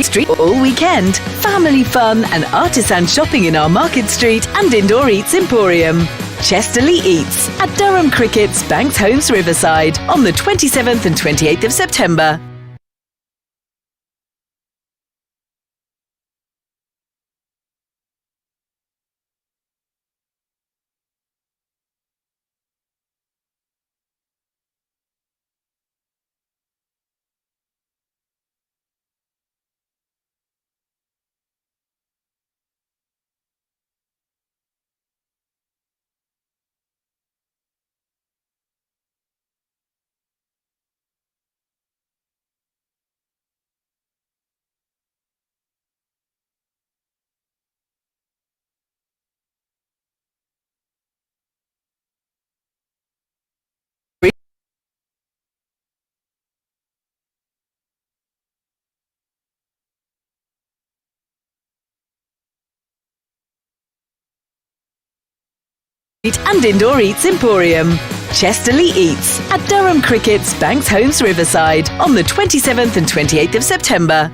Street all weekend. Family fun and artisan shopping in our Market Street and Indoor Eats Emporium. Chesterley Eats at Durham Cricket's Banks Homes Riverside on the 27th and 28th of September. And Indoor Eats Emporium. Chesterley Eats at Durham Cricket's Banks Homes Riverside on the 27th and 28th of September.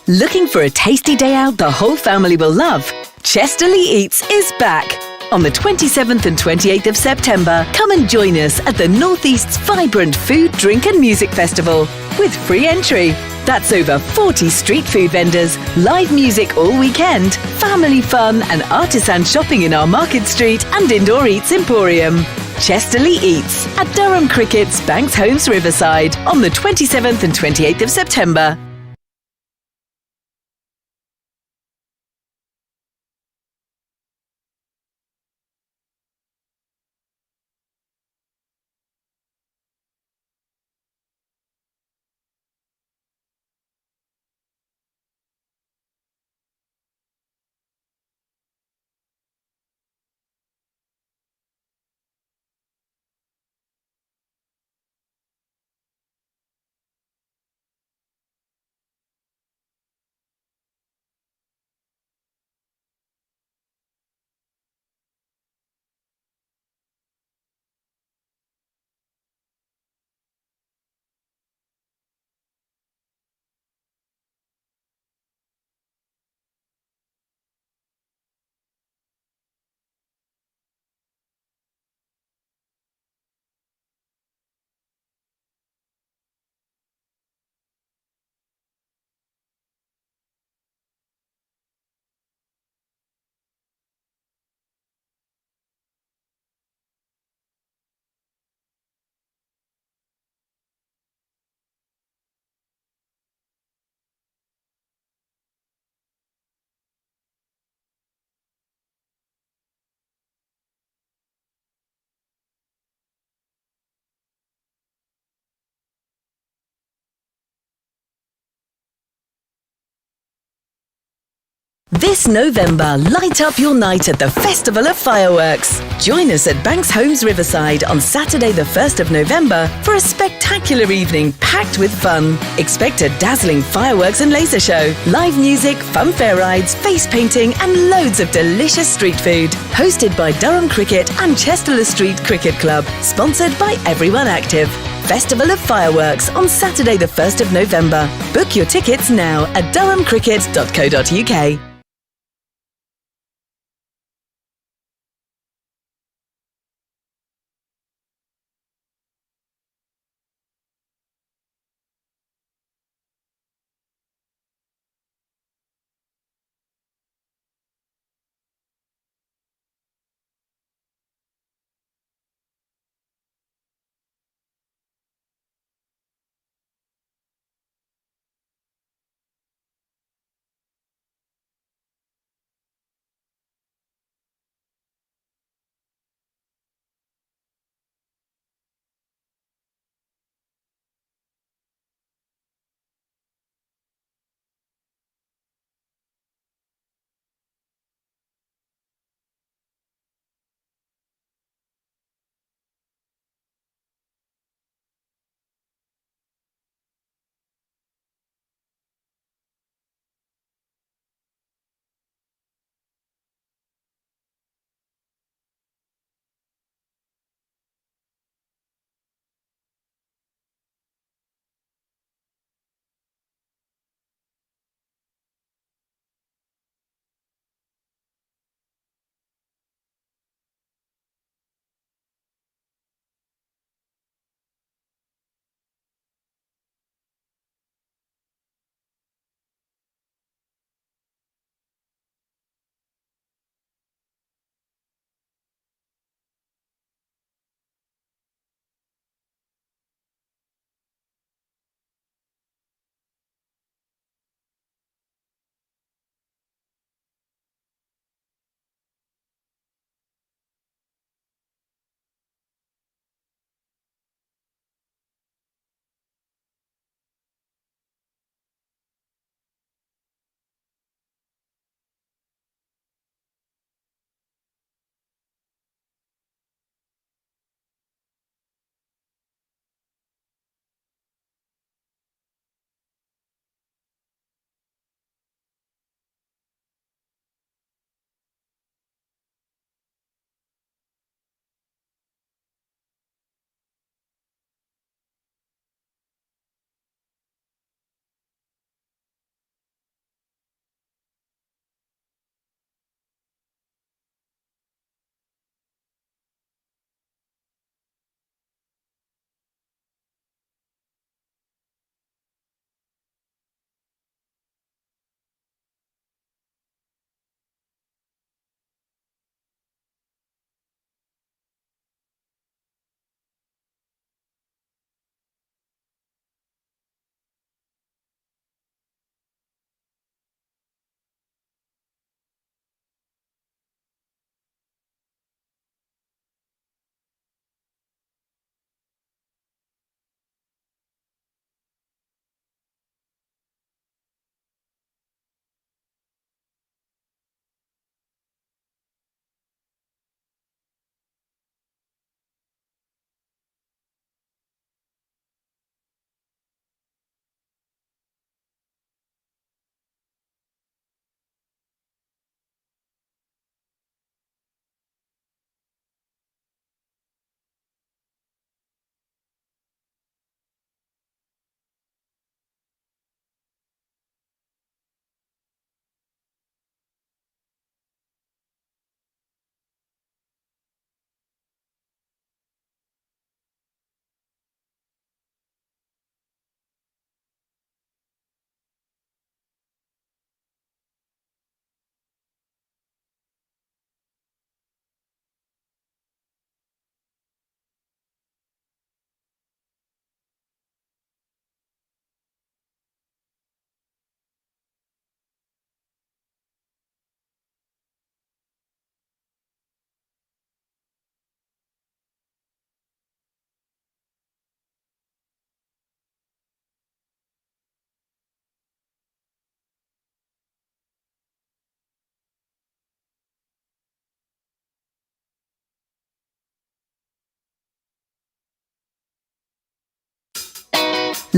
Looking for a tasty day out the whole family will love? Chesterley Eats is back. On the 27th and 28th of September, come and join us at the Northeast's vibrant food, drink and music festival with free entry. That's over 40 street food vendors, live music all weekend, family fun and artisan shopping in our Market Street and Indoor Eats Emporium. Chesterley Eats at Durham Cricket's Banks Homes Riverside on the 27th and 28th of September. This November, light up your night at the Festival of Fireworks. Join us at Banks Homes Riverside on Saturday the 1st of November for a spectacular evening packed with fun. Expect a dazzling fireworks and laser show, live music, funfair rides, face painting and loads of delicious street food. Hosted by Durham Cricket and Chesterley Street Cricket Club. Sponsored by Everyone Active. Festival of Fireworks on Saturday the 1st of November. Book your tickets now at durhamcricket.co.uk.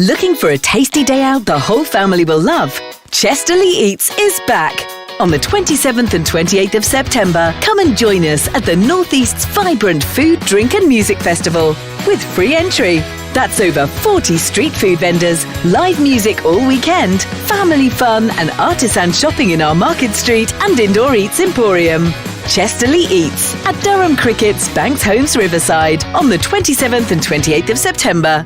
Looking for a tasty day out the whole family will love? Chesterley Eats is back. On the 27th and 28th of September, come and join us at the Northeast's vibrant food, drink and music festival with free entry. That's over 40 street food vendors, live music all weekend, family fun and artisan shopping in our Market Street and Indoor Eats Emporium. Chesterley Eats at Durham Cricket's Banks Homes Riverside on the 27th and 28th of September.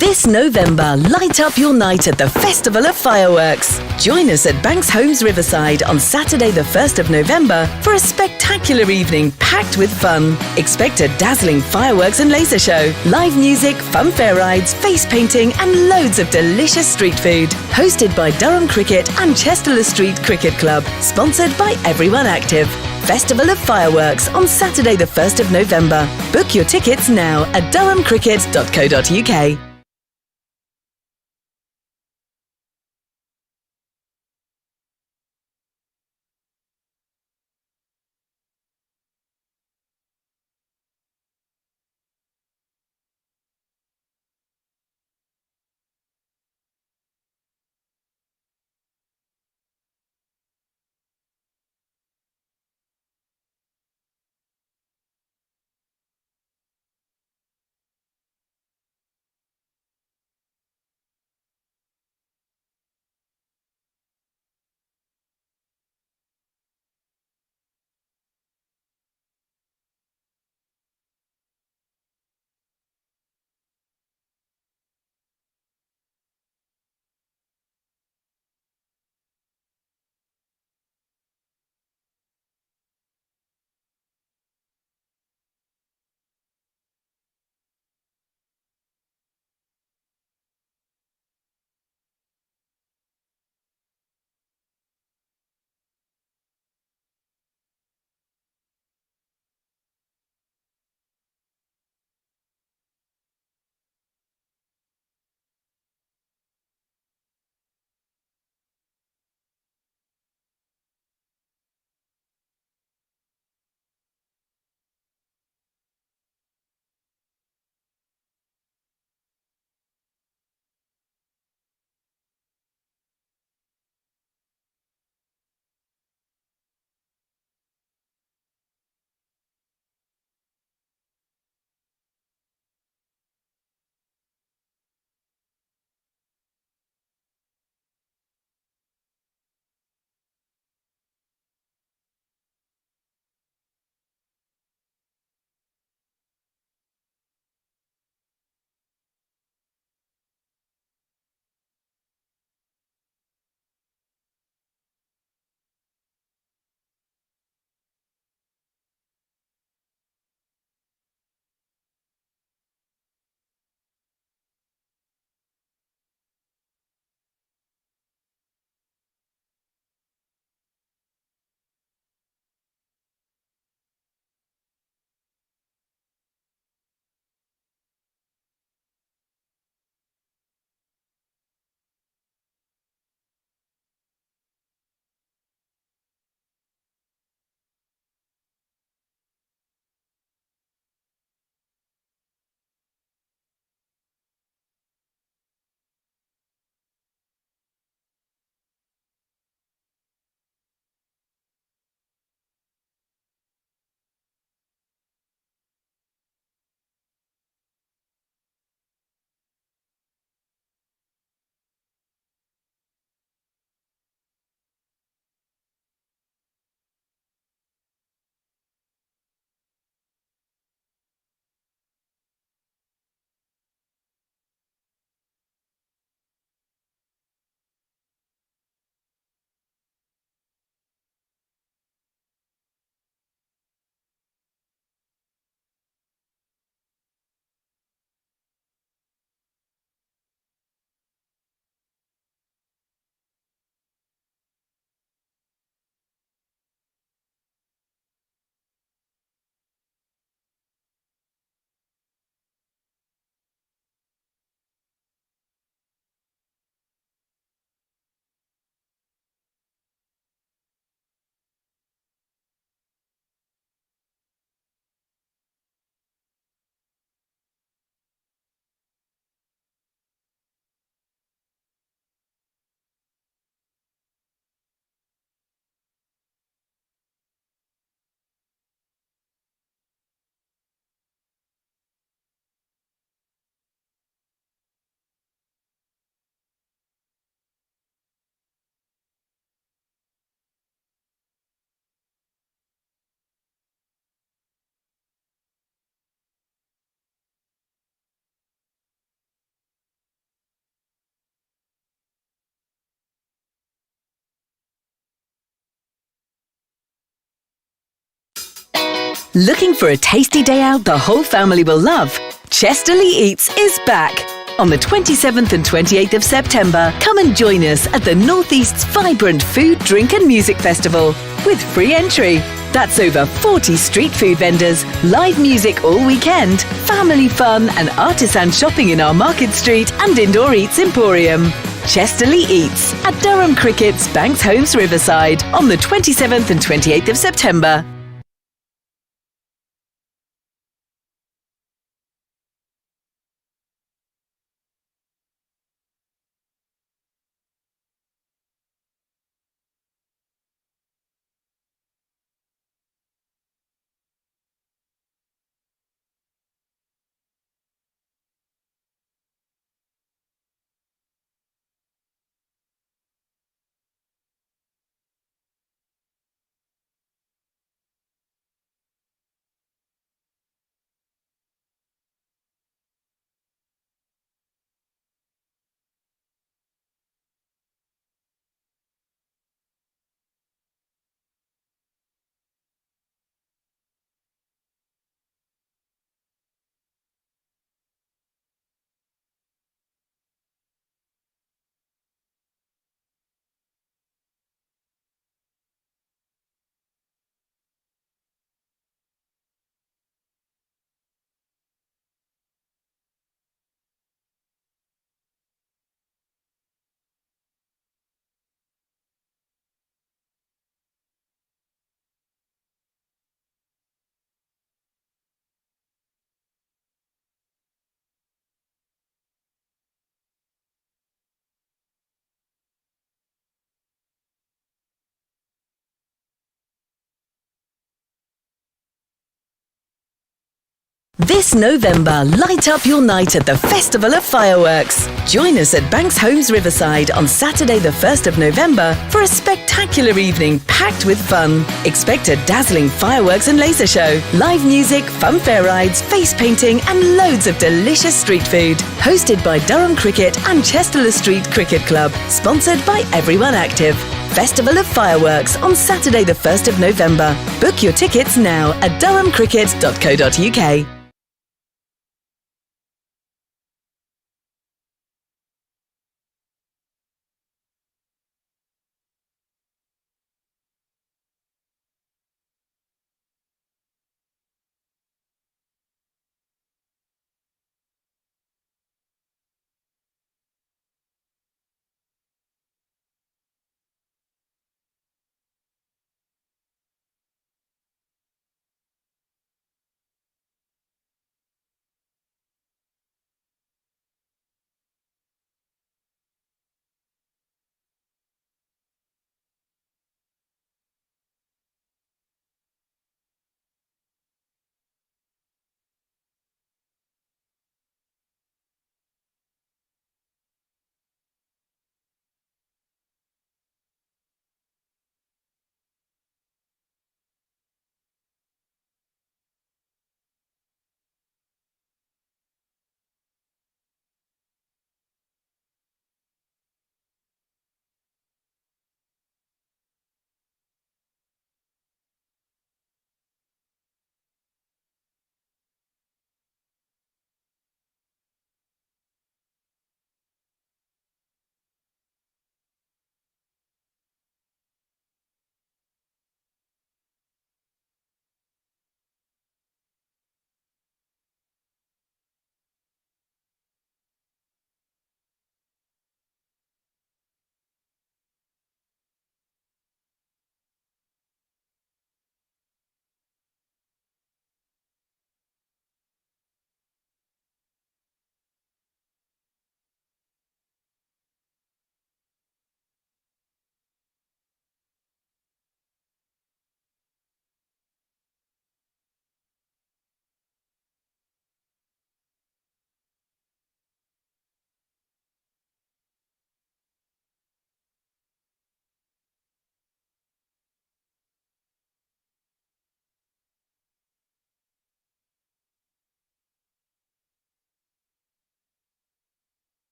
This November, light up your night at the Festival of Fireworks. Join us at Banks Homes Riverside on Saturday the 1st of November for a spectacular evening packed with fun. Expect a dazzling fireworks and laser show, live music, funfair rides, face painting and loads of delicious street food. Hosted by Durham Cricket and Chesterley Street Cricket Club. Sponsored by Everyone Active. Festival of Fireworks on Saturday the 1st of November. Book your tickets now at durhamcricket.co.uk. Looking for a tasty day out the whole family will love? Chesterley Eats is back. On the 27th and 28th of September, come and join us at the Northeast's vibrant food, drink and music festival with free entry. That's over 40 street food vendors, live music all weekend, family fun and artisan shopping in our Market Street and Indoor Eats Emporium. Chesterley Eats at Durham Cricket's Banks Homes Riverside on the 27th and 28th of September. This November, light up your night at the Festival of Fireworks. Join us at Banks Homes Riverside on Saturday the 1st of November for a spectacular evening packed with fun. Expect a dazzling fireworks and laser show, live music, fun fair rides, face painting and loads of delicious street food. Hosted by Durham Cricket and Chesterley Street Cricket Club. Sponsored by Everyone Active. Festival of Fireworks on Saturday the 1st of November. Book your tickets now at durhamcricket.co.uk.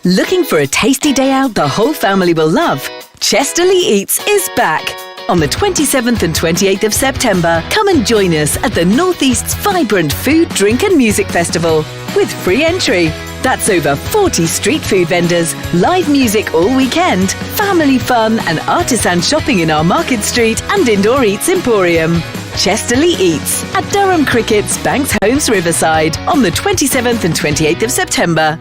Looking for a tasty day out the whole family will love? Chesterley Eats is back. On the 27th and 28th of September, come and join us at the Northeast's vibrant food, drink and music festival with free entry. That's over 40 street food vendors, live music all weekend, family fun and artisan shopping in our Market Street and Indoor Eats Emporium. Chesterley Eats at Durham Cricket's Banks Homes Riverside on the 27th and 28th of September.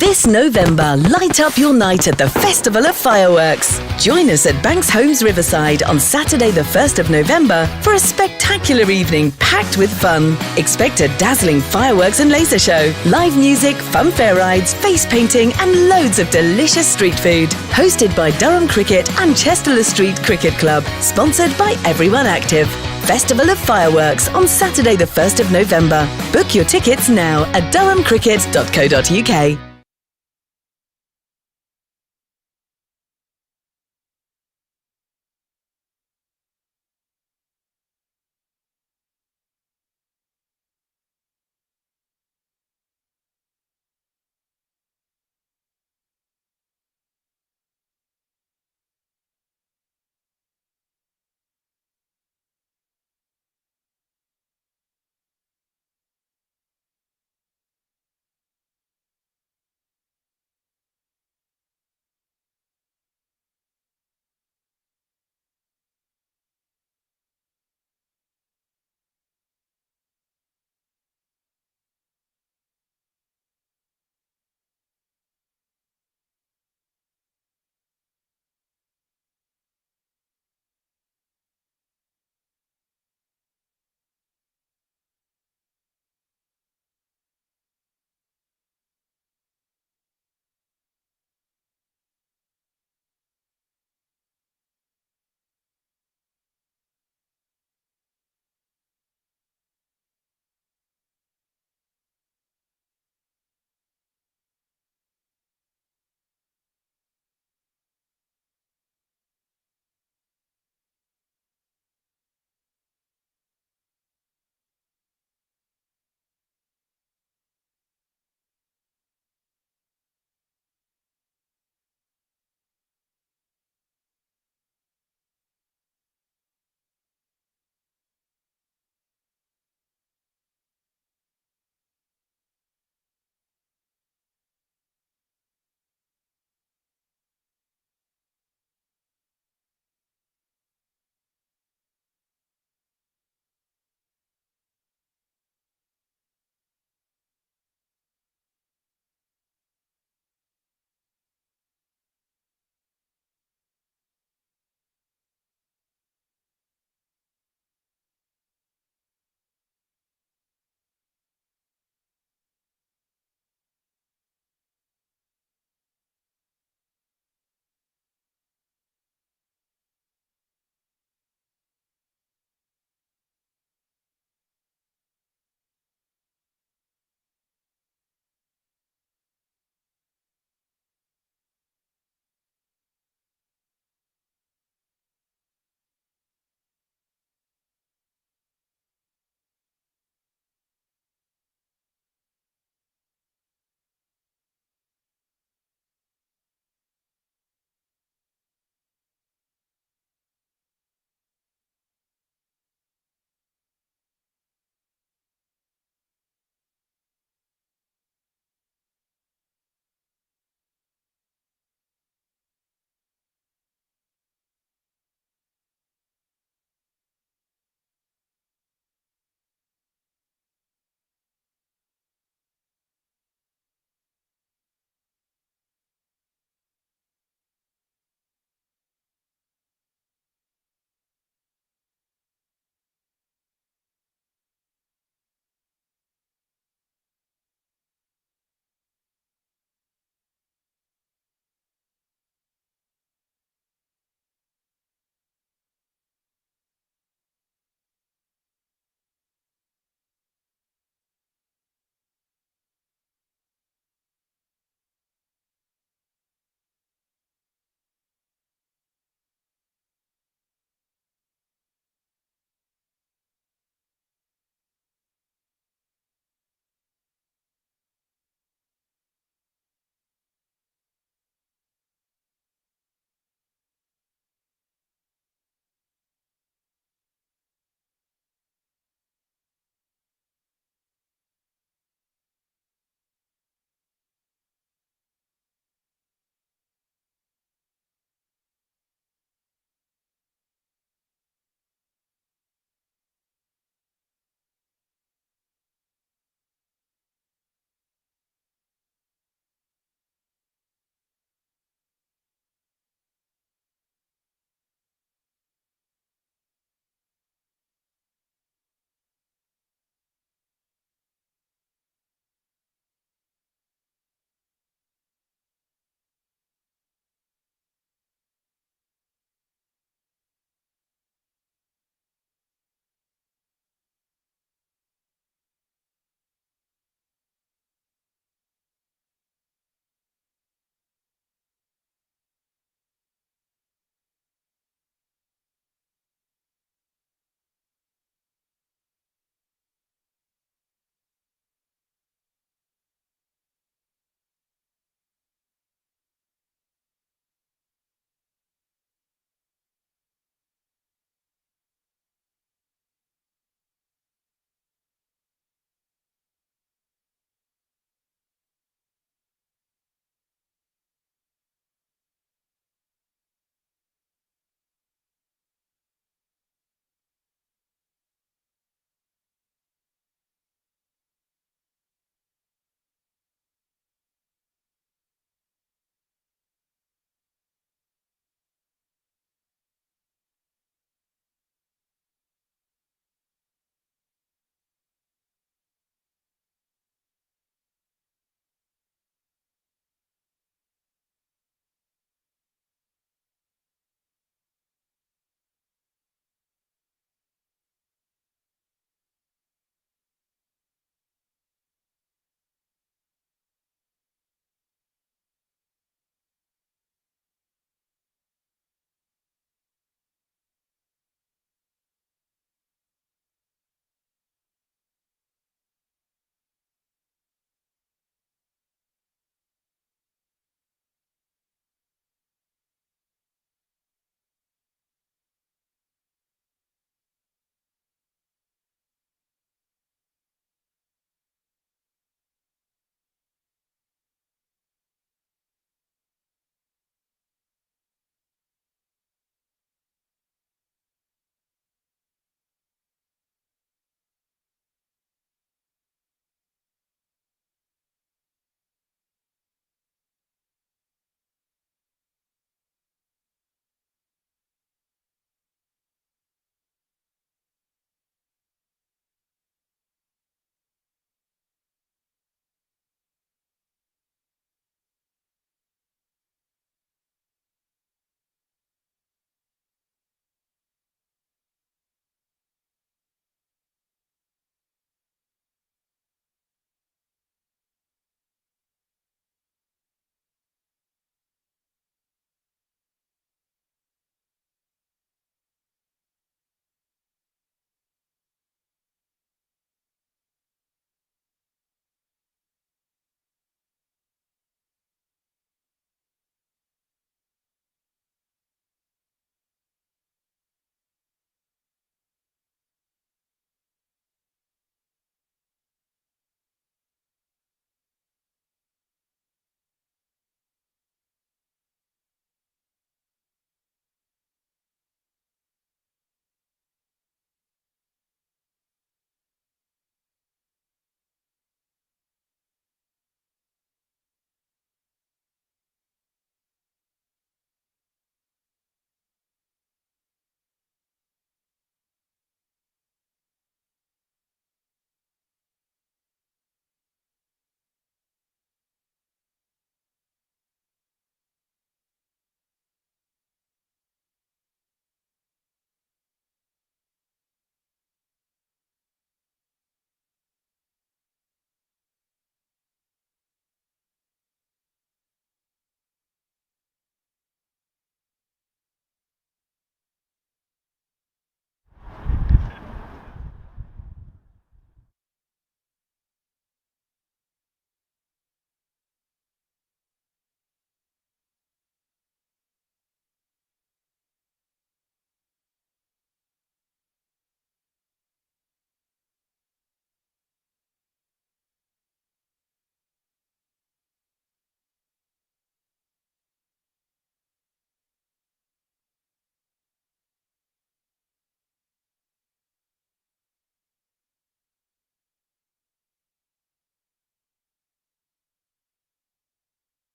This November, light up your night at the Festival of Fireworks. Join us at Banks Homes Riverside on Saturday the 1st of November for a spectacular evening packed with fun. Expect a dazzling fireworks and laser show, live music, funfair rides, face painting and loads of delicious street food. Hosted by Durham Cricket and Chester Street Cricket Club. Sponsored by Everyone Active. Festival of Fireworks on Saturday the 1st of November. Book your tickets now at durhamcricket.co.uk.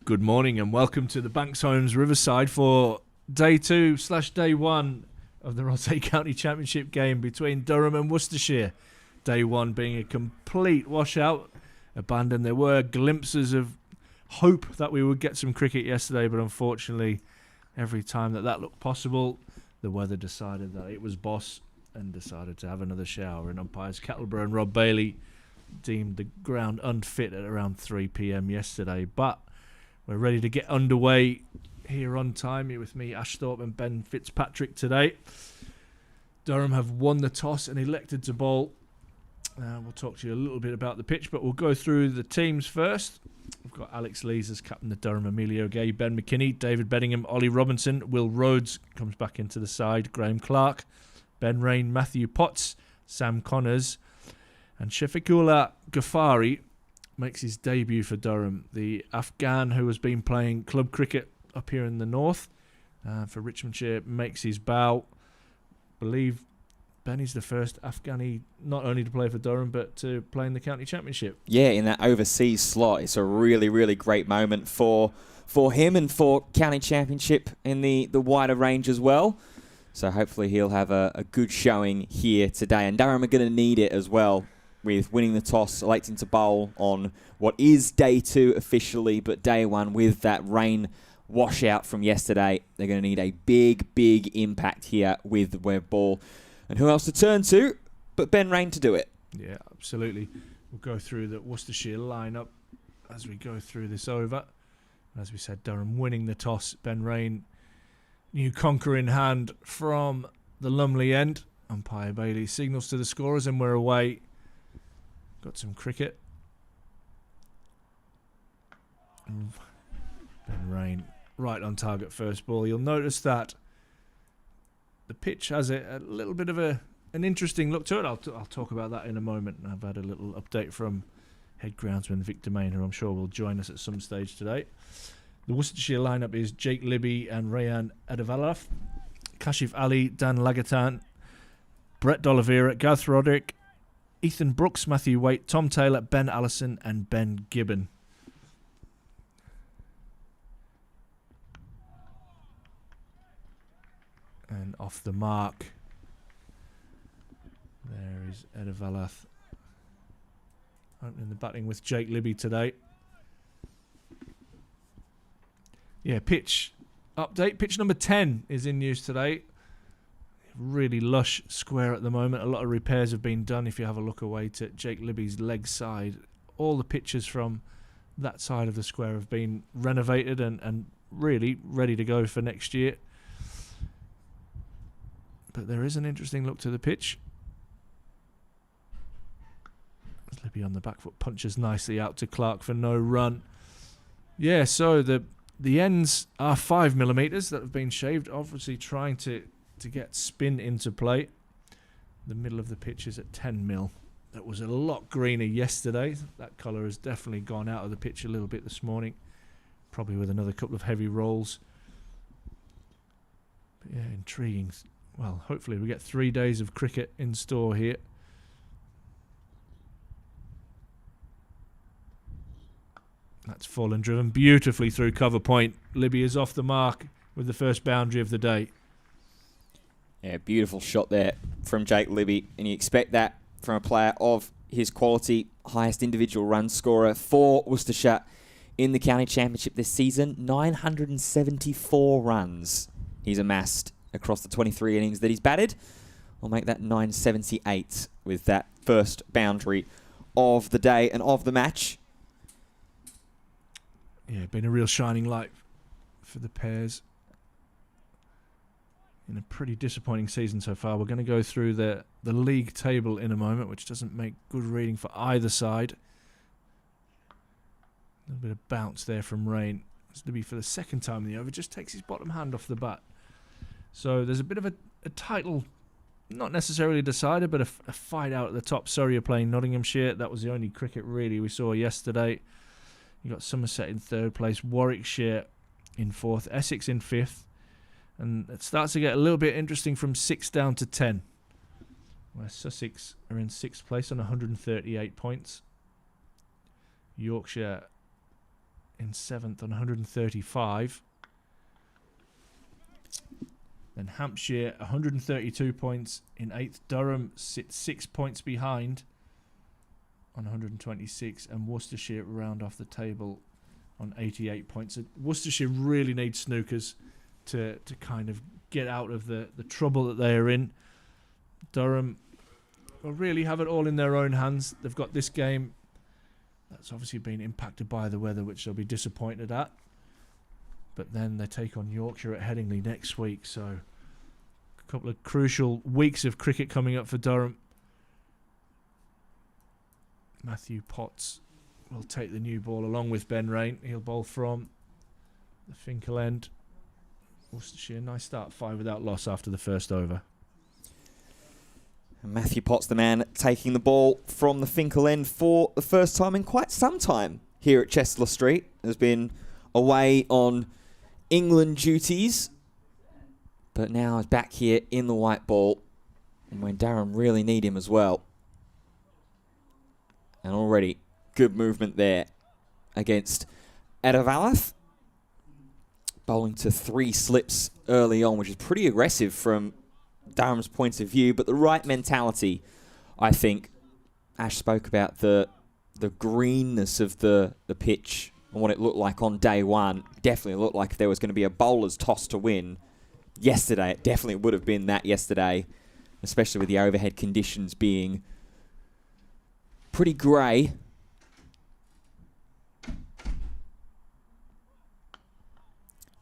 Good morning and welcome to the Banks Homes Riverside for day 2/day 1 of the Rothesay County Championship game between Durham and Worcestershire. Day 1 being a complete washout, abandoned. There were glimpses of hope that we would get some cricket yesterday, but unfortunately every time that looked possible, the weather decided that it was boss and decided to have another shower, and umpires Kettleborough and Rob Bailey deemed the ground unfit at around 3 p.m. yesterday. But we're ready to get underway here on time. You're with me, Ash Thorpe, and Ben Fitzpatrick today. Durham have won the toss and elected to bowl. We'll talk to you a little bit about the pitch, but we'll go through the teams first. We've got Alex Lees as captain of Durham, Emilio Gay, Ben McKinney, David Beddingham, Ollie Robinson, Will Rhodes comes back into the side, Graham Clark, Ben Rain, Matthew Potts, Sam Connors, and Shaffiq Ghafari makes his debut for Durham. The Afghan who has been playing club cricket up here in the north for Richmondshire makes his bow. Believe Benny's the first Afghani not only to play for Durham but to play in the county championship. Yeah, in that overseas slot. It's a really, really great moment for him and for county championship in the wider range as well. So hopefully he'll have a good showing here today. And Durham are going to need it as well, with winning the toss, electing to bowl on what is day 2 officially, but day 1 with that rain washout from yesterday. They're going to need a big, big impact here with the web ball. And who else to turn to but Ben Rain to do it? Yeah, absolutely. We'll go through the Worcestershire lineup as we go through this over. And as we said, Durham winning the toss. Ben Rain, new conquer in hand from the Lumley end. Umpire Bailey signals to the scorers and we're away. Got some cricket. Ben Rain right on target first ball. You'll notice that the pitch has a little bit of an interesting look to it. I'll talk about that in a moment. I've had a little update from head groundsman Victor Main, who I'm sure will join us at some stage today. The Worcestershire lineup is Jake Libby and Rayan Adavalath, Kashif Ali, Dan Lagatan, Brett D'Oliveira, Garth Roderick, Ethan Brooks, Matthew Waite, Tom Taylor, Ben Allison and Ben Gibbon. And off the mark, there is Adavalath opening the batting with Jake Libby today. Yeah, pitch update. Pitch number 10 is in use today. Really lush square at the moment. A lot of repairs have been done. If you have a look away to Jake Libby's leg side, all the pitches from that side of the square have been renovated and really ready to go for next year. But there is an interesting look to the pitch. Libby on the back foot punches nicely out to Clark for no run. Yeah, so the ends are 5mm that have been shaved, obviously trying to get spin into play. The middle of the pitch is at 10mm. That was a lot greener yesterday. That colour has definitely gone out of the pitch a little bit this morning, probably with another couple of heavy rolls. But yeah, intriguing. Well, hopefully we get 3 days of cricket in store here. That's fallen driven beautifully through cover point. Libby is off the mark with the first boundary of the day. Yeah, beautiful shot there from Jake Libby, and you expect that from a player of his quality. Highest individual run scorer for Worcestershire in the county championship this season. 974 runs he's amassed across the 23 innings that he's batted. I'll make that 978 with that first boundary of the day and of the match. Yeah, been a real shining light for the pairs in a pretty disappointing season so far. We're going to go through the league table in a moment, which doesn't make good reading for either side. A little bit of bounce there from Rain. It's going to be for the second time in the over. Just takes his bottom hand off the bat. So there's a bit of a title, not necessarily decided, but a fight out at the top. Surrey are playing Nottinghamshire. That was the only cricket really we saw yesterday. You got Somerset in 3rd place, Warwickshire in 4th, Essex in 5th. And it starts to get a little bit interesting from 6 down to 10, where Sussex are in 6th place on 138 points. Yorkshire in 7th on 135. Then Hampshire, 132 points in 8th. Durham sits 6 points behind on 126. And Worcestershire round off the table on 88 points. So Worcestershire really needs snookers to kind of get out of the trouble that they are in. Durham will really have it all in their own hands. They've got this game that's obviously been impacted by the weather, which they'll be disappointed at. But then they take on Yorkshire at Headingley next week. So a couple of crucial weeks of cricket coming up for Durham. Matthew Potts will take the new ball along with Ben Rain. He'll bowl from the Finkel end. Worcestershire, nice start, 5 without loss after the first over. And Matthew Potts, the man taking the ball from the Finkel end for the first time in quite some time here at Chester Street. Has been away on England duties, but now is back here in the white ball, and when Durham really need him as well. And already good movement there against Edavalath. Bowling to 3 slips early on, which is pretty aggressive from Durham's point of view, but the right mentality, I think. Ash spoke about the greenness of the pitch and what it looked like on day one. Definitely looked like if there was going to be a bowler's toss to win yesterday, it definitely would have been that yesterday, especially with the overhead conditions being pretty grey.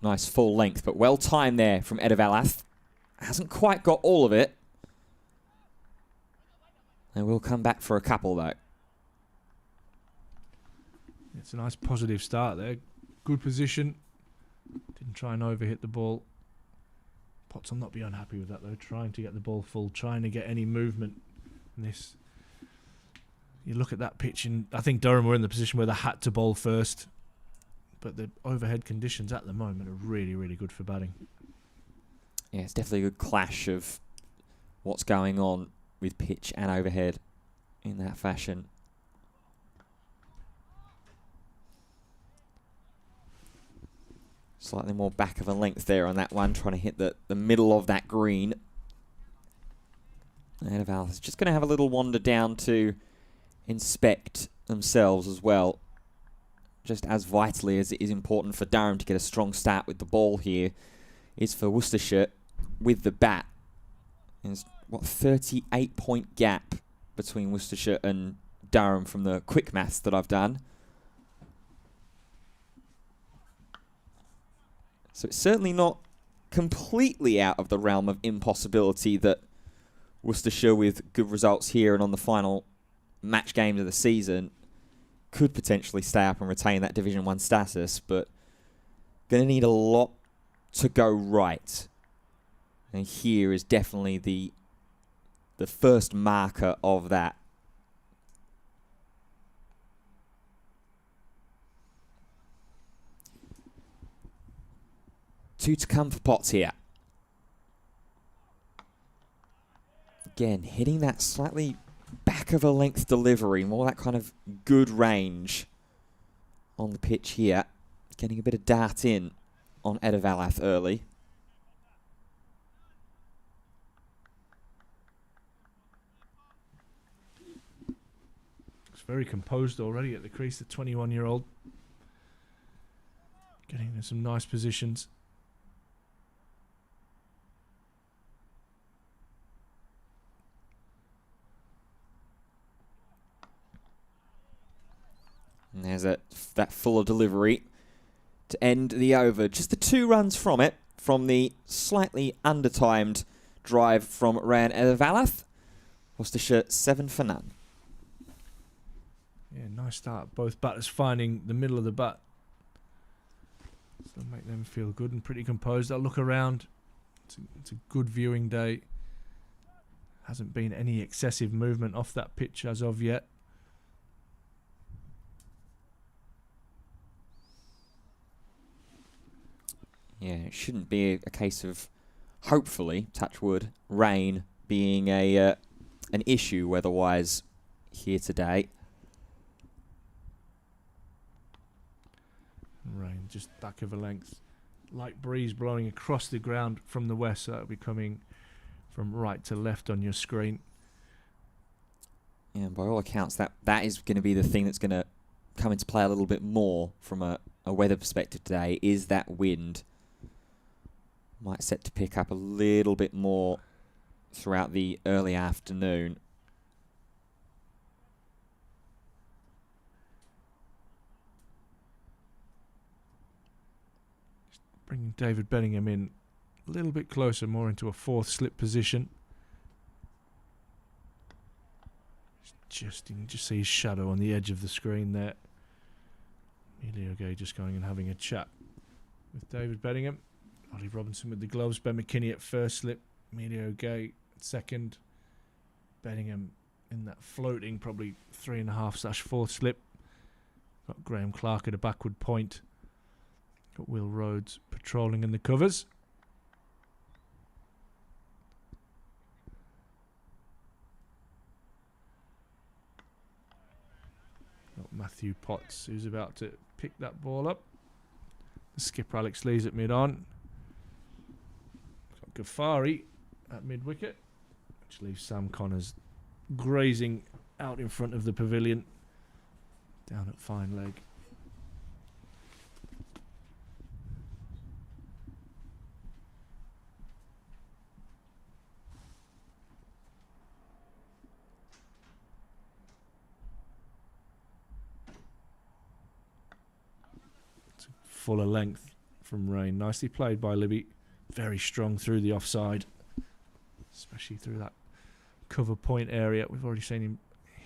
Nice full length, but well timed there from Edavalath. Hasn't quite got all of it. And we'll come back for a couple, though. It's a nice positive start there. Good position. Didn't try and overhit the ball. Potts will not be unhappy with that, though. Trying to get the ball full, trying to get any movement in this. You look at that pitch, and I think Durham were in the position where they had to bowl first. But the overhead conditions at the moment are really, really good for batting. Yeah, it's definitely a good clash of what's going on with pitch and overhead in that fashion. Slightly more back of a length there on that one, trying to hit the middle of that green. And Val is just going to have a little wander down to inspect themselves as well. Just as vitally as it is important for Durham to get a strong start with the ball here, is for Worcestershire with the bat. There's, 38-point gap between Worcestershire and Durham from the quick maths that I've done. So it's certainly not completely out of the realm of impossibility that Worcestershire, with good results here and on the final match games of the season, could potentially stay up and retain that Division 1 status, but going to need a lot to go right. And here is definitely the first marker of that. Two to come for Potts here. Again, hitting that slightly back of a length delivery, more that kind of good range on the pitch here. Getting a bit of dart in on Edavalath early. Looks very composed already at the crease, the 21-year-old. Getting in some nice positions. And there's that fuller delivery to end the over. Just the 2 runs from it, from the slightly under-timed drive from Ryan Edavalath. Worcestershire 7 for none. Yeah, nice start. Both batters finding the middle of the bat. So make them feel good and pretty composed. I'll look around. It's a good viewing day. Hasn't been any excessive movement off that pitch as of yet. Yeah, it shouldn't be a case of, hopefully, touch wood, rain being an issue weather-wise here today. Rain just back of a length. Light breeze blowing across the ground from the west, so that'll be coming from right to left on your screen. Yeah, and by all accounts, that is going to be the thing that's going to come into play a little bit more from a weather perspective today, is that wind. Might set to pick up a little bit more throughout the early afternoon. Bringing David Bellingham in a little bit closer, more into a fourth slip position. You can just see his shadow on the edge of the screen there. Emilio Gay just going and having a chat with David Bellingham. Ollie Robinson with the gloves. Ben McKinney at first slip. Emilio Gay at second. Bellingham in that floating, probably 3.5/4 slip. Got Graham Clark at a backward point. Got Will Rhodes patrolling in the covers. Got Matthew Potts, who's about to pick that ball up. The skipper Alex Lee's at mid-on. Got غفاری at mid-wicket, which leaves Sam Connors grazing out in front of the pavilion. Down at fine leg. Fuller length from Rain. Nicely played by Libby. Very strong through the offside, especially through that cover point area. We've already seen him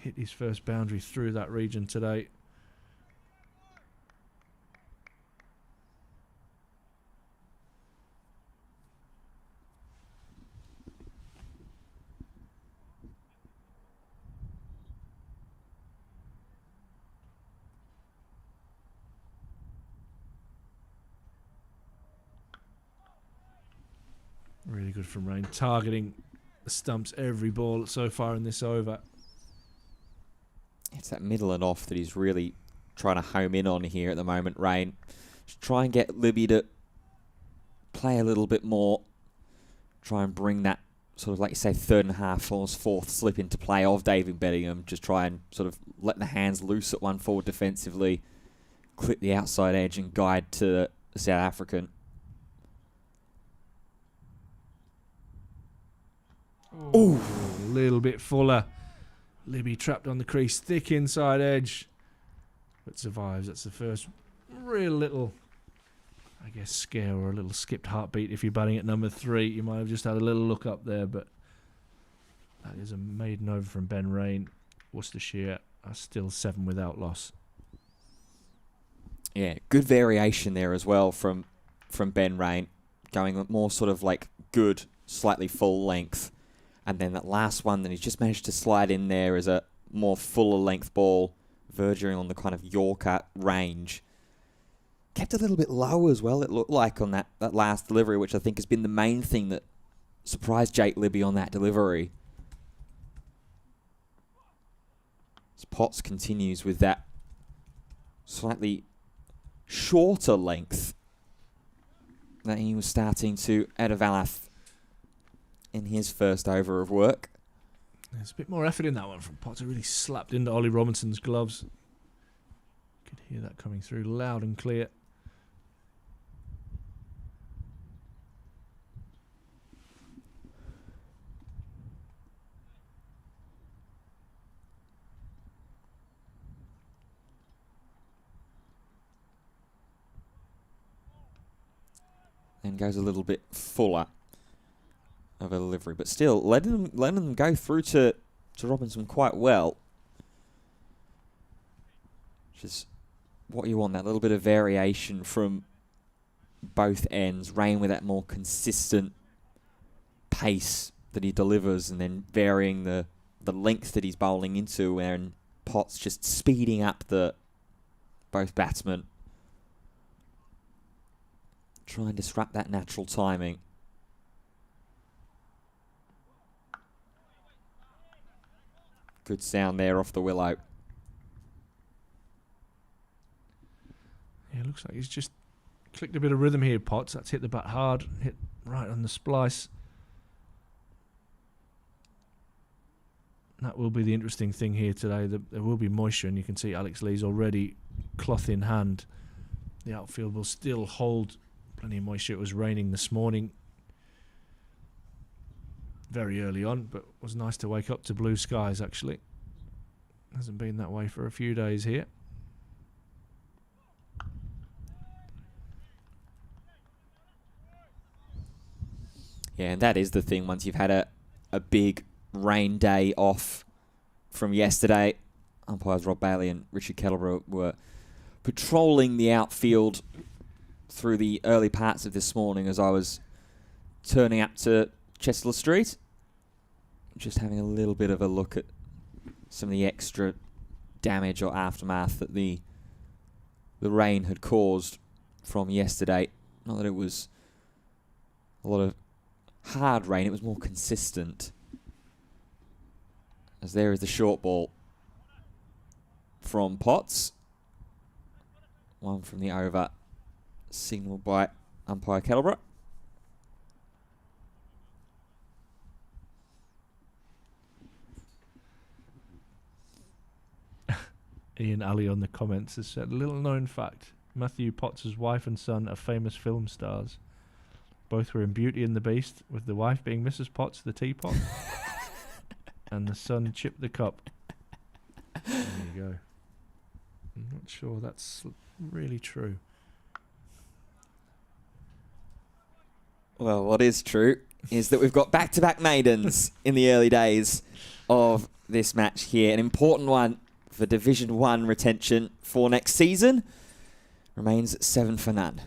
hit his first boundary through that region today. Really good from Rain, targeting the stumps every ball so far in this over. It's that middle and off that he's really trying to home in on here at the moment, Rain. Just try and get Libby to play a little bit more. Try and bring that sort of, like you say, 3.5 or 4th slip into play of David Bellingham. Just try and sort of let the hands loose at one forward defensively. Clip the outside edge and guide to the South African. Oh, a little bit fuller. Libby trapped on the crease, thick inside edge, but survives. That's the first real little, I guess, scare or a little skipped heartbeat. If you're batting at number 3, you might have just had a little look up there, but that is a maiden over from Ben Rain. Worcestershire are still 7 without loss. Yeah, good variation there as well from Ben Rain, going more sort of like good, slightly full length. And then that last one that he's just managed to slide in there is a more fuller length ball, verging on the kind of Yorker range. Kept a little bit low as well, it looked like, on that last delivery, which I think has been the main thing that surprised Jake Libby on that delivery. As Potts continues with that slightly shorter length that he was starting to Advertisements in his first over of work. There's a bit more effort in that one from Potts. It really slapped into Ollie Robinson's gloves. Could hear that coming through loud and clear. Then goes a little bit fuller of a delivery, but still letting them go through to Robinson quite well. Which is what you want, that little bit of variation from both ends. Rain with that more consistent pace that he delivers, and then varying the length that he's bowling into, and Potts just speeding up both batsmen. Try and disrupt that natural timing. Good sound there off the willow. Yeah, looks like he's just clicked a bit of rhythm here, Potts. That's hit the bat hard, hit right on the splice. That will be the interesting thing here today. There will be moisture, and you can see Alex Lee's already cloth in hand. The outfield will still hold plenty of moisture. It was raining this morning very early on, but it was nice to wake up to blue skies, actually. Hasn't been that way for a few days here. Yeah, and that is the thing. Once you've had a big rain day off from yesterday, umpires Rob Bailey and Richard Kettleborough were patrolling the outfield through the early parts of this morning as I was turning up to Chester Street. Just having a little bit of a look at some of the extra damage or aftermath that the rain had caused from yesterday. Not that it was a lot of hard rain, it was more consistent. As there is the short ball from Potts. One from the over, signalled by umpire Kettleborough. Ian Ali on the comments has said, little known fact, Matthew Potts' wife and son are famous film stars. Both were in Beauty and the Beast, with the wife being Mrs. Potts, the teapot, and the son Chip the Cup. There you go. I'm not sure that's really true. Well, what is true is that we've got back-to-back maidens in the early days of this match here. An important one for Division 1 retention for next season. Remains 7 for none.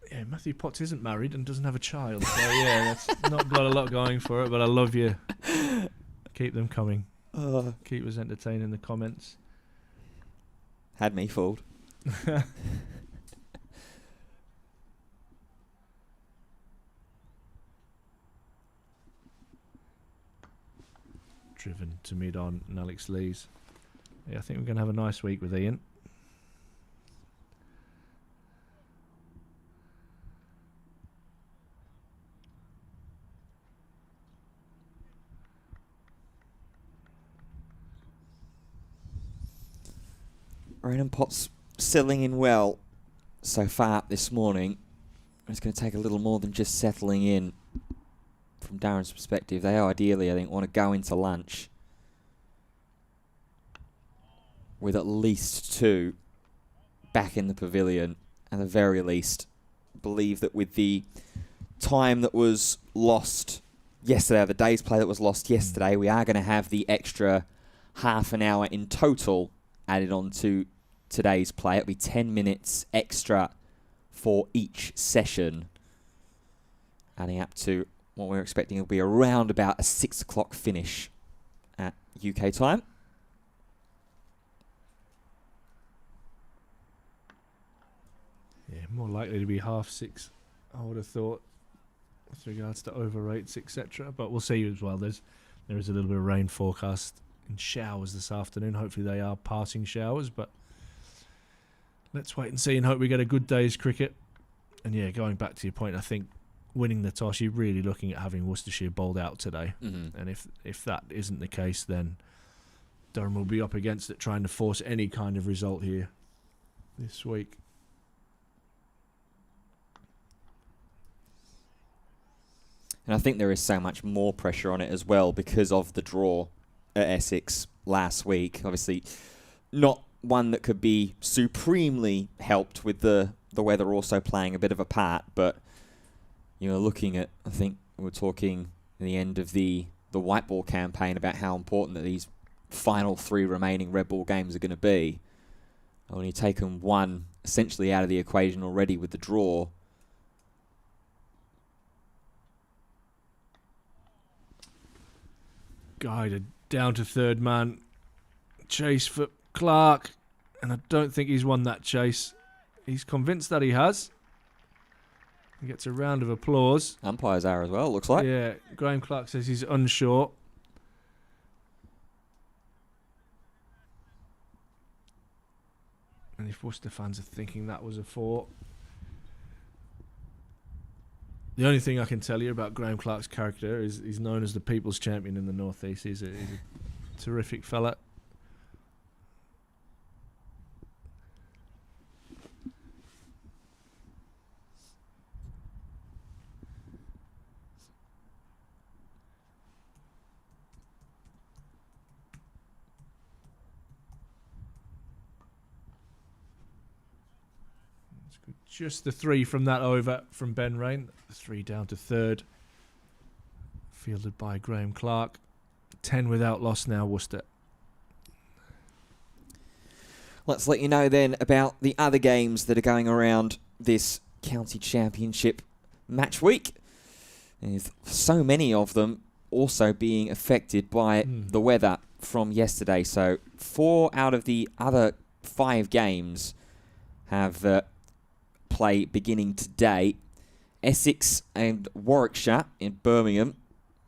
Yeah, Matthew Potts isn't married and doesn't have a child. So, yeah, that's not got a lot going for it, but I love you. Keep them coming. Keep us entertained in the comments. Had me fooled. Driven to mid-on and Alex Lees. Yeah, I think we're going to have a nice week with Ian. Rain Potts settling in well so far this morning. It's going to take a little more than just settling in from Darren's perspective. They ideally, I think, want to go into lunch with at least 2 back in the pavilion. At the very least, believe that with the time that was lost yesterday, or the day's play that was lost yesterday, we are going to have the extra half an hour in total added on to today's play. It'll be 10 minutes extra for each session, adding up to what we're expecting will be around about a 6 o'clock finish at UK time. Yeah, more likely to be 6:30, I would have thought, with regards to over rates, etc. But we'll see as well. There is a little bit of rain forecast and showers this afternoon. Hopefully they are passing showers, but let's wait and see and hope we get a good day's cricket. And yeah, going back to your point, I think winning the toss, you're really looking at having Worcestershire bowled out today. And if that isn't the case, then Durham will be up against it, trying to force any kind of result here this week. And I think there is so much more pressure on it as well because of the draw at Essex last week. Obviously, not one that could be supremely helped with the weather also playing a bit of a part, but you know, looking at, I think we're talking at the end of the white ball campaign about how important that these final 3 remaining red ball games are going to be. Only taken one essentially out of the equation already with the draw. Guided down to third man. Chase for Clark. And I don't think he's won that chase. He's convinced that he has. He gets a round of applause. Umpires are as well, looks like. Yeah, Graham Clark says he's unsure. And if Worcester fans are thinking that was a 4, the only thing I can tell you about Graham Clark's character is he's known as the People's Champion in the North East. He's a terrific fella. Just the 3 from that over from Ben Rain. The 3 down to third. Fielded by Graham Clark. 10 without loss now, Worcester. Let's let you know then about the other games that are going around this county championship match week. There's so many of them also being affected by the weather from yesterday. So 4 out of the other 5 games have play beginning today. Essex and Warwickshire in Birmingham.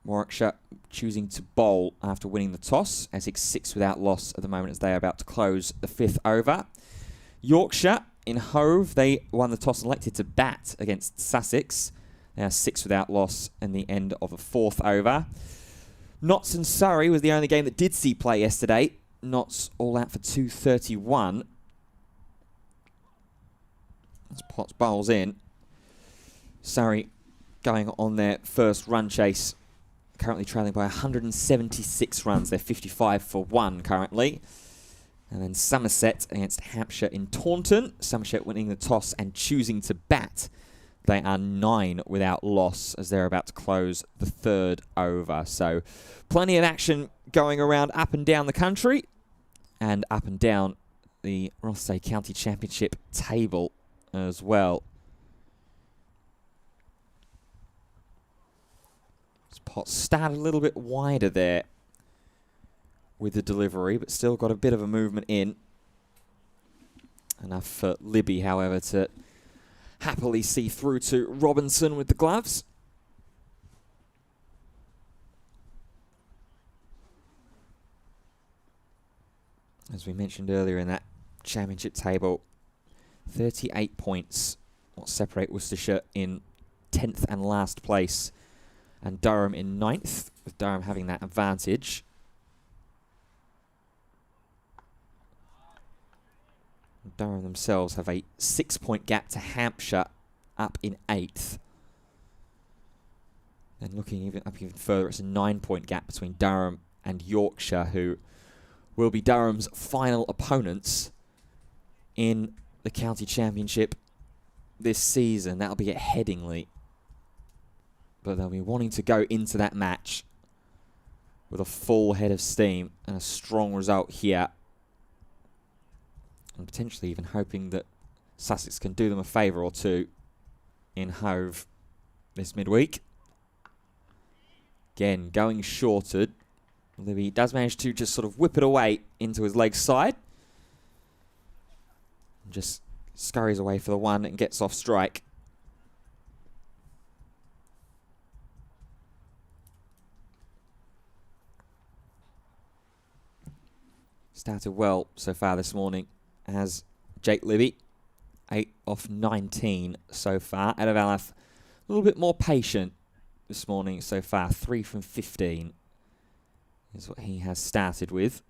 Warwickshire choosing to bowl after winning the toss. Essex 6 without loss at the moment as they are about to close the 5th over. Yorkshire in Hove, they won the toss and elected to bat against Sussex. They are 6 without loss in the end of the 4th over. Notts and Surrey was the only game that did see play yesterday. Notts all out for 231. As Potts bowls in. Surrey going on their first run chase, currently trailing by 176 runs. They're 55 for 1 currently. And then Somerset against Hampshire in Taunton. Somerset winning the toss and choosing to bat. They are 9 without loss as they're about to close the 3rd over. So plenty of action going around up and down the country and up and down the Rothesay County Championship table as well. This pot started a little bit wider there with the delivery, but still got a bit of a movement in. Enough for Libby, however, to happily see through to Robinson with the gloves. As we mentioned earlier in that championship table, 38 points will separate Worcestershire in 10th and last place and Durham in 9th, with Durham having that advantage. Durham themselves have a 6-point gap to Hampshire up in 8th. And looking even further, it's a 9-point gap between Durham and Yorkshire, who will be Durham's final opponents in the county championship this season. That'll be at Headingley. But they'll be wanting to go into that match with a full head of steam and a strong result here. And potentially even hoping that Sussex can do them a favour or two in Hove this midweek. Again, going shorted. Libby does manage to just sort of whip it away into his leg side. Just scurries away for the 1 and gets off strike. Started well so far this morning as Jake Libby. 8 off 19 so far. Advertisements a little bit more patient this morning so far. 3 from 15 is what he has started with.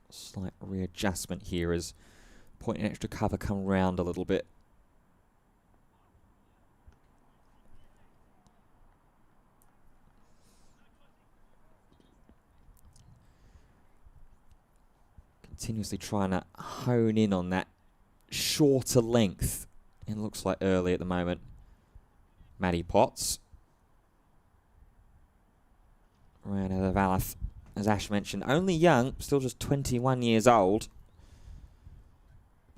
Slight readjustment here as point and extra cover come round a little bit. Continuously trying to hone in on that shorter length. It looks like early at the moment. Matty Potts. Ran out of Valath, as Ash mentioned. Only young, still just 21 years old.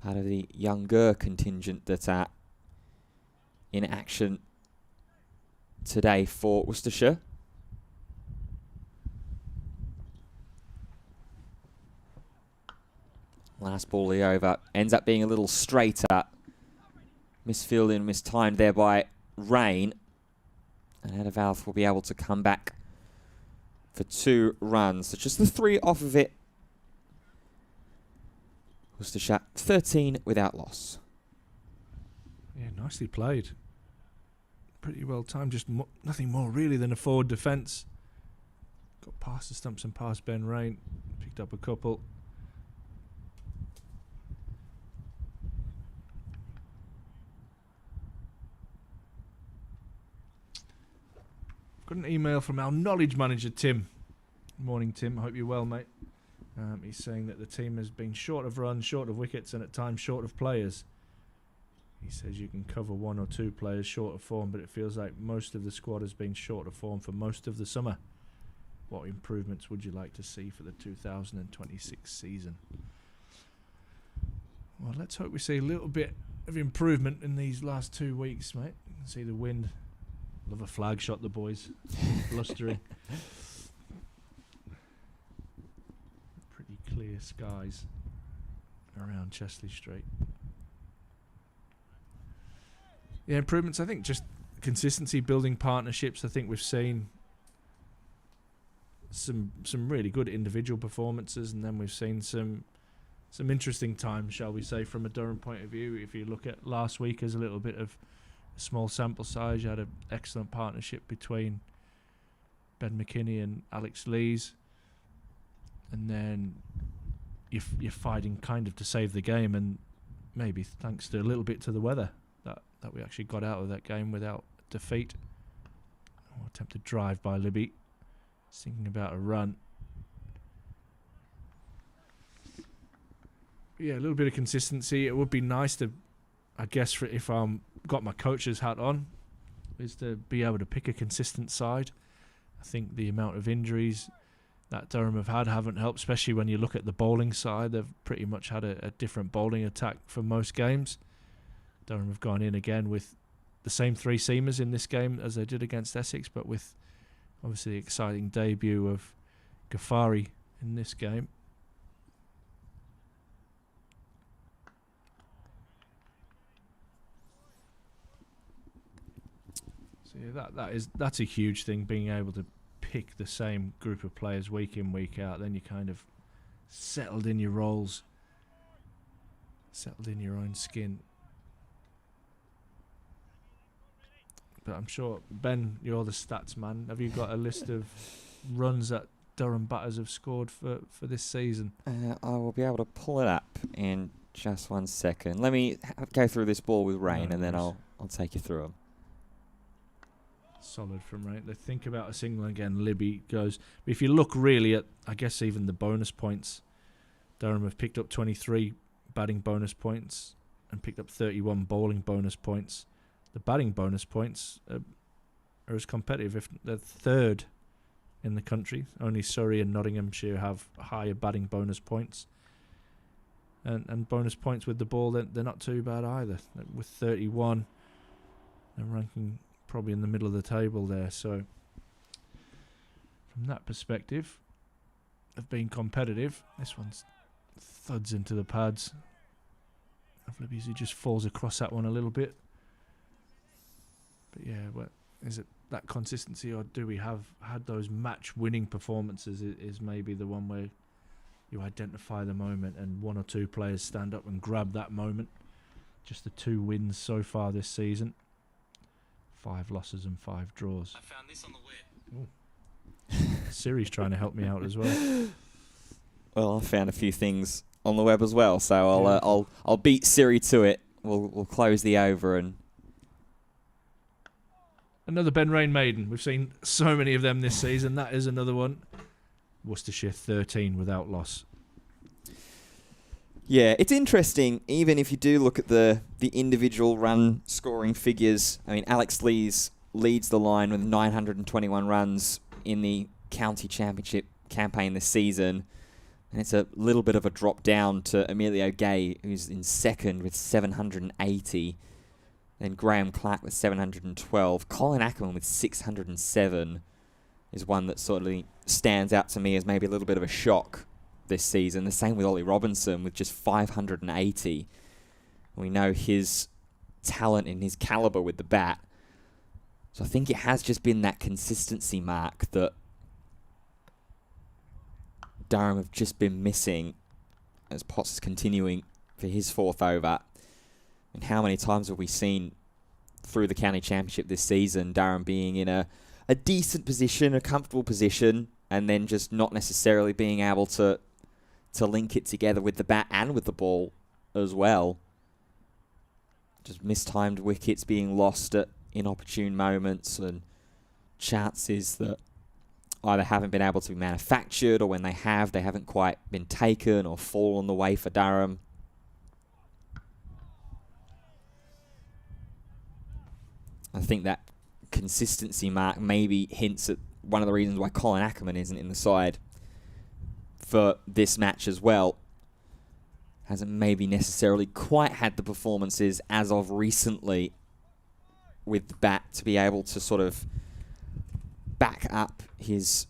Part of the younger contingent that are in action today for Worcestershire. Last ball of the over ends up being a little straighter. Misfielded and mistimed there by Rain. And Advertisements will be able to come back for 2 runs. So just the 3 off of it. Worcestershire 13 without loss. Yeah, nicely played. Pretty well timed. Just nothing more really than a forward defence. Got past the stumps and past Ben Rain. Picked up a couple. Got an email from our knowledge manager, Tim. Morning, Tim. I hope you're well, mate. He's saying that the team has been short of runs, short of wickets, and at times short of players. He says you can cover 1 or 2 players short of form, but it feels like most of the squad has been short of form for most of the summer. What improvements would you like to see for the 2026 season? Well, let's hope we see a little bit of improvement in these last 2 weeks, mate. You can see the wind. Love a flag shot, the boys. Blustery. Pretty clear skies around Chesley Street. Yeah, improvements. I think just consistency, building partnerships. I think we've seen some really good individual performances, and then we've seen some interesting times, shall we say, from a Durham point of view. If you look at last week as a little bit of a small sample size, you had an excellent partnership between Ben McKinney and Alex Lees, and then you're fighting kind of to save the game, and maybe thanks to a little bit to the weather that we actually got out of that game without defeat. Attempted drive by Libby. Thinking about a run. Yeah, a little bit of consistency. It would be nice to, I guess, for if I'm got my coach's hat on, is to be able to pick a consistent side. I think the amount of injuries that Durham have had haven't helped, especially when you look at the bowling side. They've pretty much had a different bowling attack for most games. Durham have gone in again with the same 3 seamers in this game as they did against Essex, but with obviously the exciting debut of غفاری in this game. So yeah, that's a huge thing, being able to pick the same group of players week in, week out. Then you kind of settled in your roles, settled in your own skin. But I'm sure, Ben, you're the stats man. Have you got a list of runs that Durham batters have scored for this season? I will be able to pull it up in just 1 second. Let me go through this ball with Rain, and then I'll take you through them. Solid from Rain. They think about a single again. Libby goes. But if you look really at, I guess, even the bonus points, Durham have picked up 23 batting bonus points and picked up 31 bowling bonus points. The batting bonus points are as competitive, if they're 3rd in the country. Only Surrey and Nottinghamshire have higher batting bonus points. And bonus points with the ball, they're not too bad either. With 31, they're ranking probably in the middle of the table there. So from that perspective, they've been competitive. This one's thuds into the pads. He just falls across that one a little bit. But yeah, is it that consistency, or do we have had those match-winning performances? Is maybe the one where you identify the moment and 1 or 2 players stand up and grab that moment. Just the 2 wins so far this season. 5 losses and 5 draws. I found this on the web. Siri's trying to help me out as well. Well, I found a few things on the web as well, so I'll beat Siri to it. We'll close the over and. Another Ben Rain maiden. We've seen so many of them this season. That is another one. Worcestershire 13 without loss. Yeah, it's interesting, even if you do look at the individual run scoring figures. I mean, Alex Lees leads the line with 921 runs in the county championship campaign this season. And it's a little bit of a drop down to Emilio Gay, who's in 2nd with 780. Then Graham Clark with 712. Colin Ackerman with 607 is one that sort of stands out to me as maybe a little bit of a shock this season. The same with Ollie Robinson with just 580. We know his talent and his calibre with the bat. So I think it has just been that consistency mark that Durham have just been missing as Potts is continuing for his 4th over. And how many times have we seen through the county championship this season Durham being in a decent position, a comfortable position, and then just not necessarily being able to link it together with the bat and with the ball as well. Just mistimed wickets being lost at inopportune moments and chances that either haven't been able to be manufactured, or when they have, they haven't quite been taken or fallen the way for Durham. I think that consistency mark maybe hints at one of the reasons why Colin Ackerman isn't in the side for this match as well. Hasn't maybe necessarily quite had the performances as of recently with the bat to be able to sort of back up his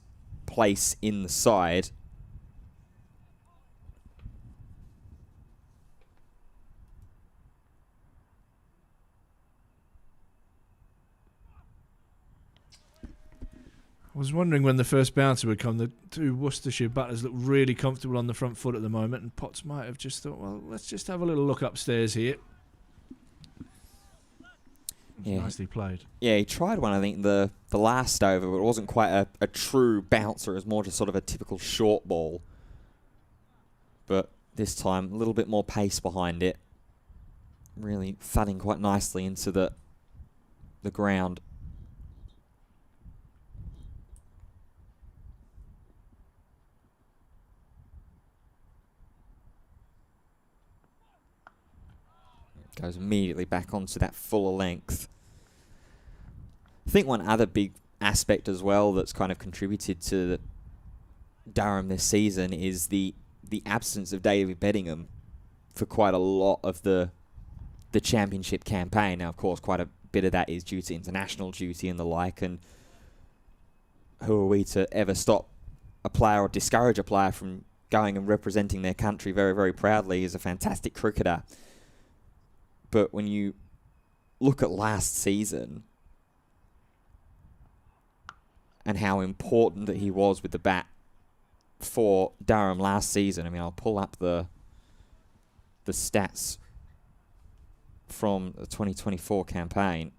place in the side. I was wondering when the first bouncer would come. The two Worcestershire batters look really comfortable on the front foot at the moment, and Potts might have just thought, well, let's just have a little look upstairs here. Yeah. Nicely played. Yeah, he tried one, I think, the last over, but it wasn't quite a true bouncer. It was more just sort of a typical short ball. But this time, a little bit more pace behind it. Really thudding quite nicely into the ground. Goes immediately back onto that fuller length. I think one other big aspect as well that's kind of contributed to Durham this season is the absence of David Beddingham for quite a lot of the championship campaign. Now, of course, quite a bit of that is due to international duty and the like, and who are we to ever stop a player or discourage a player from going and representing their country very, very proudly? He's a fantastic cricketer. But when you look at last season and how important that he was with the bat for Durham last season, I mean, I'll pull up the stats from the 2024 campaign.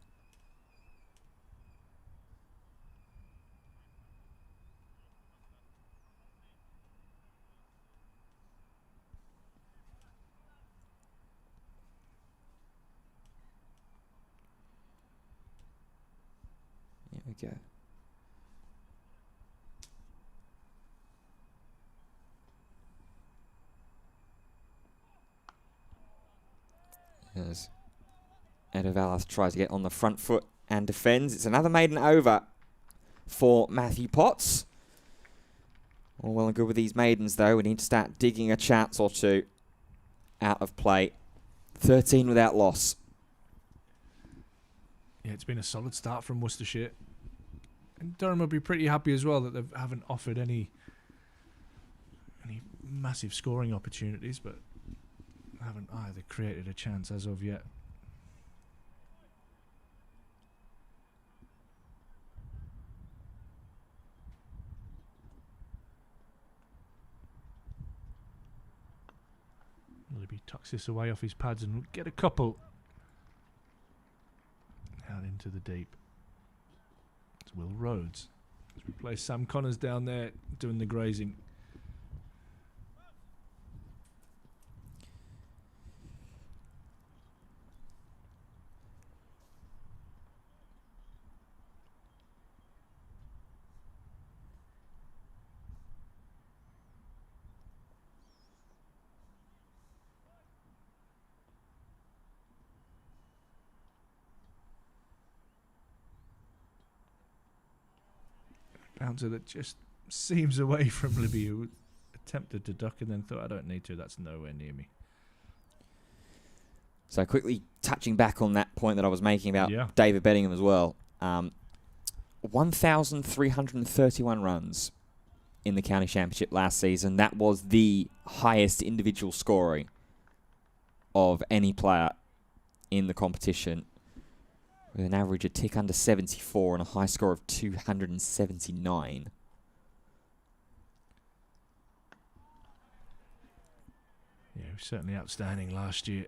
There we go. As Advertisements tries to get on the front foot and defends. It's another maiden over for Matthew Potts. All well and good with these maidens, though. We need to start digging a chance or two out of play. 13 without loss. Yeah, it's been a solid start from Worcestershire. And Durham will be pretty happy as well that they haven't offered any massive scoring opportunities, but haven't either created a chance as of yet. Libby tucks this away off his pads and will get a couple out into the deep. It's Will Rhodes. As we play Sam Connors down there doing the grazing. Bouncer that just seems away from Libby, who attempted to duck and then thought, I don't need to, that's nowhere near me. So quickly touching back on that point that I was making about David Beddingham as well. 1,331 runs in the county championship last season. That was the highest individual scoring of any player in the competition. with an average a tick under 74 and a high score of 279. Yeah, he was certainly outstanding last year.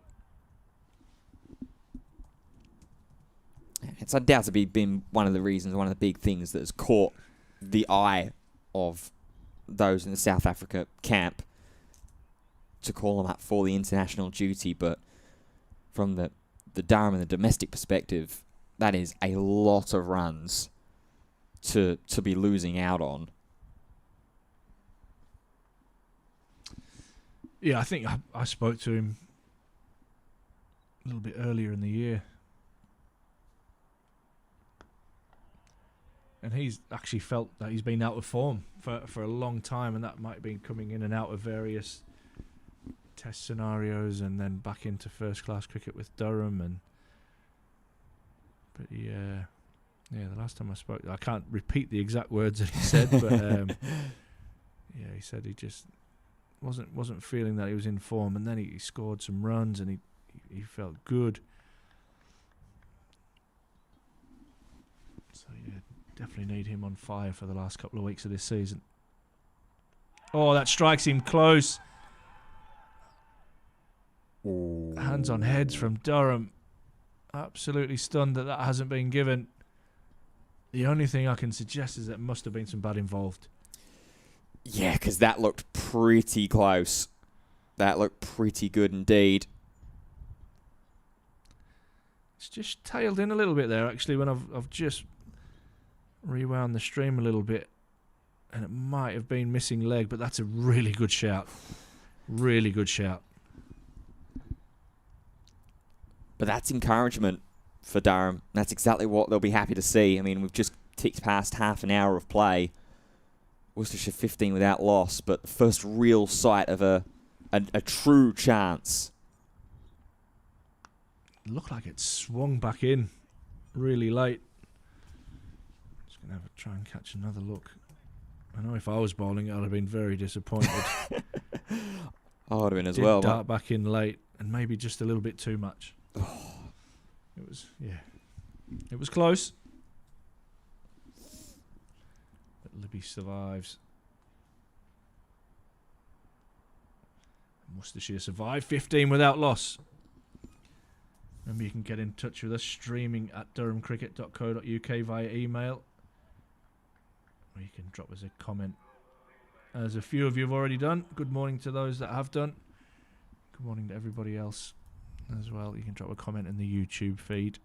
It's undoubtedly been one of the reasons, one of the big things that has caught the eye of those in the South Africa camp to call them up for the international duty. But from the Durham and the domestic perspective, that is a lot of runs to be losing out on. Yeah, I think I spoke to him a little bit earlier in the year. And he's actually felt that he's been out of form for a long time, and that might have been coming in and out of various test scenarios and then back into first-class cricket with Durham. But yeah, the last time I spoke, I can't repeat the exact words that he said, but yeah, he said he just wasn't feeling that he was in form, and then he scored some runs and he felt good. So yeah, definitely need him on fire for the last couple of weeks of this season. Oh, that strikes him close. Ooh. Hands on heads from Durham. Absolutely stunned that hasn't been given. The only thing I can suggest is that must have been some bad involved. Yeah, because that looked pretty close. That looked pretty good indeed. It's just tailed in a little bit there, actually, when I've just rewound the stream a little bit, and it might have been missing leg, but that's a really good shout. Really good shout. But that's encouragement for Durham. That's exactly what they'll be happy to see. I mean, we've just ticked past half an hour of play. Worcestershire 15 without loss, but the first real sight of a true chance. Looked like it swung back in really late. Just going to try and catch another look. I know if I was bowling, I'd have been very disappointed. I would have been as Did well. dart back in late, and maybe just a little bit too much. It was, yeah. It was close. But Libby survives. Worcestershire survived 15 without loss. Remember, you can get in touch with us streaming at durhamcricket.co.uk via email. Or you can drop us a comment. As a few of you have already done. Good morning to those that have done. Good morning to everybody else as well. You can drop a comment in the YouTube feed.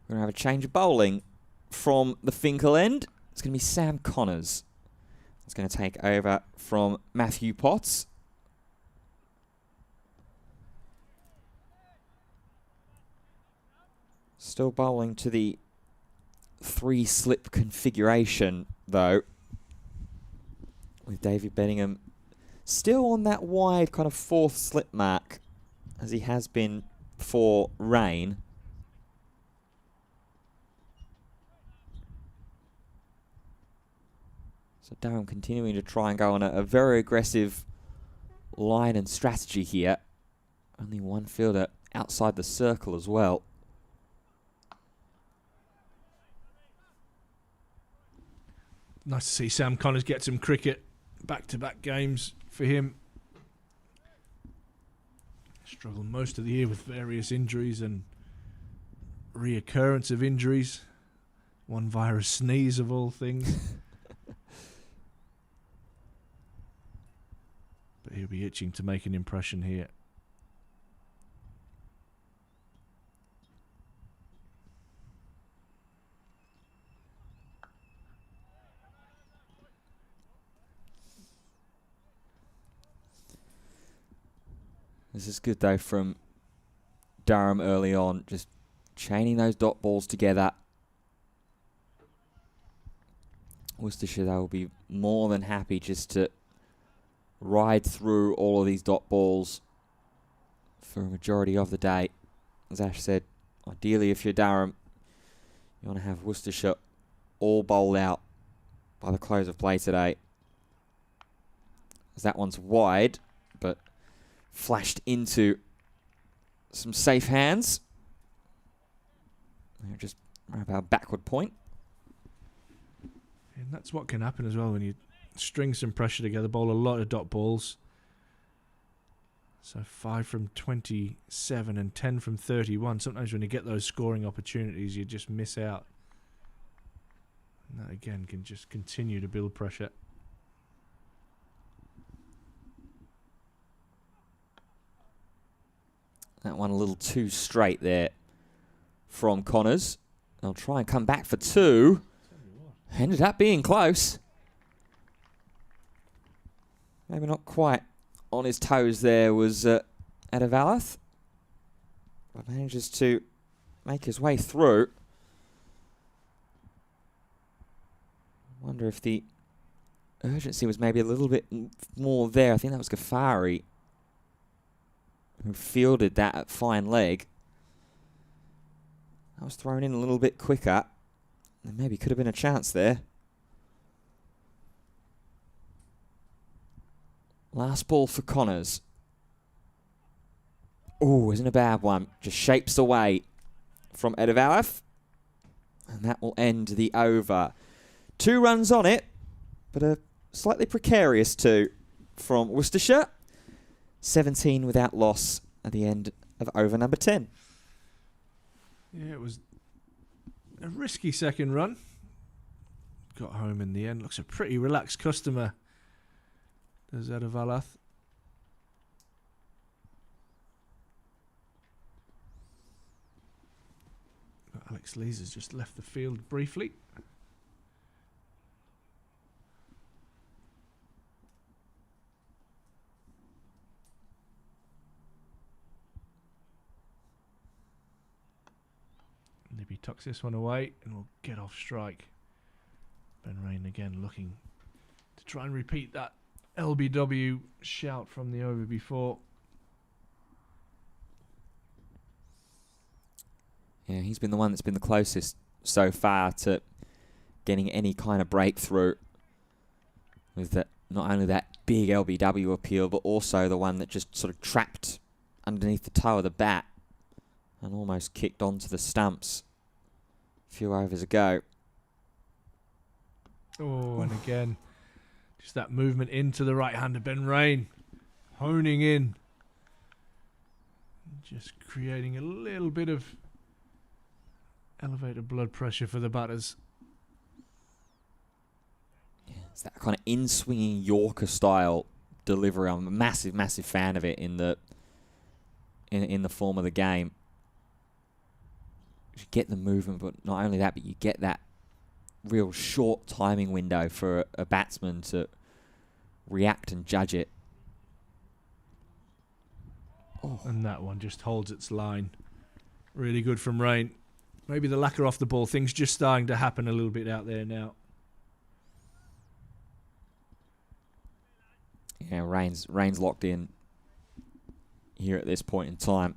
We're going to have a change of bowling from the Finkel end. It's going to be Sam Connors. It's going to take over from Matthew Potts. Still bowling to the 3-slip configuration, though, with David Benningham still on that wide kind of 4th slip mark, as he has been for rain. So Durham continuing to try and go on a very aggressive line and strategy here. Only one fielder outside the circle as well. Nice to see Sam Connors get some cricket. Back-to-back games for him. Struggled most of the year with various injuries and reoccurrence of injuries. One via a sneeze of all things. But he'll be itching to make an impression here. This is good, though, from Durham early on. Just chaining those dot balls together. Worcestershire, they will be more than happy just to ride through all of these dot balls for a majority of the day. As Ash said, ideally, if you're Durham, you want to have Worcestershire all bowled out by the close of play today. As that one's wide, but flashed into some safe hands. They're just right about backward point. And that's what can happen as well when you string some pressure together, bowl a lot of dot balls. So 5 from 27 and 10 from 31. Sometimes when you get those scoring opportunities, you just miss out. And that again can just continue to build pressure. That one a little too straight there from Connors. They'll try and come back for 2. Ended up being close. Maybe not quite on his toes there was Advertisements. But manages to make his way through. Wonder if the urgency was maybe a little bit more there. I think that was غفاری who fielded that at fine leg. That was thrown in a little bit quicker. And maybe could have been a chance there. Last ball for Connors. Oh, isn't a bad one. Just shapes away from Advertisements. And that will end the over. 2 runs on it, but a slightly precarious 2 from Worcestershire. 17 without loss at the end of over number 10. Yeah, it was a risky second run. Got home in the end. Looks a pretty relaxed customer. Does Advertisements. Alex Lees has just left the field briefly. Libby tucks this one away and will get off strike. Ben Rain again looking to try and repeat that LBW shout from the over before. Yeah, he's been the one that's been the closest so far to getting any kind of breakthrough with that, not only that big LBW appeal, but also the one that just sort of trapped underneath the toe of the bat and almost kicked onto the stumps a few overs ago. Oh, and again, just that movement into the right hand of Ben Rain, honing in, just creating a little bit of elevated blood pressure for the batters. Yeah, it's that kind of in-swinging Yorker style delivery. I'm a massive, massive fan of it in the form of the game. You get the movement, but not only that, but you get that real short timing window for a batsman to react and judge it. Oh. And that one just holds its line. Really good from Rain. Maybe the lacquer off the ball. Things just starting to happen a little bit out there now. Yeah, Rain's locked in here at this point in time.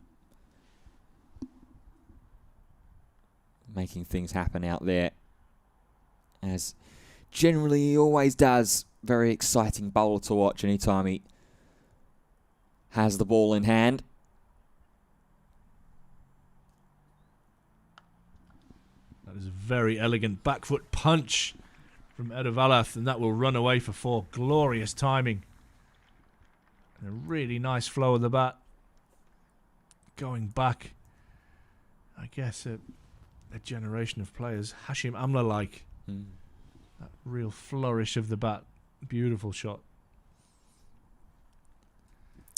Making things happen out there, as generally he always does. Very exciting bowler to watch anytime he has the ball in hand. That is a very elegant back foot punch from Advertisements, and that will run away for 4. Glorious timing. And a really nice flow of the bat. Going back, I guess, a generation of players, Hashim Amla-like. That real flourish of the bat. Beautiful shot.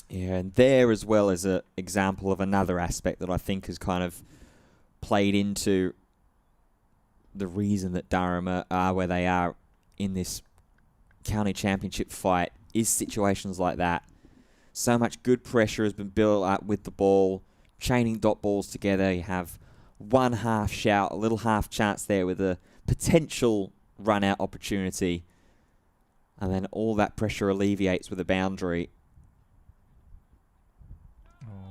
Yeah, and there as well as an example of another aspect that I think has kind of played into the reason that Durham are where they are in this county championship fight is situations like that. So much good pressure has been built up with the ball, chaining dot balls together. You have one half shout, a little half chance there with a potential run-out opportunity. And then all that pressure alleviates with a boundary.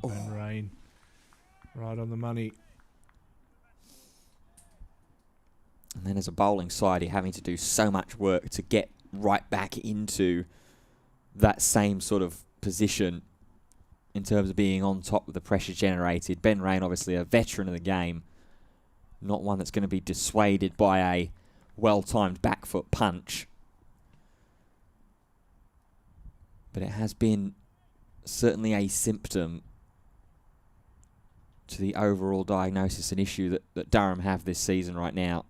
Oh, Ben Rain. Right on the money. And then as a bowling side, you're having to do so much work to get right back into that same sort of position in terms of being on top of the pressure generated. Ben Rain, obviously a veteran of the game, not one that's going to be dissuaded by a well-timed back foot punch. But it has been certainly a symptom to the overall diagnosis and issue that Durham have this season right now.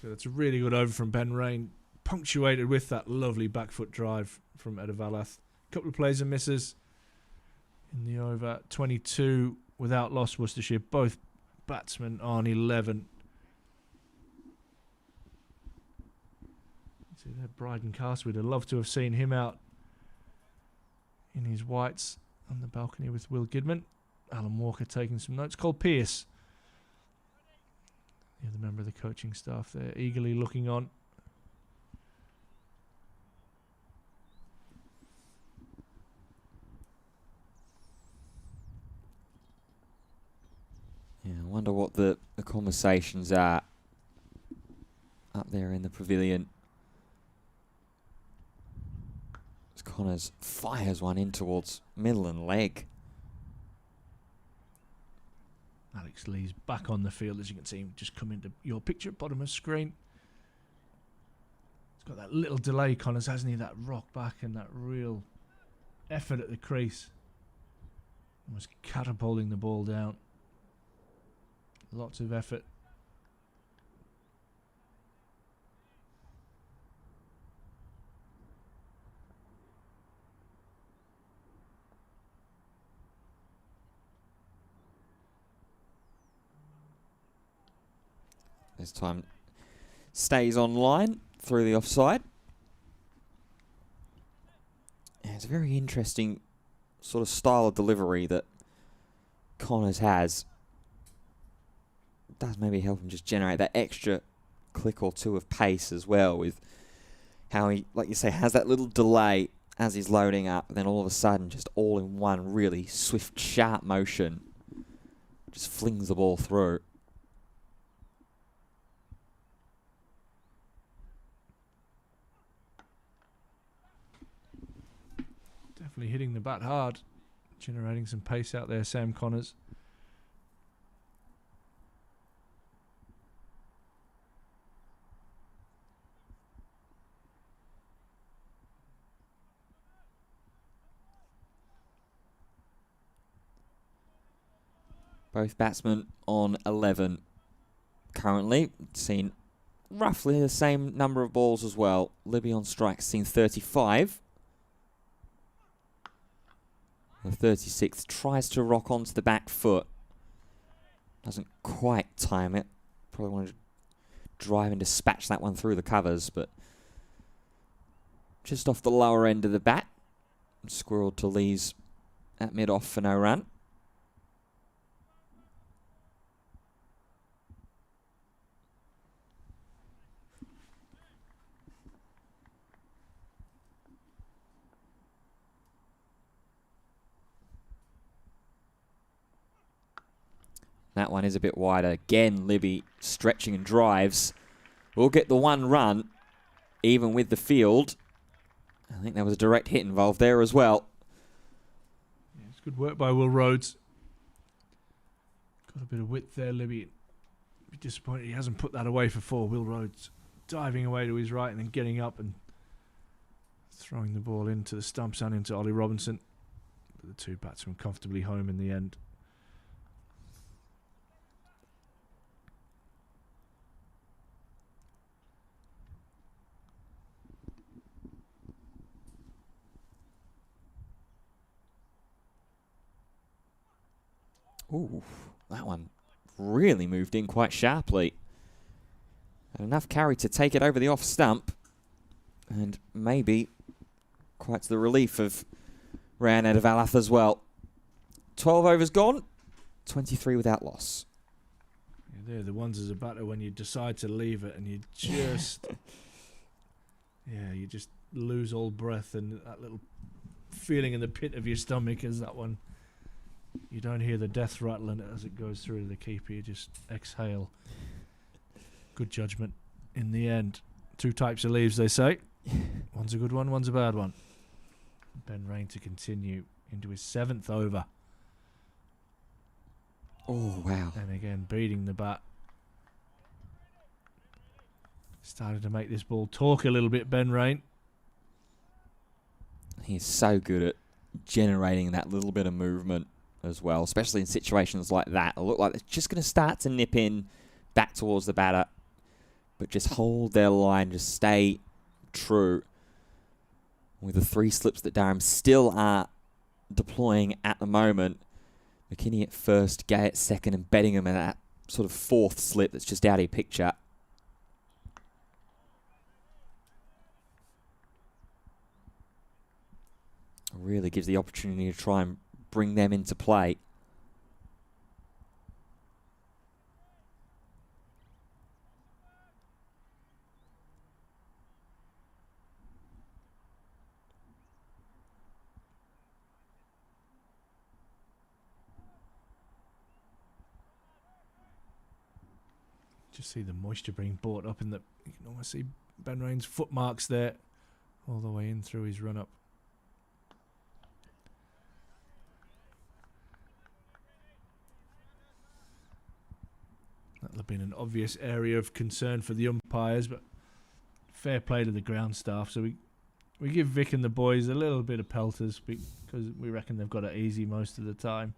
That's a really good over from Ben Rain, punctuated with that lovely back foot drive from Edavalath. Couple of plays and misses in the over. 22 without loss, Worcestershire. Both batsmen on 11. See there, Bryden Cast. We'd have loved to have seen him out in his whites on the balcony with Will Gidman. Alan Walker taking some notes. Cole Pearce, the other member of the coaching staff there, eagerly looking on. Yeah, I wonder what the conversations are up there in the pavilion. As Connors fires one in towards middle and leg. Alex Lee's back on the field, as you can see him just come into your picture, bottom of screen. He's got that little delay, Connors, hasn't he? That rock back and that real effort at the crease. Almost catapulting the ball down. Lots of effort. This time stays on line through the offside. And it's a very interesting sort of style of delivery that Connors has. It does maybe help him just generate that extra click or two of pace as well, with how he, like you say, has that little delay as he's loading up, and then all of a sudden, just all in one really swift, sharp motion, just flings the ball through. Definitely hitting the bat hard, generating some pace out there, Sam Connors. Both batsmen on 11 currently. Seen roughly the same number of balls as well. Libby on strike seen 35. The 36th tries to rock onto the back foot. Doesn't quite time it. Probably wanted to drive and dispatch that one through the covers, but just off the lower end of the bat. Squirreled to Lees at mid-off for no run. That one is a bit wider. Again, Libby stretching and drives. We'll get the one run, even with the field. I think there was a direct hit involved there as well. Yeah, it's good work by Will Rhodes. Got a bit of width there, Libby. Be disappointed he hasn't put that away for four. Will Rhodes diving away to his right and then getting up and throwing the ball into the stumps and into Ollie Robinson. But the two batsmen comfortably home in the end. Ooh, that one really moved in quite sharply. Had enough carry to take it over the off stump. And maybe quite to the relief of Ryan Edavalath as well. 12 overs gone, 23 without loss. Yeah, they're the ones as a batter when you decide to leave it and you just... yeah, you just lose all breath and that little feeling in the pit of your stomach as that one... You don't hear the death rattling as it goes through to the keeper. You just exhale. Good judgment in the end. Two types of leaves, they say. One's a good one, one's a bad one. Ben Rain to continue into his 7th over. Oh, wow. And again, beating the bat. Started to make this ball talk a little bit, Ben Rain. He's so good at generating that little bit of movement as well, especially in situations like that. It look like it's just going to start to nip in back towards the batter, but just hold their line, just stay true. With the 3 slips that Durham still are deploying at the moment, McKinney at first, Gay at second, and Bettingham at that sort of 4th slip that's just out of picture. Really gives the opportunity to try and bring them into play. Just see the moisture being brought up in the... You can almost see Ben Rain's footmarks there all the way in through his run-up. That'll have been an obvious area of concern for the umpires, but fair play to the ground staff. So we give Vic and the boys a little bit of pelters because we reckon they've got it easy most of the time,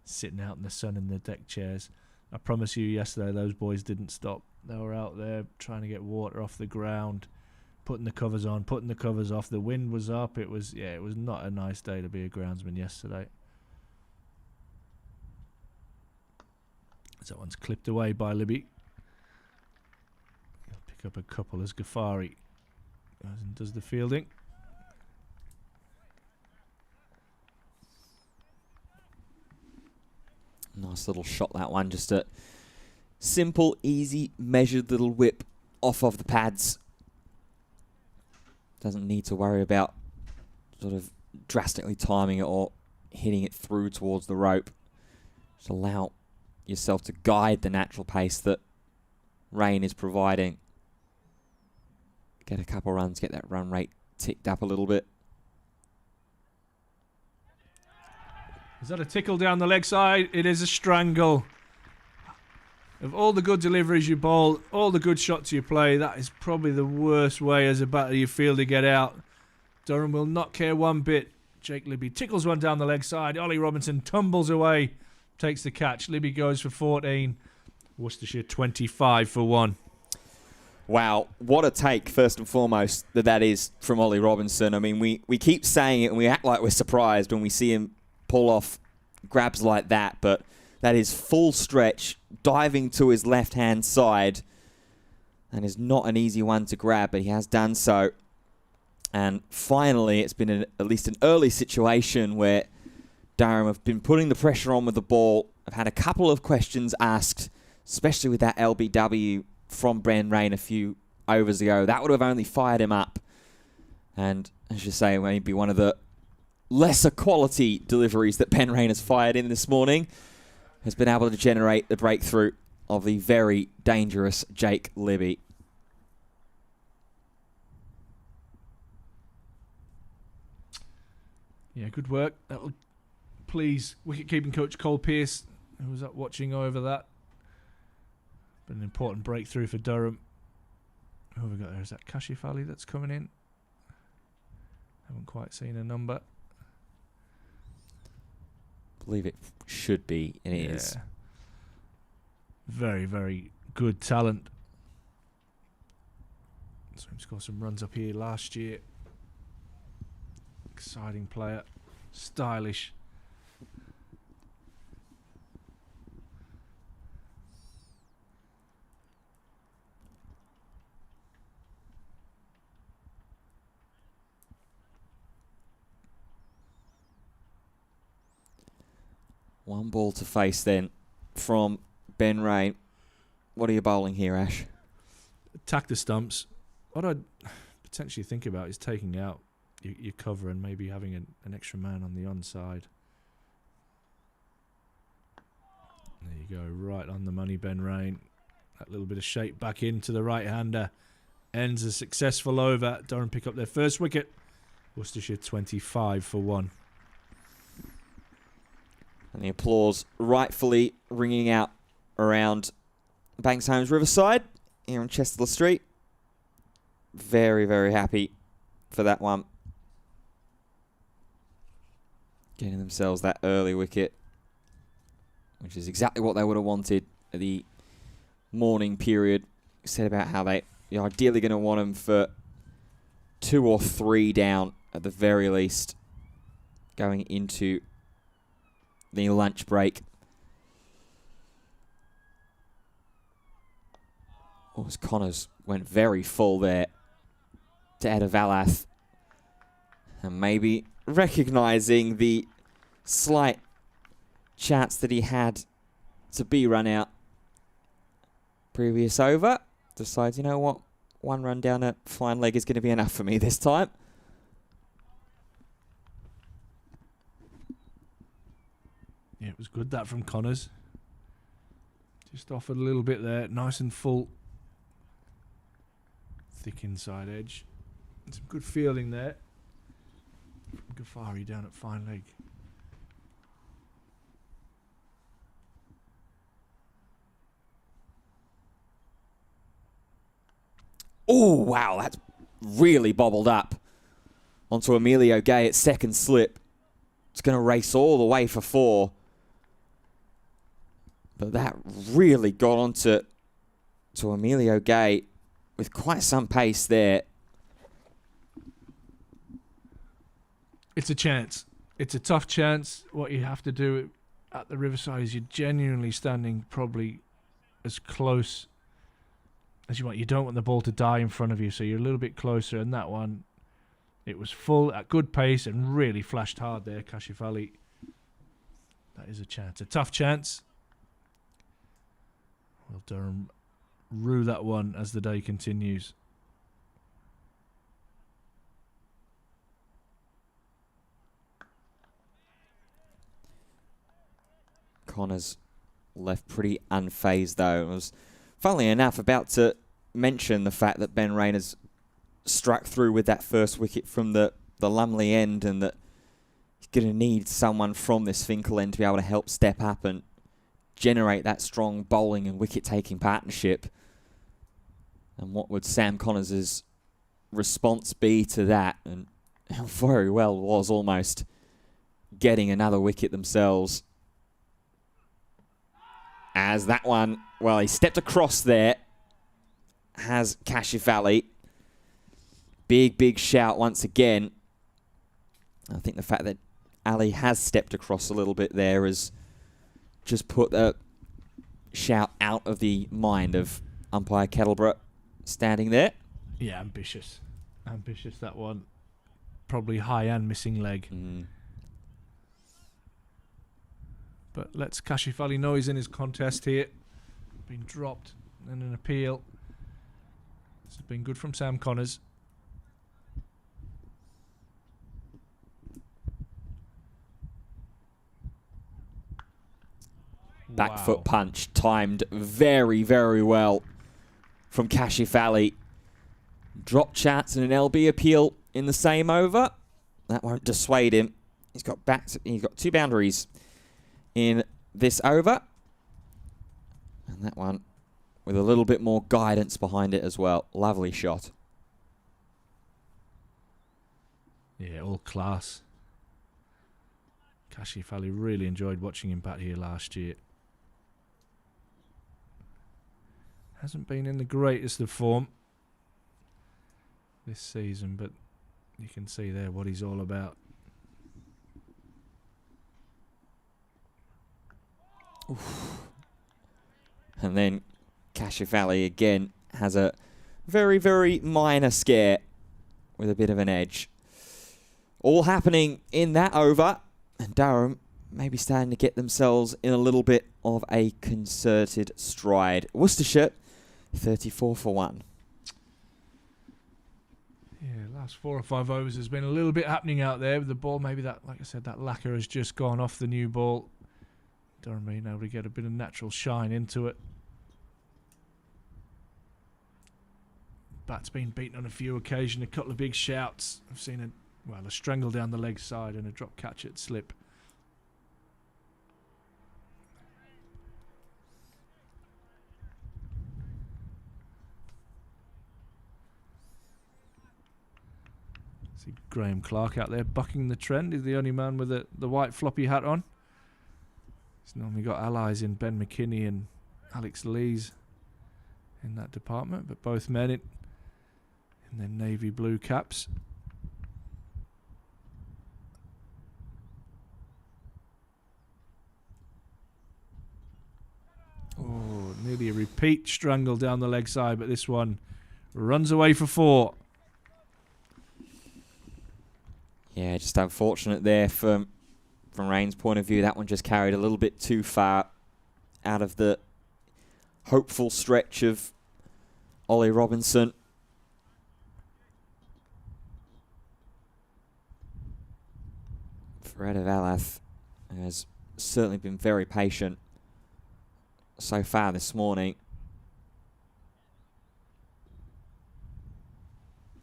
sitting out in the sun in the deck chairs. I promise you, yesterday those boys didn't stop. They were out there trying to get water off the ground, putting the covers on, putting the covers off. The wind was up. It was not a nice day to be a groundsman yesterday. So that one's clipped away by Libby. He'll pick up a couple as غفاری goes and does the fielding. Nice little shot, that one. Just a simple, easy, measured little whip off of the pads. Doesn't need to worry about sort of drastically timing it or hitting it through towards the rope. Just allow yourself to guide the natural pace that rain is providing. Get a couple runs, get that run rate ticked up a little bit. Is that a tickle down the leg side? It is a strangle. Of all the good deliveries you bowl, all the good shots you play, that is probably the worst way as a batter you feel to get out. Durham will not care one bit. Jake Libby tickles one down the leg side. Ollie Robinson tumbles away, takes the catch. Libby goes for 14. Worcestershire 25 for 1. Wow, what a take, first and foremost, that is from Ollie Robinson. I mean, we keep saying it and we act like we're surprised when we see him pull off grabs like that, but that is full stretch, diving to his left-hand side, and is not an easy one to grab, but he has done so. And finally, it's been at least an early situation where Durham have been putting the pressure on with the ball. I've had a couple of questions asked, especially with that LBW from Ben Rain a few overs ago. That would have only fired him up. And as you say, maybe one of the lesser quality deliveries that Ben Rain has fired in this morning has been able to generate the breakthrough of the very dangerous Jake Libby. Yeah, good work. That'll please wicket-keeping coach Cole Pearce, who was up watching over that. Been an important breakthrough for Durham. Who have we got there? Is that Kashif Ali that's coming in? Haven't quite seen a number. Believe it should be, and it is. Very, very good talent. So he scored some runs up here last year. Exciting player. Stylish. One ball to face then from Ben Rain. What are you bowling here, Ash? Attack the stumps. What I'd potentially think about is taking out your cover and maybe having an extra man on the onside. There you go, right on the money, Ben Rain. That little bit of shape back into the right-hander ends a successful over. Durham pick up their first wicket Worcestershire 25 for 1. And the applause rightfully ringing out around Banks Homes Riverside here on Chester Street. Very, very happy for that one. Getting themselves that early wicket, which is exactly what they would have wanted at the morning period. Said about how you're ideally going to want them for 2 or 3 down at the very least going into the lunch break. As Connors went very full there to Advertisements, and maybe recognising the slight chance that he had to be run out previous over, decides, you know what, 1 run down a fine leg is going to be enough for me this time. Yeah, it was good that from Connors. Just offered a little bit there, nice and full. Thick inside edge. And some good fielding there. From غفاری down at fine leg. Oh, wow, that's really bobbled up onto Emilio Gay at second slip. It's going to race all the way for 4. But that really got onto Emilio Gay with quite some pace there. It's a chance. It's a tough chance. What you have to do at the Riverside is you're genuinely standing probably as close as you want. You don't want the ball to die in front of you, so you're a little bit closer. And that one, it was full at good pace and really flashed hard there, Kashif. That is a chance. A tough chance. Will Durham rue that one as the day continues? Connors left pretty unfazed though. I was, funnily enough, about to mention the fact that Ben Rayner's struck through with that first wicket from the Lumley end, and that he's going to need someone from this Finkel end to be able to help step up and generate that strong bowling and wicket-taking partnership. And what would Sam Connors' response be to that? And very well was almost getting another wicket themselves. As that one, well, he stepped across there, has Kashif. Big shout once again. I think the fact that Ali has stepped across a little bit there has just put the shout out of the mind of umpire Kettleborough standing there. Yeah, ambitious, that one. Probably high and missing leg. But let's Kashif know he's in his contest here. Been dropped and an appeal. This has been good from Sam Connors. Back foot punch timed very, very well from Kashif. Drop chance and an LB appeal in the same over. That won't dissuade him. He's got 2 boundaries in this over. And that one with a little bit more guidance behind it as well. Lovely shot. Yeah, all class. Kashif really enjoyed watching him bat here last year. Hasn't been in the greatest of form this season, but you can see there what he's all about. Oof. And then Kashif again has a very, very minor scare with a bit of an edge. All happening in that over, and Durham maybe starting to get themselves in a little bit of a concerted stride. Worcestershire 34 for 1. Yeah, last 4 or 5 overs has been a little bit happening out there with the ball. Maybe that, like I said, that lacquer has just gone off the new ball. Durham being able to get a bit of natural shine into it. Bat's been beaten on a few occasions, a couple of big shouts. I've seen a Well, a strangle down the leg side and a drop catch at slip. See Graham Clark out there bucking the trend. He's the only man with the white floppy hat on. He's normally got allies in Ben McKinney and Alex Lees in that department, but both men in their navy blue caps. Oh, nearly a repeat strangle down the leg side, but this one runs away for 4. Yeah, just unfortunate there from Rain's point of view. That one just carried a little bit too far out of the hopeful stretch of Ollie Robinson. Fred Avalath has certainly been very patient so far this morning.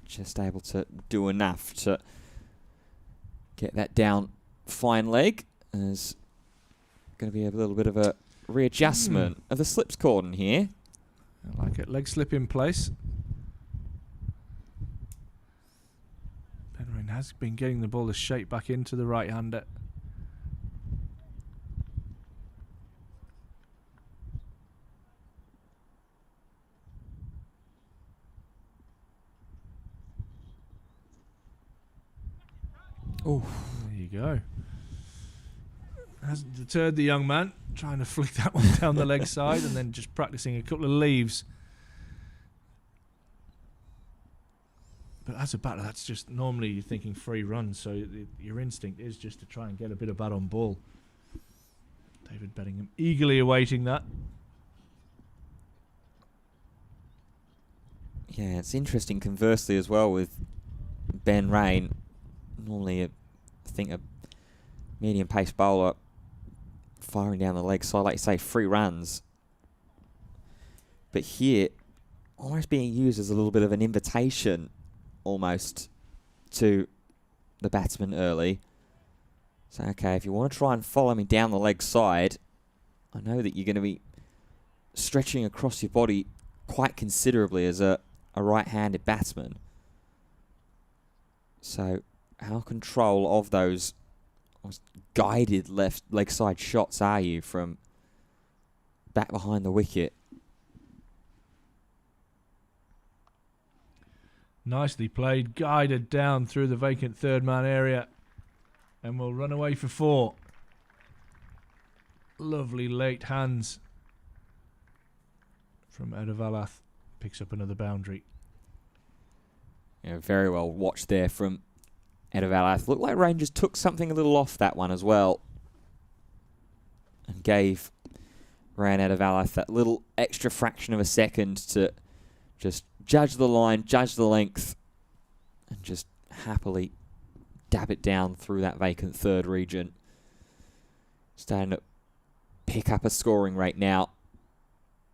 Just able to do enough to get that down fine leg. There's going to be a little bit of a readjustment of the slips cordon here. I like it. Leg slip in place. Benrain has been getting the ball to shape back into the right-hander. Oh, there you go. Hasn't deterred the young man, trying to flick that one down the leg side and then just practicing a couple of leaves. But as a batter, that's just normally you're thinking free runs, so your instinct is just to try and get a bit of bat on ball. David Bedingham eagerly awaiting that. Yeah, it's interesting conversely as well with Ben Rain. Normally, I think a medium pace bowler firing down the leg side, like you say, 3 runs. But here, almost being used as a little bit of an invitation almost to the batsman early. So, okay, if you want to try and follow me down the leg side, I know that you're going to be stretching across your body quite considerably as a right-handed batsman. So, how control of those guided left leg side shots are you from back behind the wicket? Nicely played, guided down through the vacant third man area, and will run away for 4. Lovely late hands from Edavalath. Picks up another boundary. Yeah, very well watched there from Edavalath. Looked like Rangers took something a little off that one as well, and gave Ryan Edavalath that little extra fraction of a second to just judge the line, judge the length, and just happily dab it down through that vacant third region. Starting to pick up a scoring rate now.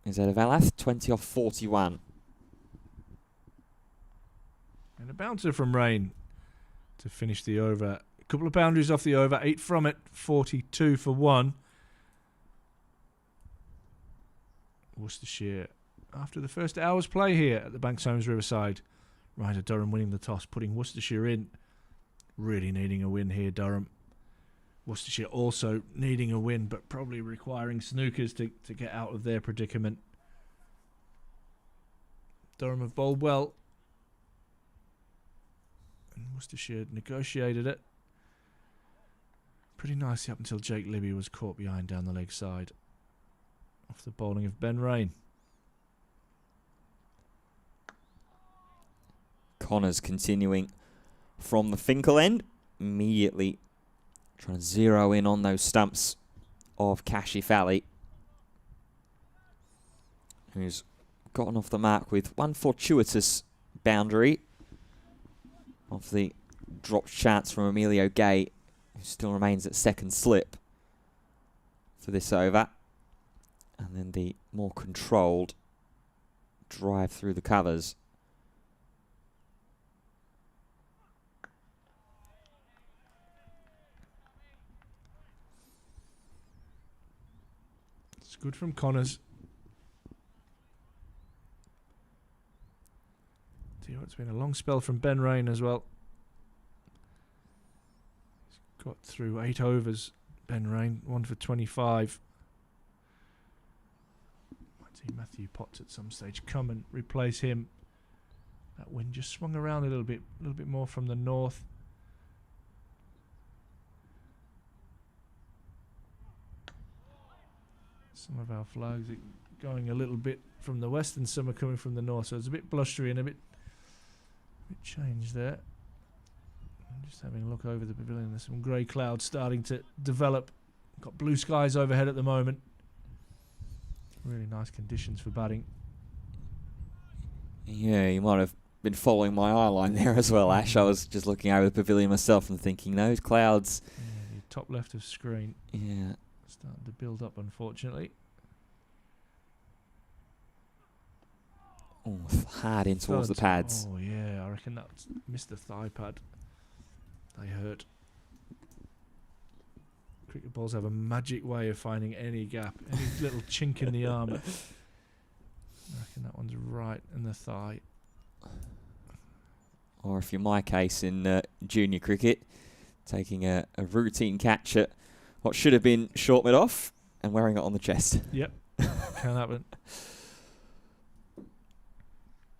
Is Edavalath 20 off 41. And a bouncer from Rain to finish the over. A couple of boundaries off the over, 8 from it, 42 for 1. Worcestershire, after the first hour's play here at the Banks Homes Riverside, Ryder Durham winning the toss, putting Worcestershire in. Really needing a win here, Durham. Worcestershire also needing a win, but probably requiring snookers to get out of their predicament. Durham have bowled well, and Worcestershire negotiated it pretty nicely up until Jake Libby was caught behind down the leg side off the bowling of Ben Rain. Connors continuing from the Finkel end, immediately trying to zero in on those stumps of Kashif Ali, who's gotten off the mark with one fortuitous boundary off the dropped chance from Emilio Gay, who still remains at second slip for this over. And then the more controlled drive through the covers. good from Connors. It's been a long spell from Ben Rain as well. He's got through 8 overs, Ben Rain, 1 for 25. Might see Matthew Potts at some stage come and replace him. That wind just swung around a little bit more from the north. Some of our flags are going a little bit from the west and some are coming from the north, so it's a bit blustery and a bit change there. I'm just having a look over the pavilion. There's some grey clouds starting to develop. Got blue skies overhead at the moment. Really nice conditions for batting. Yeah, you might have been following my eye line there as well, Ash. I was just looking over the pavilion myself and thinking those clouds. Yeah, the top left of screen. Yeah. Starting to build up, unfortunately. Oh, hard in towards the pads. Oh, yeah, I reckon that missed the thigh pad. They hurt. Cricket balls have a magic way of finding any gap, any little chink in the armour. I reckon that one's right in the thigh. Or if you're my case in junior cricket, taking a routine catch at what should have been short mid off and wearing it on the chest. Yep, can happen.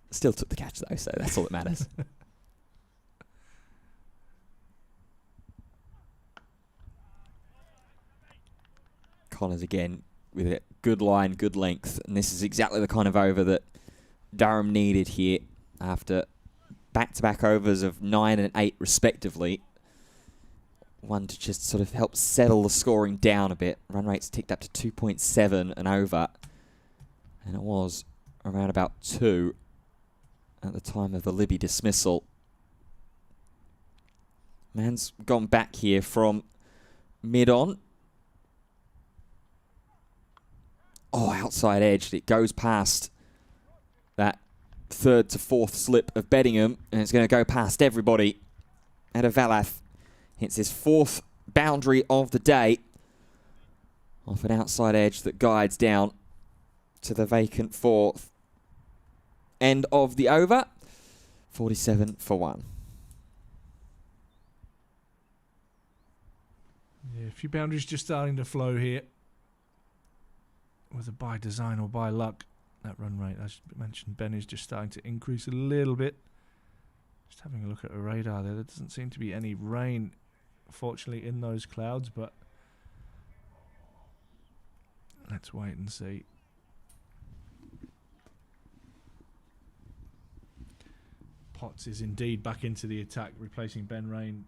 Still took the catch though, so that's all that matters. Connors again with a good line, good length, and this is exactly the kind of over that Durham needed here after back-to-back overs of 9 and 8 respectively. One to just sort of help settle the scoring down a bit. Run rate's ticked up to 2.7 and over, and it was around about 2 at the time of the Libby dismissal. Man's gone back here from mid-on. Oh, outside edge. It goes past that 3rd to 4th slip of Beddingham, and it's going to go past everybody. Advertisements hits his 4th boundary of the day off an outside edge that guides down to the vacant 4th. End of the over, 47 for 1. Yeah, a few boundaries just starting to flow here. Whether by design or by luck, that run rate, as mentioned, Ben, is just starting to increase a little bit. Just having a look at a radar there. There doesn't seem to be any rain, fortunately, in those clouds, but let's wait and see. Potts is indeed back into the attack, replacing Ben Rain.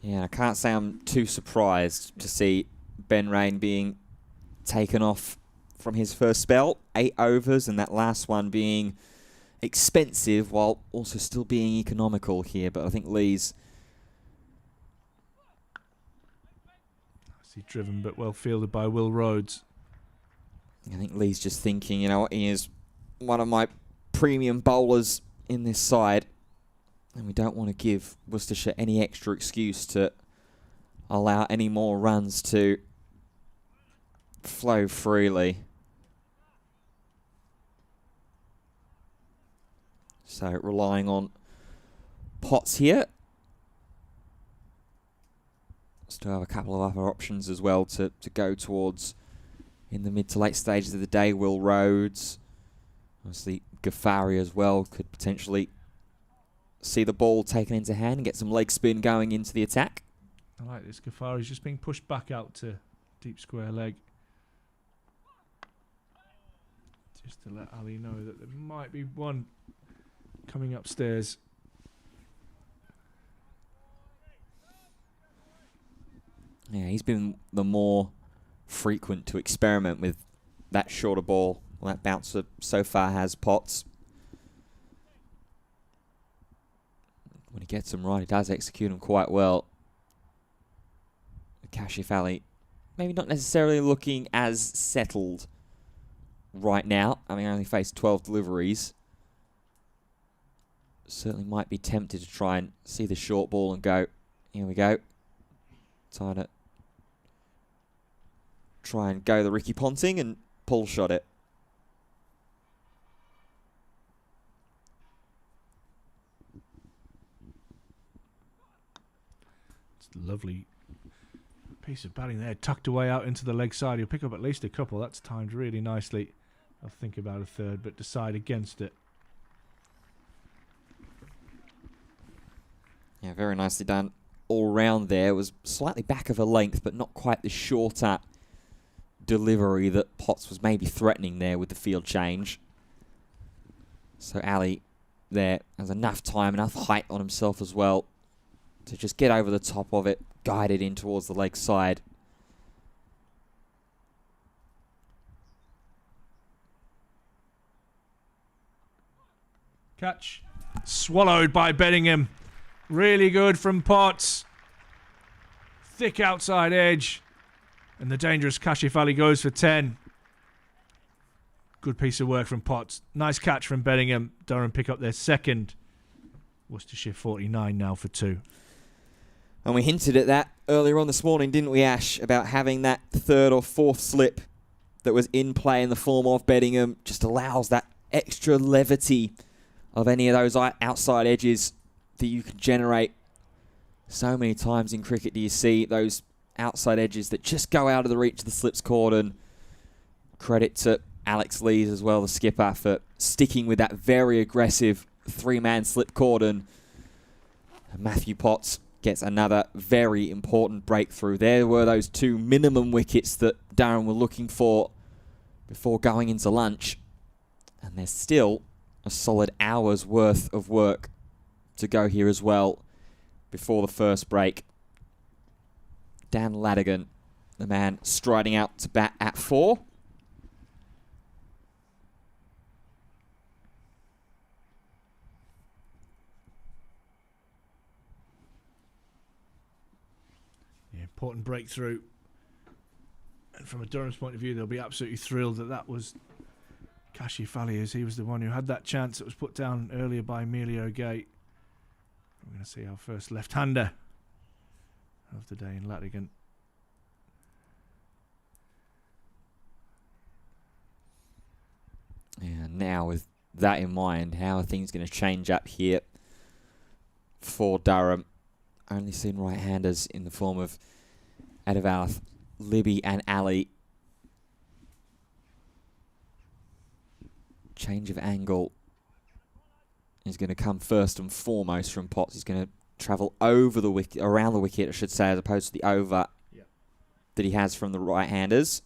Yeah, I can't say I'm too surprised to see Ben Rain being taken off from his first spell. 8 overs, and that last one being expensive while also still being economical here. But I think Lee's nicely driven but well fielded by Will Rhodes. I think Lee's just thinking, you know what, he is one of my premium bowlers in this side, and we don't want to give Worcestershire any extra excuse to allow any more runs to flow freely. So relying on Potts here. Still have a couple of other options as well to go towards in the mid to late stages of the day. Will Rhodes, obviously غفاری as well, could potentially see the ball taken into hand and get some leg spin going into the attack. I like this. غفاری's just being pushed back out to deep square leg. Just to let Ali know that there might be one coming upstairs. Yeah, he's been the more frequent to experiment with that shorter ball. Well, that bouncer so far has Potts. When he gets them right, he does execute them quite well. Kashif Ali, maybe not necessarily looking as settled right now. I mean, only faced 12 deliveries. Certainly might be tempted to try and see the short ball and go Here we go. Trying to try and go the Ricky Ponting and pull shot it. It's a lovely piece of batting there, tucked away out into the leg side. He'll pick up at least a couple. That's timed really nicely. I'll think about a third, but decide against it. Yeah, very nicely done all round there. It was slightly back of a length, but not quite the shorter delivery that Potts was maybe threatening there with the field change. So Ali there has enough time, enough height on himself as well to just get over the top of it, guide it in towards the leg side. Catch. Swallowed by Bedingham. Really good from Potts. Thick outside edge. And the dangerous Kashif Ali goes for 10. Good piece of work from Potts. Nice catch from Bedingham. Durham pick up their second. Worcestershire 49 now for 2. And we hinted at that earlier on this morning, didn't we, Ash, about having that third or fourth slip that was in play in the form of Bedingham. Just allows that extra levity of any of those outside edges that you can generate. So many times in cricket do you see those outside edges that just go out of the reach of the slips cordon. Credit to Alex Lees as well, the skipper, for sticking with that very aggressive three-man slip cordon. And Matthew Potts gets another very important breakthrough. There were those 2 minimum wickets that Durham were looking for before going into lunch. And there's still a solid hour's worth of work to go here as well before the first break. Dan Ladigan, the man striding out to bat at 4. Yeah, important breakthrough. And from a Durham's point of view, they'll be absolutely thrilled that that was Kashif Ali, as he was the one who had that chance that was put down earlier by Emilio Gate. We're going to see our first left-hander of the day in Ladigan. And now with that in mind, how are things going to change up here for Durham? Only seen right-handers in the form of Adivalath, Libby and Ali. Change of angle is going to come first and foremost from Potts. He's going to travel over the wicket, around the wicket, I should say, as opposed to the over that he has from the right-handers.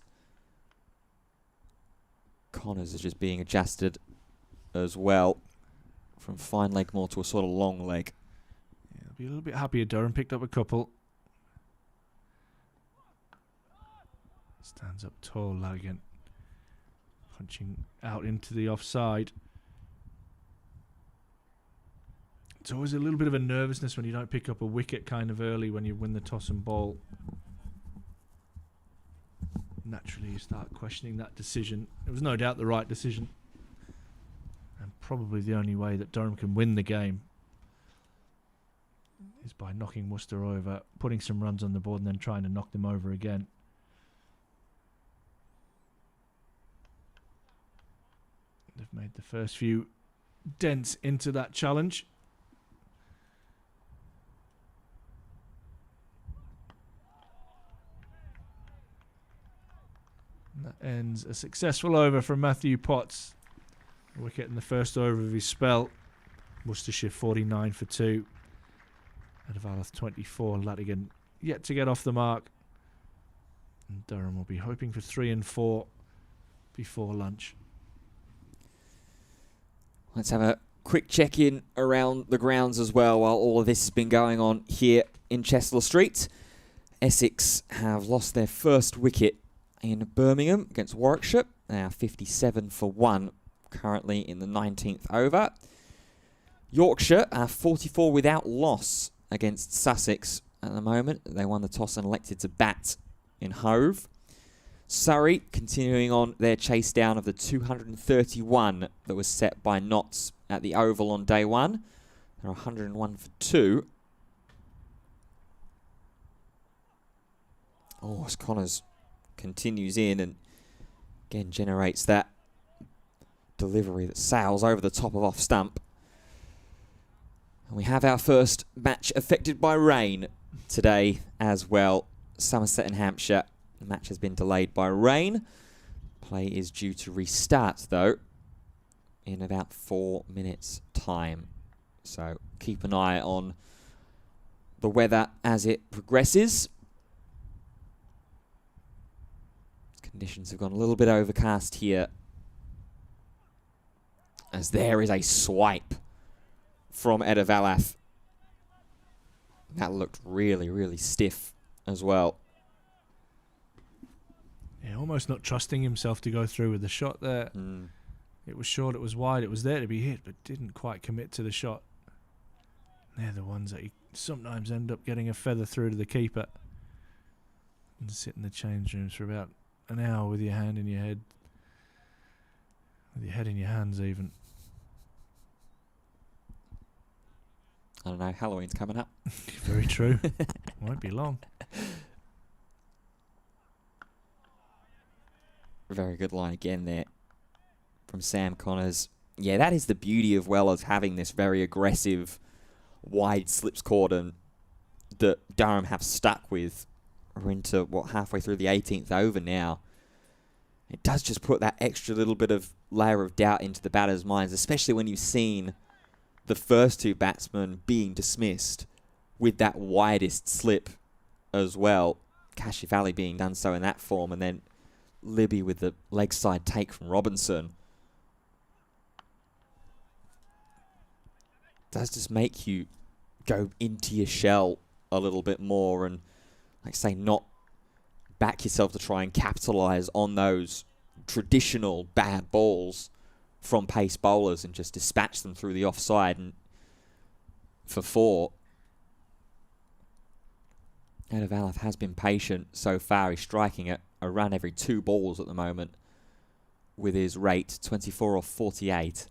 Connors is just being adjusted as well from fine leg more to a sort of long leg. Yeah, I'll be a little bit happier. Durham picked up a couple. Stands up tall, Ladigan. Punching out into the offside. It's always a little bit of a nervousness when you don't pick up a wicket kind of early when you win the toss and bowl. Naturally, you start questioning that decision. It was no doubt the right decision. And probably the only way that Durham can win the game is by knocking Worcester over, putting some runs on the board and then trying to knock them over again. They've made the first few dents into that challenge. And that ends a successful over from Matthew Potts. A wicket in the first over of his spell. Worcestershire 49 for 2. Adivalath 24. Ladigan yet to get off the mark. And Durham will be hoping for 3 and 4 before lunch. Let's have a quick check-in around the grounds as well while all of this has been going on here in Chester Street. Essex have lost their first wicket in Birmingham against Warwickshire. They are 57 for 1 currently in the 19th over. Yorkshire are 44 without loss against Sussex at the moment. They won the toss and elected to bat in Hove. Surrey continuing on their chase down of the 231 that was set by Notts at the Oval on day 1. They're 101 for 2. Oh, as Connors continues in and again generates that delivery that sails over the top of off stump. And we have our first match affected by rain today as well. Somerset and Hampshire. The match has been delayed by rain. Play is due to restart, though, in about 4 minutes' time. So keep an eye on the weather as it progresses. Conditions have gone a little bit overcast here, as there is a swipe from Edavalath. That looked really, really stiff as well. Yeah, almost not trusting himself to go through with the shot there. It was short, it was wide, it was there to be hit, but didn't quite commit to the shot. They're the ones that you sometimes end up getting a feather through to the keeper. And sit in the change rooms for about an hour with your hand in your head. With your head in your hands even. I don't know, Halloween's coming up. Very true. Won't be long. Very good line again there from Sam Connors. Yeah, that is the beauty of Wellers having this very aggressive wide slips cordon that Durham have stuck with. We're into, halfway through the 18th over now. It does just put that extra little bit of layer of doubt into the batters' minds, especially when you've seen the first two batsmen being dismissed with that widest slip as well. Kashi Valley being done so in that form, and then Libby with the leg side take from Robinson. Does just make you go into your shell a little bit more and, like I say, not back yourself to try and capitalise on those traditional bad balls from pace bowlers and just dispatch them through the offside and for 4. Edavalath has been patient so far. He's striking at a run every 2 balls at the moment with his rate, 24 off 48.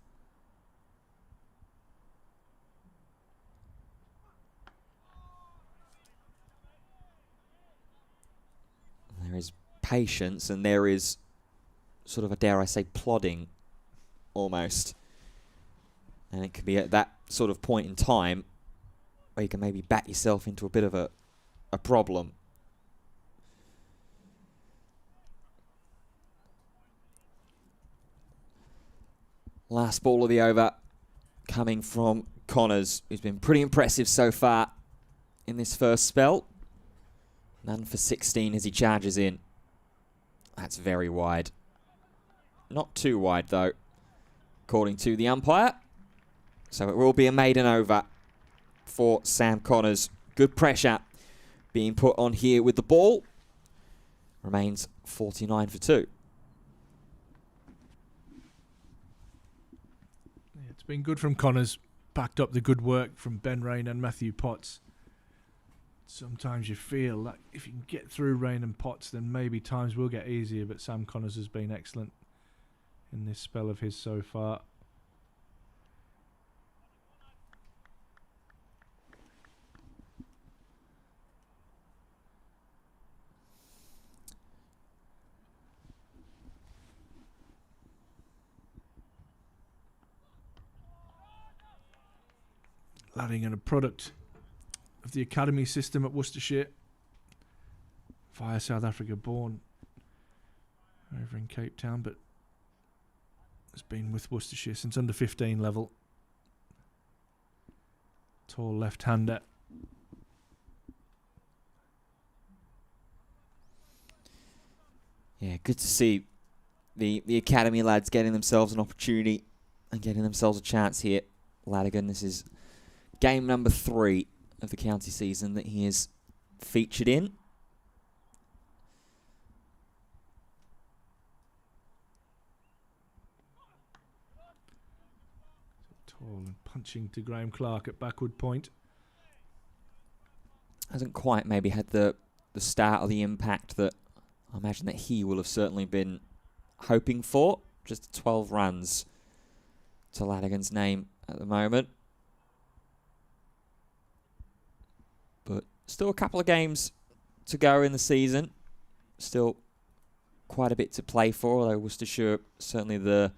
There is patience and there is sort of a, dare I say, plodding almost. And it could be at that sort of point in time where you can maybe back yourself into a bit of a problem. Last ball of the over coming from Connors, who's been pretty impressive so far in this first spell. None for 16 as he charges in. That's very wide. Not too wide, though, according to the umpire. So it will be a maiden over for Sam Connors. Good pressure being put on here with the ball. Remains 49 for 2. Yeah, it's been good from Connors. Backed up the good work from Ben Rain and Matthew Potts. Sometimes you feel like if you can get through Rain and Potts, then maybe times will get easier, but Sam Connors has been excellent in this spell of his so far. Ladigan, a product of the academy system at Worcestershire, via South Africa born over in Cape Town, but has been with Worcestershire since under 15 level. Tall left-hander. Yeah, good to see the academy lads getting themselves an opportunity and getting themselves a chance here. Ladigan, this is game number 3 of the county season that he is featured in. Tall and punching to Graham Clark at backward point. Hasn't quite maybe had the start or the impact that I imagine that he will have certainly been hoping for. Just 12 runs to Ladigan's name at the moment. But still a couple of games to go in the season. Still quite a bit to play for, although Worcestershire certainly the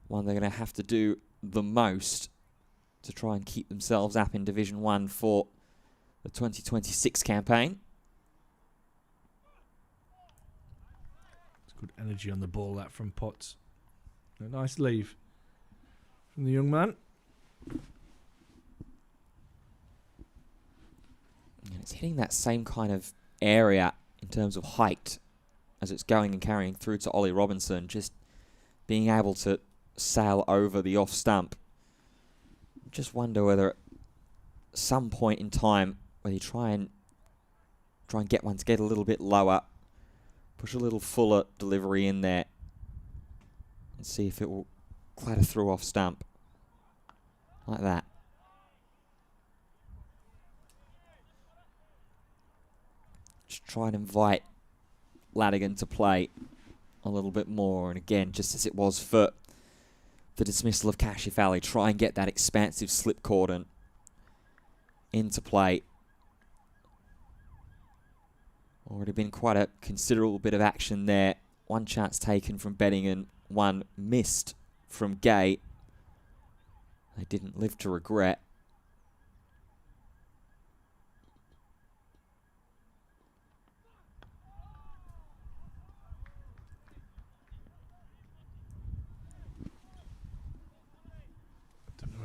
one they're going to have to do the most to try and keep themselves up in Division 1 for the 2026 campaign. It's good energy on the ball, that from Potts. A nice leave from the young man. And it's hitting that same kind of area in terms of height as it's going and carrying through to Ollie Robinson, just being able to sail over the off stump. Just wonder whether at some point in time whether you try and get one to get a little bit lower, push a little fuller delivery in there and see if it will clatter through off stump like that. Just try and invite Ladigan to play a little bit more, and again, just as it was for the dismissal of Kashif Ali, try and get that expansive slip cordon into play. Already been quite a considerable bit of action there. One chance taken from Betting and one missed from Gay. They didn't live to regret.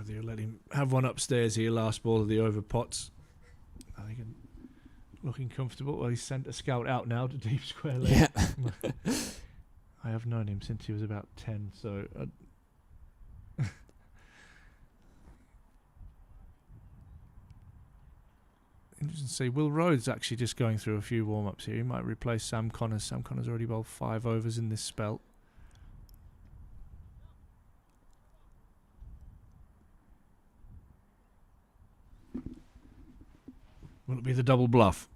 You let him have one upstairs here, last ball of the over. Potts, I think, looking comfortable. Well, he's sent a scout out now to deep square leg. Yeah. I have known him since he was about 10, so interesting to see. Will Rhodes actually just going through a few warm-ups here. He might replace Sam Connors. Sam Connors already bowled 5 overs in this spell. Will it be the double bluff?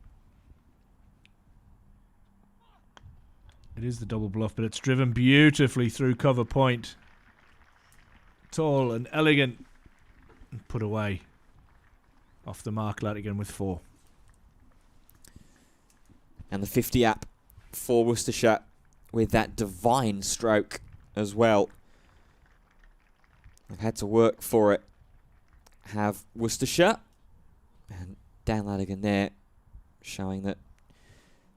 It is the double bluff, but it's driven beautifully through cover point. Tall and elegant. And put away. Off the mark, Ladigan with 4. And the 50 up for Worcestershire with that divine stroke as well. They've had to work for it. Have Worcestershire. And Dan Ladigan there, showing that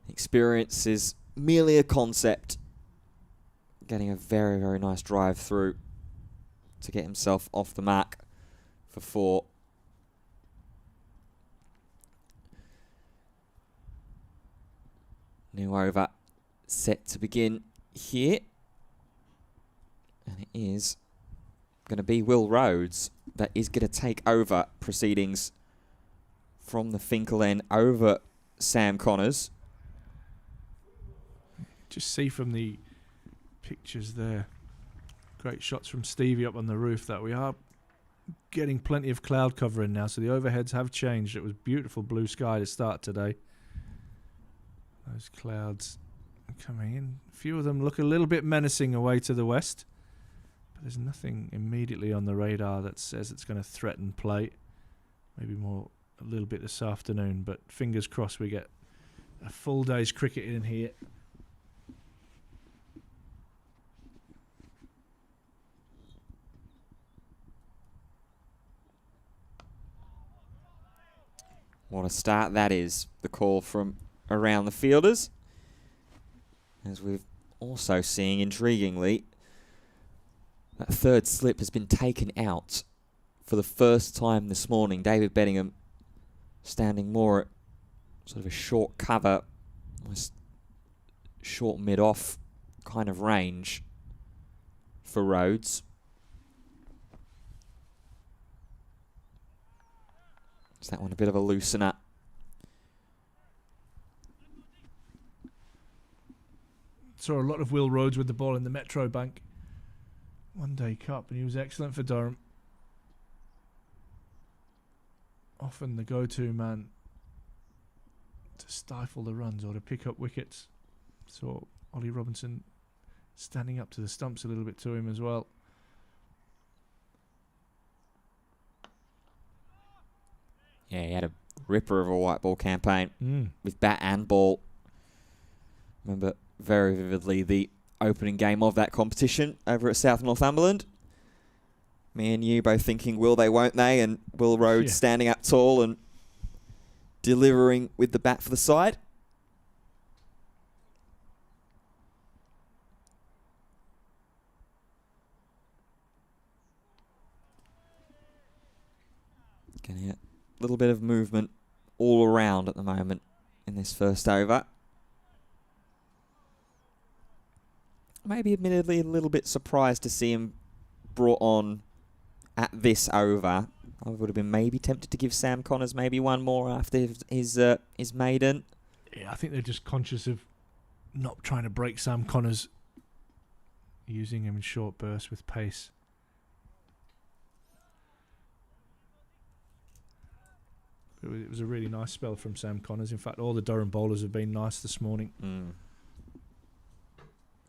experience is merely a concept. Getting a very, very nice drive through to get himself off the mark for 4. New over set to begin here. And it is going to be Will Rhodes that is going to take over proceedings from the Finkel end over Sam Connors. Just see from the pictures there. Great shots from Stevie up on the roof that we are getting plenty of cloud cover in now. So the overheads have changed. It was beautiful blue sky to start today. Those clouds are coming in. A few of them look a little bit menacing away to the west. But there's nothing immediately on the radar that says it's going to threaten play. Maybe more a little bit this afternoon, but fingers crossed we get a full day's cricket in here. What a start that is. The call from around the fielders. As we've also seeing, intriguingly, that third slip has been taken out for the first time this morning. David Bettingham standing more at sort of a short cover, almost short mid-off kind of range for Rhodes. Is that one a bit of a loosener? Saw a lot of Will Rhodes with the ball in the Metro Bank One Day Cup, and he was excellent for Durham. Often the go-to man to stifle the runs or to pick up wickets. Saw Ollie Robinson standing up to the stumps a little bit to him as well. Yeah, he had a ripper of a white ball campaign with bat and ball. Remember very vividly the opening game of that competition over at South Northumberland. Me and you both thinking, will they, won't they? And Will Rhodes standing up tall and delivering with the bat for the side. Getting a little bit of movement all around at the moment in this first over. Maybe admittedly a little bit surprised to see him brought on at this over. I would have been maybe tempted to give Sam Connors maybe one more after his maiden. Yeah, I think they're just conscious of not trying to break Sam Connors, using him in short bursts with pace. It was a really nice spell from Sam Connors. In fact, all the Durham bowlers have been nice this morning.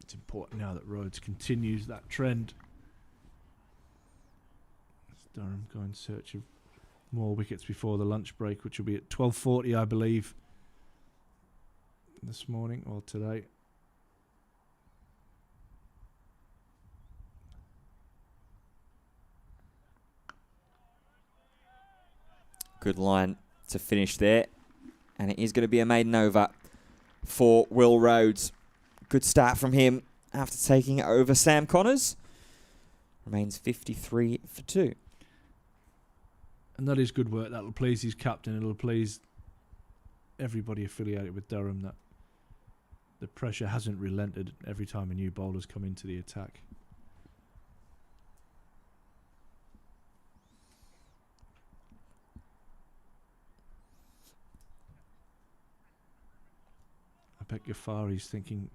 It's important now that Rhodes continues that trend. As Durham go in search of more wickets before the lunch break, which will be at 12:40, I believe, this morning or today. Good line to finish there. And it is going to be a maiden over for Will Rhodes. Good start from him after taking it over Sam Connors. Remains 53 for 2. And that is good work. That'll please his captain. It'll please everybody affiliated with Durham that the pressure hasn't relented every time a new bowler's come into the attack. I bet غفاری's thinking,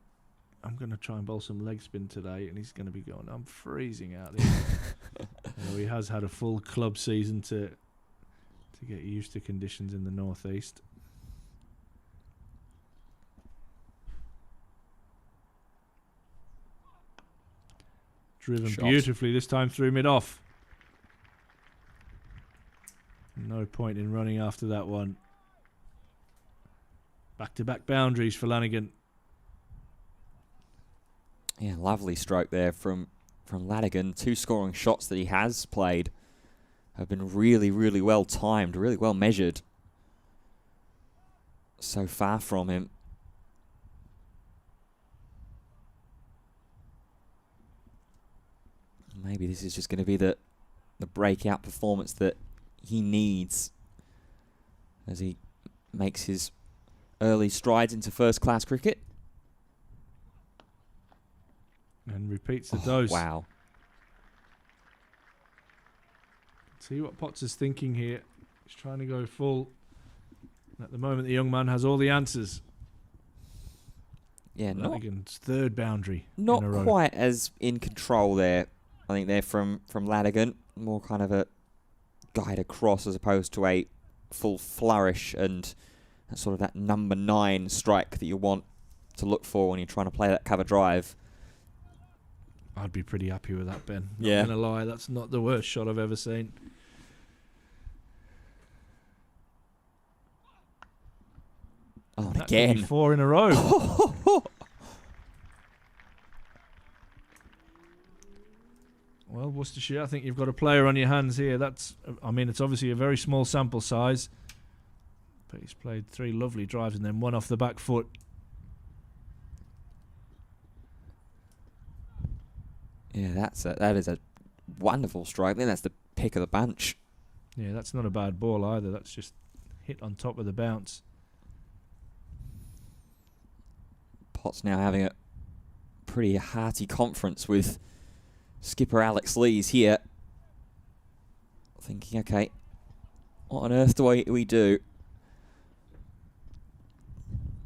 I'm going to try and bowl some leg spin today, and he's going to be going, I'm freezing out here. He has had a full club season to get used to conditions in the northeast. Driven beautifully this time through mid-off. No point in running after that one. Back-to-back boundaries for Lanigan. Yeah, lovely stroke there from Lanigan. 2 scoring shots that he has played have been really, really well timed, really well measured so far from him. Maybe this is just going to be the breakout performance that he needs as he makes his early strides into first-class cricket. And repeats the dose. Wow. See what Potts is thinking here. He's trying to go full. At the moment, the young man has all the answers. Yeah, Lanigan's third boundary not in a row. Quite as in control there. I think they're from Lanigan. More kind of a guide across as opposed to a full flourish and sort of that number 9 strike that you want to look for when you're trying to play that cover drive. I'd be pretty happy with that, Ben. Yeah. Not going to lie, that's not the worst shot I've ever seen. Oh, and That again. could be 4 in a row. Well, Worcestershire, I think you've got a player on your hands here. I mean, it's obviously a very small sample size, but he's played 3 lovely drives and then 1 off the back foot. Yeah, that is a wonderful strike. I think that's the pick of the bunch. Yeah, that's not a bad ball either. That's just hit on top of the bounce. Potts now having a pretty hearty conference with skipper Alex Lees here. Thinking, okay, what on earth do we do?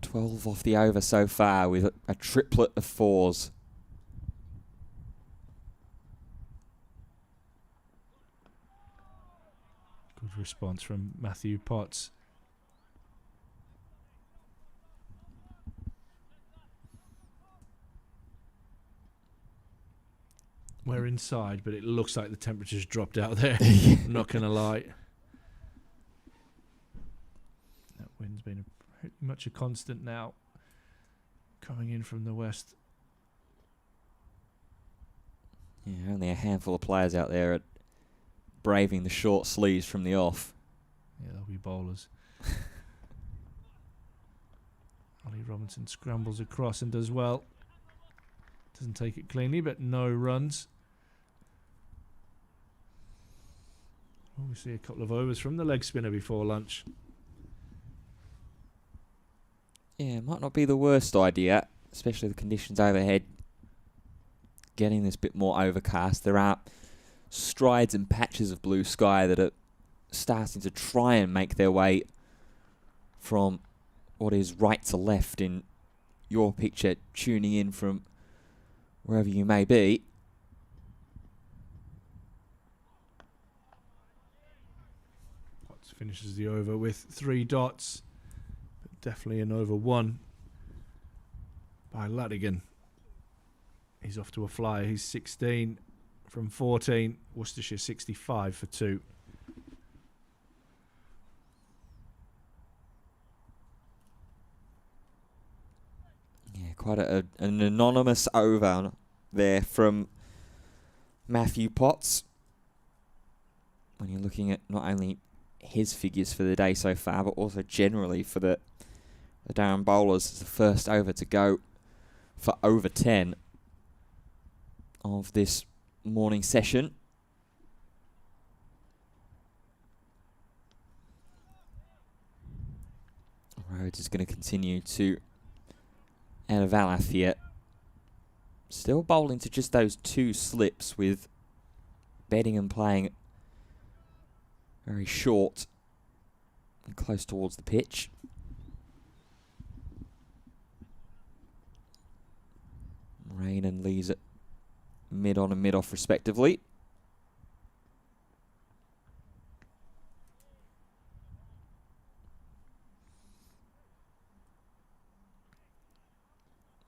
12 off the over so far with a triplet of 4s. Good response from Matthew Potts. We're inside, but it looks like the temperature's dropped out there. I'm not going to lie. That wind's been pretty much a constant now. coming in from the west. Yeah, only a handful of players out there at braving the short sleeves from the off. Yeah, they'll be bowlers. Ollie Robinson scrambles across and does well. Doesn't take it cleanly, but no runs. Oh, we see a couple of overs from the leg spinner before lunch. Yeah, might not be the worst idea, especially the conditions overhead. Getting this bit more overcast. There are strides and patches of blue sky that are starting to try and make their way from what is right to left in your picture, tuning in from wherever you may be. Potts finishes the over with 3 dots, but definitely an over 1 by Ladigan. He's off to a flyer. He's 16 from 14. Worcestershire 65 for 2. Yeah, quite an anonymous over there from Matthew Potts. When you're looking at not only his figures for the day so far, but also generally for the Durham bowlers. It's the first over to go for over 10 of this morning session. Rhodes is going to continue to Advertisements here. Still bowling to just those 2 slips, with Beddingham playing very short and close towards the pitch. Rain and Lee's at mid-on and mid-off respectively.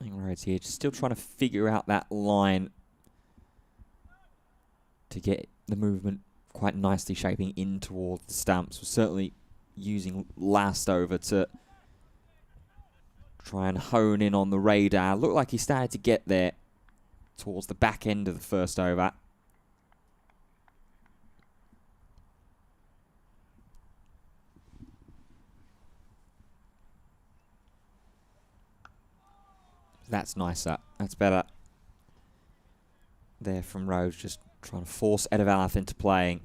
I think Rhodes here just still trying to figure out that line to get the movement quite nicely shaping in towards the stumps. We're certainly using last over to try and hone in on the radar. Looked like he started to get there towards the back end of the first over. That's nicer. That's better. There from Rhodes, just trying to force Advertisements into playing.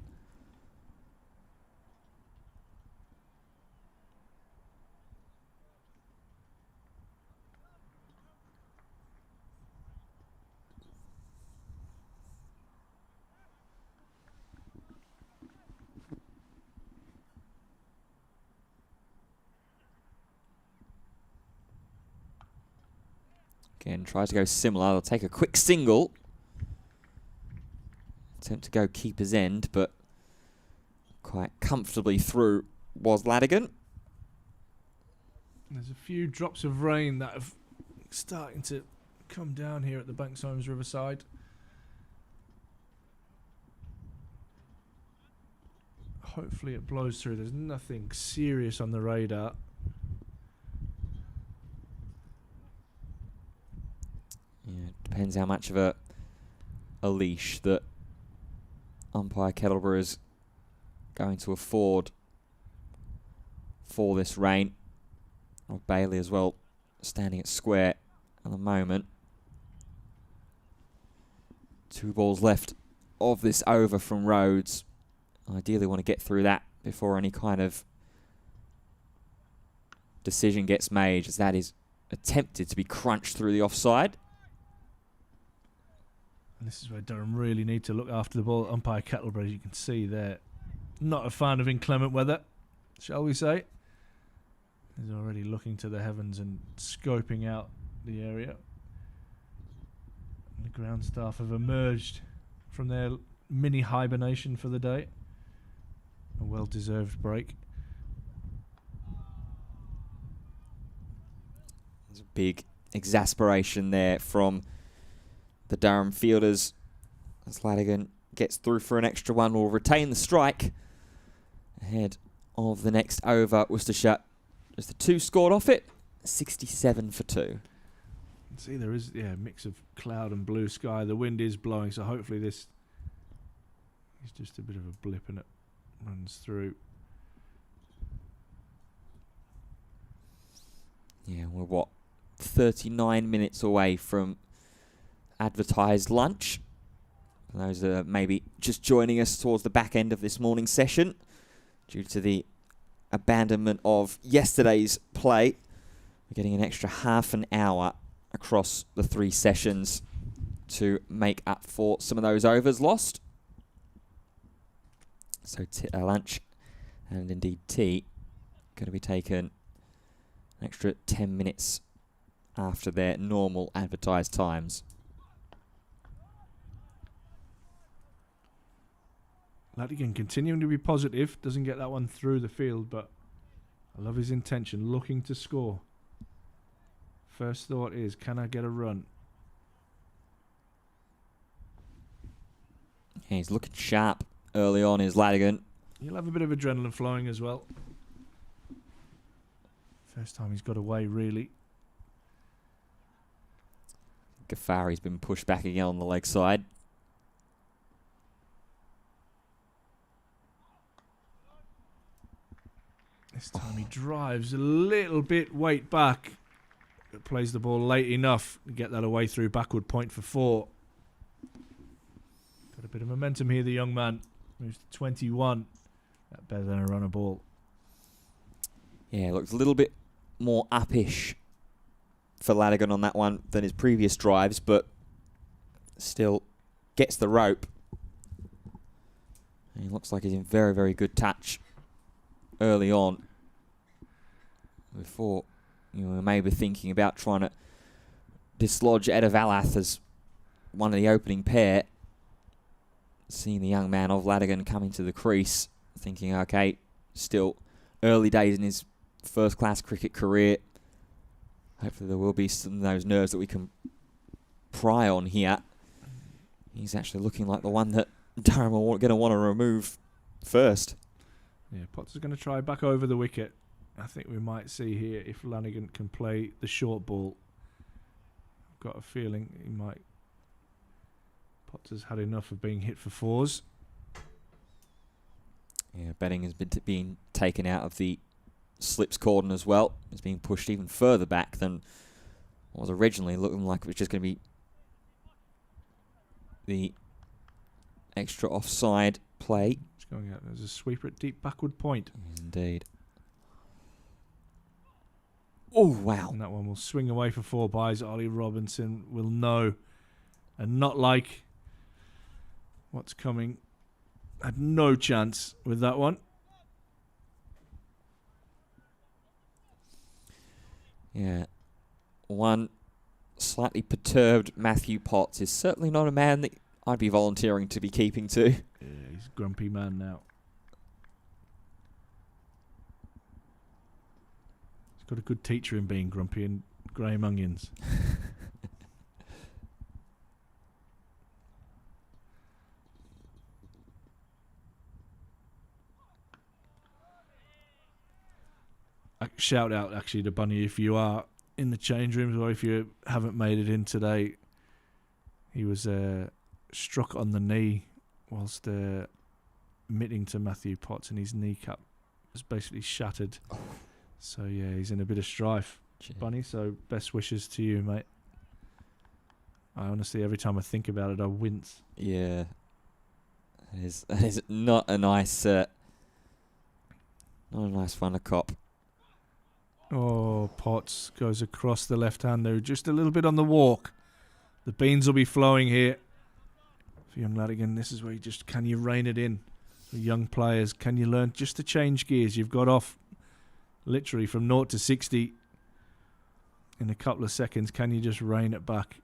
Again, tries to go similar. They'll take a quick single. Attempt to go keeper's end, but quite comfortably through was Ladigan. There's a few drops of rain that have starting to come down here at the Banks Homes Riverside. Hopefully it blows through. There's nothing serious on the radar. Yeah, it depends how much of a leash that umpire Kettleborough is going to afford for this rain. Or Bailey as well, standing at square at the moment. 2 balls left of this over from Rhodes. Ideally want to get through that before any kind of decision gets made, as that is attempted to be crunched through the offside. And this is where Durham really need to look after the ball. Umpire Kettleborough, as you can see, they're not a fan of inclement weather, shall we say. He's already looking to the heavens and scoping out the area. And the ground staff have emerged from their mini hibernation for the day. A well-deserved break. There's a big exasperation there from the Durham fielders as Ladigan gets through for an extra one. Will retain the strike ahead of the next over. Worcestershire, just the 2 scored off it, 67 for 2. See, there is a mix of cloud and blue sky. The wind is blowing, so hopefully this is just a bit of a blip and it runs through. Yeah, we're 39 minutes away from advertised lunch. For those that are maybe just joining us towards the back end of this morning's session, due to the abandonment of yesterday's play, we're getting an extra half an hour across the 3 sessions to make up for some of those overs lost. So lunch and indeed tea going to be taken an extra 10 minutes after their normal advertised times. Latigan continuing to be positive, doesn't get that one through the field, but I love his intention, looking to score. First thought is, can I get a run? Yeah, he's looking sharp early on, is Latigan. He'll have a bit of adrenaline flowing as well. First time he's got away, really. غفاری's been pushed back again on the leg side. This time he drives a little bit weight back. But plays the ball late enough to get that away through backward point for 4. Got a bit of momentum here, the young man. Moves to 21. That better than a runner ball. Yeah, looks a little bit more uppish for Latigan on that one than his previous drives, but still gets the rope. And he looks like he's in very, very good touch early on. Before, maybe thinking about trying to dislodge Edavalath as one of the opening pair. Seeing the young man of Latigan coming to the crease, thinking, okay, still early days in his first-class cricket career. Hopefully there will be some of those nerves that we can pry on here. He's actually looking like the one that Durham are going to want to remove first. Yeah, Potts is going to try back over the wicket. I think we might see here if Lanigan can play the short ball. I've got a feeling he might. Potts has had enough of being hit for 4s. Yeah, Betting has been being taken out of the slips cordon as well. It's being pushed even further back than what was originally looking like it was just going to be the extra offside play. It's going out as a sweeper at deep backward point. Indeed. Oh, wow. And that one will swing away for 4 byes. Ollie Robinson will know and not like what's coming. Had no chance with that one. Yeah. One slightly perturbed Matthew Potts is certainly not a man that I'd be volunteering to be keeping to. Yeah, he's a grumpy man now. He's got a good teacher in being grumpy and Graham Onions. Shout out actually to Bunny if you are in the change rooms or if you haven't made it in today. He was struck on the knee whilst mitting to Matthew Potts, and his kneecap was basically shattered. Oh. So yeah, he's in a bit of strife, Bunny. So best wishes to you, mate. I honestly, every time I think about it, I wince. Yeah, that is not a nice one to cop. Oh, Potts goes across the left-hander, just a little bit on the walk. The beans will be flowing here. For young Latigan, this is where can you rein it in? For young players, can you learn just to change gears? You've got off literally from 0 to 60 in a couple of seconds. Can you just rein it back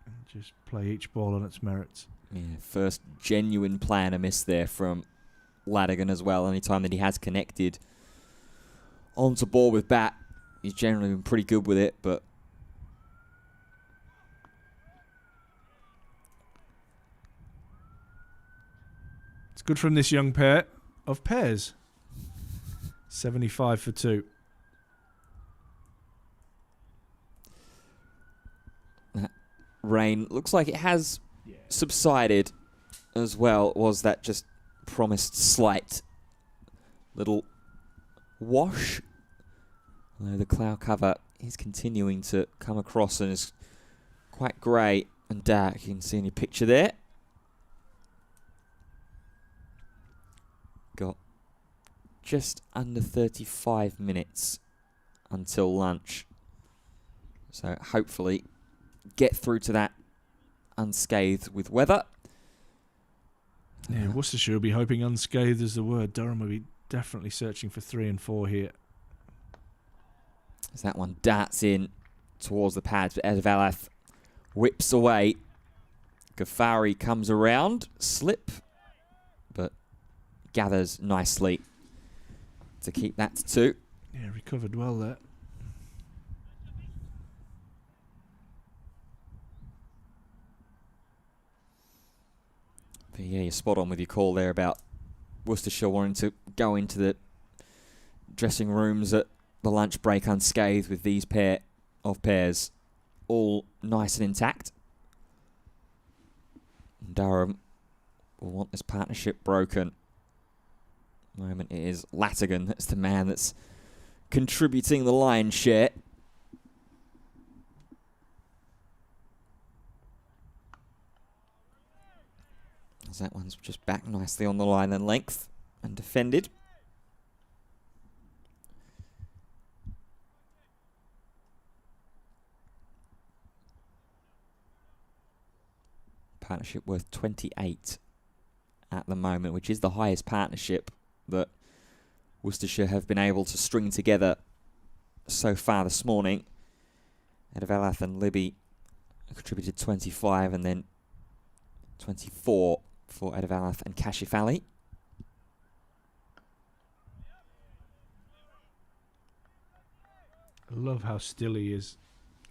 and just play each ball on its merits? Yeah, first genuine play and a miss there from Latigan as well. Anytime that he has connected onto ball with bat, he's generally been pretty good with it, but it's good from this young pair of pairs. 75 for 2. rain. Looks like it has subsided as well. Was that just promised slight little wash? Although the cloud cover is continuing to come across and is quite grey and dark. You can see in your picture there. Got just under 35 minutes until lunch. So hopefully get through to that unscathed with weather. Yeah, Worcestershire will be hoping unscathed is the word. Durham will be definitely searching for 3 and 4 here. As that one darts in towards the pads, but Advertisements whips away. غفاری comes around, slip, but gathers nicely to keep that to 2. Yeah, recovered well there. But yeah, you're spot on with your call there about Worcestershire wanting to go into the dressing rooms at the lunch break unscathed with these pair of pairs all nice and intact. Durham will want this partnership broken. At the moment it is Latigan that's the man that's contributing the lion's share. As that one's just back nicely on the line and length and defended. Partnership worth 28 at the moment, which is the highest partnership that Worcestershire have been able to string together so far this morning. Advertisements and Libby contributed 25 and then 24 for Advertisements and Kashif. I love how still he is.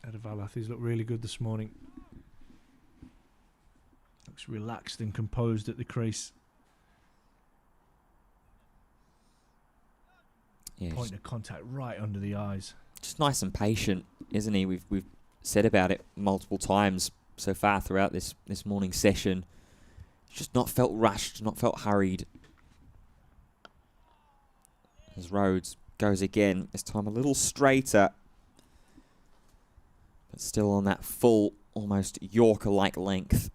Advertisements, he's looked really good this morning. Looks relaxed and composed at the crease. Yeah, Point of contact right under the eyes. Just nice and patient, isn't he? We've said about it multiple times so far throughout this morning session. Just not felt rushed, not felt hurried. As Rhodes goes again, this time a little straighter, but still on that full, almost Yorker-like length.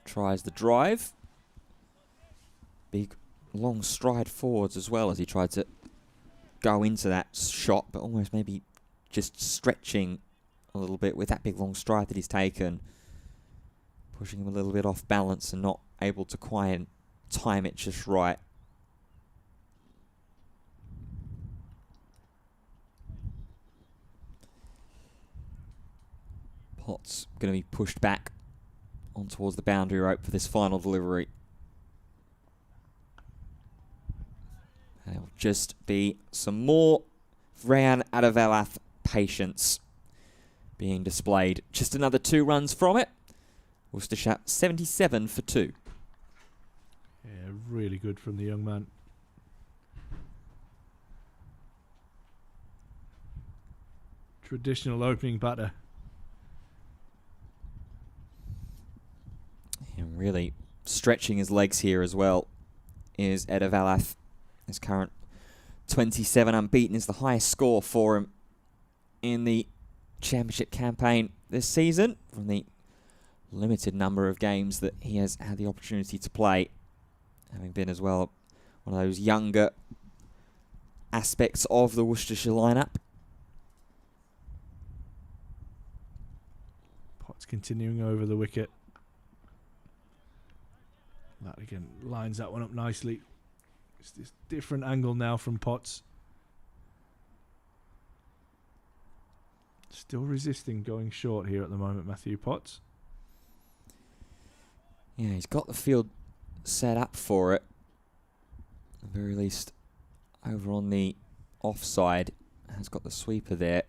Tries the drive. Big long stride forwards as well as he tried to go into that shot, but almost maybe just stretching a little bit with that big long stride that he's taken. Pushing him a little bit off balance and not able to quite time it just right. Potts going to be pushed back on towards the boundary rope for this final delivery. And it'll just be some more Rayan Advertisements patience being displayed. Just another 2 runs from it. Worcestershire 77 for 2. Yeah, really good from the young man. Traditional opening batter. And really stretching his legs here as well is Advertisements. His current 27 unbeaten is the highest score for him in the championship campaign this season from the limited number of games that he has had the opportunity to play, having been as well one of those younger aspects of the Worcestershire lineup. Potts continuing over the wicket. That again lines that one up nicely. It's this different angle now from Potts. Still resisting going short here at the moment, Matthew Potts. Yeah, he's got the field set up for it. At the very least, over on the offside, has got the sweeper there.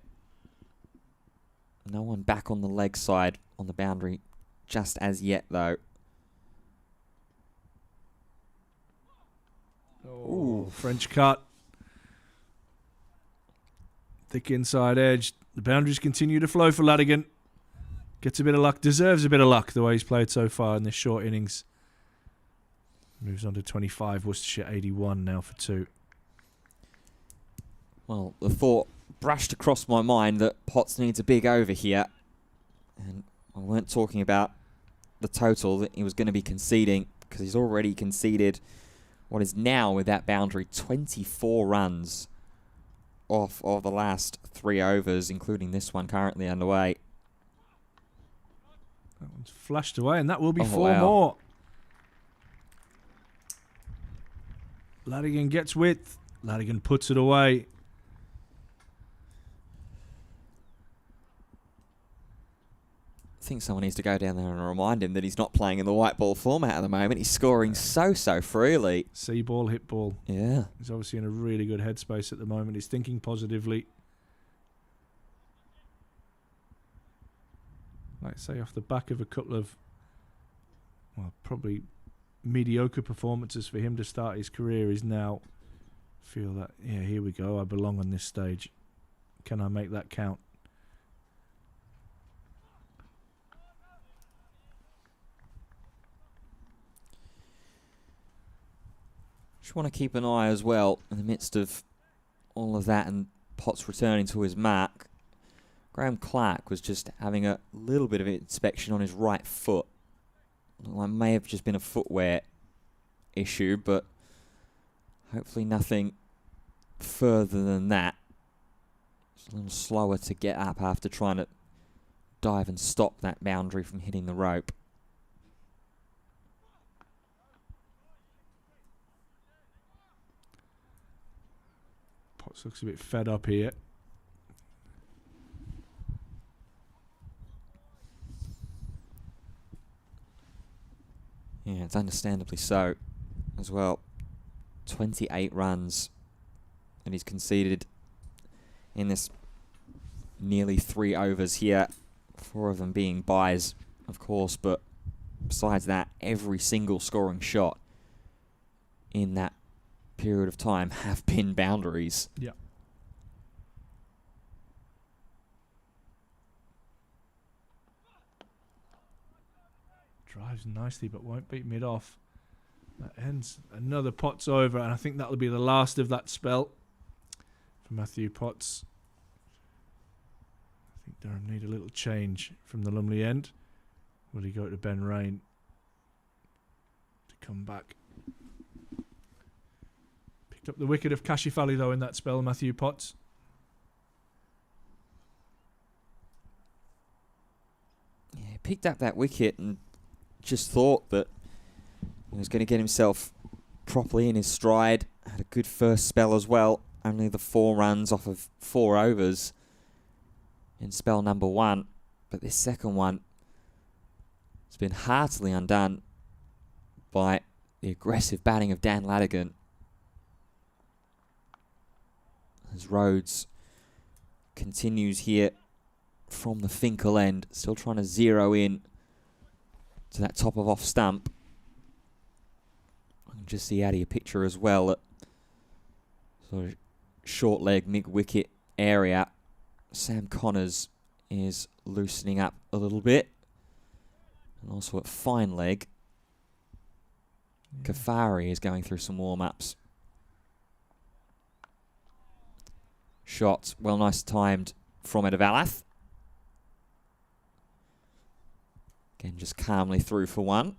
No one back on the leg side on the boundary just as yet, though. Oh, French cut. Thick inside edge. The boundaries continue to flow for Ladigan. Gets a bit of luck, deserves a bit of luck the way he's played so far in this short innings. Moves on to 25, Worcestershire 81 now for 2. Well, the thought brushed across my mind that Potts needs a big over here. And I weren't talking about the total that he was going to be conceding, because he's already conceded what is now, with that boundary, 24 runs off of the last 3 overs, including this one currently underway. That one's flashed away, and that will be 4 wow. more. Ladigan gets width. Ladigan puts it away. I think someone needs to go down there and remind him that he's not playing in the white ball format at the moment. He's scoring so freely. See ball, hit ball. Yeah. He's obviously in a really good headspace at the moment. He's thinking positively. Like I say, off the back of a couple of, well, probably mediocre performances for him to start his career, he's now feel that, yeah, here we go, I belong on this stage. Can I make that count? Just want to keep an eye as well in the midst of all of that and Potts returning to his mark. Graham Clark was just having a little bit of inspection on his right foot. Well, it may have just been a footwear issue, but hopefully nothing further than that. It's a little slower to get up after trying to dive and stop that boundary from hitting the rope. Potts looks a bit fed up here. Yeah, it's understandably so as well. 28 runs and he's conceded in this nearly 3 overs here. 4 of them being byes, of course, but besides that, every single scoring shot in that period of time have been boundaries. Yeah. Drives nicely but won't beat mid off. That ends another Potts over, and I think that'll be the last of that spell for Matthew Potts. I think Durham need a little change from the Lumley end. Will he go to Ben Rain to come back? Picked up the wicket of Kashifali though in that spell, Matthew Potts. Yeah, he picked up that wicket and just thought that he was going to get himself properly in his stride. Had a good first spell as well. Only the 4 runs off of 4 overs in spell number 1. But this second one has been heartily undone by the aggressive batting of Dan Ladigan. As Rhodes continues here from the Finkel end, still trying to zero in to that top of off stump. I can just see out of your picture as well at sort of short leg, mid wicket area. Sam Connors is loosening up a little bit. And also at fine leg, غفاری is going through some warm-ups. Shot, well, nice timed from Edavalath. Again, just calmly through for 1.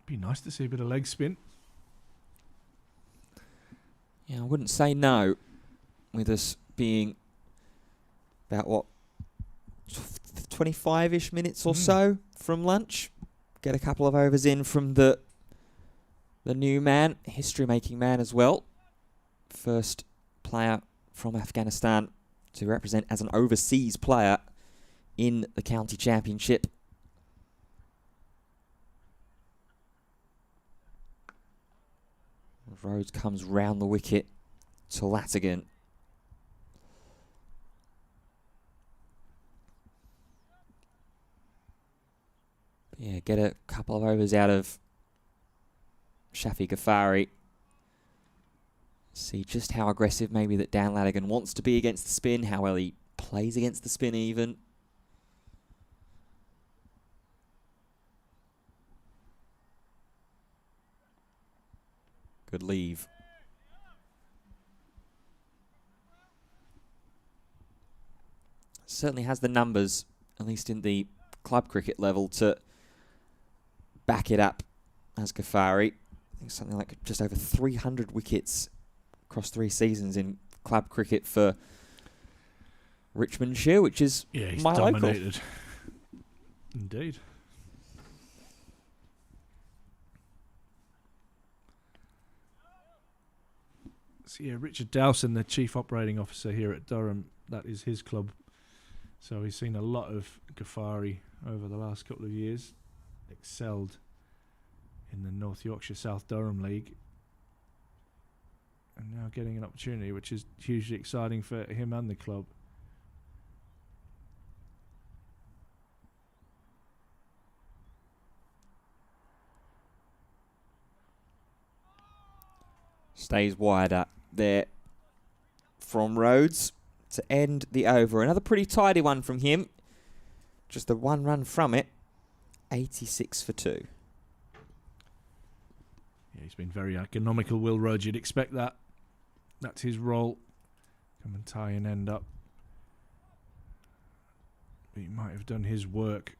Be nice to see a bit of leg spin. Yeah, I wouldn't say no, with us being about, what, 25-ish minutes or so from lunch. Get a couple of overs in from the new man, history-making man as well. First player from Afghanistan to represent as an overseas player in the county championship. Rhodes comes round the wicket to Latigan. Yeah, get a couple of overs out of Shaffiq Ghafari. See just how aggressive maybe that Dan Latigan wants to be against the spin, how well he plays against the spin even. Good leave. Certainly has the numbers, at least in the club cricket level, to back it up as Ghafari. I think something like just over 300 wickets across 3 seasons in club cricket for Richmondshire, which is he's my dominated. local. Indeed. So yeah, Richard Dowson, the Chief Operating Officer here at Durham, that is his club. So he's seen a lot of Ghafari over the last couple of years. Excelled in the North Yorkshire South Durham League. And now getting an opportunity, which is hugely exciting for him and the club. Stays wider there from Rhodes to end the over. Another pretty tidy one from him. Just the 1 run from it. 86 for 2. Yeah, he's been very economical, Will Rhodes. You'd expect that. That's his role. Come and tie an end up. But he might have done his work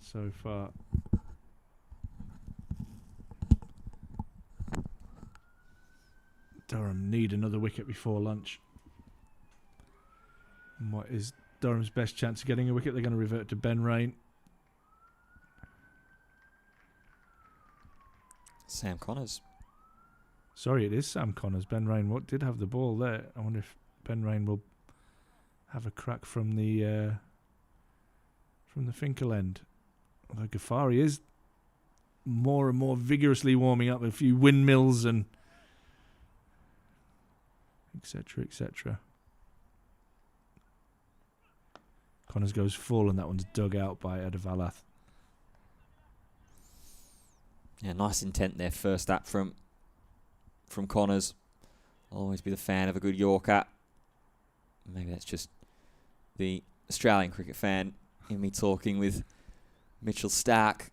so far. Durham need another wicket before lunch. And what is Durham's best chance of getting a wicket? They're going to revert to Ben Rain. Sam Connors. Sorry, it is Sam Connors. Ben Rain did have the ball there. I wonder if Ben Rain will have a crack from the Finkel end. Although Ghafari is more and more vigorously warming up, a few windmills and etc., etc. Connors goes full, and that one's dug out by Adavalath. Yeah, nice intent there. First up from Connors. I'll always be the fan of a good Yorker. Maybe that's just the Australian cricket fan in me talking with Mitchell Stark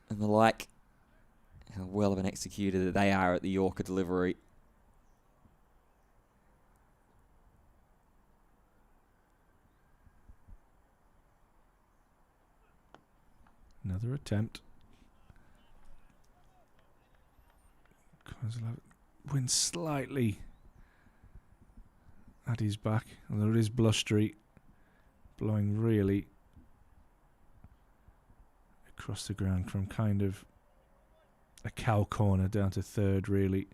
and the like. How well of an executor that they are at the Yorker delivery. Another attempt. Wins slightly at his back, although it is blustery, blowing really across the ground from kind of a cow corner down to third, really.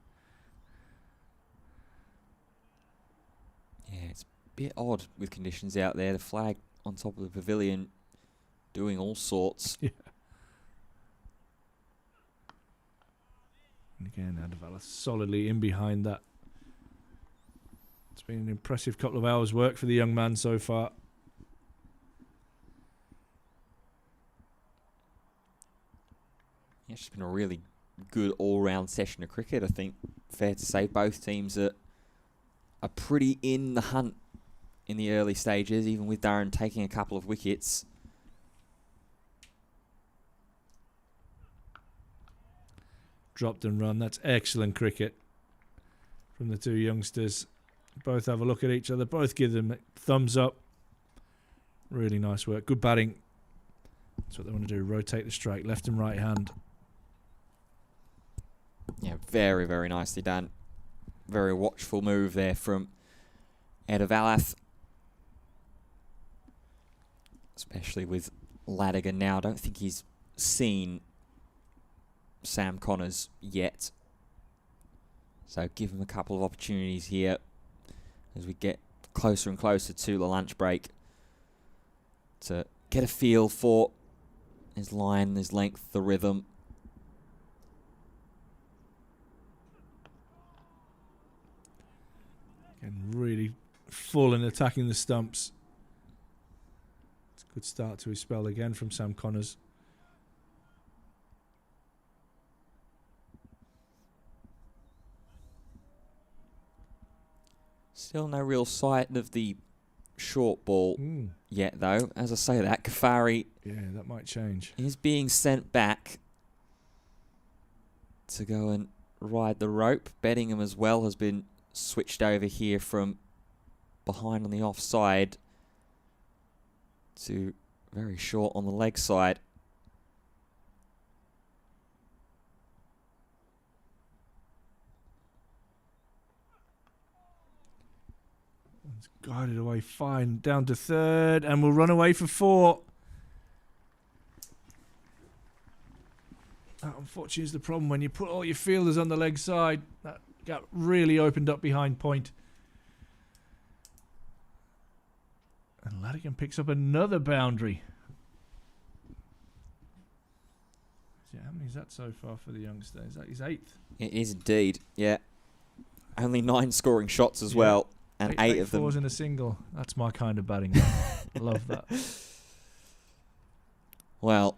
Yeah, it's a bit odd with conditions out there. The flag on top of the pavilion doing all sorts. Yeah. And again, Adavalas solidly in behind that. It's been an impressive couple of hours' work for the young man so far. Yeah, it's just been a really good all-round session of cricket. I think fair to say both teams are pretty in the hunt in the early stages, even with Durham taking a couple of wickets. Dropped and run. That's excellent cricket from the two youngsters. Both have a look at each other. Both give them a thumbs up. Really nice work. Good batting. That's what they want to do. Rotate the strike. Left and right hand. Yeah, very, very nicely done. Very watchful move there from Adavalath. Especially with Latigan now. I don't think he's seen Sam Connors yet. So give him a couple of opportunities here as we get closer and closer to the lunch break to get a feel for his line, his length, the rhythm. full and attacking the stumps. It's a good start to his spell again from Sam Connors. Still no real sight of the short ball yet, though. As I say that, غفاری that might change. Is being sent back to go and ride the rope. Bettingham as well has been switched over here from behind on the offside to very short on the leg side. It's guided away fine, down to third, and will run away for 4. That unfortunately is the problem when you put all your fielders on the leg side. That gap really opened up behind point. And Ladigan picks up another boundary. How many is that so far for the youngster? Is that his 8th? It is indeed, yeah. Only 9 scoring shots as well, and 8 of them. 4s in a single. That's my kind of batting. I love that. Well,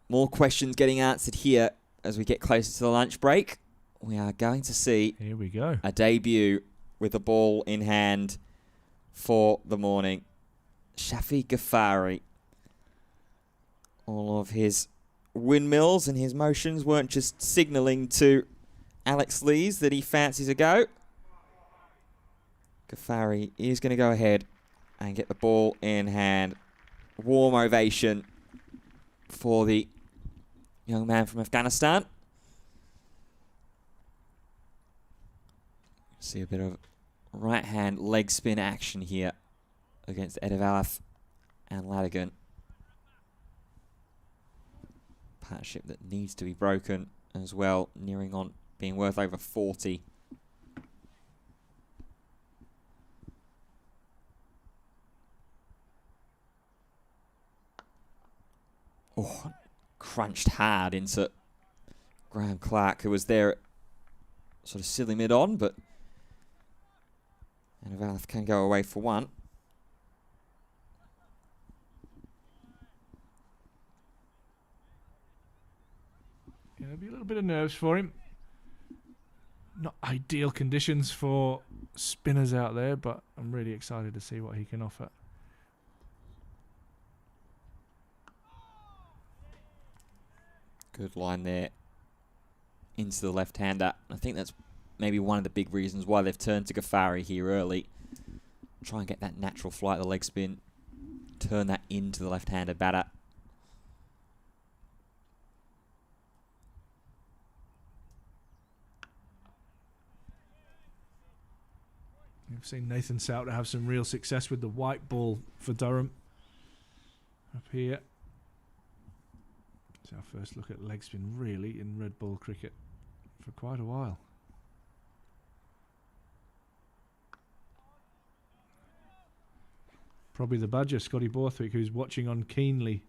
more questions getting answered here as we get closer to the lunch break. We are going to see here we go. A debut with the ball in hand for the morning. Shafeeq غفاری. All of his windmills and his motions weren't just signalling to Alex Lees that he fancies a go. غفاری is going to go ahead and get the ball in hand. Warm ovation for the young man from Afghanistan. See a bit of right hand leg spin action here against Edavalath and Ladigan. Partnership that needs to be broken as well, nearing on being worth over 40. Oh, crunched hard into Graham Clark, who was there sort of silly mid-on, but Edavalath can go away for 1. Yeah, there'll be a little bit of nerves for him. Not ideal conditions for spinners out there, but I'm really excited to see what he can offer. Good line there into the left-hander. I think that's maybe one of the big reasons why they've turned to غفاری here early. Try and get that natural flight, the leg spin. Turn that into the left-handed batter. We've seen Nathan Souter have some real success with the white ball for Durham. Up here. It's our first look at leg spin really in red ball cricket for quite a while. Probably the badger, Scotty Borthwick, who's watching on keenly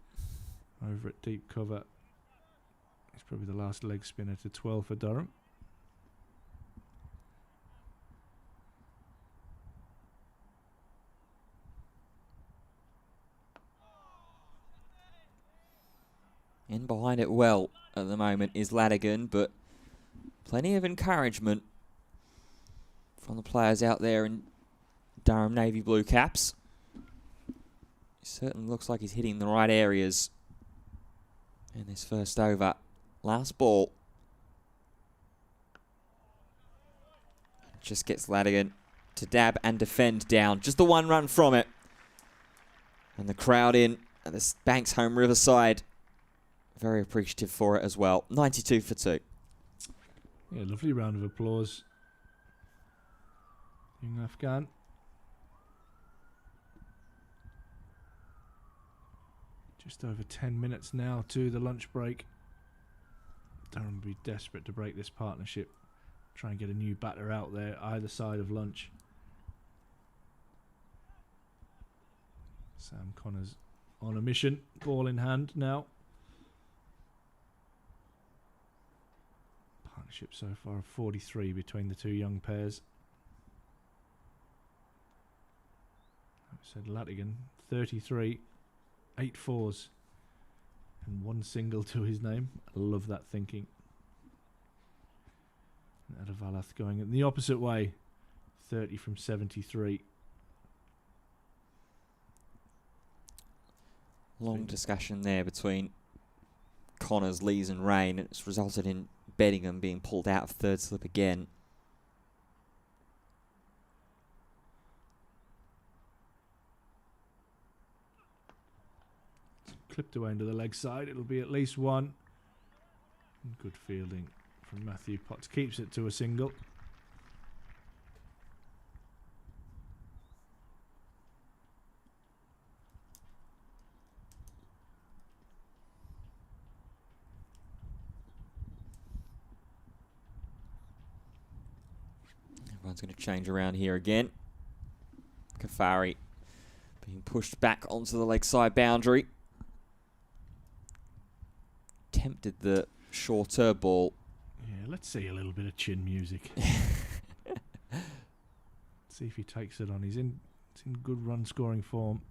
over at deep cover. He's probably the last leg spinner to 12 for Durham. In behind it well at the moment is Ladigan, but plenty of encouragement from the players out there in Durham navy blue caps. He certainly looks like he's hitting the right areas in this first over. Last ball. Just gets Ladigan to dab and defend down. Just the 1 run from it. And the crowd in at the Banks Home Riverside. Very appreciative for it as well. 92 for 2. Yeah, lovely round of applause. Young Afghan. Just over 10 minutes now to the lunch break. Durham will be desperate to break this partnership. Try and get a new batter out there either side of lunch. Sam Connors on a mission. Ball in hand now. Partnership so far of 43 between the two young pairs. Said Latigan, 33, 8 fours, and 1 single to his name. I love that thinking. Adavalath going in the opposite way, 30 from 73. Long discussion there between Connors, Lees and Rain. It's resulted in Beddingham being pulled out of third slip again. Clipped away into the leg side. It'll be at least 1. Good fielding from Matthew Potts. Keeps it to a single. Everyone's going to change around here again. غفاری being pushed back onto the leg side boundary. Tempted the shorter ball. Yeah, let's see a little bit of chin music. See if he takes it on. He's in good run scoring form.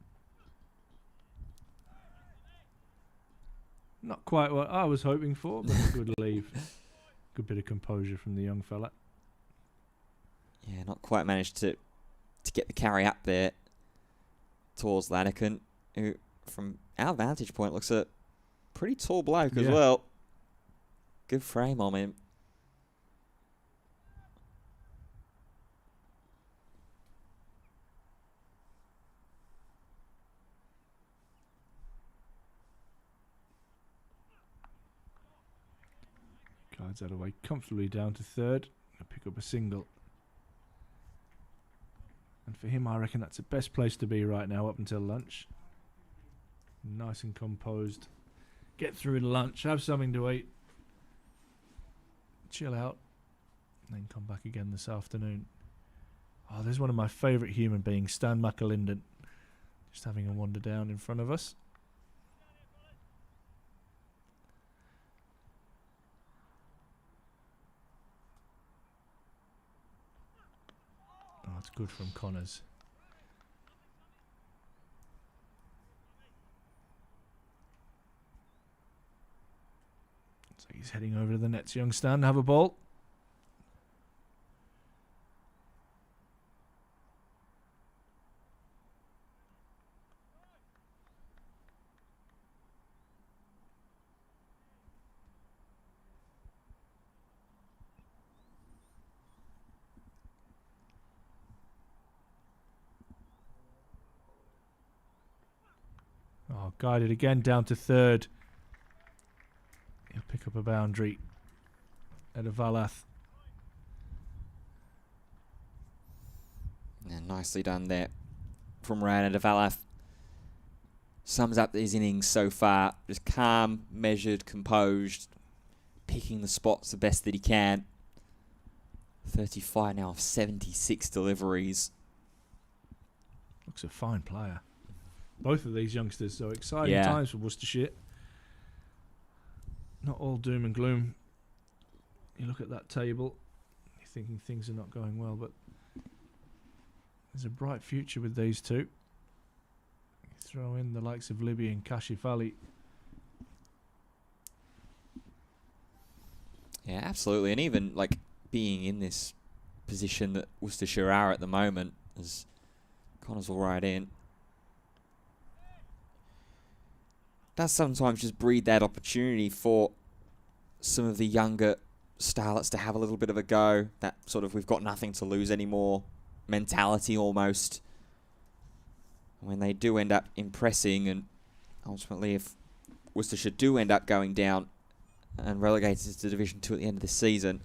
Not quite what I was hoping for, but a good leave. Good bit of composure from the young fella. Yeah, not quite managed to get the carry up there towards Lanigan, who, from our vantage point, looks a pretty tall bloke as well. Good frame on him. Guides that away comfortably down to third. I'll pick up a single. And for him, I reckon that's the best place to be right now up until lunch. Nice and composed. Get through to lunch, have something to eat, chill out, and then come back again this afternoon. Oh, there's one of my favourite human beings, Stan McAlinden, just having a wander down in front of us. Oh, it's good from Connors. So he's heading over to the nets. Young Stan, have a ball. Oh, guided again down to third. He'll pick up a boundary. Adavalath. Yeah, nicely done there from Ryan Adavalath. Sums up these innings so far. Just calm, measured, composed, picking the spots the best that he can. 35 now of 76 deliveries. Looks a fine player. Both of these youngsters, so exciting times for Worcestershire. Not all doom and gloom. You look at that table, you're thinking things are not going well, but there's a bright future with these two. You throw in the likes of Libby and Kashif Ali. Yeah, absolutely. And even like being in this position that Worcestershire are at the moment, as Connors will ride in, does sometimes just breed that opportunity for some of the younger starlets to have a little bit of a go. That sort of we've got nothing to lose anymore mentality almost. When they do end up impressing, and ultimately if Worcestershire do end up going down and relegated to Division 2 at the end of the season,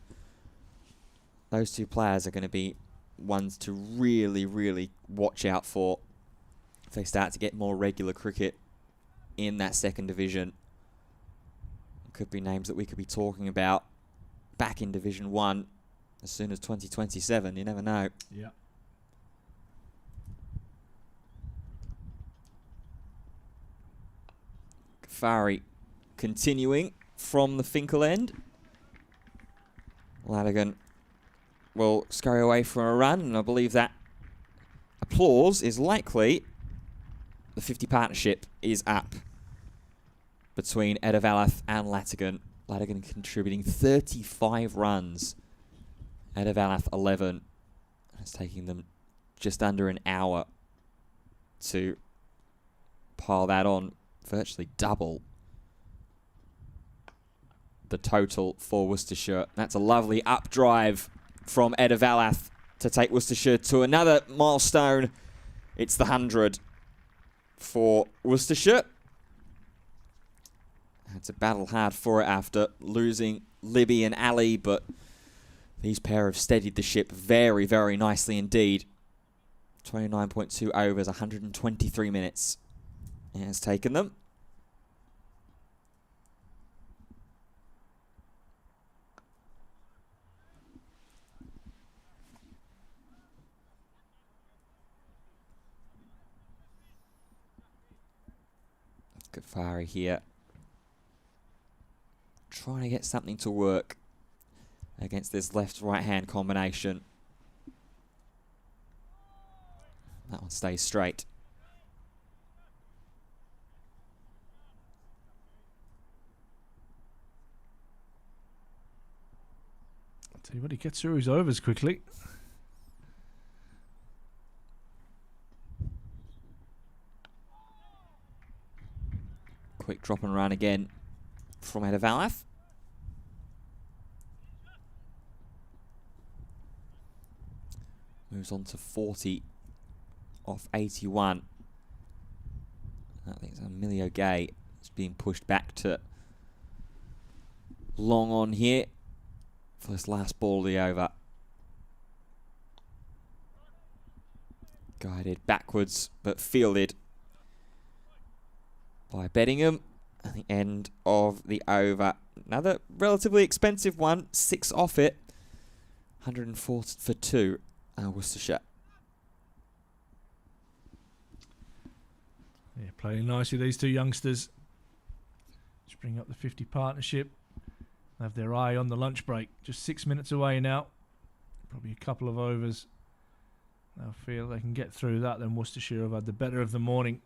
those two players are going to be ones to really, really watch out for if they start to get more regular cricket in that second division. Could be names that we could be talking about back in Division 1 as soon as 2027. You never know. Yeah. غفاری continuing from the Finkel end. Lanigan will scurry away for a run, and I believe that applause is likely the 50 partnership is up between Edavalath and Latigan. Latigan contributing 35 runs. Edavalath 11. It's taking them just under an hour to pile that on, virtually double the total for Worcestershire. That's a lovely up drive from Edavalath to take Worcestershire to another milestone. It's the 100 for Worcestershire. Had to battle hard for it after losing Libby and Ali, but these pair have steadied the ship very, very nicely indeed. 29.2 overs, 123 minutes. It has taken them. غفاری here, trying to get something to work against this left-right hand combination. That one stays straight. I'll tell you what, he gets through his overs quickly. Quick drop and run again from Edavalath. Moves on to 40 off 81. I think it's Emilio Gay. It's being pushed back to long on here for this last ball of the over. Guided backwards, but fielded by Beddingham at the end of the over. Another relatively expensive one, 6 off it. 104 for 2, Worcestershire. Yeah, playing nicely, these two youngsters. Just bring up the 50 partnership. They have their eye on the lunch break. Just 6 minutes away now. Probably a couple of overs. They'll feel they can get through that. Then Worcestershire have had the better of the morning.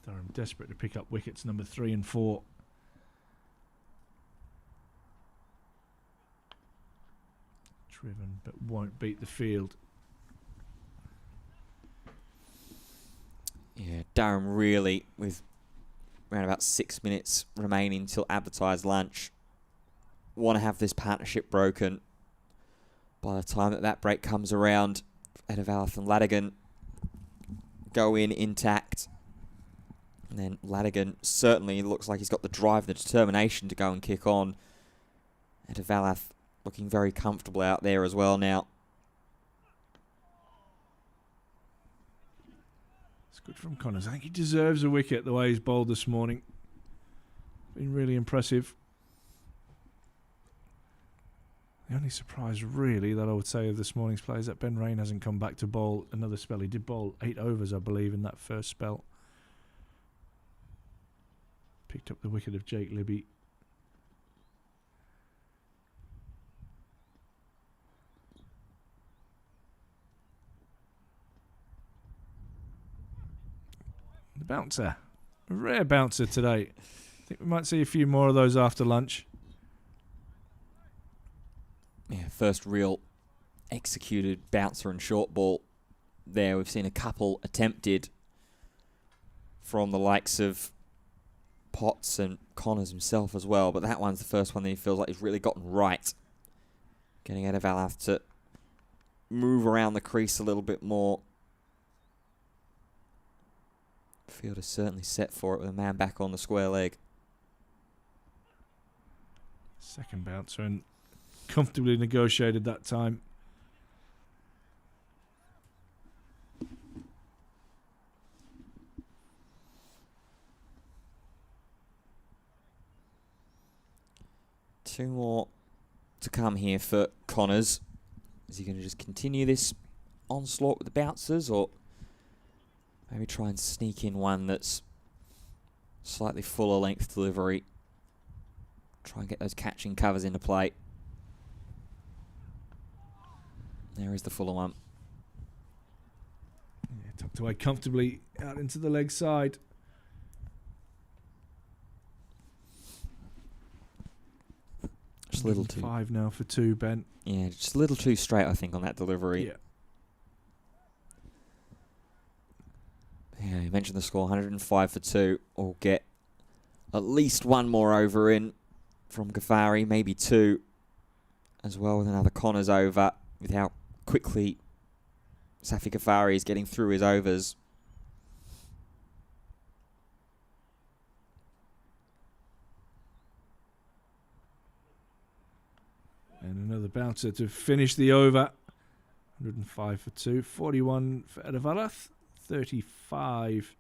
Durham desperate to pick up wickets number 3 and 4. Driven but won't beat the field. Yeah, Durham really, with around about 6 minutes remaining till advertised lunch, want to have this partnership broken. By the time that break comes around, Edavalath and Latigan go in intact. And then Latigan certainly looks like he's got the drive, the determination to go and kick on. Edavalath looking very comfortable out there as well now. It's good from Connors. I think he deserves a wicket the way he's bowled this morning. Been really impressive. The only surprise really that I would say of this morning's play is that Ben Rain hasn't come back to bowl another spell. He did bowl 8 overs, I believe, in that first spell. Picked up the wicket of Jake Libby. The bouncer. A rare bouncer today. I think we might see a few more of those after lunch. Yeah, first real executed bouncer and short ball there. We've seen a couple attempted from the likes of Potts and Connors himself as well, but that one's the first one that he feels like he's really gotten right. Getting Edavalath to move around the crease a little bit more. Field is certainly set for it with a man back on the square leg. Second bouncer and comfortably negotiated that time. Two more to come here for Connors. Is he going to just continue this onslaught with the bouncers, or maybe try and sneak in one that's slightly fuller length delivery? Try and get those catching covers into play. There is the fuller one. Yeah, tucked away comfortably out into the leg side. Just a little too. 5 now for 2, Ben. Yeah, just a little too straight, I think, on that delivery. Yeah. Yeah, you mentioned the score, 105 for 2. Or get at least one more over in from غفاری, maybe 2 as well, with another Connors over, with how quickly Safi غفاری is getting through his overs. And another bouncer to finish the over. 105 for 2. 41 for Edavalath. 35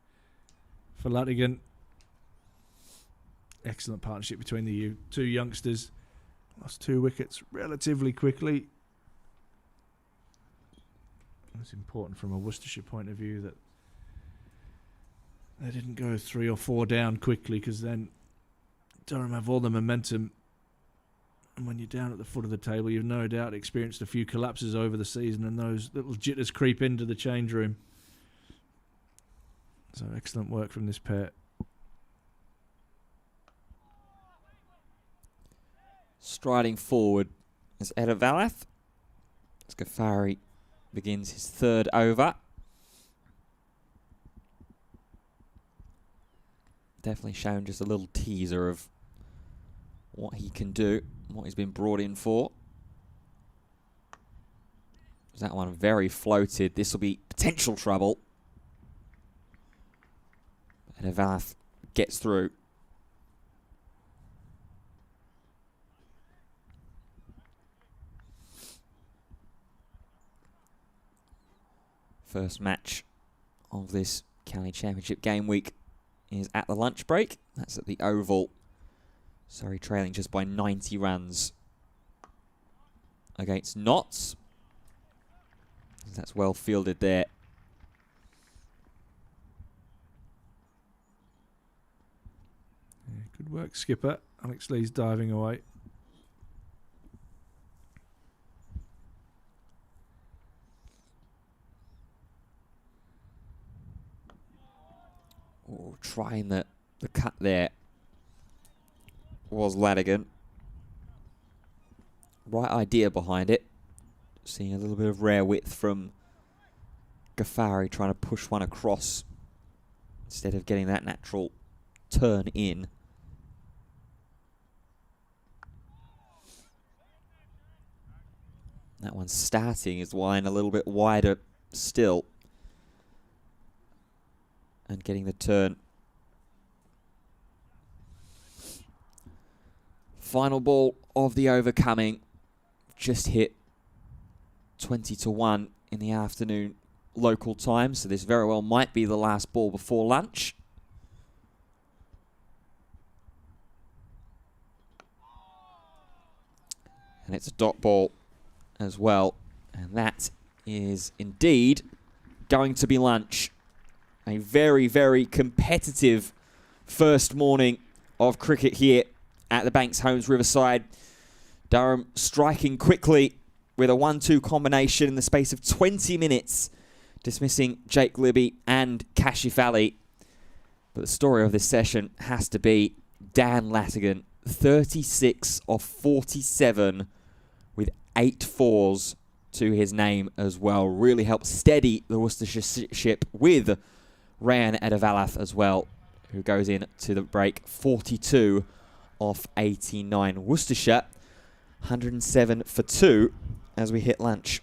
for Latigan. Excellent partnership between the two youngsters. Lost 2 wickets relatively quickly. It's important from a Worcestershire point of view that they didn't go 3 or 4 down quickly, because then Durham have all the momentum. And when you're down at the foot of the table, you've no doubt experienced a few collapses over the season, and those little jitters creep into the change room. So excellent work from this pair. Striding forward is Edavalath. As غفاری begins his 3rd over. Definitely shown just a little teaser of what he can do, what he's been brought in for. That one very floated. This will be potential trouble. Edavalath gets through. First match of this County Championship game week is at the lunch break. That's at the Oval. Surrey trailing just by 90 runs against Notts. That's well fielded there. Yeah, good work, skipper. Alex Lee's diving away. Oh, trying the cut there was Latigan. Right idea behind it. Seeing a little bit of rare width from غفاری, trying to push one across instead of getting that natural turn in. That one starting his line a little bit wider still. And getting the turn. Final ball of the over coming. Just hit 20 to 1 in the afternoon local time. So this very well might be the last ball before lunch. And it's a dot ball as well. And that is indeed going to be lunch. A very, very competitive first morning of cricket here at the Banks Homes Riverside. Durham striking quickly with a 1-2 combination in the space of 20 minutes, dismissing Jake Libby and Kashif Ali. But the story of this session has to be Dan Latigan, 36 of 47 with 8 fours to his name as well. Really helped steady the Worcestershire ship with Rayan Edavalath as well, who goes in to the break 42 off 89. Worcestershire 107 for 2 as we hit lunch.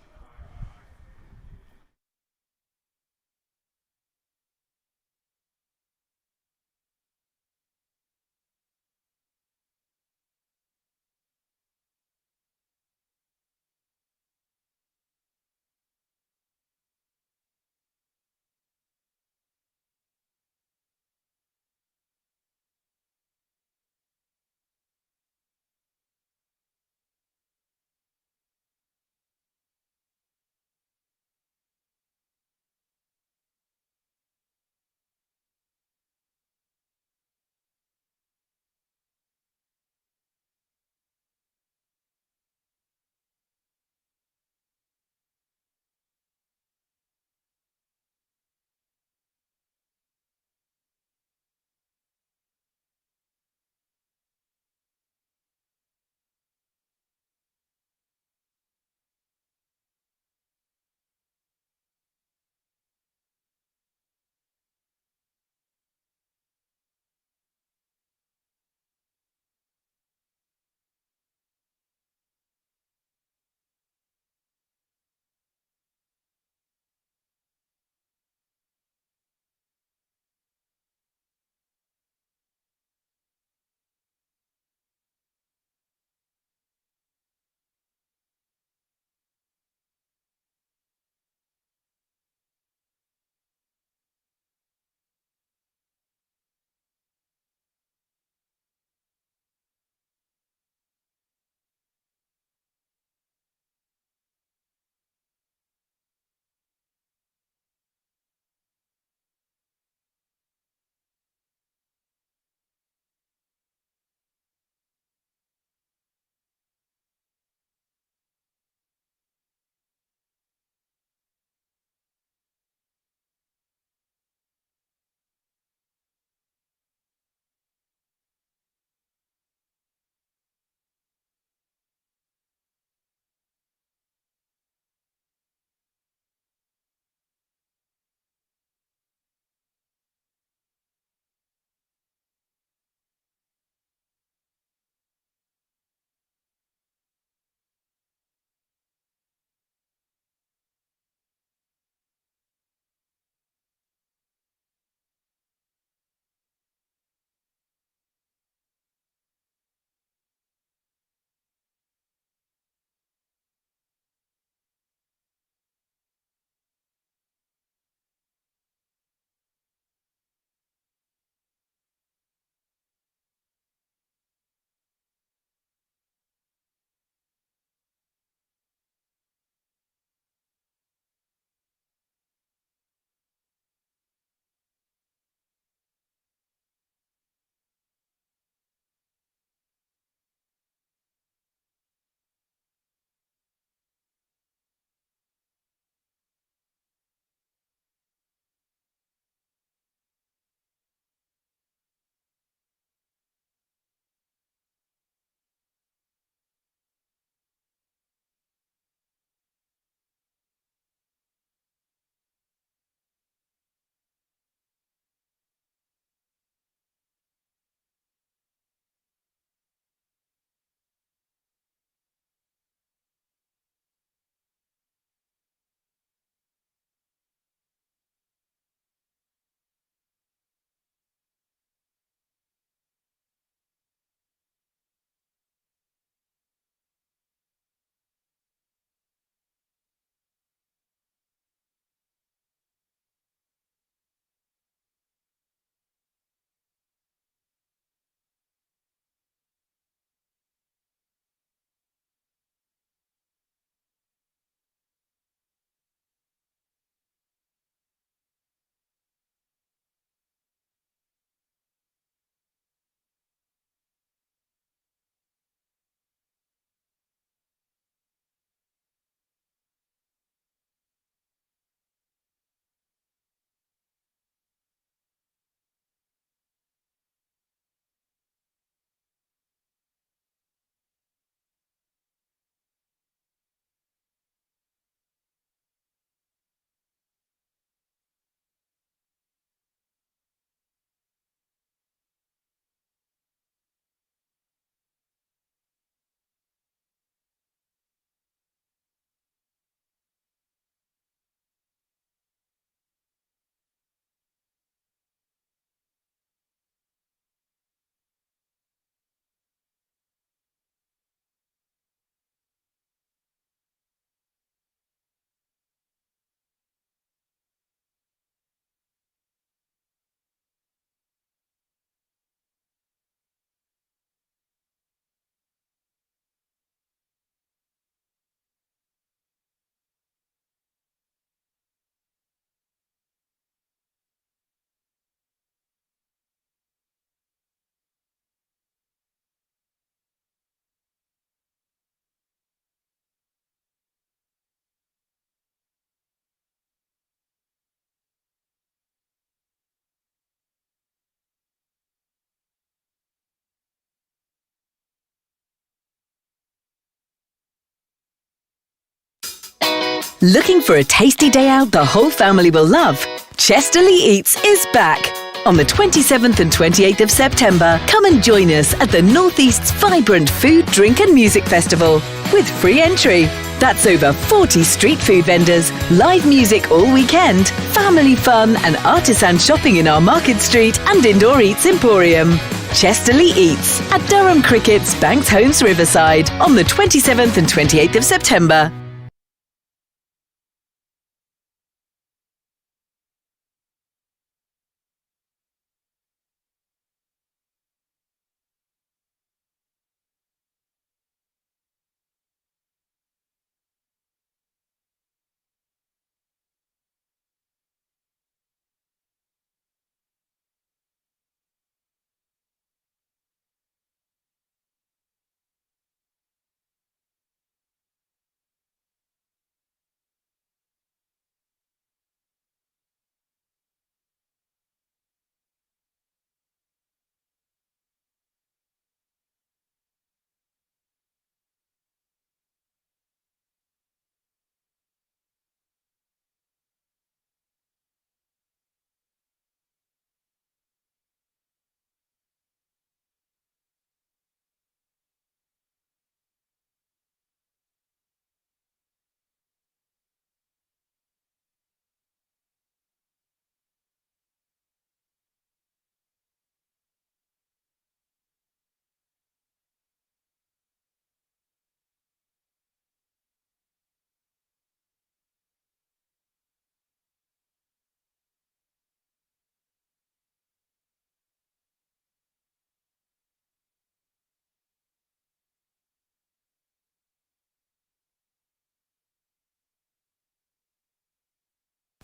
Looking for a tasty day out the whole family will love? Chesterley Eats is back. On the 27th and 28th of September, come and join us at the Northeast's vibrant food, drink and music festival with free entry. That's over 40 street food vendors, live music all weekend, family fun and artisan shopping in our Market Street and Indoor Eats Emporium. Chesterley Eats at Durham Cricket's Banks Homes Riverside on the 27th and 28th of September.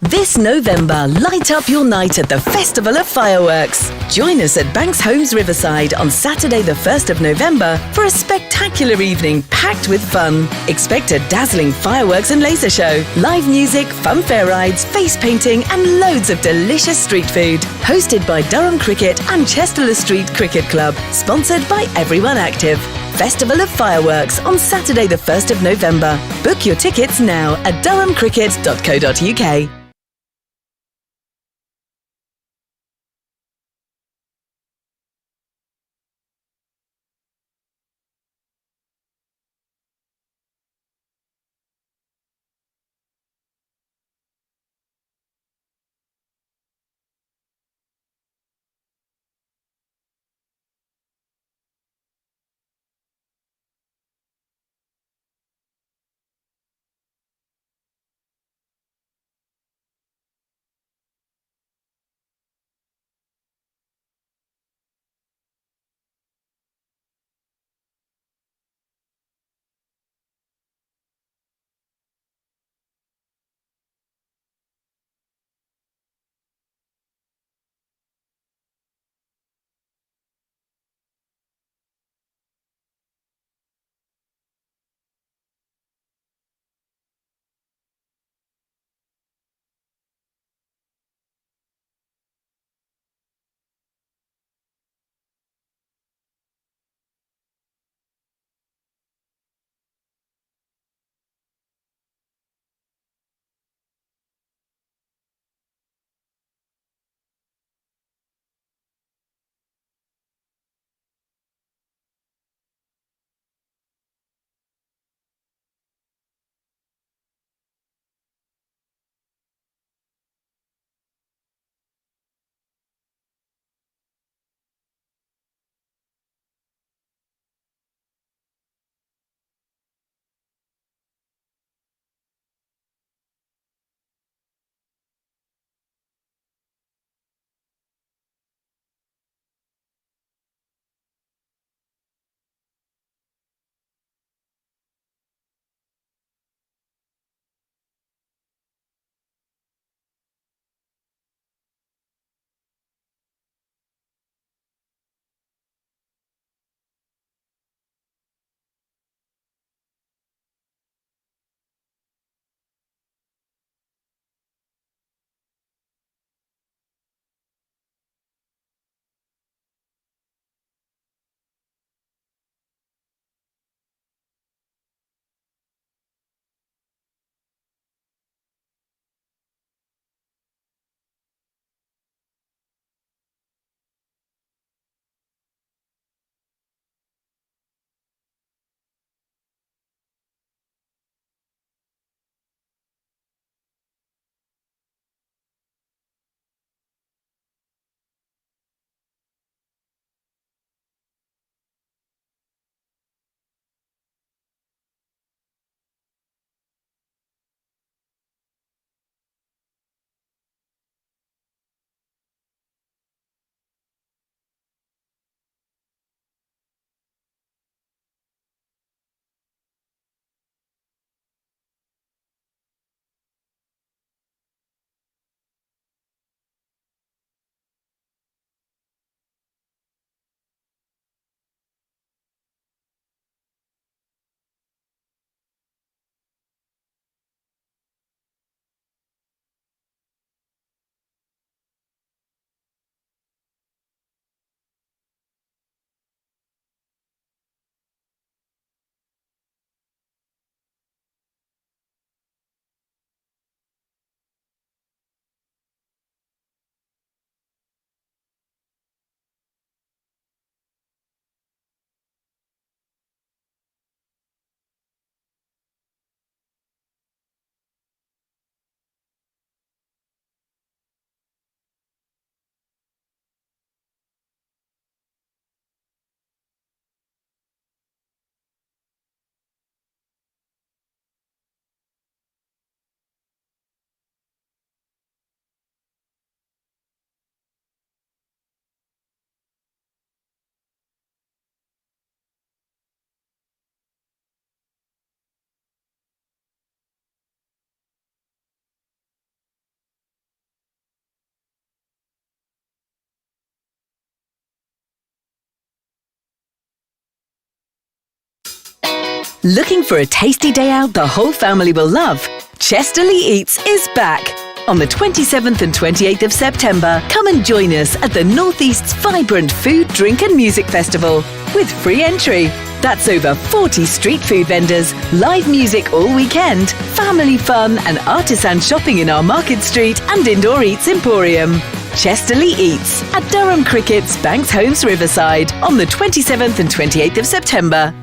This November, light up your night at the Festival of Fireworks. Join us at Banks Homes Riverside on Saturday the 1st of November for a spectacular evening packed with fun. Expect a dazzling fireworks and laser show, live music, funfair rides, face painting and loads of delicious street food. Hosted by Durham Cricket and Chesterley Street Cricket Club. Sponsored by Everyone Active. Festival of Fireworks on Saturday the 1st of November. Book your tickets now at durhamcricket.co.uk. Looking for a tasty day out the whole family will love? Chesterley Eats is back. On the 27th and 28th of September, come and join us at the Northeast's vibrant food, drink and music festival with free entry. That's over 40 street food vendors, live music all weekend, family fun and artisan shopping in our Market Street and Indoor Eats Emporium. Chesterley Eats at Durham Cricket's Banks Homes Riverside on the 27th and 28th of September.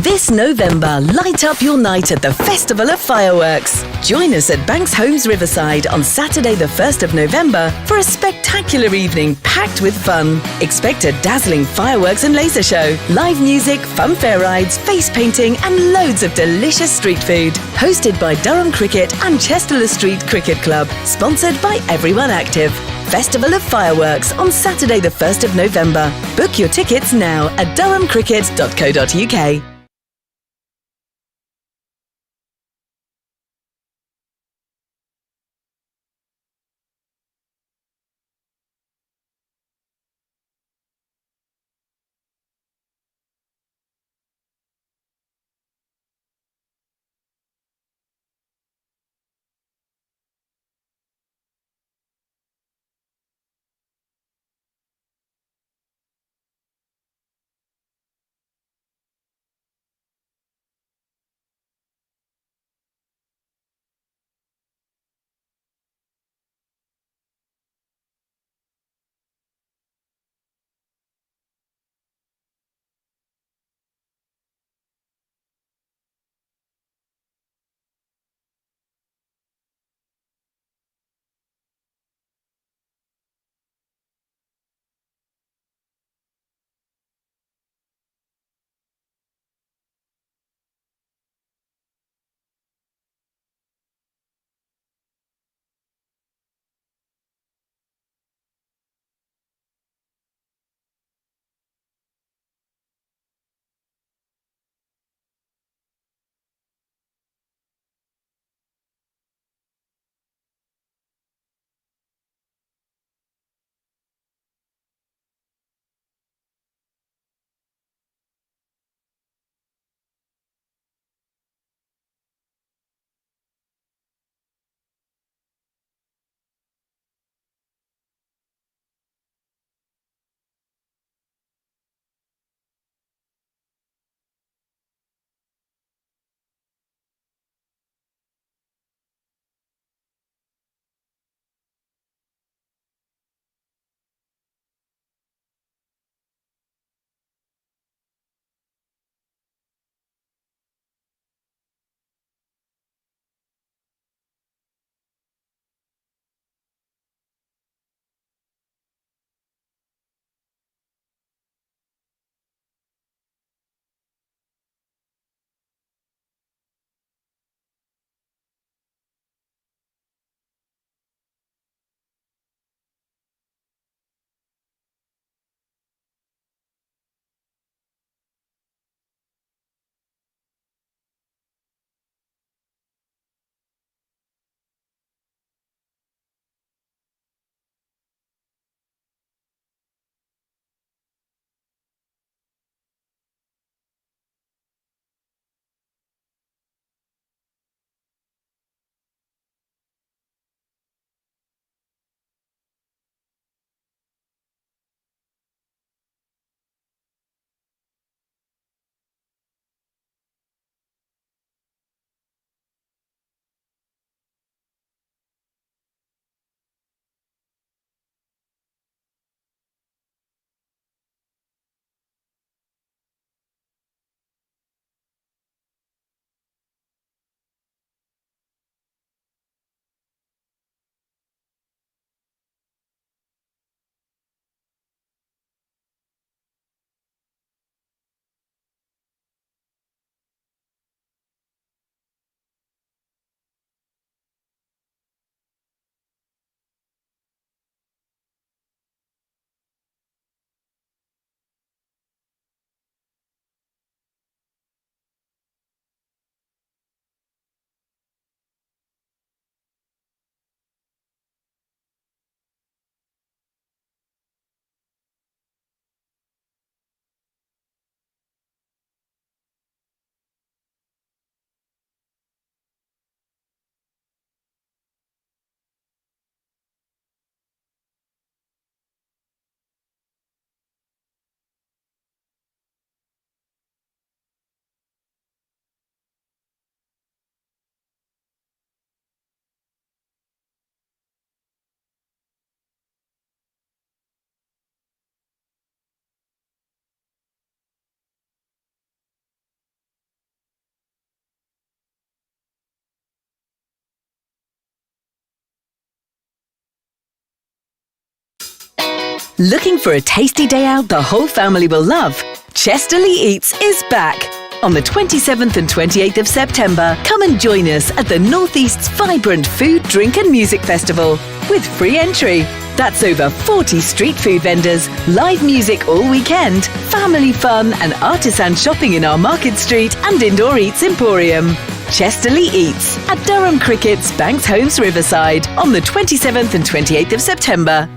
This November, light up your night at the Festival of Fireworks. Join us at Banks Homes Riverside on Saturday the 1st of November for a spectacular evening packed with fun. Expect a dazzling fireworks and laser show, live music, funfair rides, face painting and loads of delicious street food. Hosted by Durham Cricket and Chester Street Cricket Club. Sponsored by Everyone Active. Festival of Fireworks on Saturday the 1st of November. Book your tickets now at durhamcricket.co.uk. Looking for a tasty day out the whole family will love? Chesterley Eats is back. On the 27th and 28th of September, come and join us at the Northeast's vibrant food, drink and music festival with free entry. That's over 40 street food vendors, live music all weekend, family fun and artisan shopping in our Market Street and Indoor Eats Emporium. Chesterley Eats at Durham Cricket's Banks Homes Riverside on the 27th and 28th of September.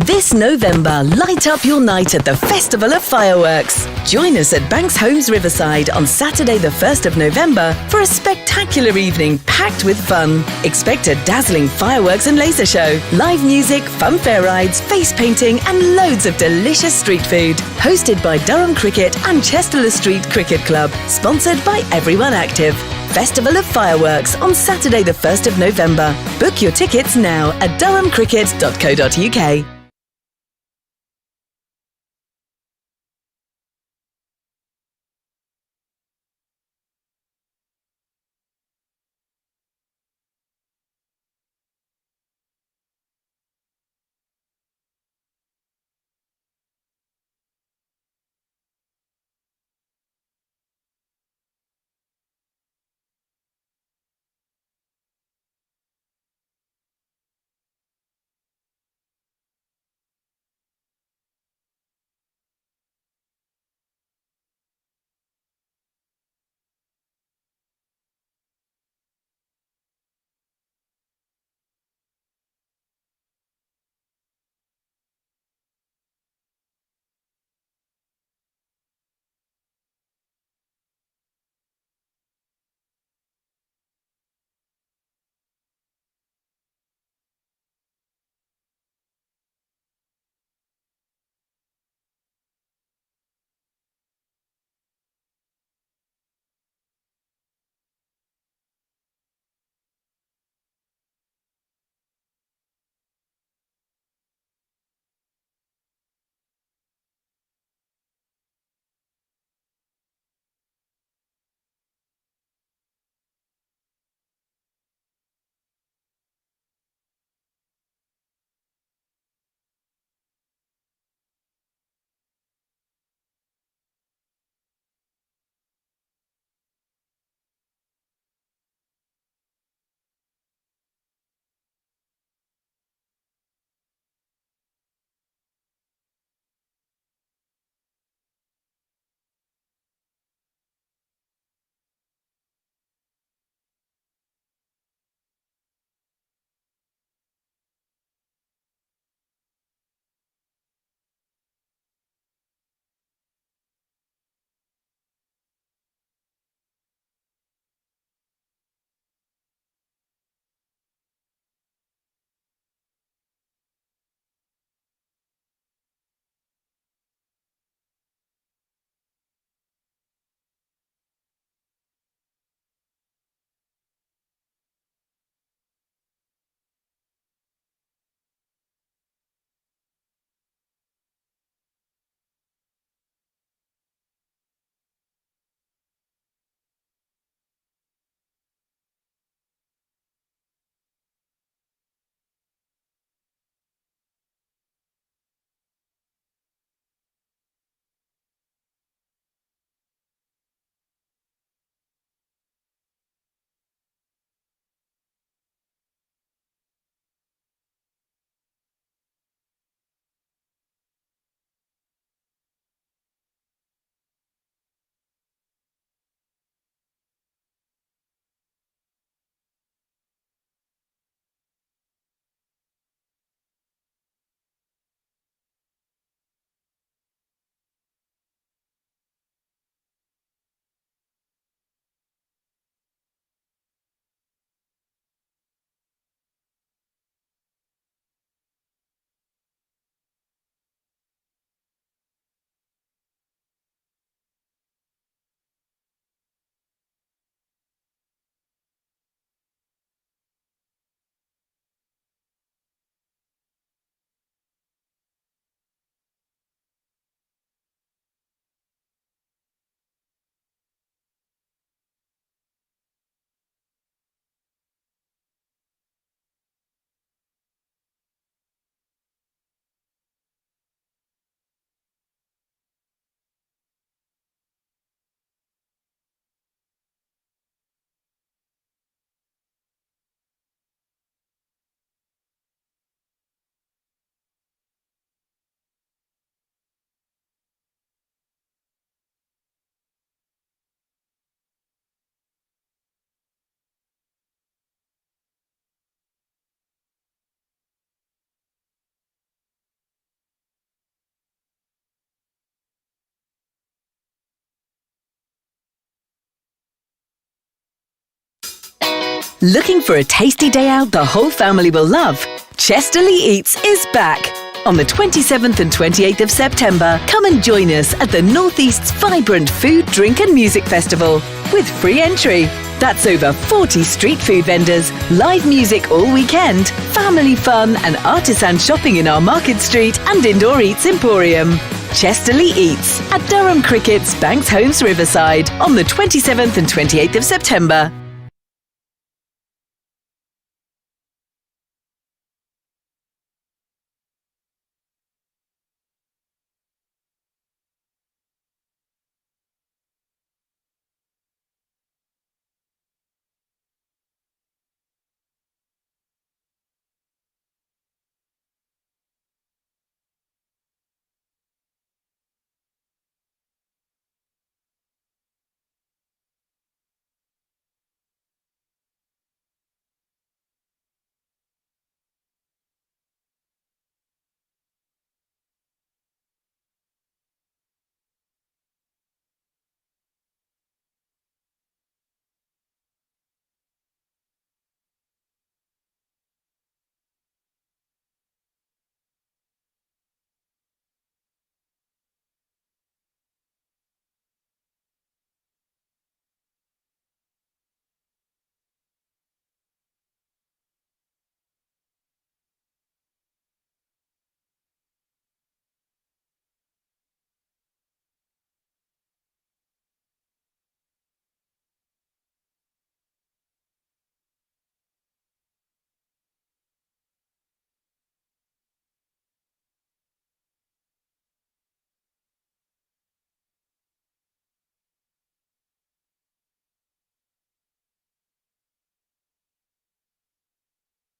This November, light up your night at the Festival of Fireworks. Join us at Banks Homes Riverside on Saturday the 1st of November for a spectacular evening packed with fun. Expect a dazzling fireworks and laser show, live music, fun fair rides, face painting and loads of delicious street food. Hosted by Durham Cricket and Chesterley Street Cricket Club. Sponsored by Everyone Active. Festival of Fireworks on Saturday the 1st of November. Book your tickets now at durhamcricket.co.uk. Looking for a tasty day out the whole family will love? Chesterley Eats is back. On the 27th and 28th of September, come and join us at the Northeast's vibrant food, drink and music festival with free entry. That's over 40 street food vendors, live music all weekend, family fun and artisan shopping in our Market Street and Indoor Eats Emporium. Chesterley Eats at Durham Cricket's Banks Homes Riverside on the 27th and 28th of September.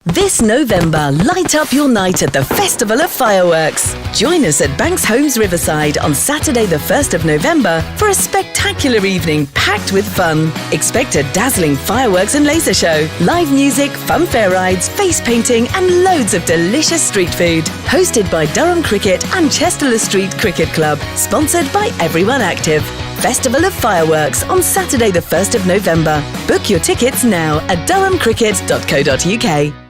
This November, light up your night at the Festival of Fireworks. Join us at Banks Homes Riverside on Saturday the 1st of November for a spectacular evening packed with fun. Expect a dazzling fireworks and laser show, live music, fun fair rides, face painting and loads of delicious street food. Hosted by Durham Cricket and Chesterley Street Cricket Club. Sponsored by Everyone Active. Festival of Fireworks on Saturday the 1st of November. Book your tickets now at durhamcricket.co.uk.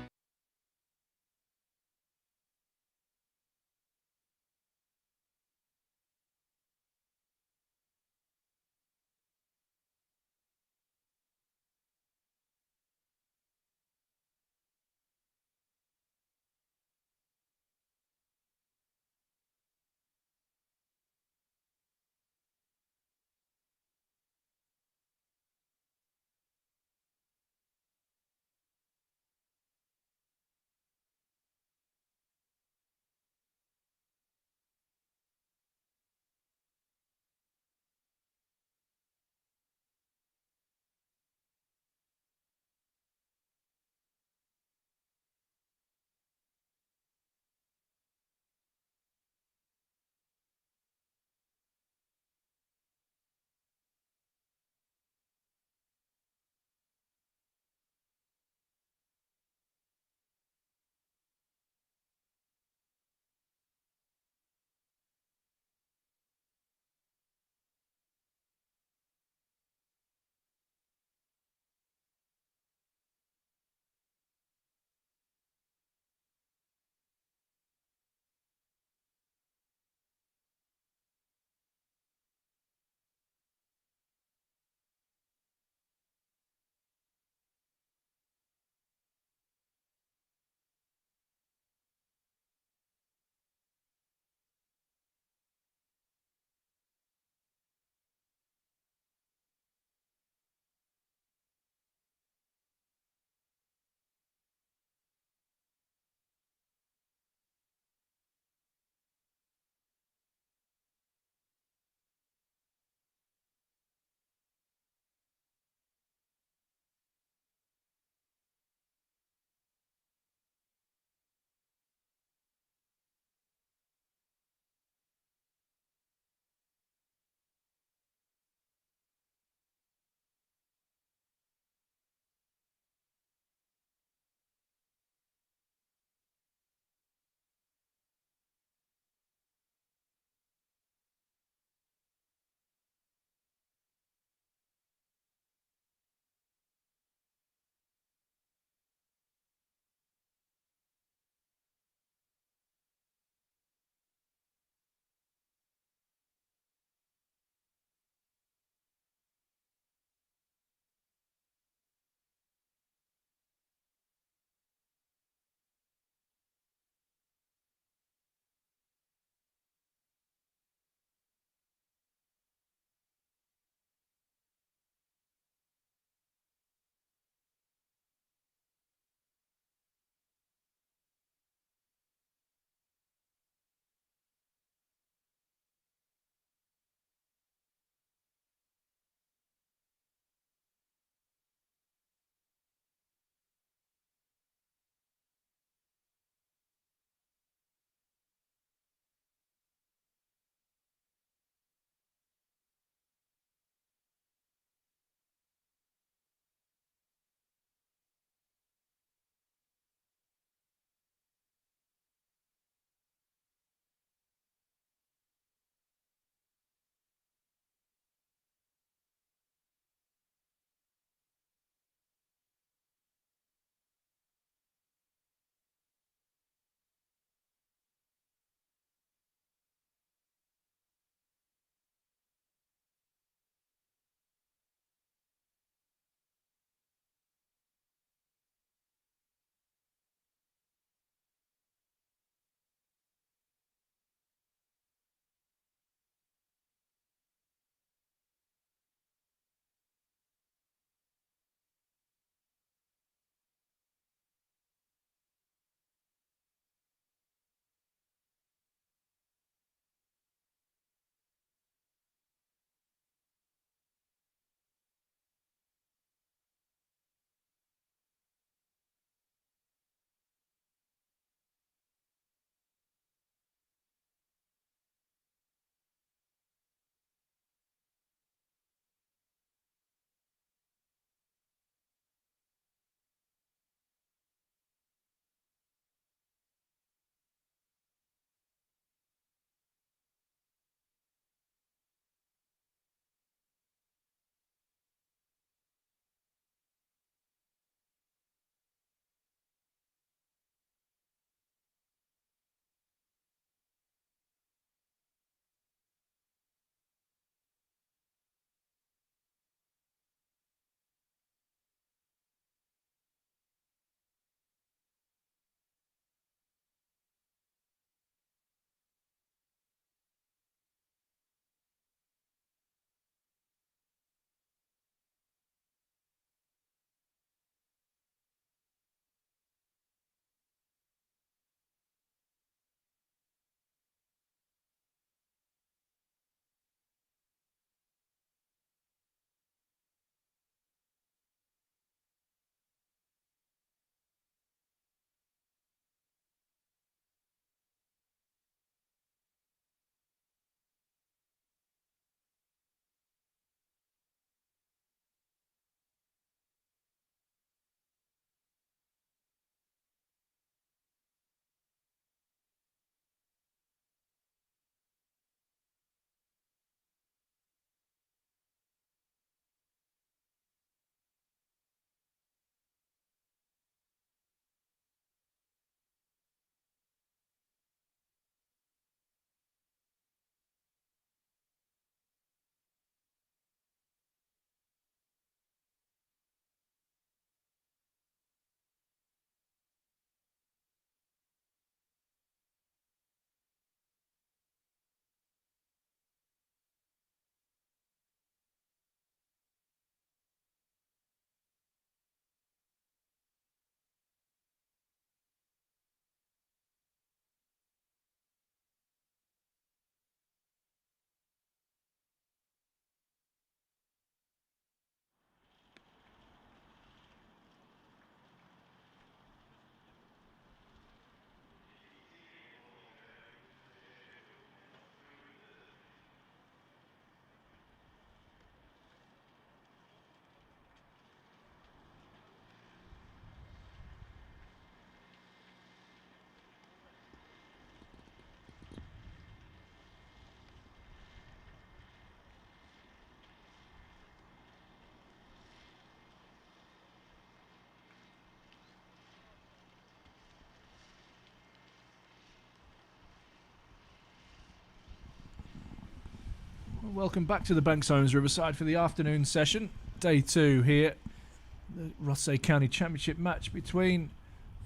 Welcome back to the Banks Homes Riverside for the afternoon session. Day 2 here. The Rothesay County Championship match between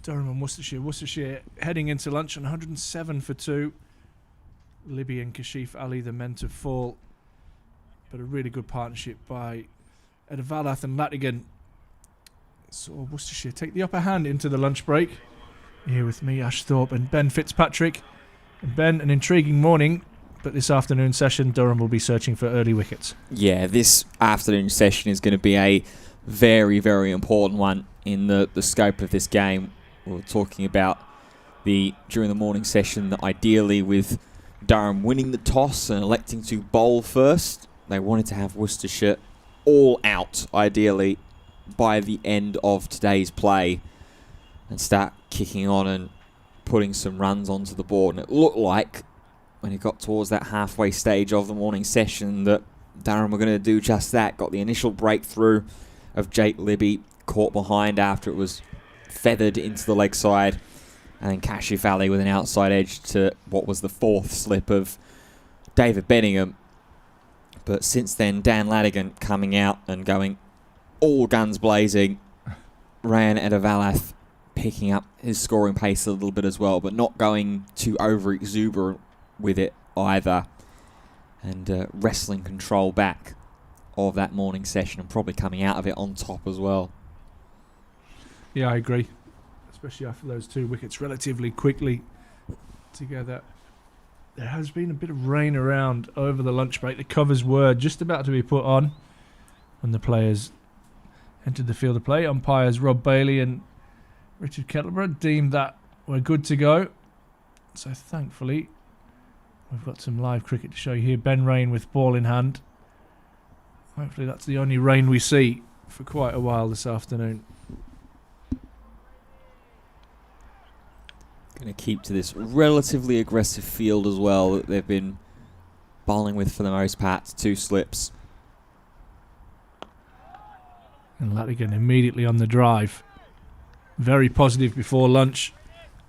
Durham and Worcestershire. Worcestershire heading into lunch on 107 for 2. Libby and Kashif Ali, the men to fall. But a really good partnership by Edavalath and Latigan. So Worcestershire take the upper hand into the lunch break. Here with me, Ash Thorpe and Ben Fitzpatrick. And Ben, an intriguing morning. But this afternoon session, Durham will be searching for early wickets. Yeah, this afternoon session is going to be a very, very important one in the scope of this game. We were talking about during the morning session that ideally with Durham winning the toss and electing to bowl first, they wanted to have Worcestershire all out, ideally, by the end of today's play and start kicking on and putting some runs onto the board. And it looked like when it got towards that halfway stage of the morning session that Durham were going to do just that. Got the initial breakthrough of Jake Libby, caught behind after it was feathered into the leg side, and then Kashif Ali with an outside edge to what was the 4th slip of David Benningham. But since then, Dan Latigan coming out and going all guns blazing. Ryan Edavalath picking up his scoring pace a little bit as well, but not going too over-exuberant with it either, and wrestling control back of that morning session and probably coming out of it on top as well. Yeah, I agree, especially after those 2 wickets relatively quickly together. There has been a bit of rain around over the lunch break. The covers were just about to be put on when the players entered the field of play. Umpires Rob Bailey and Richard Kettleborough deemed that we're good to go. So thankfully we've got some live cricket to show you here. Ben Rain with ball in hand. Hopefully that's the only rain we see for quite a while this afternoon. Going to keep to this relatively aggressive field as well that they've been bowling with for the most part. 2 slips. And Latigan immediately on the drive. Very positive before lunch.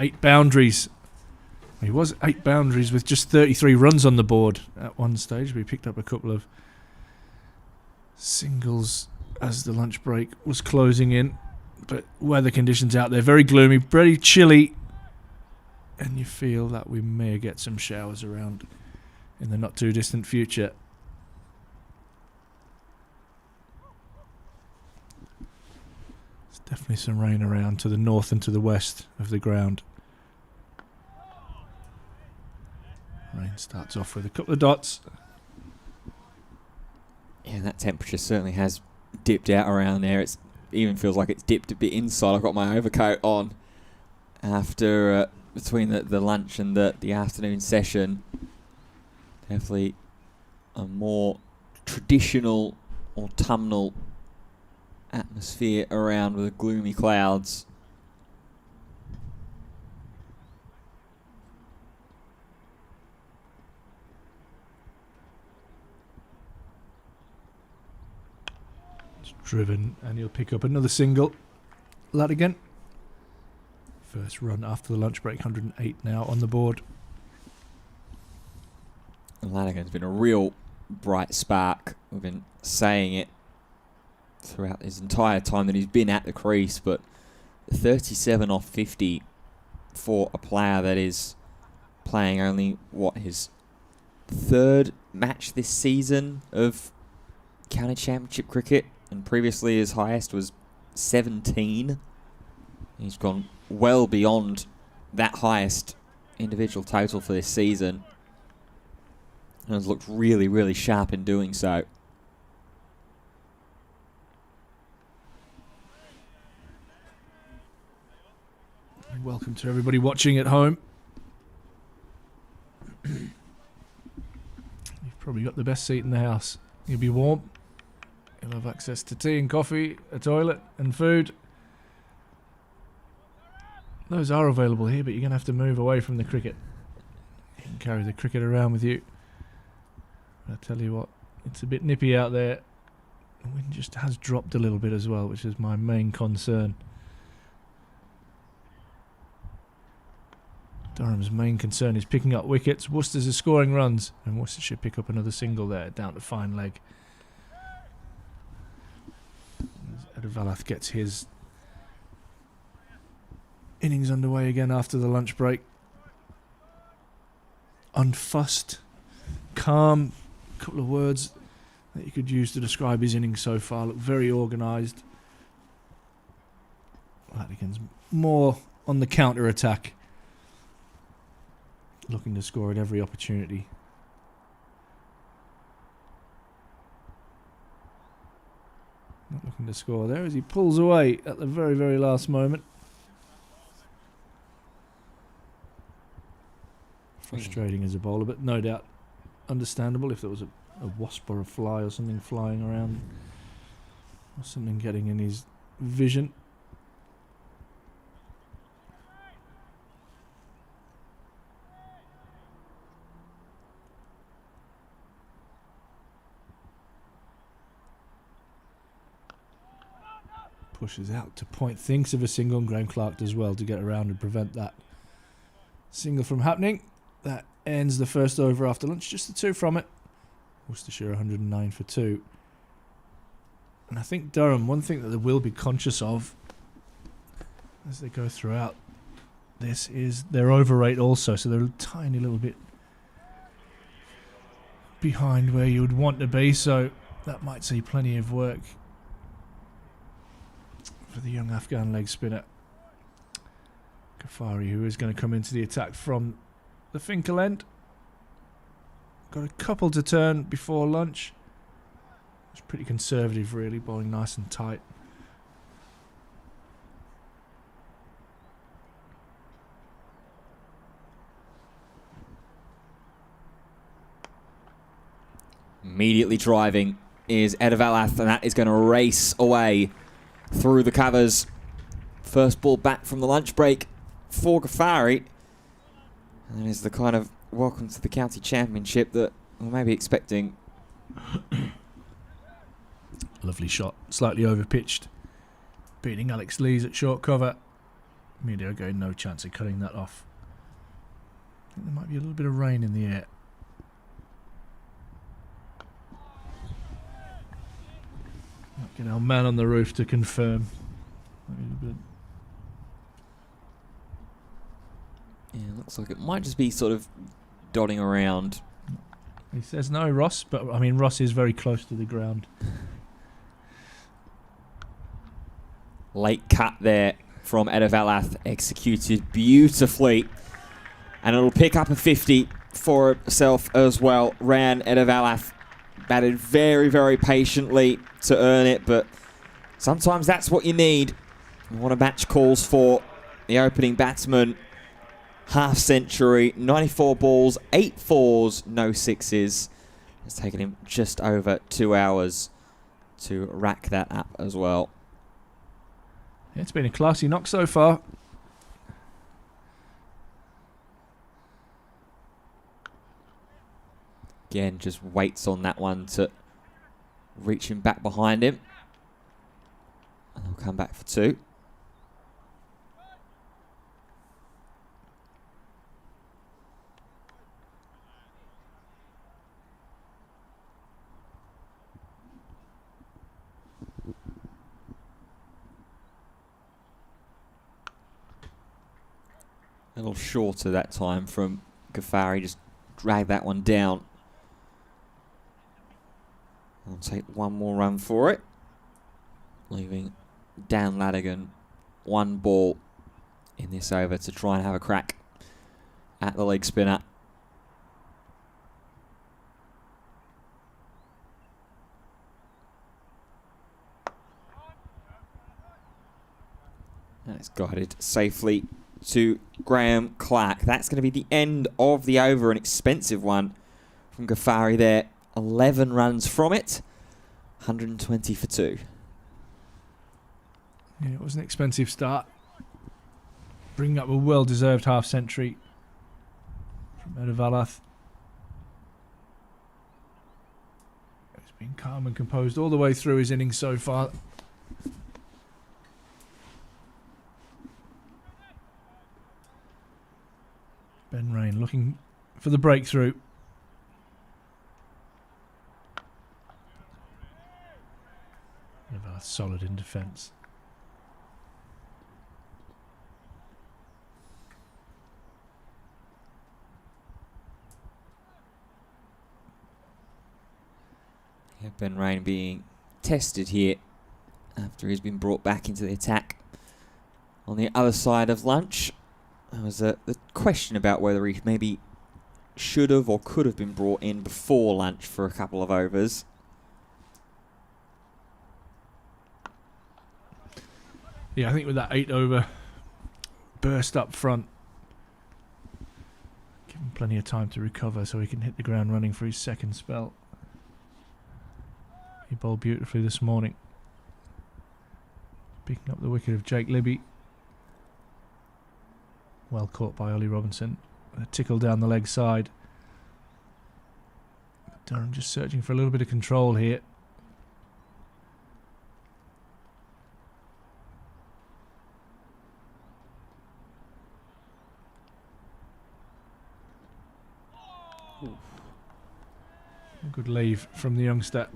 8 boundaries. He was 8 boundaries with just 33 runs on the board at one stage. We picked up a couple of singles as the lunch break was closing in. But weather conditions out there, very gloomy, very chilly. And you feel that we may get some showers around in the not too distant future. There's definitely some rain around to the north and to the west of the ground. Rain starts off with a couple of dots. Yeah, that temperature certainly has dipped out around there. It even feels like it's dipped a bit inside. I've got my overcoat on after between the lunch and the afternoon session. Definitely a more traditional autumnal atmosphere around with the gloomy clouds. Driven, and he'll pick up another single. Latigan. First run after the lunch break, 108 now on the board. Latigan's been a real bright spark. We've been saying it throughout his entire time that he's been at the crease, but 37 off 50 for a player that is playing only, his 3rd match this season of county championship cricket, and previously his highest was 17. He's gone well beyond that highest individual total for this season and has looked really, really sharp in doing so. Welcome to everybody watching at home. You've probably got the best seat in the house. You'll be warm. You'll have access to tea and coffee, a toilet and food. Those are available here, but you're going to have to move away from the cricket. You can carry the cricket around with you. I tell you what, it's a bit nippy out there. The wind just has dropped a little bit as well, which is my main concern. Durham's main concern is picking up wickets. Worcester's is scoring runs, and Worcestershire pick up another single there, down to fine leg. Advertisements gets his innings underway again after the lunch break. Unfussed, calm, a couple of words that you could use to describe his innings so far. Look very organised. Latigan's more on the counter-attack, looking to score at every opportunity. Not looking to score there as he pulls away at the very, very last moment. Frustrating as a bowler, but no doubt understandable if there was a wasp or a fly or something flying around, or something getting in his vision. Pushes out to point, thinks of a single, and Graham Clark does well to get around and prevent that single from happening. That ends the first over after lunch, just the 2 from it. Worcestershire 109 for 2. And I think Durham, one thing that they will be conscious of as they go throughout this is their over rate also, so they're a tiny little bit behind where you would want to be, so that might see plenty of work for the young Afghan leg spinner غفاری, who is going to come into the attack from the Finkel end. Got a couple to turn before lunch. It's pretty conservative really, bowling nice and tight. Immediately driving is Advertisements, and that is going to race away through the covers. First ball back from the lunch break for غفاری. And that is the kind of welcome to the county championship that we may be expecting. Lovely shot, slightly over-pitched. Beating Alex Lees at short cover. Medio going no chance of cutting that off. I think there might be a little bit of rain in the air. Might get our man on the roof to confirm. Yeah, looks like it might just be sort of dotting around. He says no, Ross, but I mean Ross is very close to the ground. Late cut there from Advertisements, executed beautifully. And it'll pick up a 50 for itself as well. Ran Advertisements, batted very, very patiently to earn it, but sometimes that's what you need. What a match calls for. The opening batsman, half century, 94 balls, 8 fours, no sixes. It's taken him just over 2 hours to rack that up as well. Yeah, it's been a classy knock so far. Again, just waits on that one to reach him back behind him. And he'll come back for 2. A little shorter that time from غفاری, just drag that one down. I'll take one more run for it, leaving Dan Latigan 1 ball in this over to try and have a crack at the leg spinner. And it's guided safely to Graham Clark. That's going to be the end of the over, an expensive one from غفاری there. 11 runs from it, 120 for 2. Yeah, it was an expensive start. Bringing up a well-deserved half-century from Advertisements. He's been calm and composed all the way through his innings so far. Again, looking for the breakthrough. Solid in defence. Yeah, Ben Rain being tested here after he's been brought back into the attack. On the other side of lunch, there was the question about whether he maybe should have or could have been brought in before lunch for a couple of overs. Yeah, I think with that 8-over burst up front, give him plenty of time to recover so he can hit the ground running for his second spell. He bowled beautifully this morning, picking up the wicket of Jake Libby. Well caught by Ollie Robinson. A tickle down the leg side. Durham just searching for a little bit of control here. A good leave from the youngster.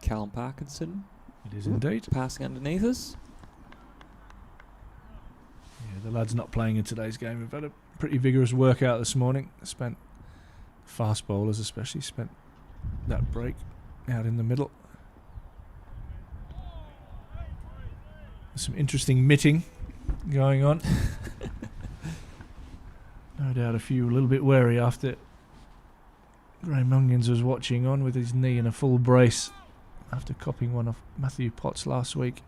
Callum Parkinson. It is indeed. Passing underneath us. Yeah, the lad's not playing in today's game. We've had a pretty vigorous workout this morning. Spent fast bowlers especially spent that break out in the middle. There's some interesting mitting going on. No doubt a few a little bit wary after Graham Mungans was watching on with his knee in a full brace after copying one off Matthew Potts last week.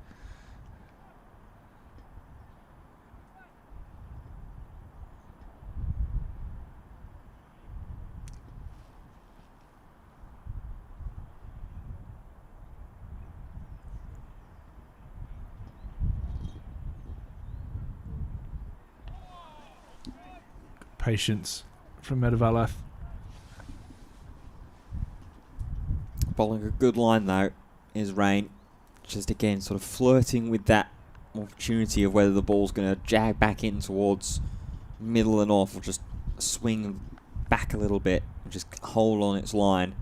Patience from Medavalath. Bowling a good line though is Rain. Just again sort of flirting with that opportunity of whether the ball's going to jag back in towards middle and off or just swing back a little bit. Just hold on its line.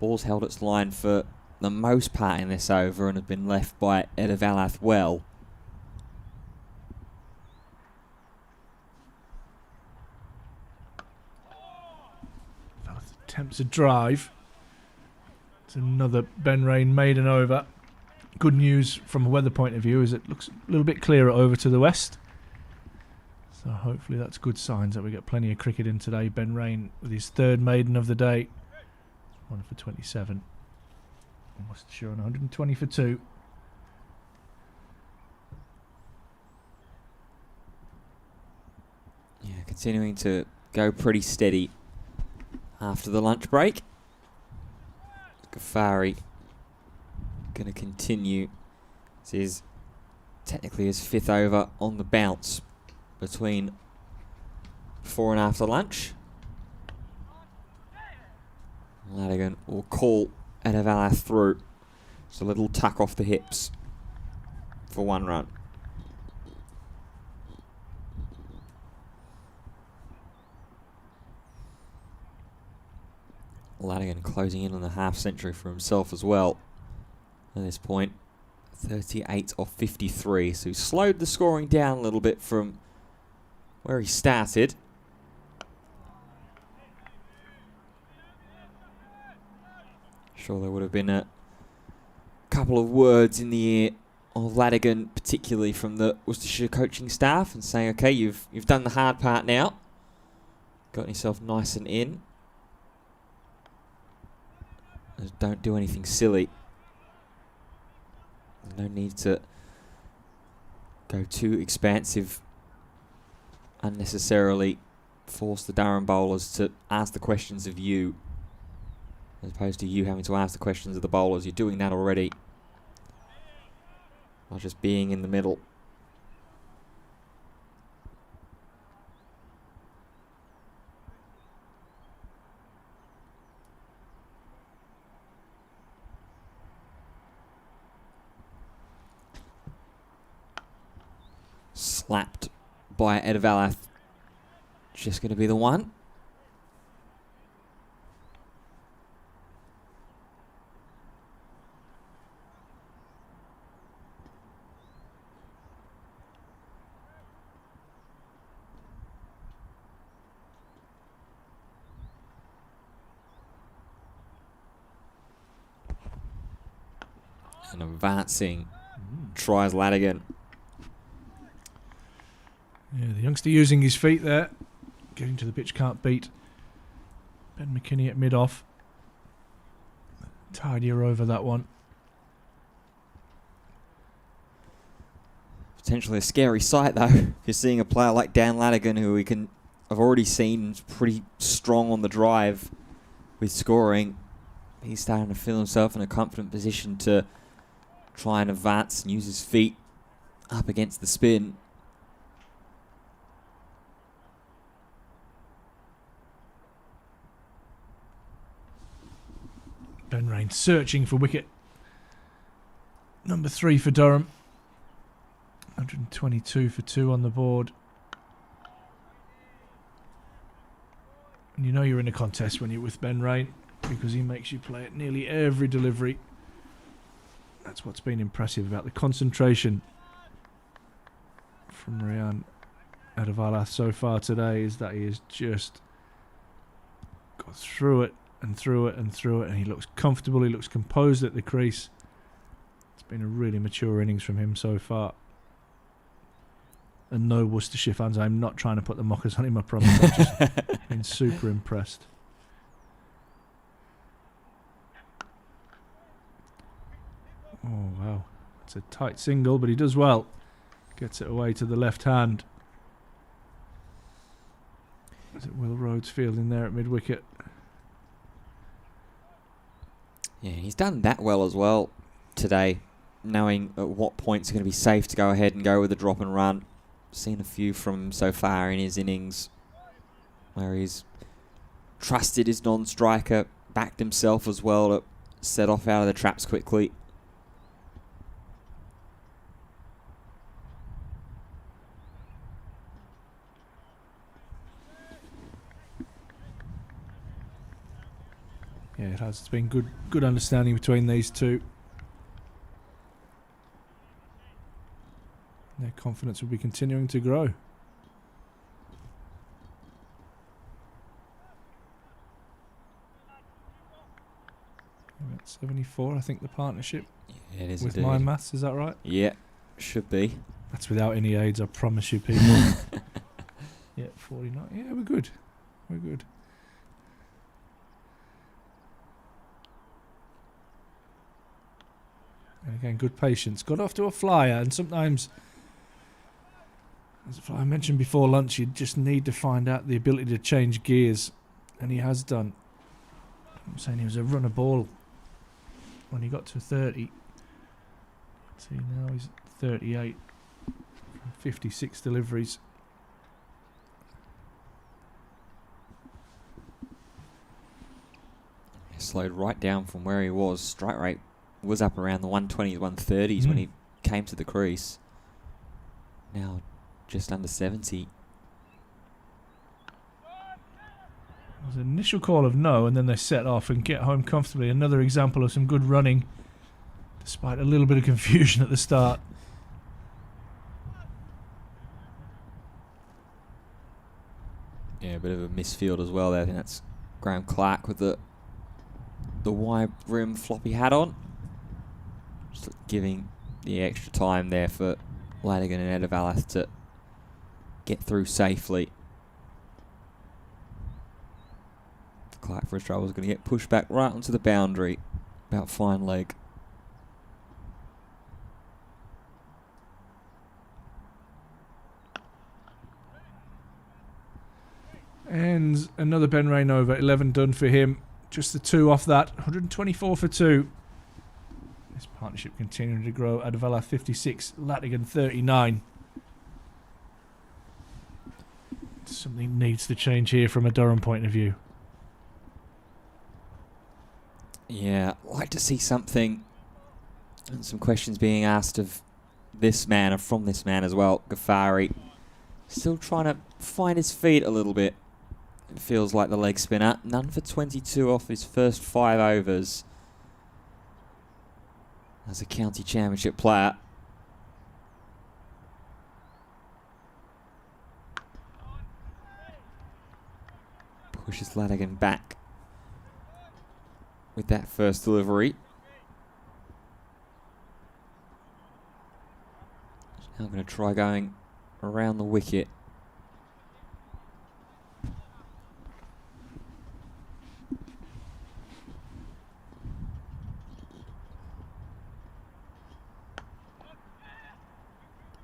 Ball's held its line for the most part in this over and have been left by Edavalath well. Attempts a drive. It's another Ben Rain maiden over. Good news from a weather point of view is it looks a little bit clearer over to the west. So hopefully that's good signs that we get plenty of cricket in today. Ben Rain with his third maiden of the day. 1 for 27. Worcestershire on 120 for 2. Yeah, continuing to go pretty steady after the lunch break. غفاری going to continue. This is technically his 5th over on the bounce between before and after lunch. Ladigan will call Edavalath through. Just a little tuck off the hips for 1 run. Ladigan closing in on the half century for himself as well at this point. 38 off 53, so he slowed the scoring down a little bit from where he started. Sure, there would have been a couple of words in the ear of Ladigan, particularly from the Worcestershire coaching staff, and saying, okay, you've done the hard part now. Got yourself nice and in. Just don't do anything silly. No need to go too expansive, unnecessarily force the Durham bowlers to ask the questions of you, as opposed to you having to ask the questions of the bowlers. You're doing that already, by just being in the middle. Slapped by Edavalath. Just going to be the one. And advancing, tries Ladigan. Yeah, the youngster using his feet there. Getting to the pitch, can't beat. Ben McKinney at mid-off. Tidier over that one. Potentially a scary sight, though. If you're seeing a player like Dan Ladigan, who I've already seen is pretty strong on the drive with scoring. He's starting to feel himself in a confident position to try and advance and use his feet up against the spin. Ben Rain searching for wicket. Number 3 for Durham. 122 for 2 on the board. And you know you're in a contest when you're with Ben Rain, because he makes you play at nearly every delivery. That's what's been impressive about the concentration from Rian Adavalath so far today, is that he has just got through it and through it and through it, and he looks comfortable, he looks composed at the crease. It's been a really mature innings from him so far. And no, Worcestershire fans, I'm not trying to put the mockers on him, I promise. I've just been super impressed. Oh, wow. It's a tight single, but he does well. Gets it away to the left hand. Is it Will Rhodes fielding there at mid-wicket? Yeah, he's done that well as well today, knowing at what points are going to be safe to go ahead and go with a drop and run. Seen a few from him so far in his innings where he's trusted his non-striker, backed himself as well to set off out of the traps quickly. Yeah, it has. It's been good understanding between these two. Their confidence will be continuing to grow. About 74, I think, the partnership. Yeah, it is with indeed. my maths, is that right? Yeah, should be. That's without any aids, I promise you, people. Yeah, 49. Yeah, we're good. We're good. And again, good patience. Got off to a flyer, and sometimes, as I mentioned before lunch, you just need to find out the ability to change gears, and he has done. I'm saying he was a runner ball when he got to 30. See, now he's at 38 from 56 deliveries. He slowed right down from where he was. Strike rate was up around the 120s, 130s when he came to the crease. Now just under 70. There was an initial call of no, and then they set off and get home comfortably. Another example of some good running, despite a little bit of confusion at the start. Yeah, a bit of a misfield as well there. I think that's Graham Clark with the wide rim floppy hat on. Just giving the extra time there for Ladigan and Edavalath to get through safely. Clark for his trouble is going to get pushed back right onto the boundary. About fine leg. And another Ben Rain over, 11 done for him. Just the 2 off that, 124 for 2. This partnership continuing to grow. Adavalath 56, Latigan 39. Something needs to change here from a Durham point of view. Yeah, I'd like to see something and some questions being asked of this man and from this man as well. غفاری still trying to find his feet a little bit. It feels like the leg spinner. None for 22 off his first 5 overs as a county championship player. Pushes Ladigan back with that first delivery. Now I'm going to try going around the wicket.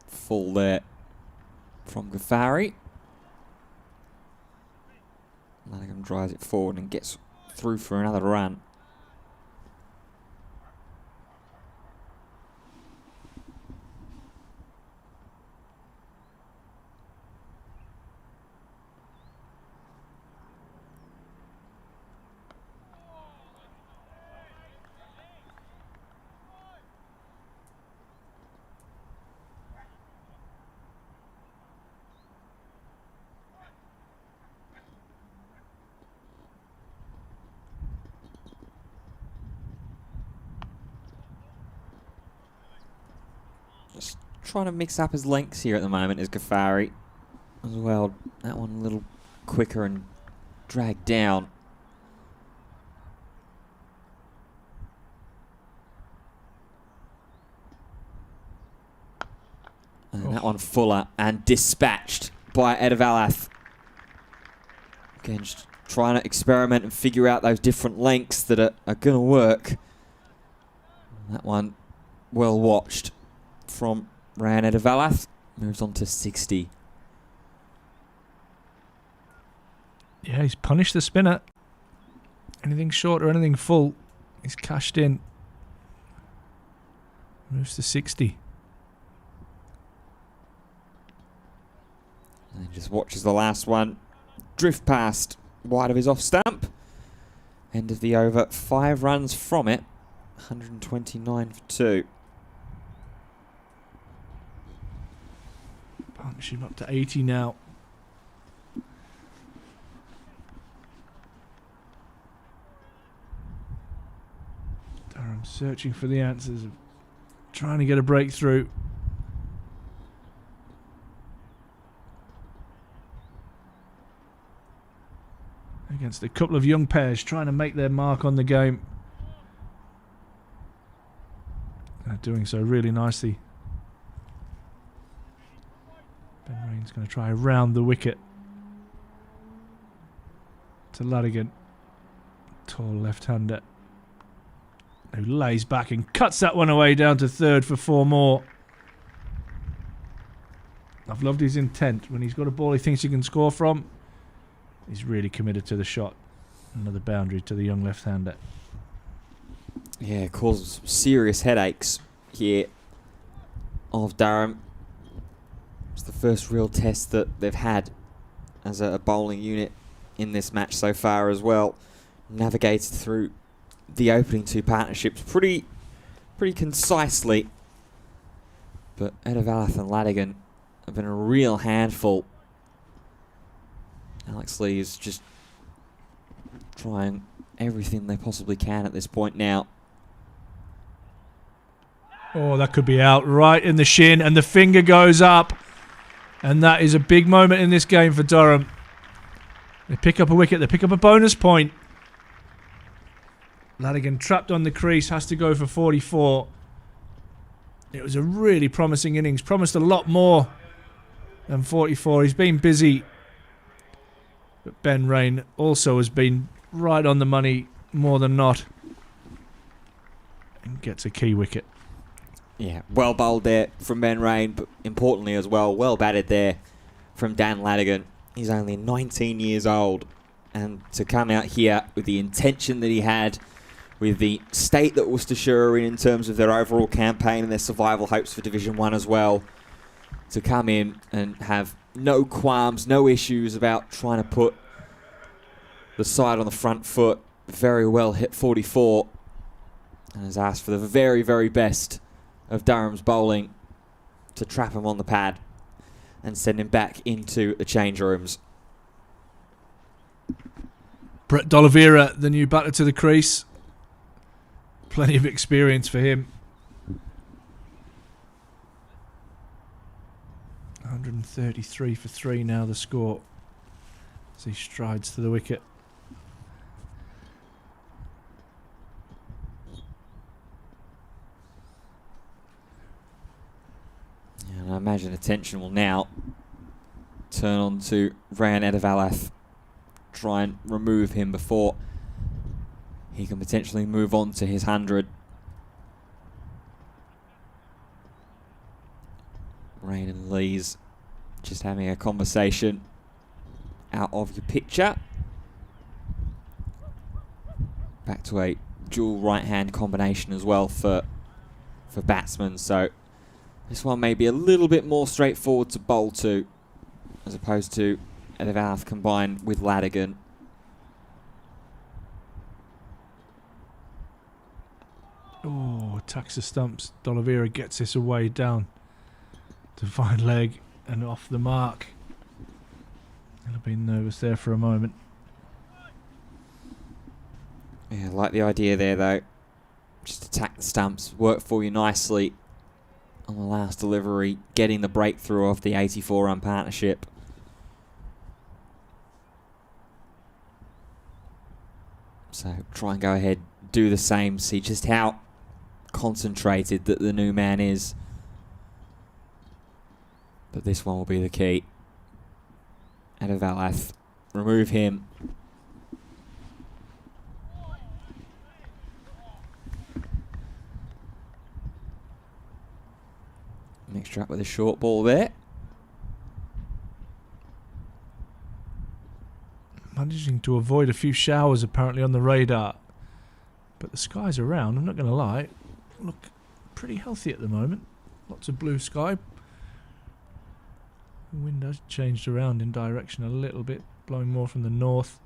Full there from غفاری. Ladigan drives it forward and gets through for another run. Just trying to mix up his lengths here at the moment is غفاری as well. That one a little quicker and dragged down. And that one fuller and dispatched by Edavalath. Again, just trying to experiment and figure out those different lengths that are going to work. That one well watched from Ryan Edavalath. Moves on to 60. Yeah, he's punished the spinner. Anything short or anything full, he's cashed in. Moves to 60. And just watches the last one drift past wide of his off stump. End of the over. 5 runs from it. 129 for 2. Partnership up to 80 now. Durham searching for the answers, trying to get a breakthrough. Against a couple of young pairs trying to make their mark on the game. They're doing so really nicely. Ben Rain's going to try around the wicket to Ladigan. Tall left-hander who lays back and cuts that one away down to third for 4 more. I've loved his intent. When he's got a ball he thinks he can score from, he's really committed to the shot. Another boundary to the young left-hander. Yeah, causes some serious headaches here of Durham. It's the first real test that they've had as a bowling unit in this match so far as well. Navigated through the opening 2 partnerships pretty concisely. But Edavalath and Ladigan have been a real handful. Alex Lee is just trying everything they possibly can at this point now. Oh, that could be out right in the shin, and the finger goes up. And that is a big moment in this game for Durham. They pick up a wicket, they pick up a bonus point. Ladigan trapped on the crease, has to go for 44. It was a really promising innings, promised a lot more than 44. He's been busy. But Ben Rain also has been right on the money more than not. And gets a key wicket. Yeah, well bowled there from Ben Rain, but importantly as well, well batted there from Dan Ladigan. He's only 19 years old, and to come out here with the intention that he had, with the state that Worcestershire are in terms of their overall campaign and their survival hopes for Division 1 as well, to come in and have no qualms, no issues about trying to put the side on the front foot. Very well hit 44, and has asked for the very, very best of Durham's bowling to trap him on the pad and send him back into the change rooms. Brett D'Oliveira, the new batter to the crease. Plenty of experience for him. 133 for 3 now the score as he strides to the wicket. Yeah, and I imagine attention will now turn on to Rayan Edavalath. Try and remove him before he can potentially move on to his 100. Rain and Lee's just having a conversation out of your picture. Back to a dual right-hand combination as well for batsmen. So this one may be a little bit more straightforward to bowl to, as opposed to Edavalath combined with Ladigan. Oh, attacks the stumps. D'Oliveira gets this away down to fine leg and off the mark. He'll have been nervous there for a moment. Yeah, I like the idea there though. Just attack the stumps, work for you nicely on the last delivery, getting the breakthrough of the 84-run partnership. So try and go ahead, do the same, see just how concentrated that the new man is. But this one will be the key. Edavalath, remove him. Mixture up with a short ball there. Managing to avoid a few showers apparently on the radar. But the skies around, I'm not going to lie, look pretty healthy at the moment. Lots of blue sky. The wind has changed around in direction a little bit, blowing more from the north.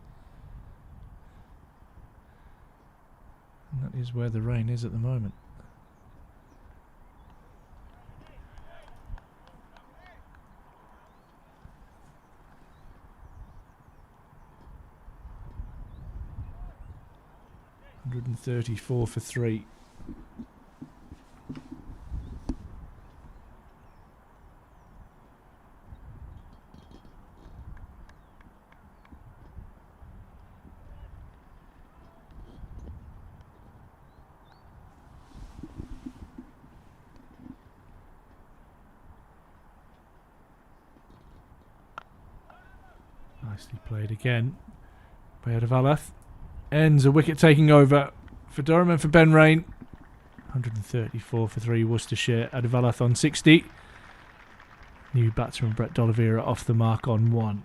And that is where the rain is at the moment. $134 for 3. Nicely played again by Edavalath. Ends a wicket taking over for Durham and for Ben Rain. 134 for 3 Worcestershire. Edavalath on 60. New batsman Brett D'Oliveira off the mark on 1.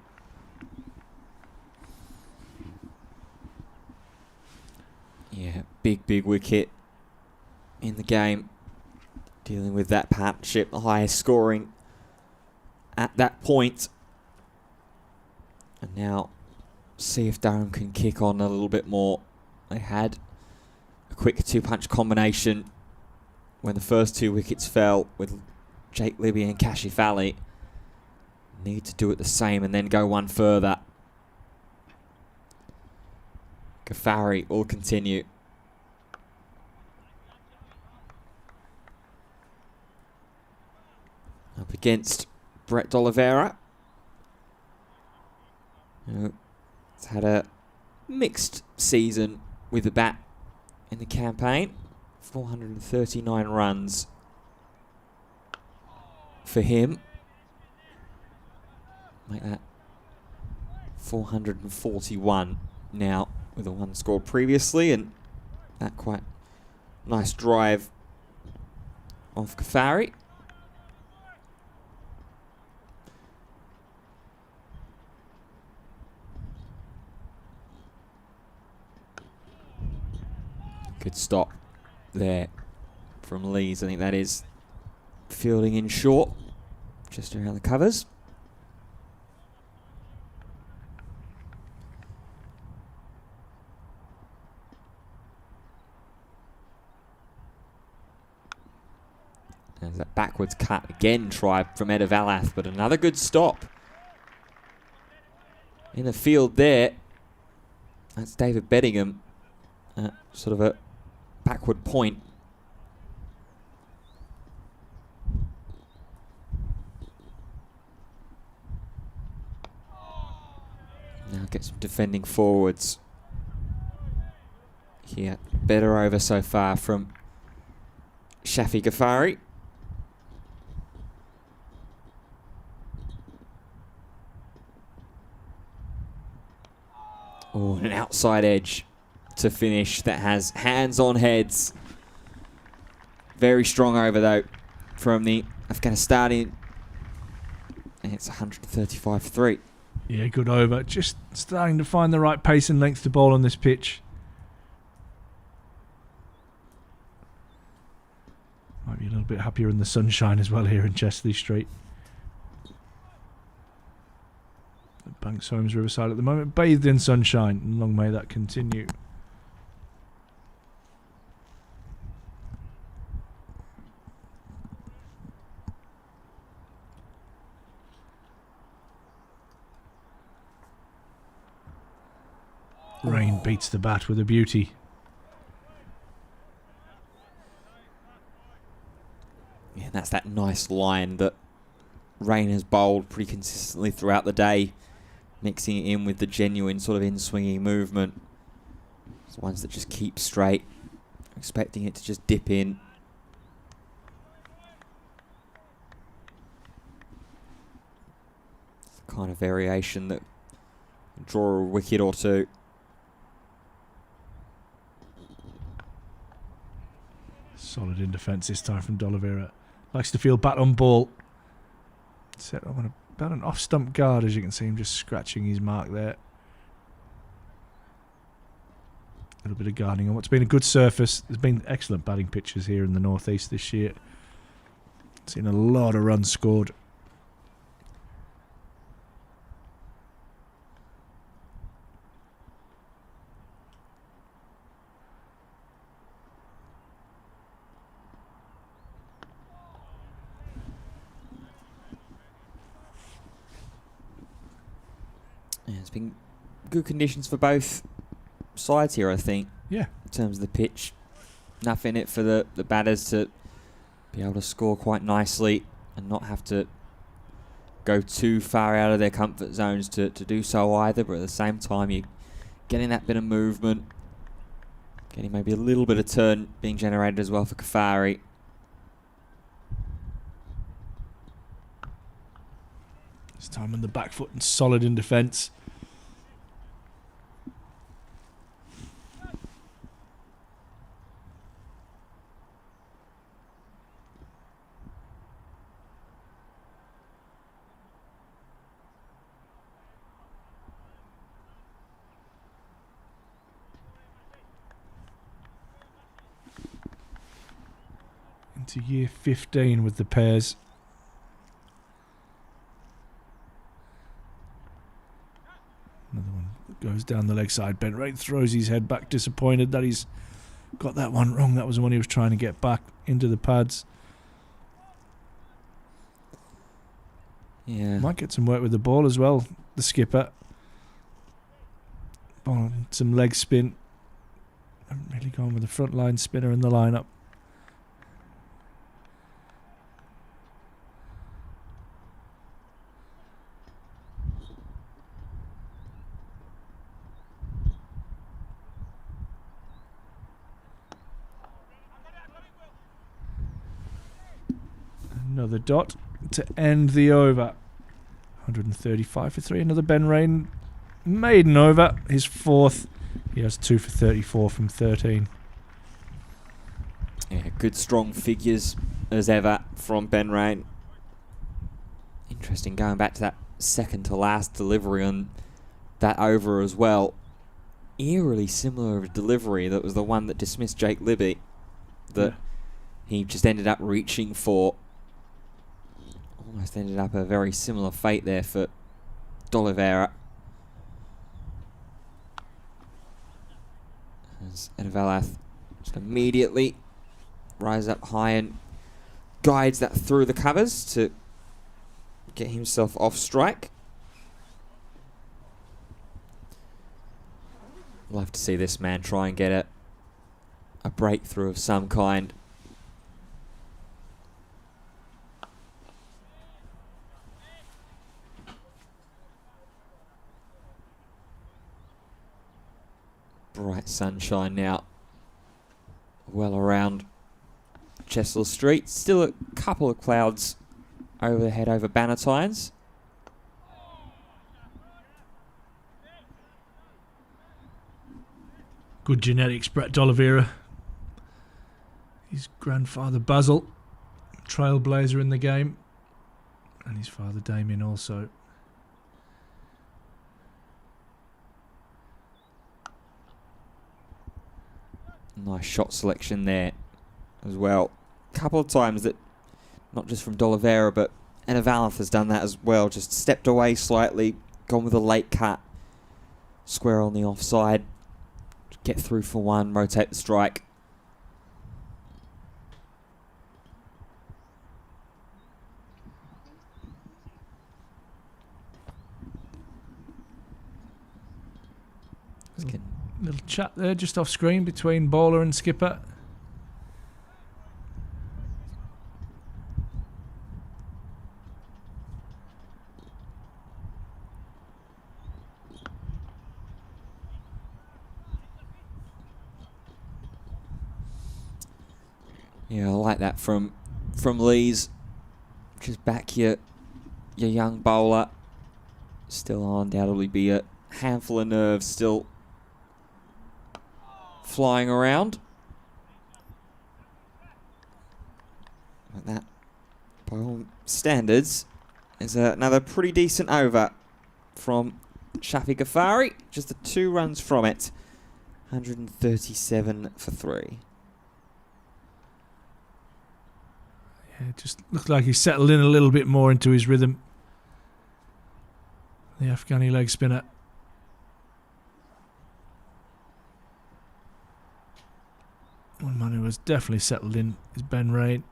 Yeah, big wicket in the game. Dealing with that partnership, the highest scoring at that point. And now see if Durham can kick on a little bit more. They had a quick two-punch combination when the first 2 wickets fell with Jake Libby and Kashif Ali. Need to do it the same and then go one further. غفاری will continue. Up against Brett D'Oliveira. He's had a mixed season with the bat in the campaign. 439 runs for him. Make that 441 now with a 1 scored previously, and that quite nice drive of غفاری. Good stop there from Lees. I think that is fielding in short, just around the covers. There's that backwards cut again tried from Edavalath, but another good stop in the field there. That's David Beddingham at sort of a backward point. Now get some defending forwards here. Better over so far from Shaffiq Ghafari. Oh, an outside edge to finish that has hands on heads. Very strong over though from the Afghanistani. And it's 135-3. Yeah, good over. Just starting to find the right pace and length to bowl on this pitch. Might be a little bit happier in the sunshine as well here in Chesterley Street. Banks Homes Riverside at the moment, bathed in sunshine, and long may that continue. Rain beats the bat with a beauty. Yeah, that's that nice line that Rain has bowled pretty consistently throughout the day, mixing it in with the genuine sort of in-swinging movement. It's the ones that just keep straight, expecting it to just dip in. It's the kind of variation that can draw a wicket or two. Solid in defence this time from D'Oliveira. Likes to feel bat on ball. Set on about an off-stump guard, as you can see him just scratching his mark there. A little bit of guarding on what's been a good surface. There's been excellent batting pitches here in the northeast this year. Seen a lot of runs scored. Yeah, it's been good conditions for both sides here, I think. Yeah. In terms of the pitch. Enough in it for the batters to be able to score quite nicely and not have to go too far out of their comfort zones to do so either. But at the same time, you're getting that bit of movement. Getting maybe a little bit of turn being generated as well for Ghafari. This time on the back foot and solid in defence. Into year 15 with the pairs. Another one goes down the leg side. Ben Rain throws his head back, disappointed that he's got that one wrong. That was the one he was trying to get back into the pads. Yeah. Might get some work with the ball as well, the skipper. Ball, some leg spin. Haven't really gone with the front line spinner in the lineup. Another dot to end the over. 135 for 3. Another Ben Rain maiden over. His fourth. He has 2 for 34 from 13. Yeah, good strong figures as ever from Ben Rain. Interesting going back to that second to last delivery on that over as well. Eerily similar of a delivery that was the one that dismissed Jake Libby. That he just ended up reaching for. Almost ended up a very similar fate there for D'Oliveira. As Edavalath just immediately rises up high and guides that through the covers to get himself off strike. Love to see this man try and get a breakthrough of some kind. Bright sunshine now well around Chesil Street. Still a couple of clouds overhead over Bannatynes. Good genetics, Brett D'Oliveira. His grandfather Basil, trailblazer in the game, and his father Damien also. Nice shot selection there as well. Couple of times that, not just from D'Oliveira, but Advertisements has done that as well. Just stepped away slightly, gone with a late cut. Square on the offside. Get through for one, rotate the strike. Little chat there just off screen between bowler and skipper. Yeah, I like that from Lees. Just back your young bowler. Still undoubtedly be a handful of nerves still flying around. But that, by all standards, is another pretty decent over from Shaffiq غفاری. Just the 2 runs from it. 137 for 3. Yeah, it just looked like he settled in a little bit more into his rhythm. The Afghani leg spinner. One man who has definitely settled in is Ben Rain.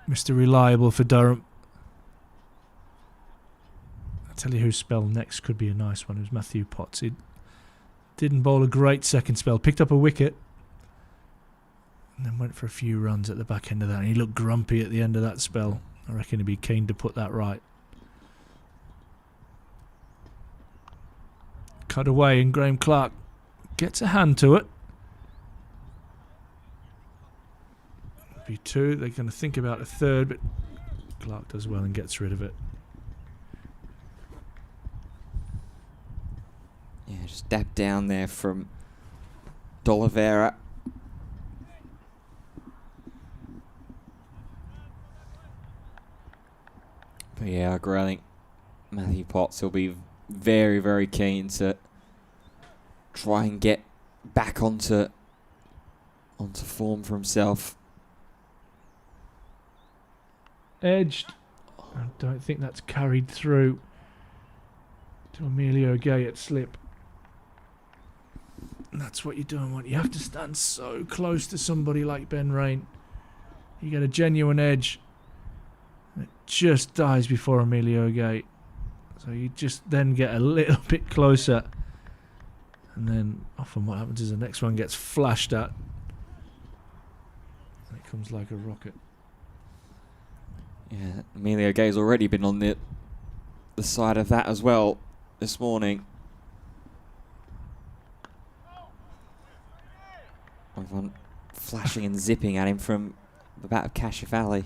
Mr. Reliable for Durham. I'll tell you whose spell next could be a nice one. It was Matthew Potts. He didn't bowl a great second spell. Picked up a wicket. And then went for a few runs at the back end of that. And he looked grumpy at the end of that spell. I reckon he'd be keen to put that right. Cut away and Graham Clark gets a hand to it. Be 2. They're going to think about a third, but Clark does well and gets rid of it. Yeah, just dab down there from D'Oliveira. But yeah, I think Matthew Potts will be very, very keen to try and get back onto form for himself. Edged. I don't think that's carried through to Emilio Gay at slip. And that's what you don't want. You have to stand so close to somebody like Ben Rain. You get a genuine edge. And it just dies before Emilio Gay. So you just then get a little bit closer. And then often what happens is the next one gets flashed at. And it comes like a rocket. Yeah, Emilio Gay's already been on the side of that as well this morning. Everyone flashing and zipping at him from the bat of Kashif Ali.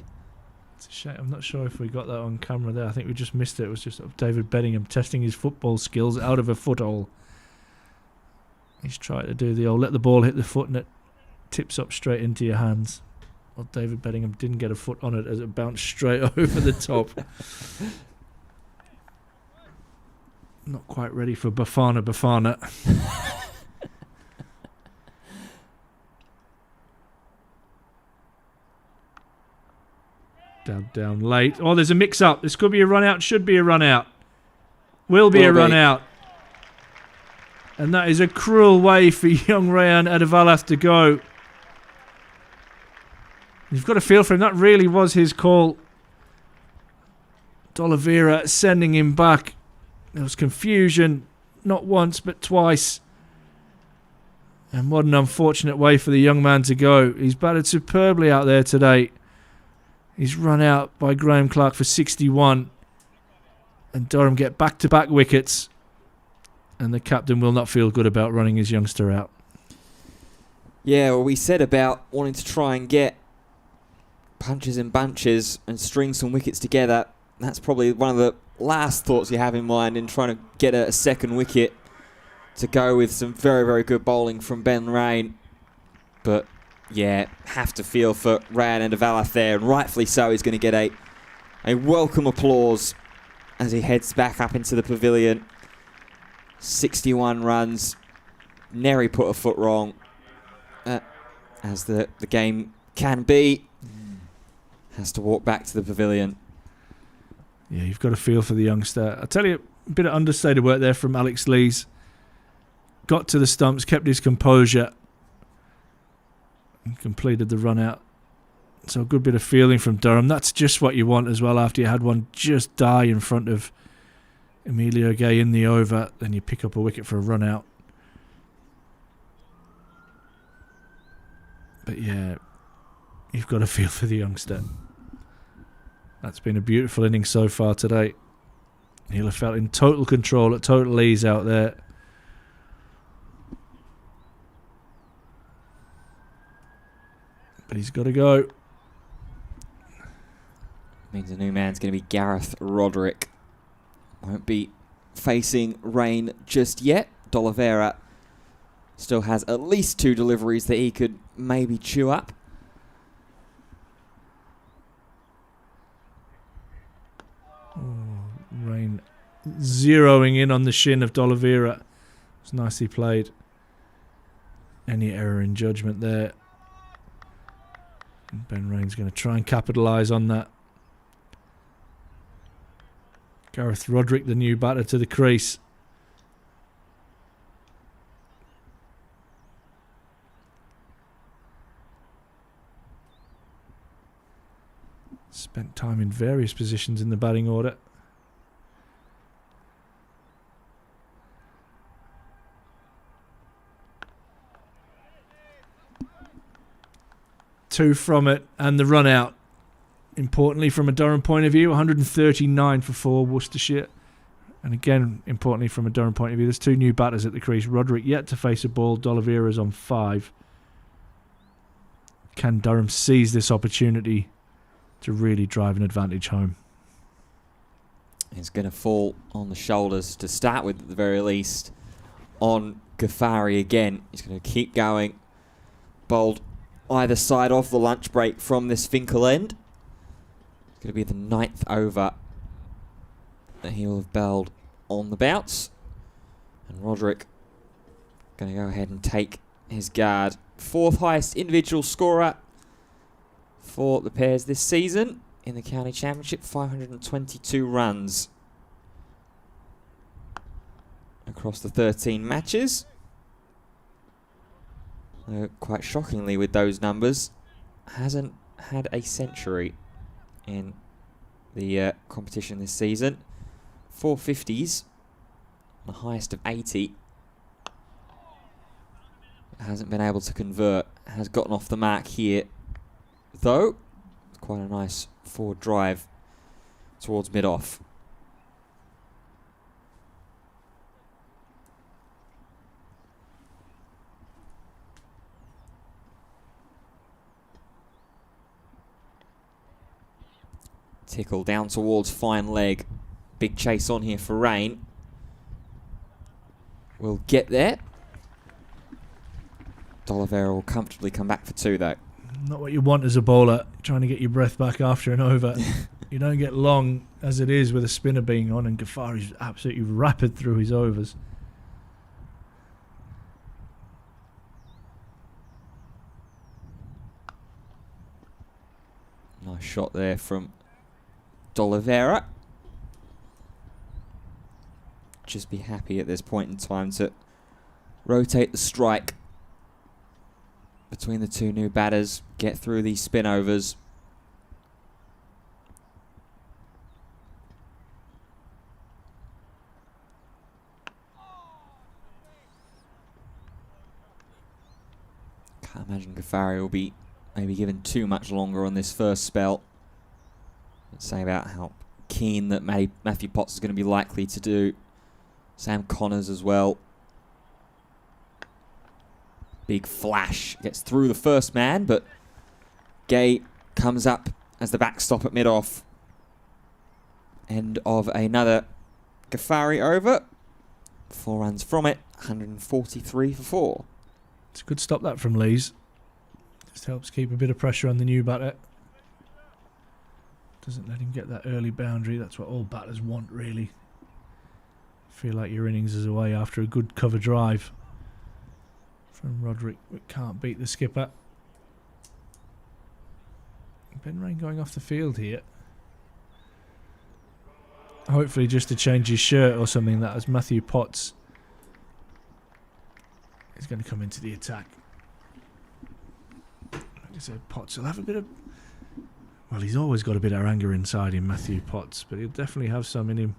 It's a shame. I'm not sure if we got that on camera there. I think we just missed it. It was just David Bedingham testing his football skills out of a foothole. He's trying to do the old let the ball hit the foot and it tips up straight into your hands. Well, David Bedingham didn't get a foot on it as it bounced straight over the top. Not quite ready for Bafana. Down late. Oh, there's a mix-up. This could be a run-out. Should be a run-out. Will be a run-out. And that is a cruel way for young Rayan Advertisements to go. You've got to feel for him. That really was his call. D'Oliveira sending him back. There was confusion, not once but twice. And what an unfortunate way for the young man to go. He's batted superbly out there today. He's run out by Graham Clark for 61. And Durham get back-to-back wickets. And the captain will not feel good about running his youngster out. Yeah, well, we said about wanting to try and get punches and bunches and string some wickets together. That's probably one of the last thoughts you have in mind in trying to get a second wicket to go with some very, very good bowling from Ben Raine. But, yeah, have to feel for Rayan Endavalath there, and rightfully so. He's going to get a welcome applause as he heads back up into the pavilion. 61 runs. Nary put a foot wrong, as the game can be. Has to walk back to the pavilion. Yeah, you've got a feel for the youngster. I'll tell you, a bit of understated work there from Alex Lees. Got to the stumps, kept his composure, and completed the run out. So a good bit of feeling from Durham. That's just what you want as well after you had one just die in front of Emilio Gay in the over. Then you pick up a wicket for a run out. But yeah, you've got to feel for the youngster. That's been a beautiful innings so far today. He'll have felt in total control at total ease out there. But he's got to go. Means the new man's going to be Gareth Roderick. Won't be facing Raine just yet. D'Oliveira still has at least 2 deliveries that he could maybe chew up. Raine zeroing in on the shin of D'Oliveira. It's nicely played. Any error in judgment there. And Ben Raine's going to try and capitalise on that. Gareth Roderick, the new batter, to the crease. Spent time in various positions in the batting order. Two from it and the run out. Importantly, from a Durham point of view, 139 for 4, Worcestershire. And again, importantly, from a Durham point of view, there's 2 new batters at the crease. Roderick yet to face a ball. D'Oliveira's on 5. Can Durham seize this opportunity to really drive an advantage home? It's going to fall on the shoulders to start with, at the very least, on غفاری again. He's going to keep going. Bowled either side of the lunch break from this Finkel end. It's going to be the 9th over that he will have bowled on the bounce. And Roderick going to go ahead and take his guard. 4th highest individual scorer for the pairs this season in the County Championship. 522 runs across the 13 matches. Quite shockingly with those numbers, hasn't had a century in the competition this season. 450s, the highest of 80. Hasn't been able to convert, has gotten off the mark here though. Quite a nice forward drive towards mid-off. Tickle down towards fine leg. Big chase on here for Raine. We'll get there. D'Oliveira will comfortably come back for 2 though. Not what you want as a bowler, trying to get your breath back after an over. You don't get long as it is with a spinner being on, and غفاری's absolutely rapid through his overs. Nice shot there from D'Oliveira. Just be happy at this point in time to rotate the strike between the two new batters. Get through these spin overs. Can't imagine غفاری will be maybe given too much longer on this first spell. Let's say about how keen that Matthew Potts is going to be likely to do. Sam Connors as well. Big flash. Gets through the first man, but Gay comes up as the backstop at mid-off. End of another غفاری over. 4 runs from it. 143 for 4. It's a good stop that from Lees. Just helps keep a bit of pressure on the new batter. Doesn't let him get that early boundary. That's what all batters want, really. Feel like your innings is away after a good cover drive from Roderick. But can't beat the skipper. Ben Rain going off the field here. Hopefully just to change his shirt or something. That as Matthew Potts is going to come into the attack. Like I said, Potts will have a bit of... Well, he's always got a bit of anger inside him, Matthew Potts, but he'll definitely have some in him.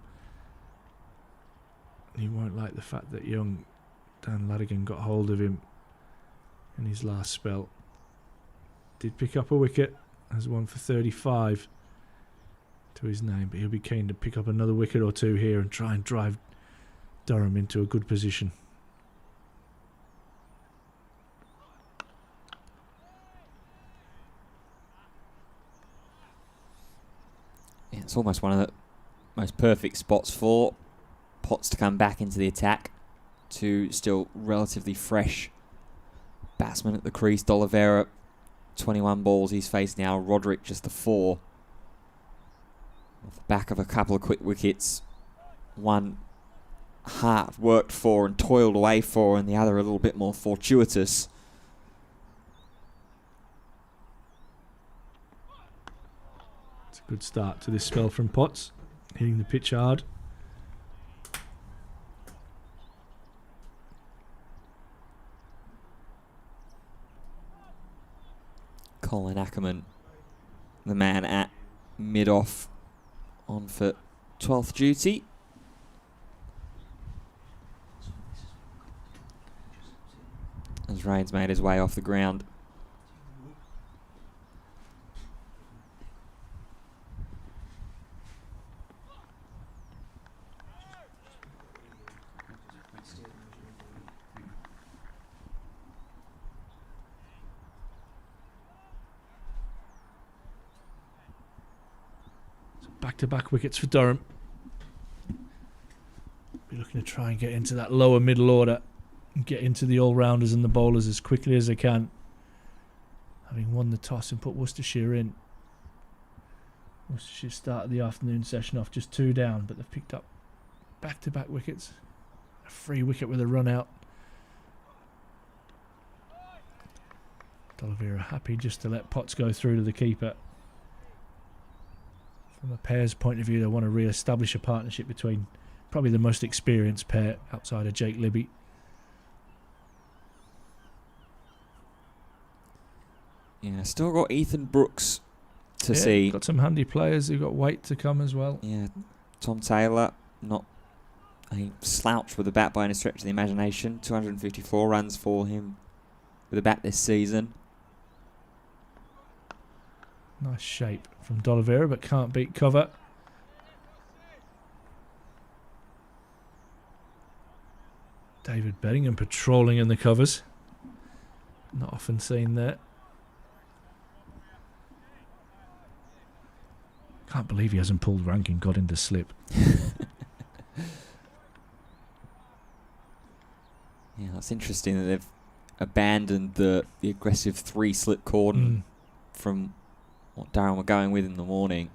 He won't like the fact that young Dan Ladigan got hold of him in his last spell. Did pick up a wicket, has one for 35 to his name, but he'll be keen to pick up another wicket or two here and try and drive Durham into a good position. Yeah, it's almost one of the most perfect spots for Potts to come back into the attack. Two still relatively fresh batsmen at the crease. D'Oliveira, 21 balls he's faced now. Roderick just the 4. Off the back of a couple of quick wickets. One hard worked for and toiled away for, and the other a little bit more fortuitous. It's a good start to this spell from Potts. Hitting the pitch hard. Colin Ackerman, the man at mid-off, on for 12th duty. As Rain's made his way off the ground. Back-to-back wickets for Durham. Be looking to try and get into that lower middle order and get into the all-rounders and the bowlers as quickly as they can. Having won the toss and put Worcestershire in. Worcestershire started the afternoon session off just 2 down, but they've picked up back-to-back wickets. A free wicket with a run out. D'Oliveira happy just to let Potts go through to the keeper. From a pair's point of view, they want to re-establish a partnership between probably the most experienced pair outside of Jake Libby. Yeah, still got Ethan Brooks to see. Got some handy players who've got weight to come as well. Yeah, Tom Taylor, not a slouch with a bat by any stretch of the imagination. 254 runs for him with a bat this season. Nice shape from D'Oliveira, but can't beat cover. David Bedingham patrolling in the covers. Not often seen there. Can't believe he hasn't pulled rank and got into slip. Yeah, that's interesting that they've abandoned the aggressive 3-slip cordon from what Durham were going with in the morning.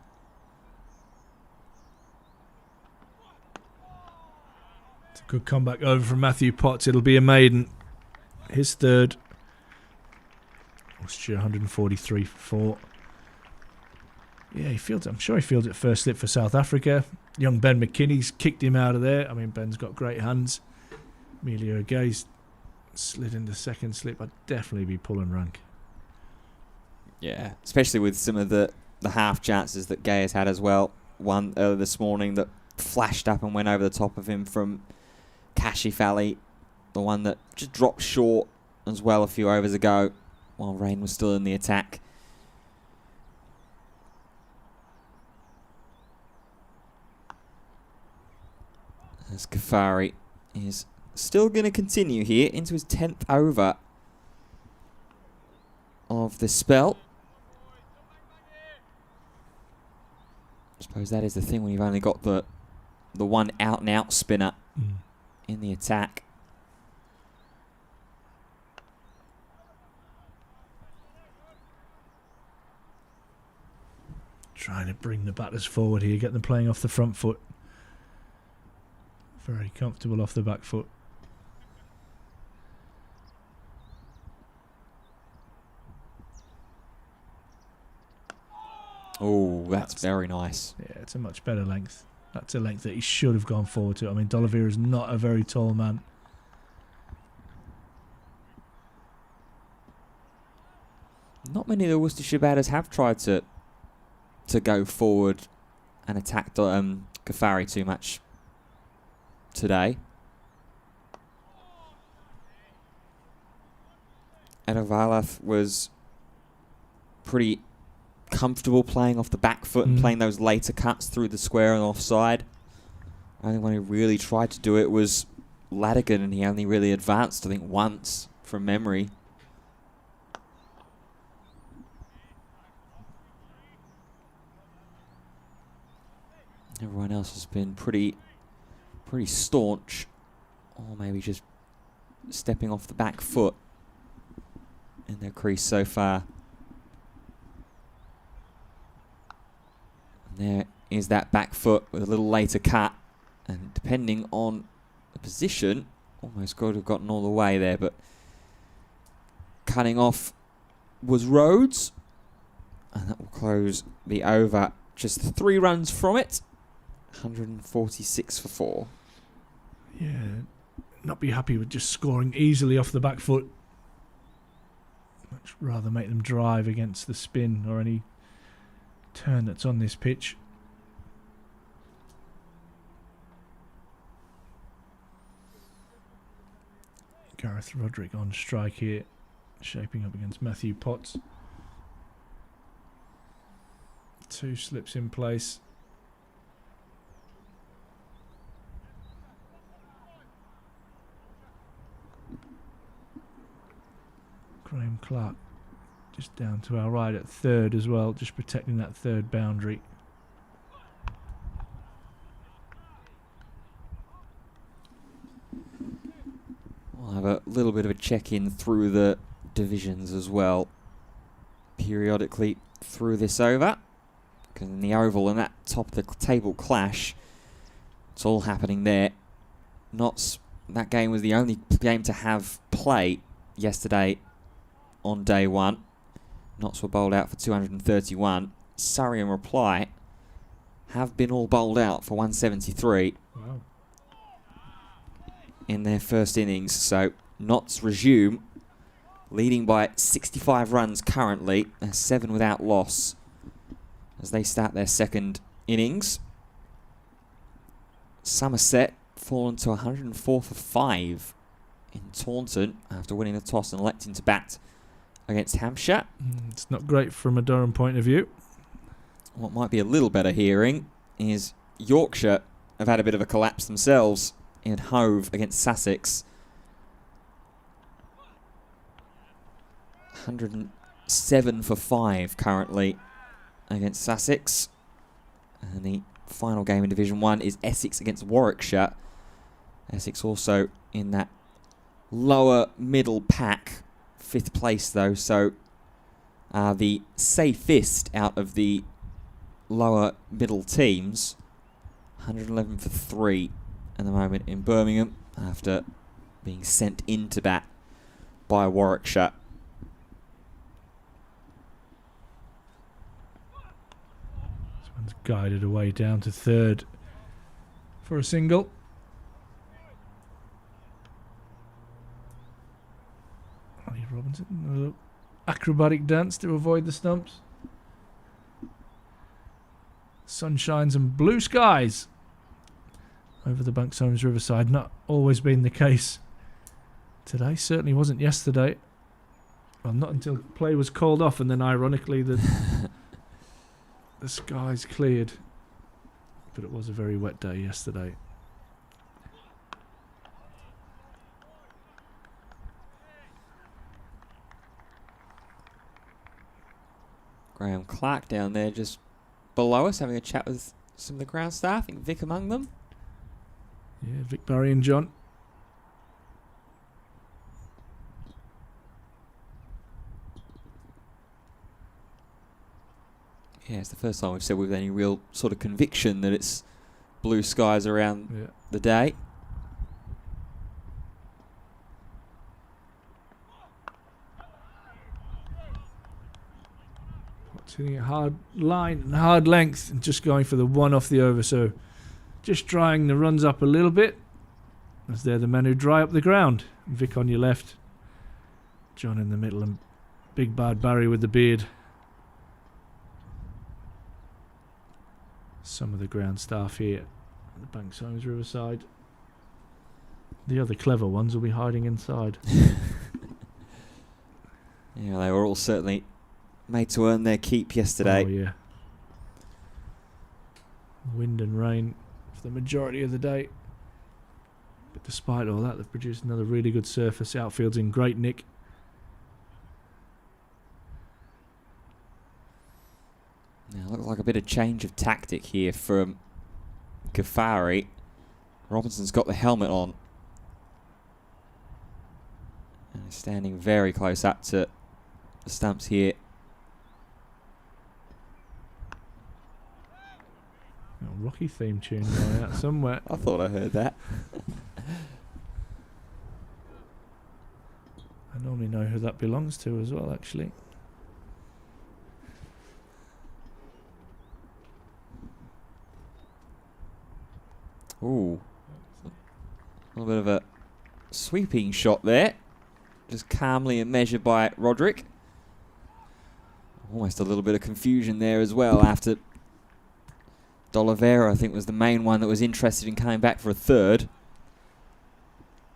It's a good comeback over from Matthew Potts. It'll be a maiden. His third. Worcestershire 143 for 4. Yeah, he fields. I'm sure he fields at first slip for South Africa. Young Ben McKinney's kicked him out of there. I mean, Ben's got great hands. Emilio Gay's slid into second slip, I'd definitely be pulling rank. Yeah, especially with some of the half chances that Gay has had as well. One earlier this morning that flashed up and went over the top of him from Kashif. The one that just dropped short as well a few overs ago while Rain was still in the attack. As غفاری is still going to continue here into his 10th over of the spell. I suppose that is the thing when you've only got the one out-and-out spinner in the attack. Trying to bring the batters forward here, get them playing off the front foot. Very comfortable off the back foot. Oh, that's very nice. Yeah, it's a much better length. That's a length that he should have gone forward to. I mean, D'Oliveira is not a very tall man. Not many of the Worcestershire batters have tried to go forward and attack غفاری too much today. Advertisements was pretty comfortable playing off the back foot and playing those later cuts through the square and offside. Only one who really tried to do it was Ladigan, and he only really advanced, I think, once from memory. Everyone else has been pretty staunch, or maybe just stepping off the back foot in their crease so far. And there is that back foot with a little later cut, and depending on the position, almost could have gotten all the way there, but cutting off was Rhodes, and that will close the over. Just 3 runs from it. 146 for 4. Yeah, not be happy with just scoring easily off the back foot. Much rather make them drive against the spin or any turn that's on this pitch. Gareth Roderick on strike here, shaping up against Matthew Potts. 2 slips in place. Graham Clark just down to our right at third as well, just protecting that third boundary. We'll have a little bit of a check-in through the divisions as well, periodically through this over, because in the Oval and that top of the table clash, it's all happening there. That game was the only game to have play yesterday on day 1. Notts were bowled out for 231. Surrey and Reply have been all bowled out for 173. Wow. In their first innings. So Notts resume leading by 65 runs currently. 7 without loss as they start their second innings. Somerset fallen to 104 for 5 in Taunton after winning the toss and electing to bat against Hampshire. It's not great from a Durham point of view. What might be a little better hearing is Yorkshire have had a bit of a collapse themselves in Hove against Sussex. 107 for 5 currently against Sussex. And the final game in Division 1 is Essex against Warwickshire. Essex also in that lower middle pack. 5th place though, so the safest out of the lower middle teams. 111 for 3 at the moment in Birmingham after being sent into bat by Warwickshire. This one's guided away down to third for a single. A little acrobatic dance to avoid the stumps. Sun shines and blue skies over the Banks Homes Riverside. Not always been the case today. Certainly wasn't yesterday. Well, not until play was called off, and then ironically the skies cleared. But it was a very wet day yesterday. Graham Clark down there just below us having a chat with some of the ground staff. I think Vic among them. Yeah, Vic, Barry and John. Yeah, it's the first time we've said with any real sort of conviction that it's blue skies around the day. Hitting a hard line and hard length and just going for the one off the over. So just drying the runs up a little bit as they're the men who dry up the ground. Vic on your left, John in the middle, and big bad Barry with the beard. Some of the ground staff here at the Banks Homes Riverside. The other clever ones will be hiding inside. Yeah, they were all certainly made to earn their keep yesterday. Oh, yeah. Wind and rain for the majority of the day. But despite all that, they've produced another really good surface. Outfield's in great nick. Now, looks like a bit of change of tactic here from غفاری. Robinson's got the helmet on. And he's standing very close up to the stumps here. Rocky theme tune going out somewhere. I thought I heard that. I normally know who that belongs to as well, actually. Ooh. A little bit of a sweeping shot there. Just calmly and measured by Roderick. Almost a little bit of confusion there as well after D'Oliveira, I think, was the main one that was interested in coming back for a third.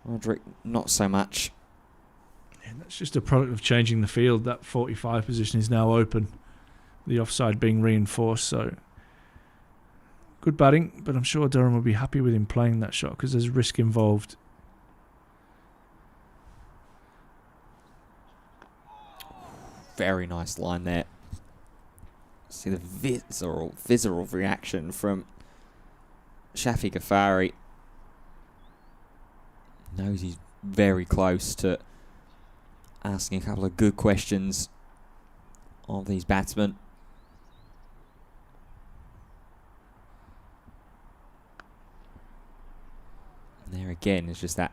Roderick, not so much. And that's just a product of changing the field. That 45 position is now open. The offside being reinforced, so good batting, but I'm sure Durham will be happy with him playing that shot because there's risk involved. Very nice line there. See the visceral reaction from Shafii غفاری. Knows he's very close to asking a couple of good questions of these batsmen. And there again is just that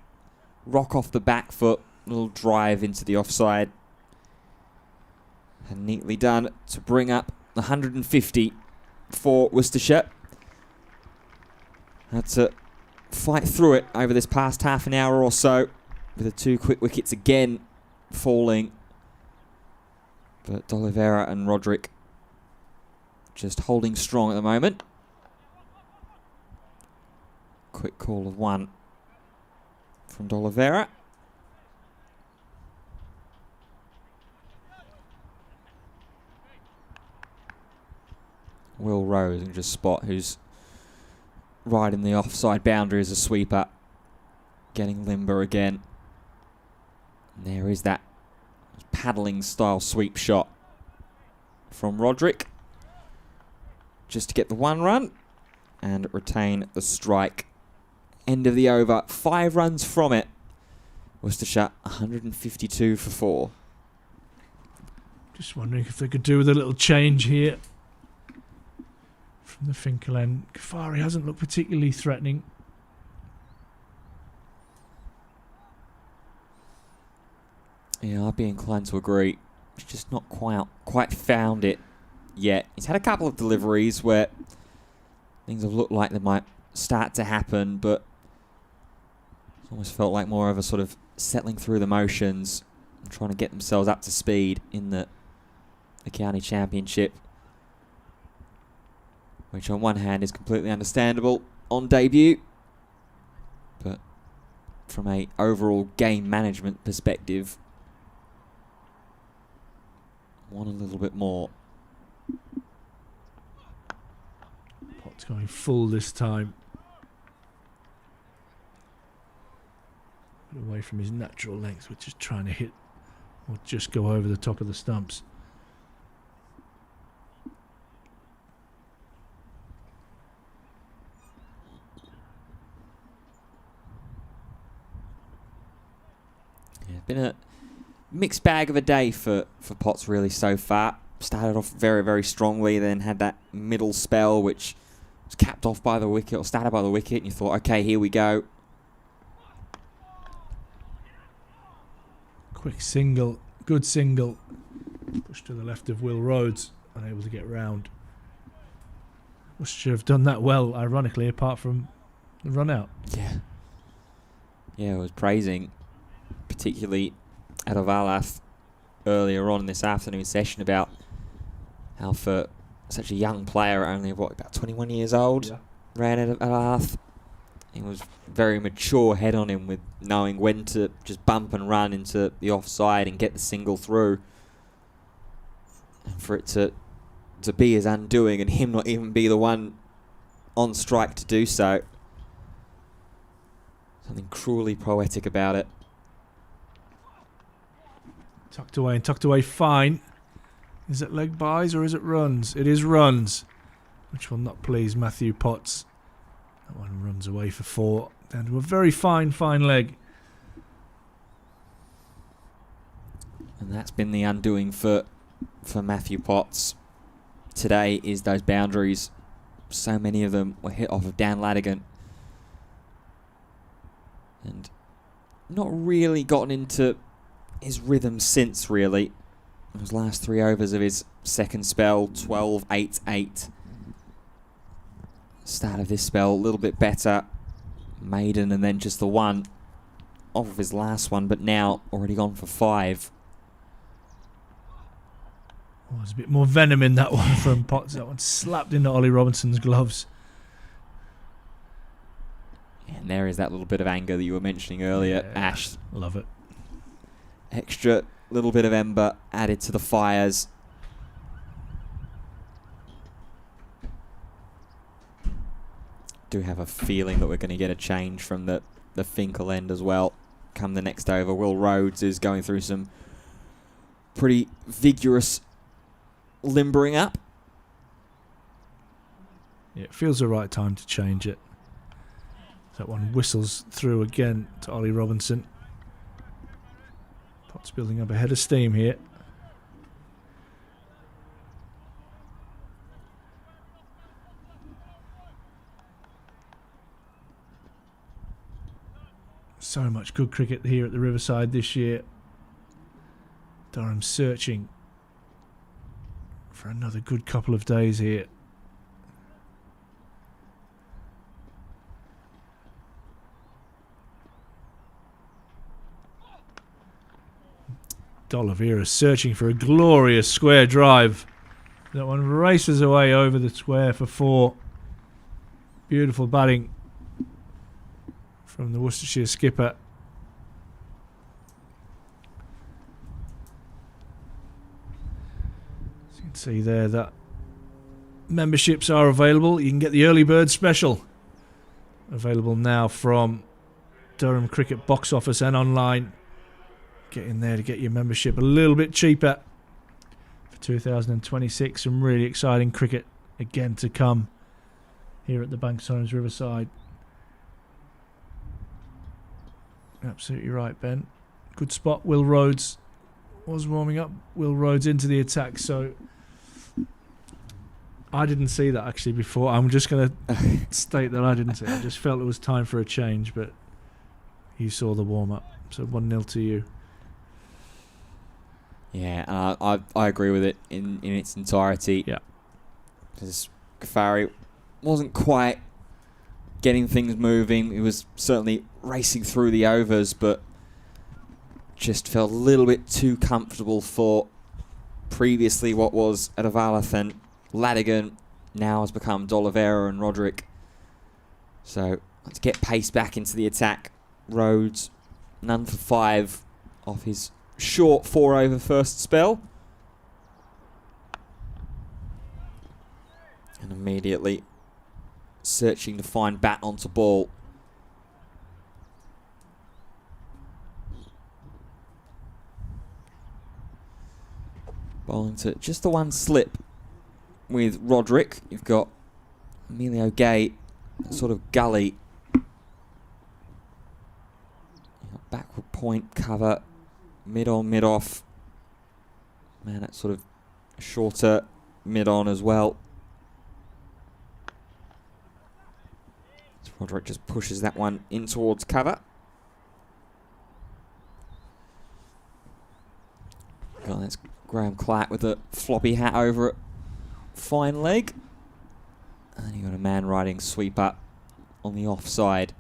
rock off the back foot, little drive into the offside. And neatly done to bring up 150 for Worcestershire. Had to fight through it over this past half an hour or so with the two quick wickets again falling. But D'Oliveira and Roderick just holding strong at the moment. Quick call of one from D'Oliveira. Will Rose and just spot who's right in the offside boundary as a sweeper. Getting limber again. And there is that paddling style sweep shot from Roderick. Just to get the one run and retain the strike. End of the over. 5 runs from it. Worcestershire 152 for 4. Just wondering if they could do with a little change here. From the Finkel end. غفاری hasn't looked particularly threatening. Yeah, I'd be inclined to agree. He's just not quite found it yet. He's had a couple of deliveries where things have looked like they might start to happen, but it's almost felt like more of a sort of settling through the motions and trying to get themselves up to speed in the county championship, which on one hand is completely understandable on debut, but from a overall game management perspective, want a little bit more. Pot's going full this time. Away from his natural length, which is trying to hit or just go over the top of the stumps. Yeah, been a mixed bag of a day for Potts really so far. Started off very, very strongly, then had that middle spell which was capped off by the wicket, or started by the wicket, and you thought, okay, here we go. Quick single, good single. Push to the left of Will Rhodes, unable to get round. Worcestershire have done that well, ironically, apart from the run out. Yeah. Yeah, I was praising particularly Advertisements earlier on in this afternoon session about how for such a young player, only about 21 years old, ran Advertisements. He was very mature head on him with knowing when to just bump and run into the offside and get the single through. And for it to be his undoing and him not even be the one on strike to do so. Something cruelly poetic about it. Tucked away and tucked away fine. Is it leg buys or is it runs? It is runs, which will not please Matthew Potts. That one runs away for 4. Down to a very fine leg. And that's been the undoing for Matthew Potts. Today is those boundaries. So many of them were hit off of Dan Ladigan. And not really gotten into his rhythm since, really. Those last 3 overs of his second spell, 12-8-8. Start of this spell a little bit better. Maiden and then just the 1 off of his last one, but now already gone for 5. Oh, there's a bit more venom in that one from Potts. That one slapped into Ollie Robinson's gloves. And there is that little bit of anger that you were mentioning earlier, Yeah, Ash. Love it. Extra little bit of ember added to the fires. Do have a feeling that we're going to get a change from the Finkel end as well come the next over. Will Rhodes is going through some pretty vigorous limbering up. Yeah, it feels the right time to change it. That one whistles through again to Ollie Robinson. Potts building up a head of steam here. So much good cricket here at the Riverside this year. Durham searching for another good couple of days here. D'Oliveira searching for a glorious square drive. That one races away over the square for 4. Beautiful batting from the Worcestershire skipper. As you can see there that memberships are available. You can get the early bird special available now from Durham Cricket box office and online. Get in there to get your membership a little bit cheaper for 2026. Some really exciting cricket again to come here at the Banks Homes Riverside. Absolutely right, Ben. Good spot. Will Rhodes was warming up. Will Rhodes into the attack. So I didn't see that actually before. I'm just going to state that I didn't see it. I just felt it was time for a change, but you saw the warm up. So 1-0 to you. Yeah, I agree with it in its entirety. Yeah. Because غفاری wasn't quite getting things moving. He was certainly racing through the overs, but just felt a little bit too comfortable for previously what was Adavalath and Ladigan. Now has become D'Oliveira and Roderick. So let's get pace back into the attack. Rhodes, none for 5 off his short 4-over first spell. And immediately searching to find bat onto ball. Bowling to just the one slip with Roderick. You've got Emilio Gay, sort of gully. Backward point cover, mid on, mid off. Man, that's sort of shorter mid on as well. So Roderick just pushes that one in towards cover. Oh, that's Graham Clark with a floppy hat over it. Fine leg. And then you got a man riding sweeper on the offside.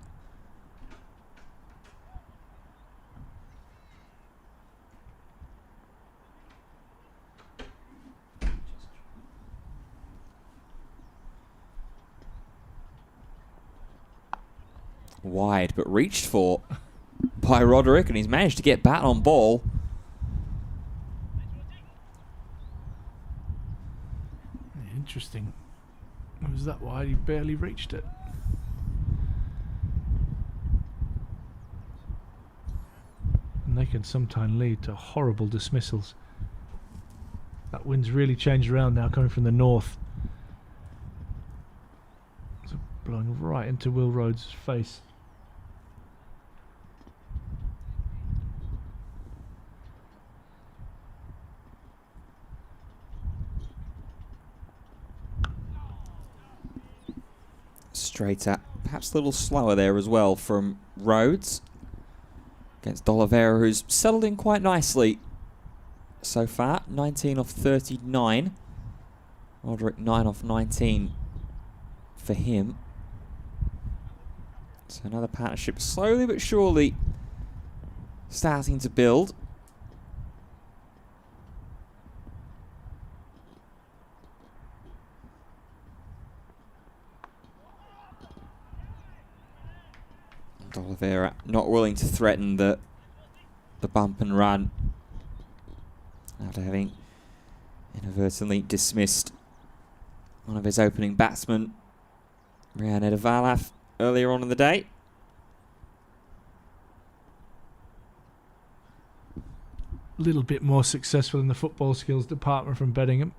Wide, but reached for by Roderick, and he's managed to get bat on ball. Interesting. Was that wide? He barely reached it. And they can sometimes lead to horrible dismissals. That wind's really changed around now, coming from the north. It's blowing right into Will Rhodes' face. Straighter, perhaps a little slower there as well from Rhodes against D'Oliveira, who's settled in quite nicely so far. 19 off 39. Roderick 9 off 19 for him. So another partnership slowly but surely starting to build. D'Oliveira not willing to threaten the bump and run after having inadvertently dismissed one of his opening batsmen, Rian Edavalath, earlier on in the day. A little bit more successful in the football skills department from Beddingham.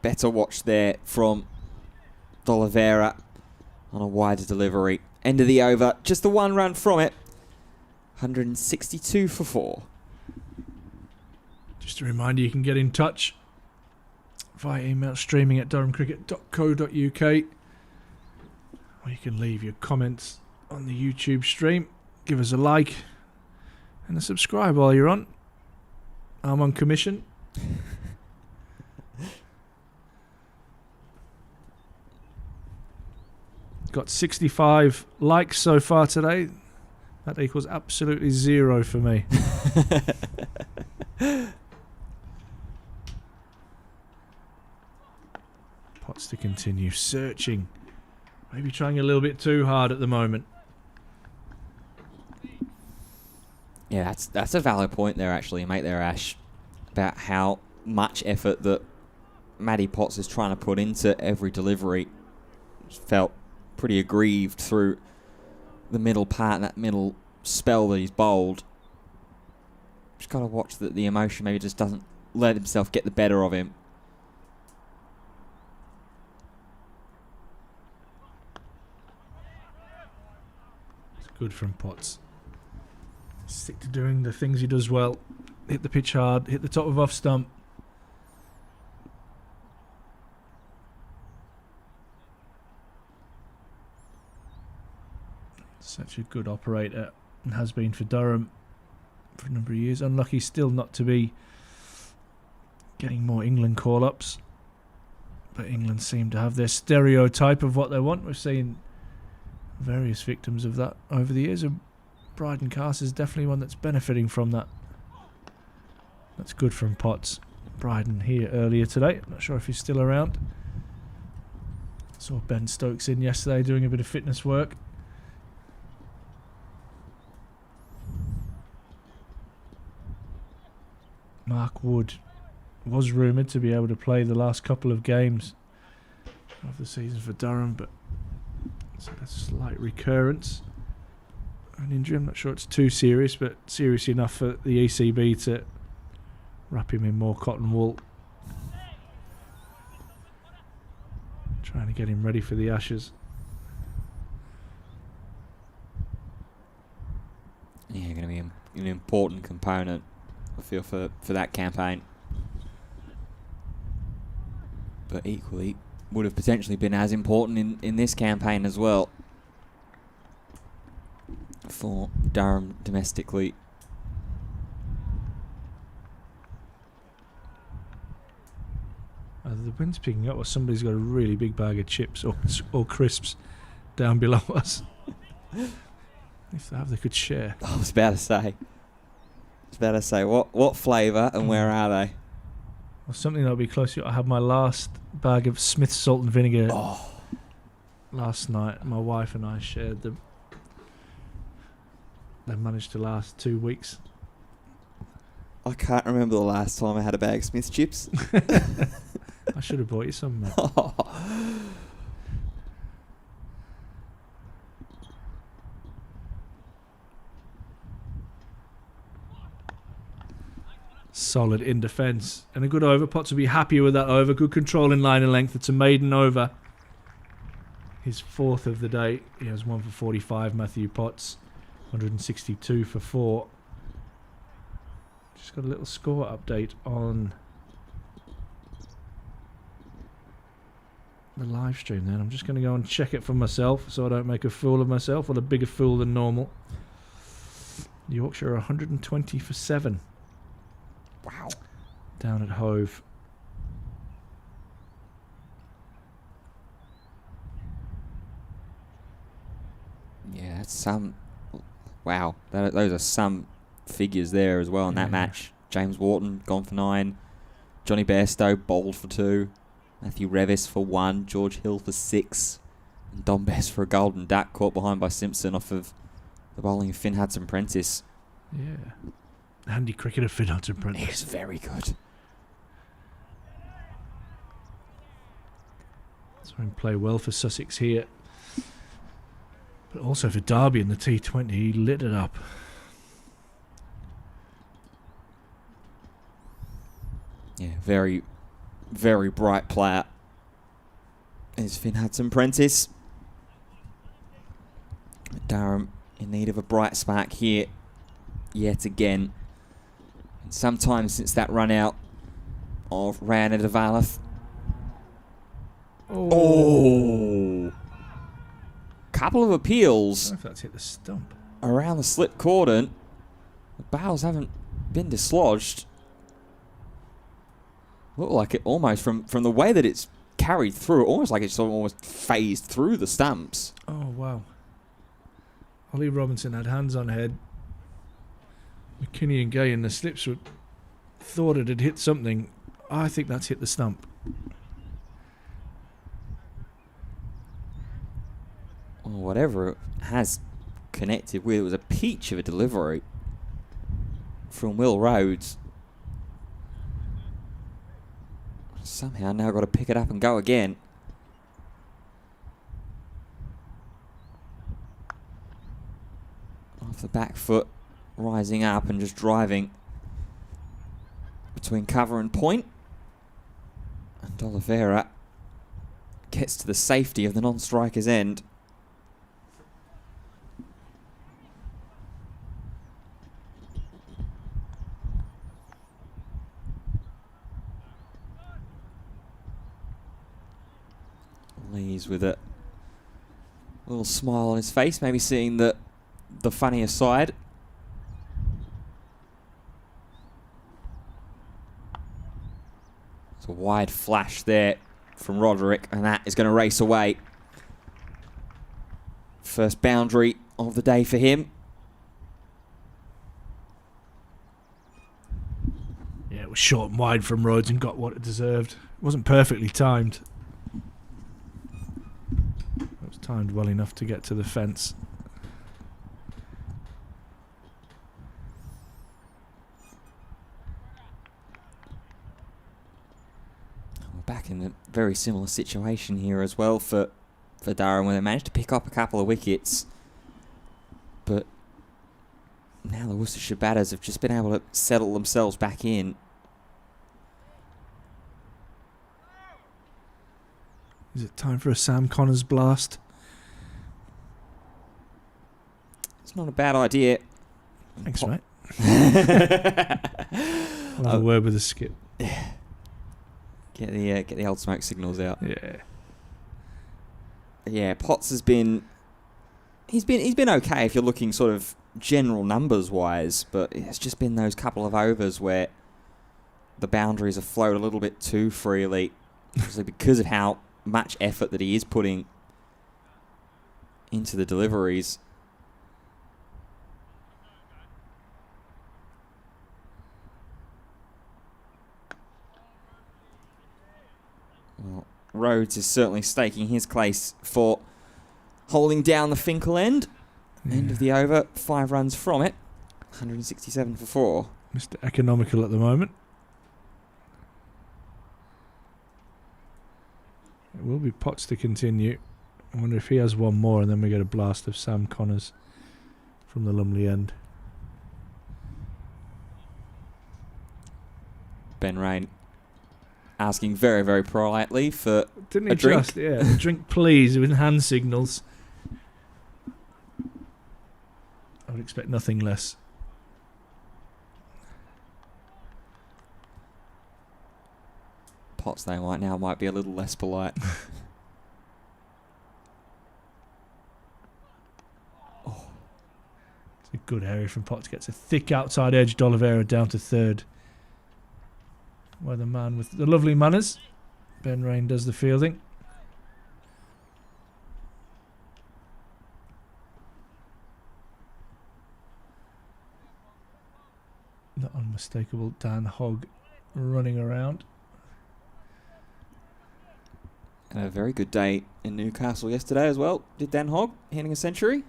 Better watch there from D'Oliveira on a wider delivery. End of the over, just the one run from it. 162 for 4. Just a reminder, you can get in touch via email, streaming at durhamcricket.co.uk, or you can leave your comments on the YouTube stream. Give us a like and a subscribe while you're on. I'm on commission. Got 65 likes so far today. That equals absolutely 0 for me. Potts to continue searching. Maybe trying a little bit too hard at the moment. Yeah, that's a valid point there, actually, you make there, Ash, about how much effort that Matty Potts is trying to put into every delivery. Just felt pretty aggrieved through the middle part and that middle spell that he's bowled. Just got to watch that the emotion maybe just doesn't let himself get the better of him. It's good from Potts. Stick to doing the things he does well. Hit the pitch hard, hit the top of off stump. Such a good operator and has been for Durham. for a number of years. Unlucky still not to be getting more England call-ups. But England seem to have their stereotype of what they want. We've seen various victims of that over the years. And Bryden Cast is definitely one that's benefiting from that. That's good from Potts. Bryden here earlier today. Not sure if he's still around. Saw Ben Stokes in yesterday doing a bit of fitness work. Mark Wood was rumoured to be able to play the last couple of games of the season for Durham, but it's a slight recurrence. An injury, I'm not sure it's too serious, but serious enough for the ECB to wrap him in more cotton wool. Trying to get him ready for the Ashes. Yeah, going to be an important component, I feel, for that campaign. But equally, would have potentially been as important in this campaign as well for Durham domestically. Either the wind's picking up or somebody's got a really big bag of chips or crisps down below us. If they have, they could share. I was about to say, what flavour and where are they? Well, something that'll be close to. I had my last bag of Smith's salt and vinegar last night. My wife and I shared them. They managed to last 2 weeks. I can't remember the last time I had a bag of Smith's chips. I should have bought you some, mate. Solid in defence. And a good over. Potts will be happier with that over. Good control in line and length. It's a maiden over. His fourth of the day. He has 1 for 45, Matthew Potts. 162 for 4. Just got a little score update on the live stream then. I'm just going to go and check it for myself so I don't make a fool of myself, or a bigger fool than normal. Yorkshire 120 for 7. Wow. Down at Hove. Yeah, that's some... Wow, those are some figures there as well in that match. James Wharton gone for 9. Johnny Bairstow bowled for 2. Matthew Revis for 1. George Hill for 6. And Don Best for a golden duck, caught behind by Simpson off of the bowling of Finn Hudson-Prentice. Yeah. Handy cricketer, Finn Hudson-Prentice. He's very good. Saw him play well for Sussex here. But also for Derby in the T20, he lit it up. Yeah, very, very bright player. There's Finn Hudson-Prentice. Durham in need of a bright spark here yet again. And sometime since that run out of Ryan Edavalath. Oh! Couple of appeals. I don't know if that's hit the stump. Around the slip cordon. The bails haven't been dislodged. Look like it almost, from the way that it's carried through, almost like it's almost phased through the stumps. Oh, wow. Ollie Robinson had hands on head. McKinney and Gay in the slips thought it had hit something. I think that's hit the stump. Well, whatever it has connected with, it was a peach of a delivery from Will Rhodes. Somehow now got to pick it up and go again. Off the back foot, rising up and just driving between cover and point. And Oliveira gets to the safety of the non-striker's end. Lees with a little smile on his face, maybe seeing the funnier side wide flash there from Roderick, and that is going to race away. First boundary of the day for him. Yeah, it was short and wide from Rhodes and got what it deserved. It wasn't perfectly timed. It was timed well enough to get to the fence. We're back in a very similar situation here as well for Durham, where they managed to pick up a couple of wickets. But now the Worcestershire batters have just been able to settle themselves back in. Is it time for a Sam Connors blast? It's not a bad idea. Thanks, mate. I'll have a word with the skip. Get the old smoke signals out. Yeah. Yeah, Potts has been... He's been okay if you're looking sort of general numbers wise, but it's just been those couple of overs where the boundaries have flowed a little bit too freely, obviously because of how much effort that he is putting into the deliveries. Well, Rhodes is certainly staking his place for holding down the Finkel end. Yeah. End of the over, 5 runs from it. 167 for 4. Mr. Economical at the moment. It will be Potts to continue. I wonder if he has one more and then we get a blast of Sam Connors from the Lumley end. Ben Rain asking very, very politely for Didn't he a drink? Just, yeah, a drink please with hand signals. I would expect nothing less. Potts, though, right now might be a little less polite. Oh. It's a good area from Potts. Gets a thick outside edge. D'Oliveira down to third. Where the man with the lovely manners, Ben Rain, does the fielding. The unmistakable Dan Hogg running around. And a very good day in Newcastle yesterday as well. Did Dan Hogg, hitting a century.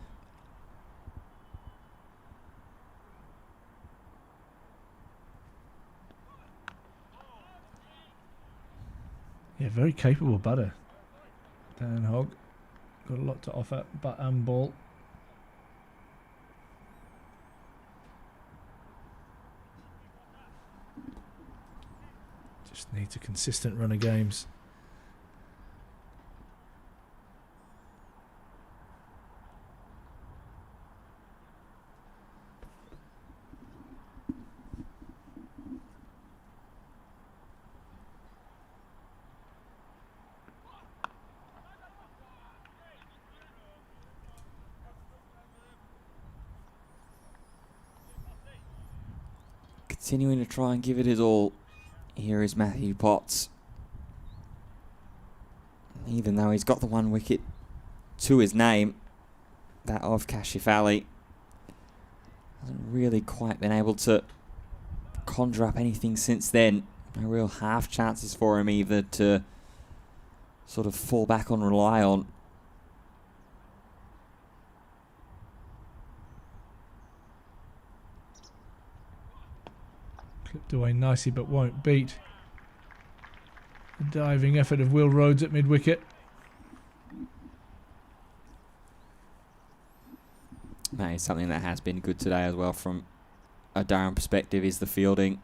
Yeah, very capable batter. Dan Hogg. Got a lot to offer, bat and ball. Just needs a consistent run of games. Continuing to try and give it his all. Here is Matthew Potts. Even though he's got the 1 wicket to his name, that of Kashif Ali, hasn't really quite been able to conjure up anything since then. No real half chances for him either to sort of fall back on, rely on. Clipped away nicely but won't beat the diving effort of Will Rhodes at mid-wicket. That is something that has been good today as well from a Durham perspective, is the fielding.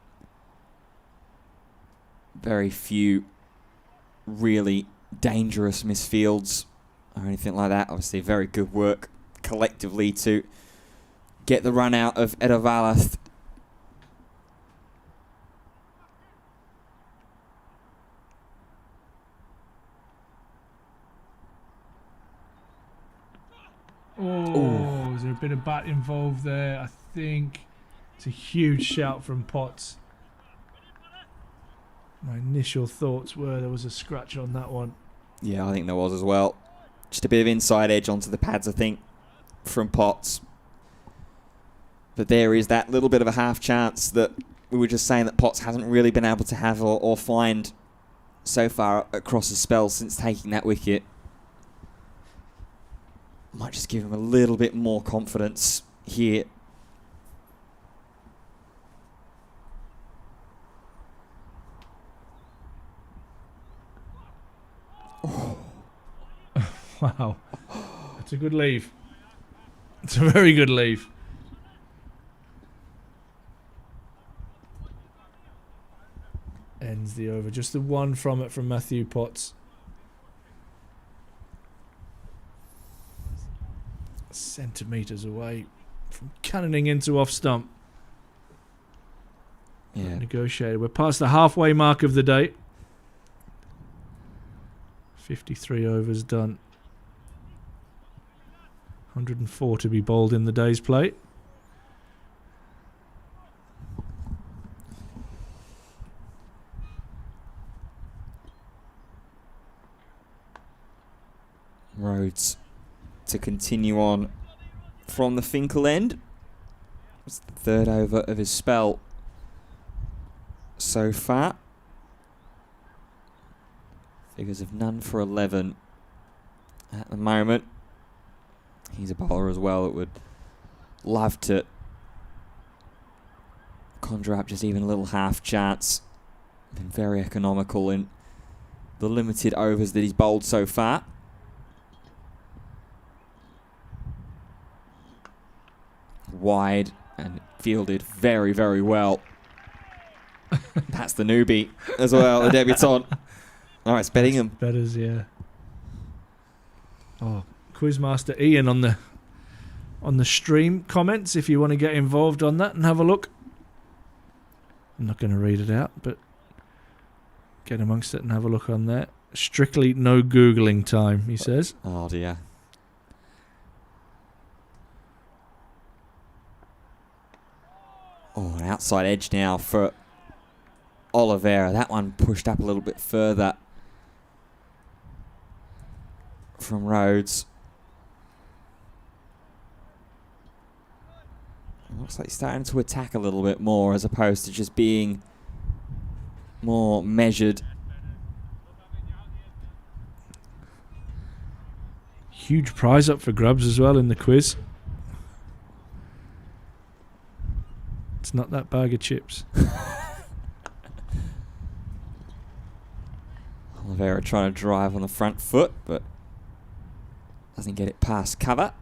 Very few really dangerous misfields or anything like that. Obviously very good work collectively to get the run out of Edavalath. Oh, is there a bit of bat involved there? I think it's a huge shout from Potts. My initial thoughts were there was a scratch on that one. Yeah, I think there was as well. Just a bit of inside edge onto the pads, I think, from Potts. But there is that little bit of a half chance that we were just saying that Potts hasn't really been able to have or find so far across the spell since taking that wicket. Might just give him a little bit more confidence here. Oh. Wow. That's a good leave. It's a very good leave. Ends the over. Just the one from it from Matthew Potts. Centimetres away from cannoning into off stump. Yeah. Negotiated. We're past the halfway mark of the day. 53 overs done. 104 to be bowled in the day's play. Rhodes to continue on from the Finkel end. It's the third over of his spell so far. Figures of none for 11 at the moment. He's a bowler as well that would love to conjure up just even a little half chance. Been very economical in the limited overs that he's bowled so far. Wide and fielded very, very well. That's the newbie as well, the debutant. All right, it's Bettingham. Betters, yeah. Oh, Quizmaster Ian on the stream comments if you want to get involved on that and have a look. I'm not going to read it out, but get amongst it and have a look on there. Strictly no Googling time, he says. Oh dear. Oh, an outside edge now for Oliveira. That one pushed up a little bit further from Rhodes. It looks like he's starting to attack a little bit more as opposed to just being more measured. Huge prize up for grabs as well in the quiz. It's not that bag of chips. Oliveira trying to drive on the front foot, but doesn't get it past cover.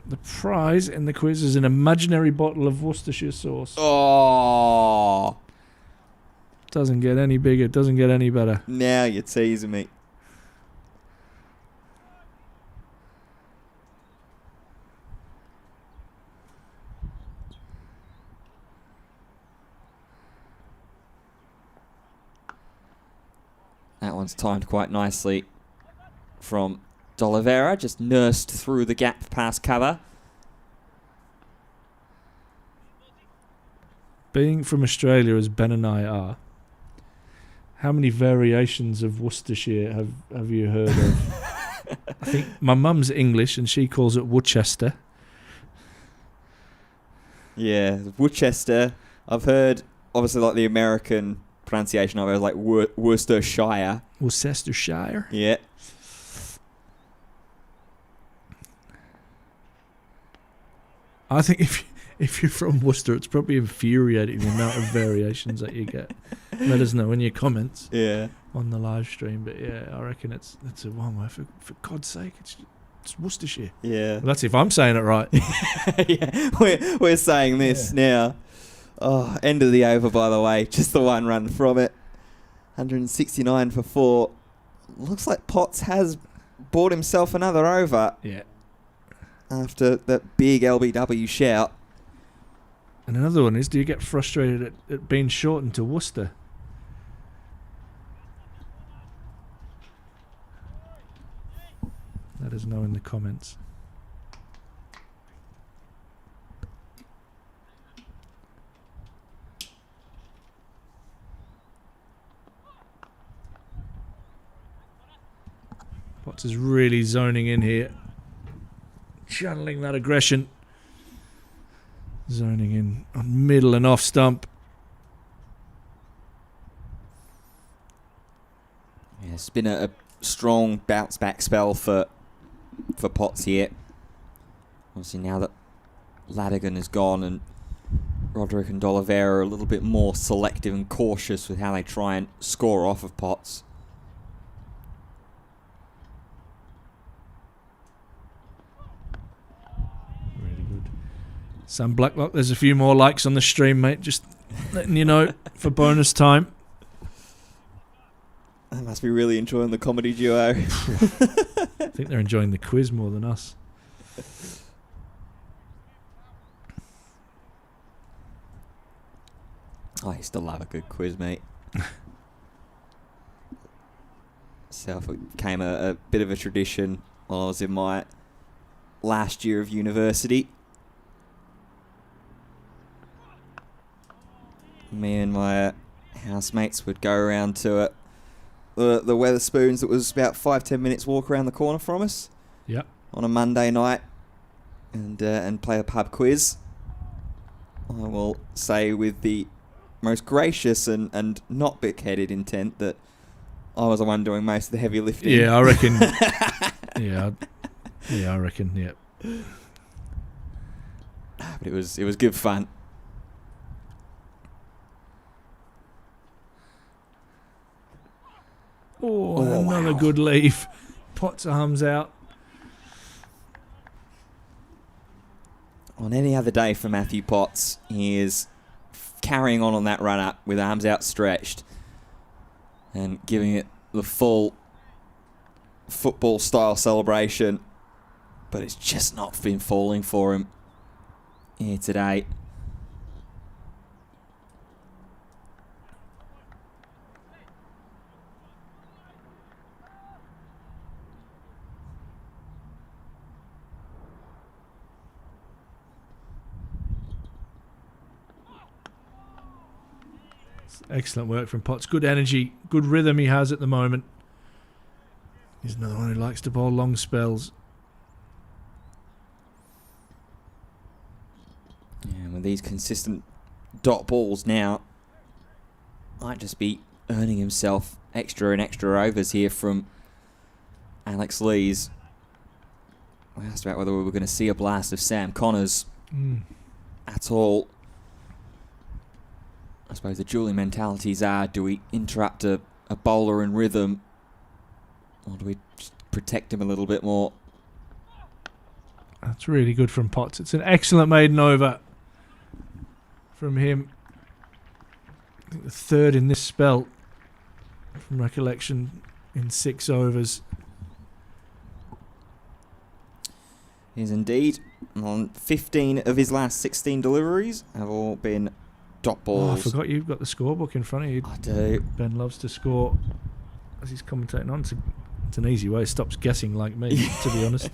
The prize in the quiz is an imaginary bottle of Worcestershire sauce. Oh! Doesn't get any bigger, doesn't get any better. Now you're teasing me. That one's timed quite nicely from D'Oliveira, just nursed through the gap past cover. Being from Australia as Ben and I are, how many variations of Worcestershire have you heard of? I think my mum's English and she calls it Worcester. Yeah, Worcester. I've heard, obviously, like the American pronunciation of it is like Worcestershire. Worcestershire? Yeah. I think if you're from Worcester, it's probably infuriating the amount of variations that you get. Let us know in your comments on the live stream. But yeah, I reckon it's a one where for God's sake, it's Worcestershire. Yeah. Well, that's if I'm saying it right. Yeah, we're saying this now. Oh, end of the over, by the way. Just the one run from it. 169 for 4. Looks like Potts has bought himself another over. Yeah. After that big LBW shout. And another one is, do you get frustrated at being shortened to Worcester? Let us know in the comments. Potts is really zoning in here. Channeling that aggression. Zoning in on middle and off stump. Yeah, it's been a strong bounce back spell for Potts here. Obviously now that Ladigan is gone and Roderick and D'Oliveira are a little bit more selective and cautious with how they try and score off of Potts. Really good. Sam Blacklock, there's a few more likes on the stream, mate. Just letting you know for bonus time. I must be really enjoying the comedy duo. I think they're enjoying the quiz more than us. I used to love a good quiz, mate. So it became a bit of a tradition while I was in my last year of university. Me and my housemates would go around to the Weatherspoons that was about 5-10 minutes walk around the corner from us. Yep. On a Monday night and play a pub quiz. I will say with the most gracious and not big-headed intent that I was the one doing most of the heavy lifting. Yeah, I reckon. I reckon. Yeah. But it was good fun. Oh, another good leave. Potts arms out. On any other day for Matthew Potts, he is carrying on that run-up with arms outstretched and giving it the full football-style celebration. But it's just not been falling for him here today. Excellent work from Potts. Good energy, good rhythm he has at the moment. He's another one who likes to bowl long spells. Yeah, with these consistent dot balls now, might just be earning himself extra and extra overs here from Alex Lees. I asked about whether we were going to see a blast of Sam Connors at all. I suppose the dueling mentalities are, do we interrupt a bowler in rhythm, or do we just protect him a little bit more? That's really good from Potts. It's an excellent maiden over from him. I think the third in this spell, from recollection, in 6 overs. Is indeed. On 15 of his last 16 deliveries have all been dot balls. Oh, I forgot you've got the scorebook in front of you. I do. Ben loves to score as he's commentating on. It's an easy way. He stops guessing like me, to be honest.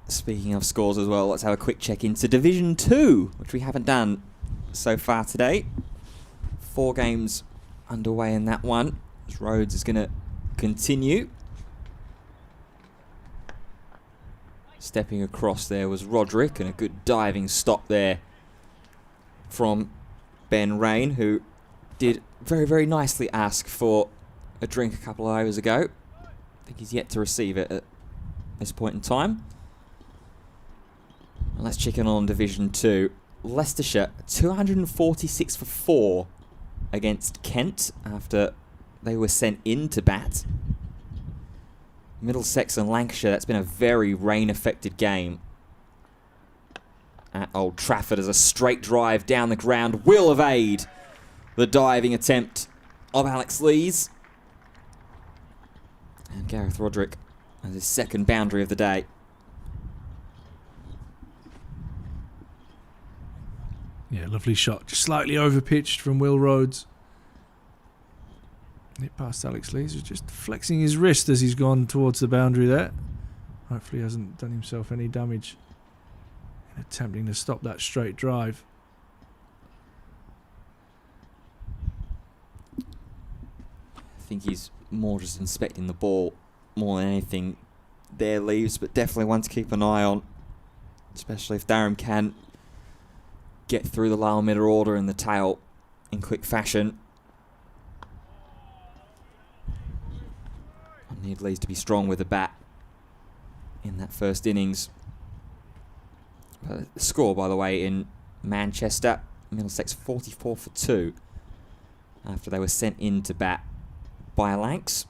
Speaking of scores as well, let's have a quick check into Division 2, which we haven't done so far today. 4 games underway in that one. Rhodes is going to continue. Stepping across there was Roderick, and a good diving stop there from Ben Rain, who did very, very nicely ask for a drink a couple of hours ago. I think he's yet to receive it at this point in time. And let's check in on Division 2. Leicestershire, 246 for 4 against Kent after they were sent in to bat. Middlesex and Lancashire, that's been a very rain-affected game at Old Trafford as a straight drive down the ground will evade the diving attempt of Alex Lees. And Gareth Roderick has his second boundary of the day. Yeah, lovely shot. Just slightly overpitched from Will Rhodes. Hit past Alex Lees, who's just flexing his wrist as he's gone towards the boundary there. Hopefully he hasn't done himself any damage in attempting to stop that straight drive. think he's more just inspecting the ball more than anything there, Leaves, but definitely one to keep an eye on, especially if Durham can get through the lower middle order in the tail in quick fashion. I need Leeds to be strong with the bat in that first innings. The score, by the way, in Manchester, Middlesex 44 for 2 after they were sent in to bat by Lancs.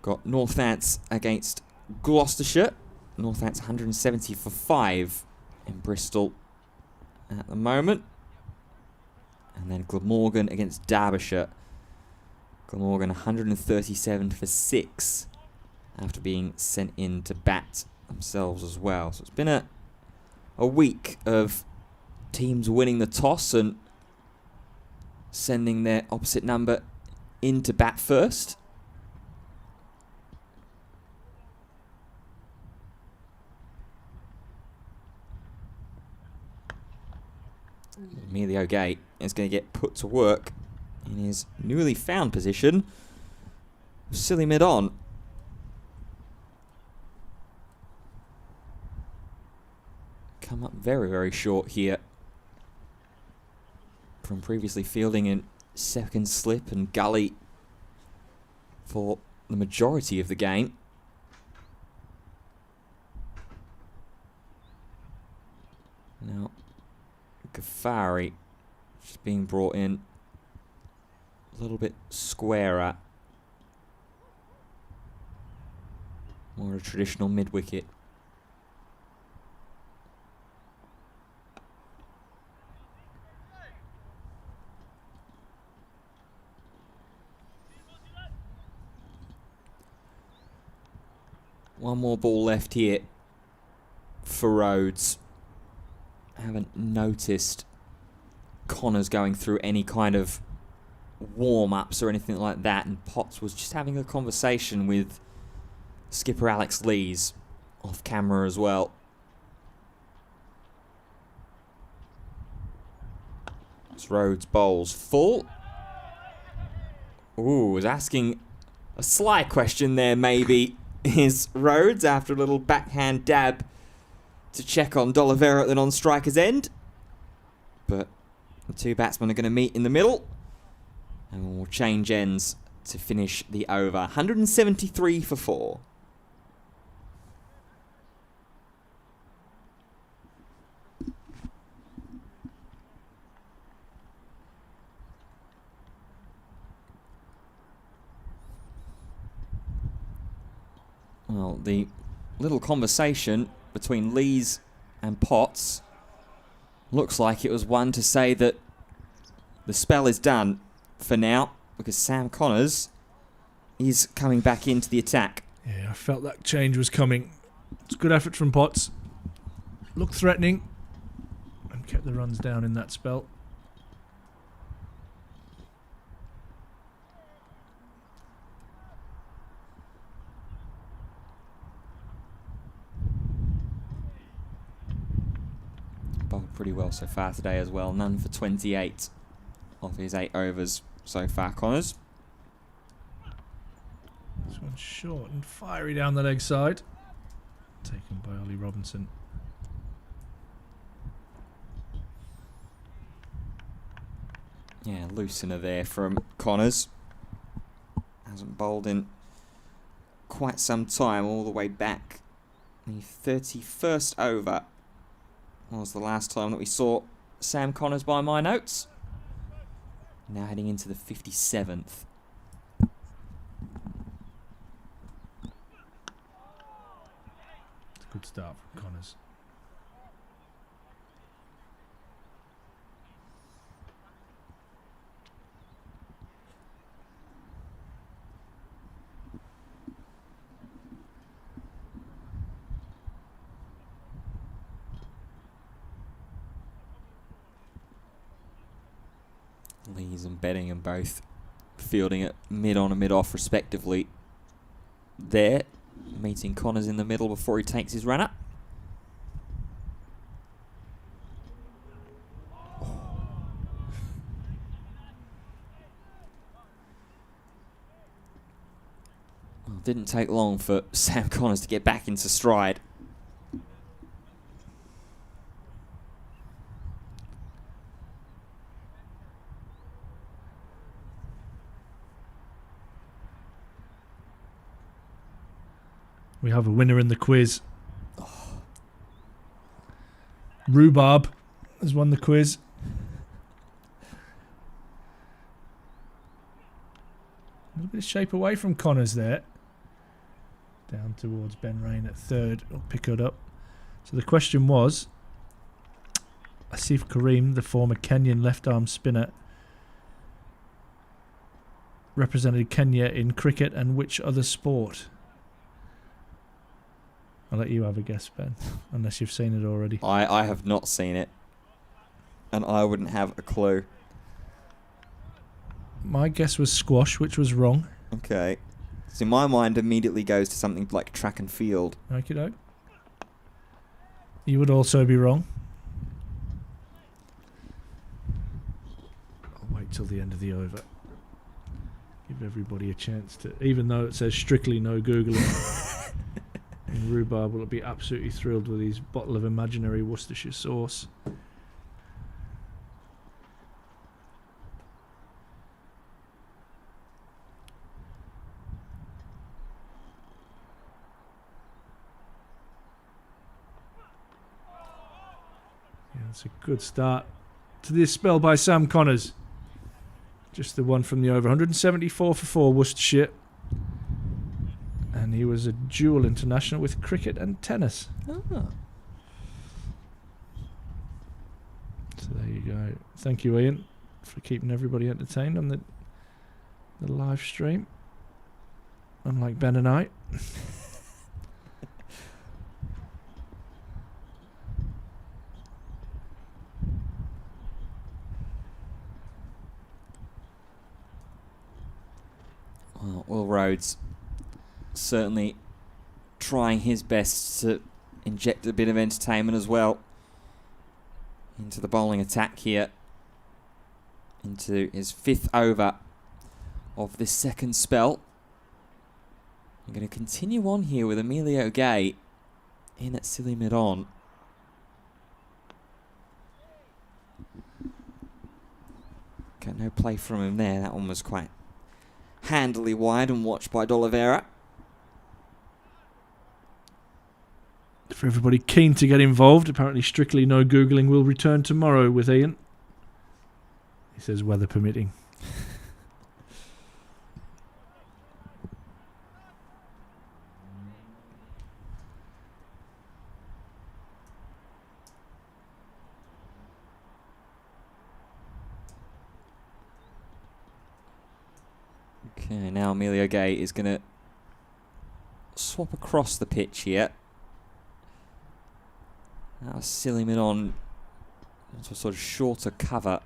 Got Northants against Gloucestershire. Northants 170 for 5 in Bristol at the moment. And then Glamorgan against Derbyshire. Glamorgan 137 for 6 after being sent in to bat themselves as well. So it's been a week of teams winning the toss and sending their opposite number in to bat first. Emilio Gay is going to get put to work in his newly found position of silly mid-on. Come up very, very short here from previously fielding in second slip and gully for the majority of the game. Now, غفاری just being brought in a little bit squarer. More a traditional mid-wicket. One more ball left here for Rhodes. I haven't noticed Connors going through any kind of warm-ups or anything like that, and Potts was just having a conversation with skipper Alex Lees off camera as well. As Rhodes bowls full. Ooh, was asking a sly question there maybe, is Rhodes, after a little backhand dab to check on D'Oliveira at the non-striker's end. But the two batsmen are going to meet in the middle, and we'll change ends to finish the over. 173 for 4. Well, the little conversation between Lees and Potts looks like it was one to say that the spell is done for now, because Sam Connors is coming back into the attack. Yeah, I felt that change was coming. It's a good effort from Potts. Looked threatening and kept the runs down in that spell. Bowled pretty well so far today as well. None for 28 of his 8 overs so far, Connors. This one's short and fiery down the leg side. Taken by Ollie Robinson. Yeah, loosener there from Connors. Hasn't bowled in quite some time, all the way back. The 31st over was the last time that we saw Sam Connors by my notes. Now heading into the 57th. It's a good start from Connors. Lees and Beddingham both fielding at mid-on and mid-off respectively. There, meeting Connors in the middle before he takes his run-up. Well, didn't take long for Sam Connors to get back into stride. We have a winner in the quiz. Rhubarb has won the quiz. A little bit of shape away from Connors there. Down towards Ben Rain at third. I'll pick it up. So the question was, Asif Karim, the former Kenyan left-arm spinner, represented Kenya in cricket and which other sport? I'll let you have a guess, Ben, unless you've seen it already. I have not seen it, and I wouldn't have a clue. My guess was squash, which was wrong. Okay. So my mind immediately goes to something like track and field. Okey-doke. You would also be wrong. I'll wait till the end of the over. Give everybody a chance to, even though it says strictly no Googling. And Rhubarb will be absolutely thrilled with his bottle of imaginary Worcestershire sauce. Yeah, it's a good start to this spell by Sam Connors. Just the one from the over. 174 for 4 Worcestershire. And he was a dual international with cricket and tennis. Oh. So there you go. Thank you, Ian, for keeping everybody entertained on the live stream. Unlike Ben and I. Well, Will Rhodes certainly trying his best to inject a bit of entertainment as well into the bowling attack here, into his 5th over of this second spell. I'm going to continue on here with Emilio Gay in at silly mid-on. Got no play from him there. That one was quite handily wide and watched by D'Oliveira. For everybody keen to get involved, apparently strictly no Googling will return tomorrow with Ian. He says weather permitting. Okay, now Emilio Gay is going to swap across the pitch here. Now silly mid on into a sort of shorter cover.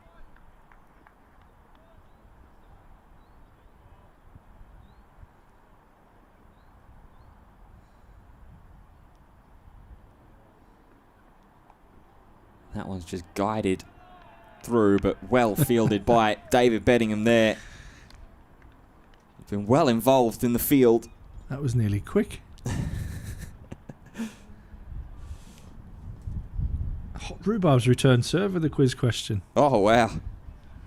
That one's just guided through, but well fielded by David Beddingham there. He's been well involved in the field. That was nearly quick. Rhubarb's return serve with the quiz question. Oh, wow.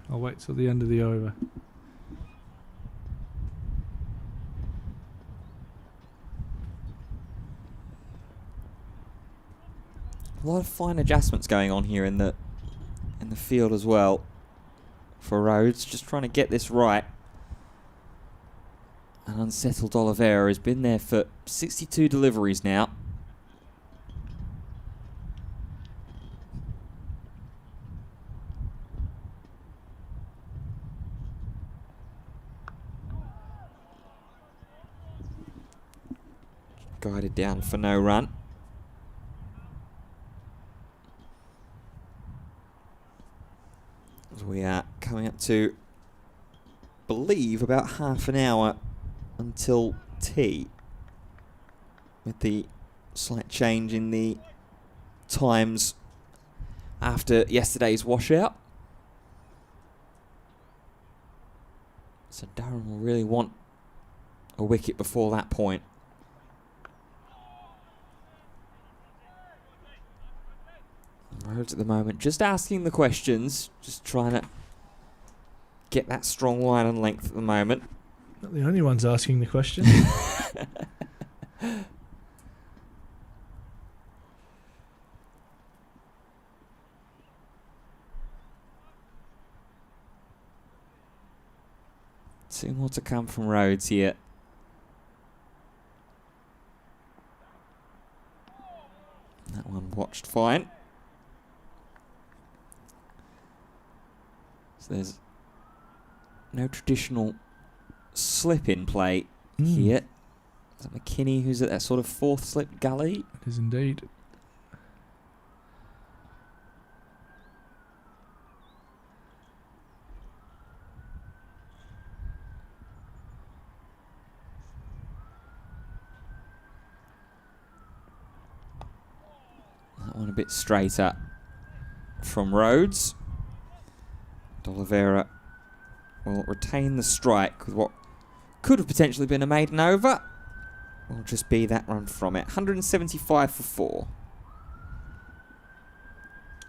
I'll wait till the end of the over. A lot of fine adjustments going on here in the field as well for Rhodes. Just trying to get this right. An unsettled Oliveira has been there for 62 deliveries now. Guided down for no run. As we are coming up to, believe, about half an hour until tea, with the slight change in the times after yesterday's washout. So Durham will really want a wicket before that point. Rhodes at the moment just asking the questions, just trying to get that strong line and length at the moment. Not the only ones asking the question. Two more to come from Rhodes here. That one watched fine. So there's no traditional slip in play here. Is that McKinney who's at that sort of fourth slip gully? It is indeed. That one a bit straighter from Rhodes. D'Oliveira will retain the strike with what could have potentially been a maiden over. Will just be that run from it. 175 for 4.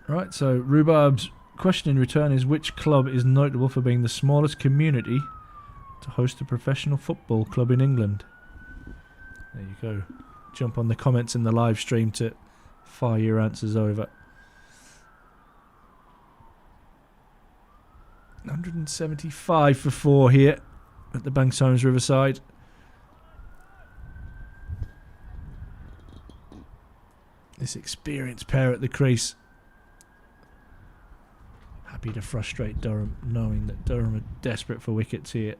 Right, so Rhubarb's question in return is, which club is notable for being the smallest community to host a professional football club in England? There you go. Jump on the comments in the live stream to fire your answers over. 175 for 4 here at the Banks Homes Riverside. This experienced pair at the crease. Happy to frustrate Durham, knowing that Durham are desperate for wickets here.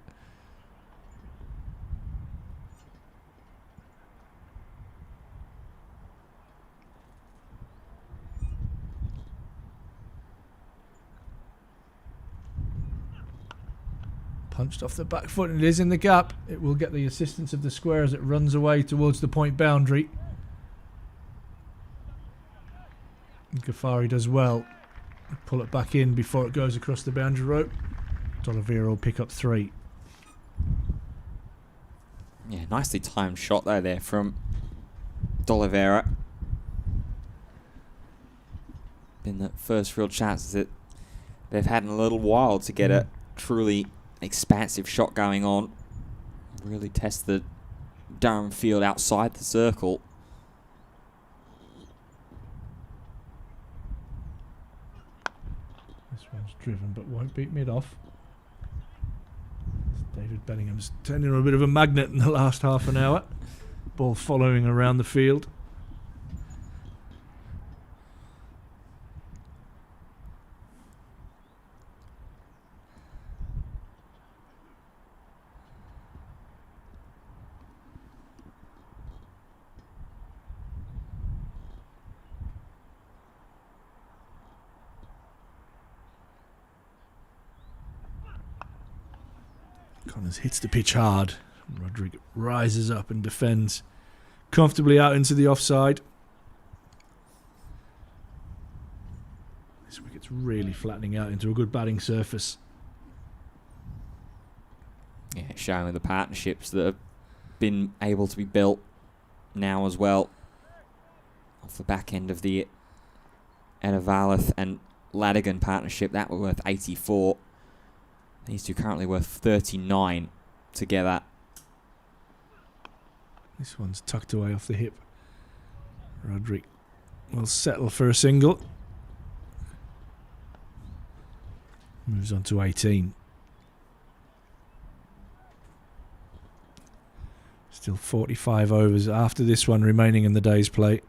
Punched off the back foot, and it is in the gap. It will get the assistance of the square as it runs away towards the point boundary. And غفاری does well. Pull it back in before it goes across the boundary rope. D'Oliveira will pick up 3. Yeah, nicely timed shot though there from D'Oliveira. Been the first real chance that they've had in a little while to get a truly expansive shot going on. Really test the Durham field outside the circle. This one's driven but won't beat mid off. David Bellingham's turned into a bit of a magnet in the last half an hour. Ball following around the field. Connors hits the pitch hard. Roderick rises up and defends comfortably out into the offside. This wicket's really flattening out into a good batting surface. Yeah, showing the partnerships that have been able to be built now as well. Off the back end of the Edavalath and Ladigan partnership, that were worth 84. These two currently worth 39 together. This one's tucked away off the hip. Roderick will settle for a single. Moves on to 18. Still 45 overs after this one remaining in the day's play.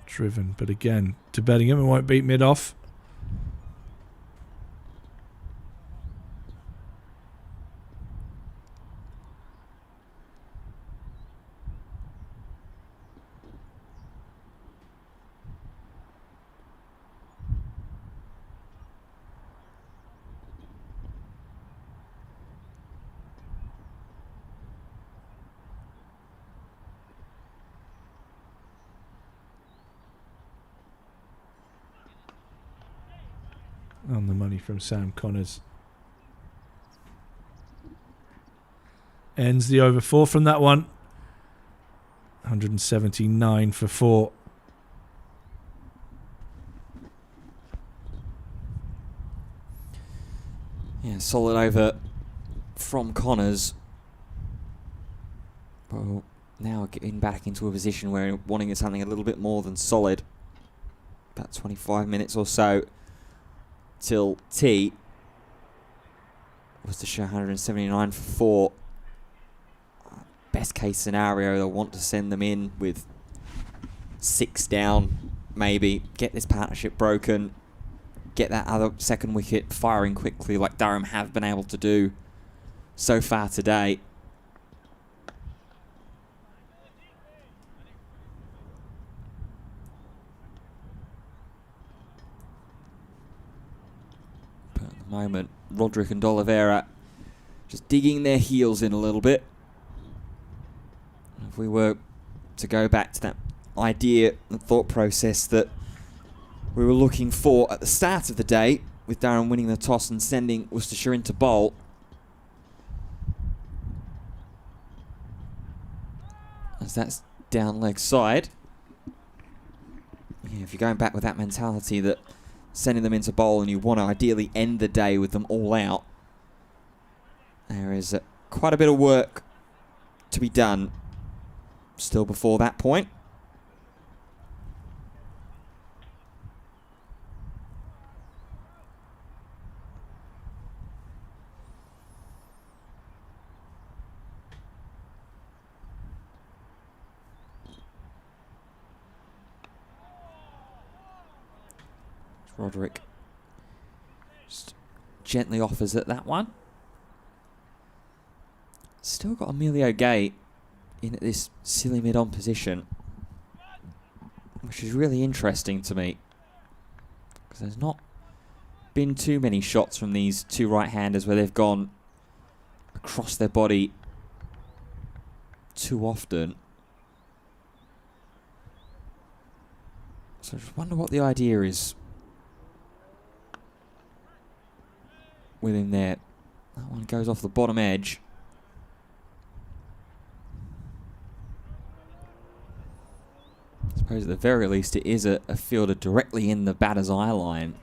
Driven, but again, to Bellingham, it won't beat mid off. on the money from Sam Connors. Ends the over 4 from that one. 179 for 4. Yeah, solid over from Connors. Well, now getting back into a position where wanting something a little bit more than solid. About 25 minutes or so till tea. Worcestershire 179 for 4. Best case scenario, they'll want to send them in with 6 down, maybe. Get this partnership broken. Get that other second wicket firing quickly like Durham have been able to do so far today. But at the moment, Roderick and D'Oliveira just digging their heels in a little bit. If we were to go back to that idea and thought process that we were looking for at the start of the day, with Durham winning the toss and sending Worcestershire into bowl, as that's down leg side. Yeah, if you're going back with that mentality that sending them into bowl and you want to ideally end the day with them all out, there is quite a bit of work to be done still before that point. Roderick just gently offers at that one. Still got Emilio Gay in at this silly mid-on position, which is really interesting to me, because there's not been too many shots from these two right-handers where they've gone across their body too often. So I just wonder what the idea is with him there. That one goes off the bottom edge. I suppose at the very least it is a fielder directly in the batter's eye line.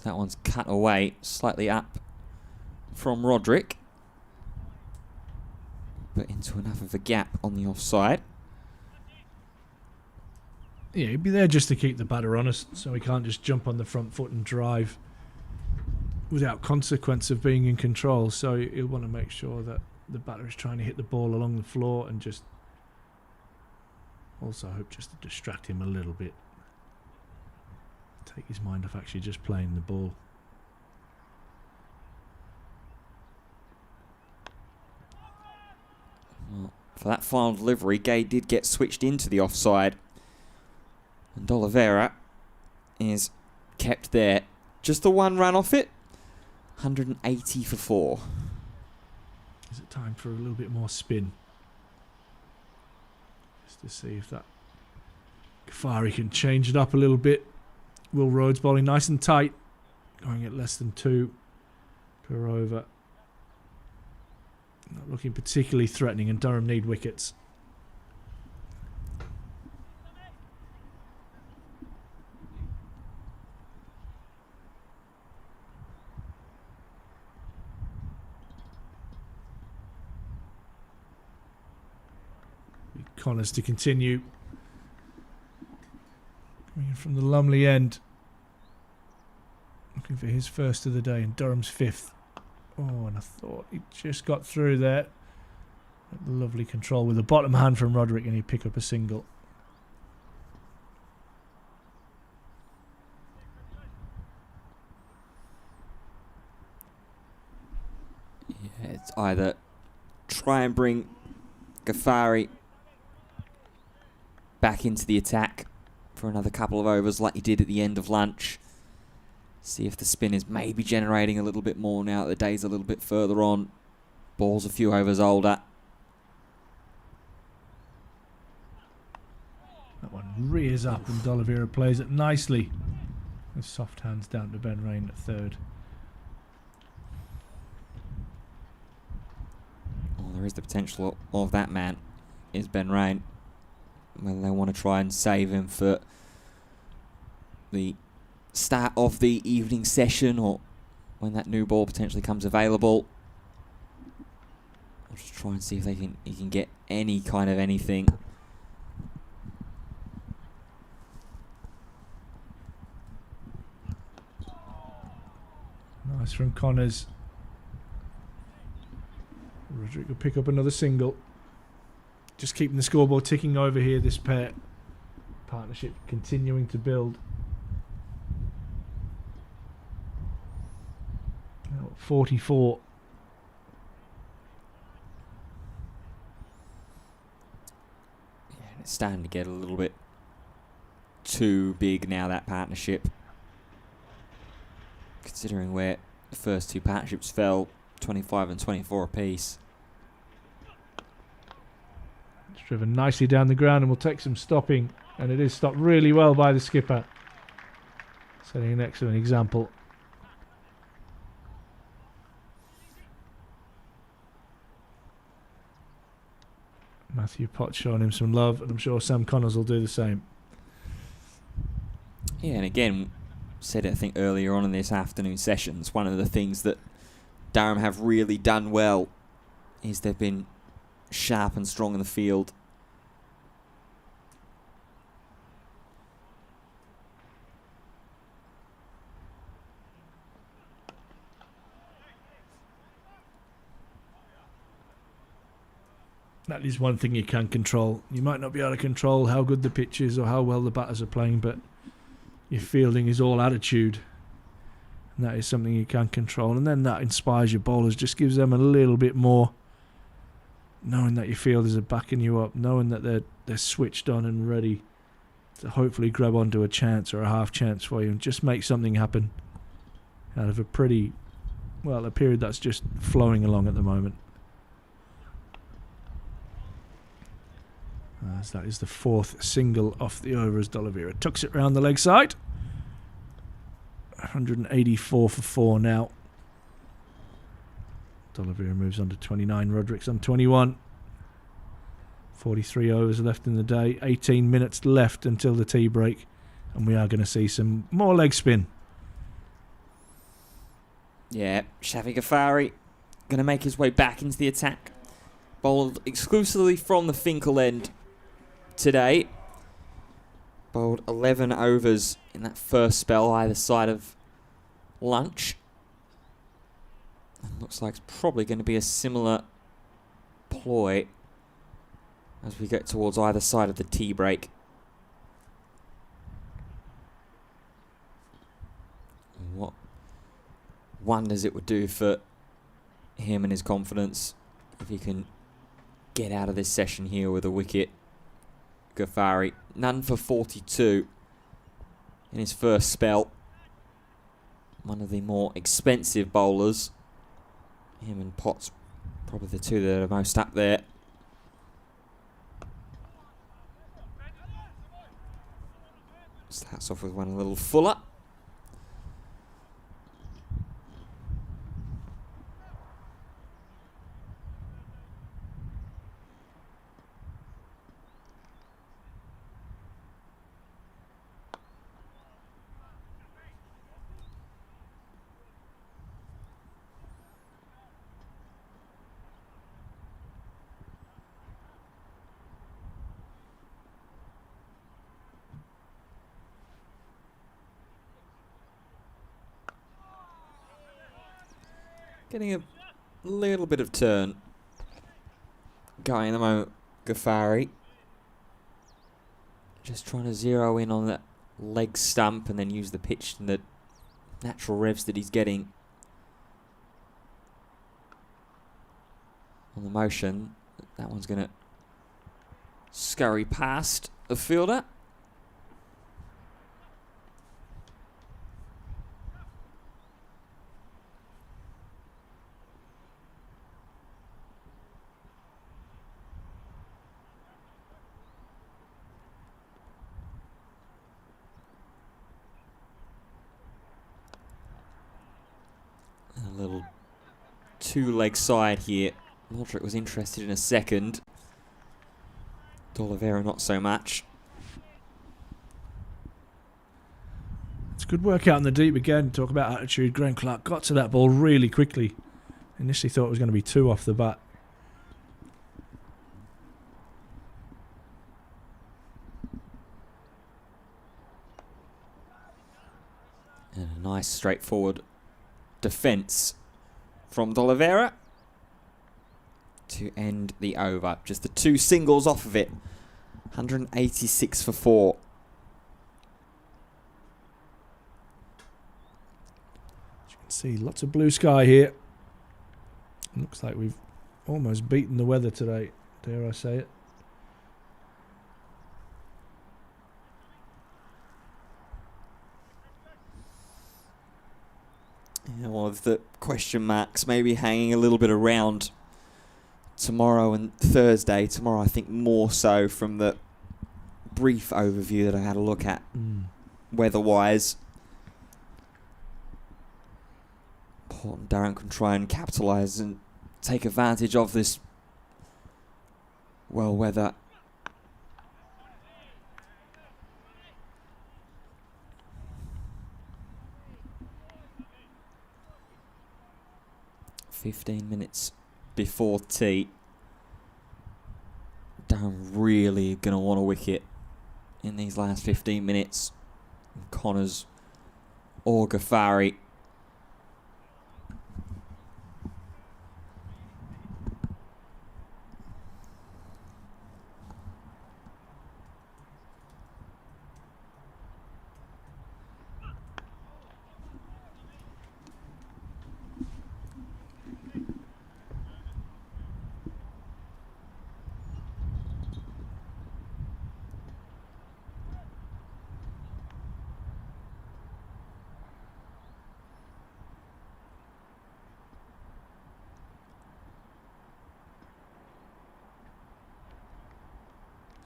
That one's cut away, slightly up from Roderick, but into enough of a gap on the offside. Yeah, he'd be there just to keep the batter honest, so he can't just jump on the front foot and drive without consequence of being in control. So he'll want to make sure that the batter is trying to hit the ball along the floor, and just also hope just to distract him a little bit. Take his mind off actually just playing the ball. Well, for that final delivery, Gay did get switched into the offside, and D'Oliveira is kept there. Just the one run off it. 180 for 4. Is it time for a little bit more spin? Just to see if that غفاری can change it up a little bit. Will Rhodes bowling nice and tight, going at less than 2 per over. Not looking particularly threatening, and Durham need wickets. Connors to continue. Coming in from the Lumley end. Looking for his first of the day, and Durham's 5th. Oh, and I thought he just got through there. Lovely control with the bottom hand from Roderick, and he'd pick up a single. Yeah, it's either try and bring غفاری back into the attack for another couple of overs like he did at the end of lunch. See if the spin is maybe generating a little bit more now that the day's a little bit further on. Ball's a few overs older. That one rears up and D'Oliveira plays it nicely. With soft hands down to Ben Rain at third. Well, there is the potential of that man, is Ben Rain. Whether they want to try and save him for the start of the evening session or when that new ball potentially comes available. I'll just try and see if he can get any kind of anything. Nice from Connors. Roderick will pick up another single. Just keeping the scoreboard ticking over here, this pair. Partnership continuing to build. Now 44. Yeah, it's starting to get a little bit too big now, that partnership. Considering where the first two partnerships fell, 25 and 24 apiece. It's driven nicely down the ground and will take some stopping. And it is stopped really well by the skipper. Setting an excellent example. Matthew Potts showing him some love, and I'm sure Sam Connors will do the same. Yeah, and again, said it I think earlier on in this afternoon sessions, one of the things that Durham have really done well is they've been sharp and strong in the field. That is one thing you can control. You might not be able to control how good the pitch is or how well the batters are playing, but your fielding is all attitude. And that is something you can control. And then that inspires your bowlers, just gives them a little bit more. Knowing that your fielders are backing you up, knowing that they're switched on and ready to hopefully grab onto a chance or a half chance for you and just make something happen out of a period that's just flowing along at the moment. As that is the fourth single off the over as D'Oliveira tucks it round the leg side. 184 for 4 now. D'Oliveira moves on to 29. Roderick's on 21. 43 overs left in the day. 18 minutes left until the tea break. And we are going to see some more leg spin. Yeah, Shaffiq غفاری going to make his way back into the attack. Bowled exclusively from the Finkel end today. Bowled 11 overs in that first spell either side of lunch. And looks like it's probably going to be a similar ploy as we get towards either side of the tea break. What wonders it would do for him and his confidence if he can get out of this session here with a wicket. غفاری, none for 42 in his first spell. One of the more expensive bowlers. Him and Potts, probably the two that are most up there. Starts off with one a little fuller. Getting a little bit of turn going at the moment, غفاری. Just trying to zero in on that leg stump and then use the pitch and the natural revs that he's getting on the motion. That one's going to scurry past the fielder. Little two-leg side here. Roderick was interested in a second. D'Oliveira not so much. It's a good work out in the deep again. Talk about attitude. Graham Clark got to that ball really quickly. Initially thought it was going to be 2 off the bat. And a nice straightforward defence from D'Oliveira to end the over. Just the 2 singles off of it. 186 for 4. As you can see, lots of blue sky here. Looks like we've almost beaten the weather today, dare I say it. Yeah, one of the question marks maybe hanging a little bit around tomorrow and Thursday. Tomorrow, I think more so from the brief overview that I had a look at weather-wise. Port and Durham can try and capitalise and take advantage of this well weather. .15 before tea. Durham really going to want a wicket in these last 15 minutes. Connors or غفاری.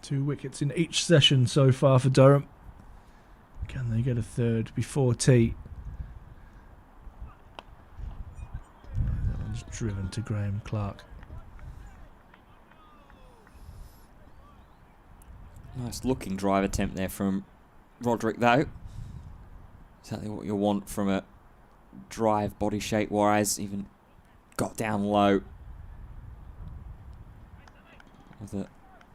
Two wickets in each session so far for Durham. Can they get a third before tea? That one's driven to Graham Clark. Nice looking drive attempt there from Roderick though. Exactly what you want from a drive body shape wise. Even got down low. With a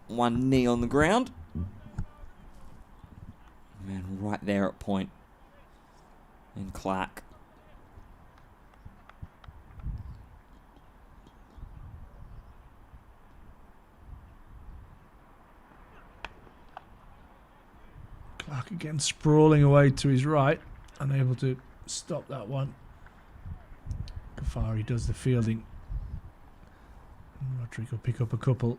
one knee on the ground. Man, right there at point. And Clark. Clark again sprawling away to his right. Unable to stop that one. غفاری does the fielding. Roderick will pick up a couple.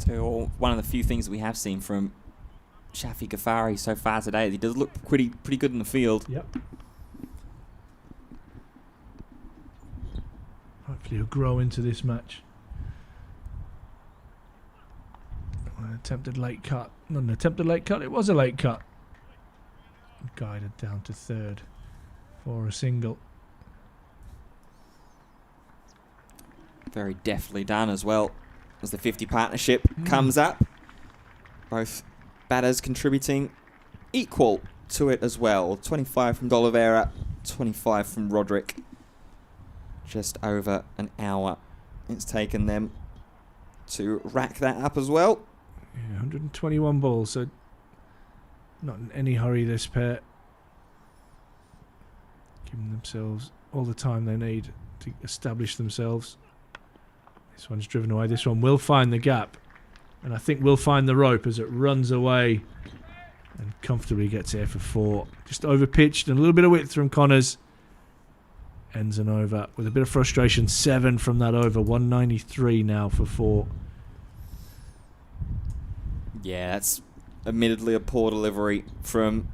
So one of the few things that we have seen from Shaffiq غفاری so far today, he does look pretty good in the field. Yep. Hopefully he'll grow into this match. An attempted late cut. Not an attempted late cut, it was a late cut. Guided down to third for a single. Very deftly done as well. As the 50 partnership comes up. Both batters contributing equal to it as well. 25 from D'Oliveira, 25 from Roderick. Just over an hour it's taken them to rack that up as well. Yeah, 121 balls, so not in any hurry this pair. Giving themselves all the time they need to establish themselves. This one's driven away. This one will find the gap. And I think will find the rope as it runs away and comfortably gets here for 4. Just over pitched and a little bit of width from Connors. Ends an over with a bit of frustration. 7 from that over. 193 now for 4. Yeah, that's admittedly a poor delivery from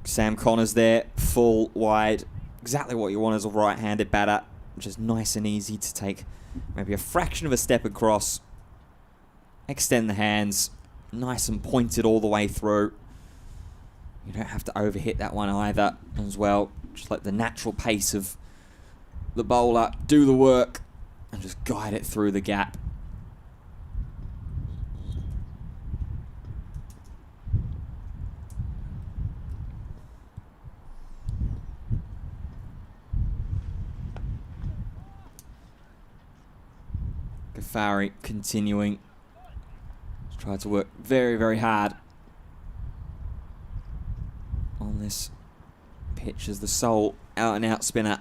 Sam Connors there. Full, wide. Exactly what you want as a right-handed batter. just nice and easy to take maybe a fraction of a step across, extend the hands, nice and pointed all the way through. You don't have to overhit that one either as well. Just let the natural pace of the bowler do the work and just guide it through the gap. غفاری continuing to try to work very, very hard on this pitch as the sole out-and-out spinner.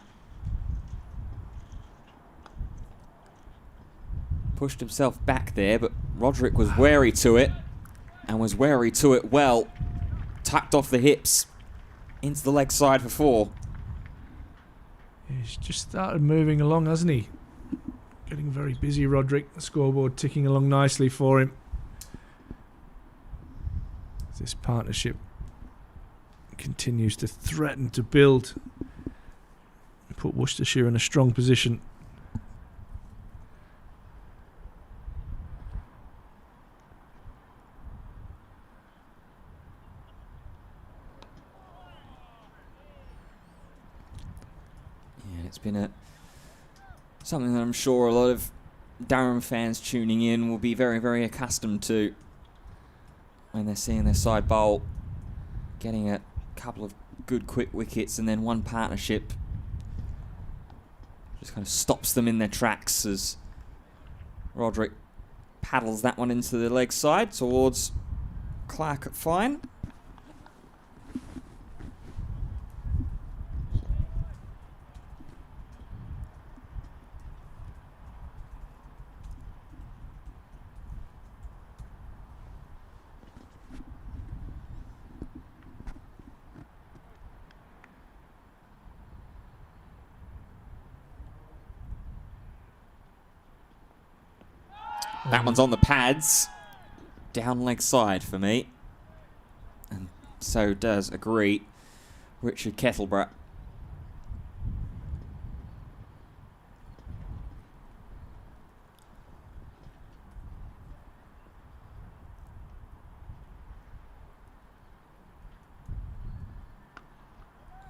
Pushed himself back there, but Roderick was wary to it, and was wary to it well. Tucked off the hips into the leg side for 4. He's just started moving along, hasn't he? Getting very busy, Roderick. The scoreboard ticking along nicely for him. This partnership continues to threaten to build and put Worcestershire in a strong position. Yeah, it's been something that I'm sure a lot of Durham fans tuning in will be very, very accustomed to when they're seeing their side bowl getting a couple of good quick wickets and then one partnership just kind of stops them in their tracks as Roderick paddles that one into the leg side towards Clark at fine. That one's on the pads. Down leg side for me. And so does agree Richard Kettleborough.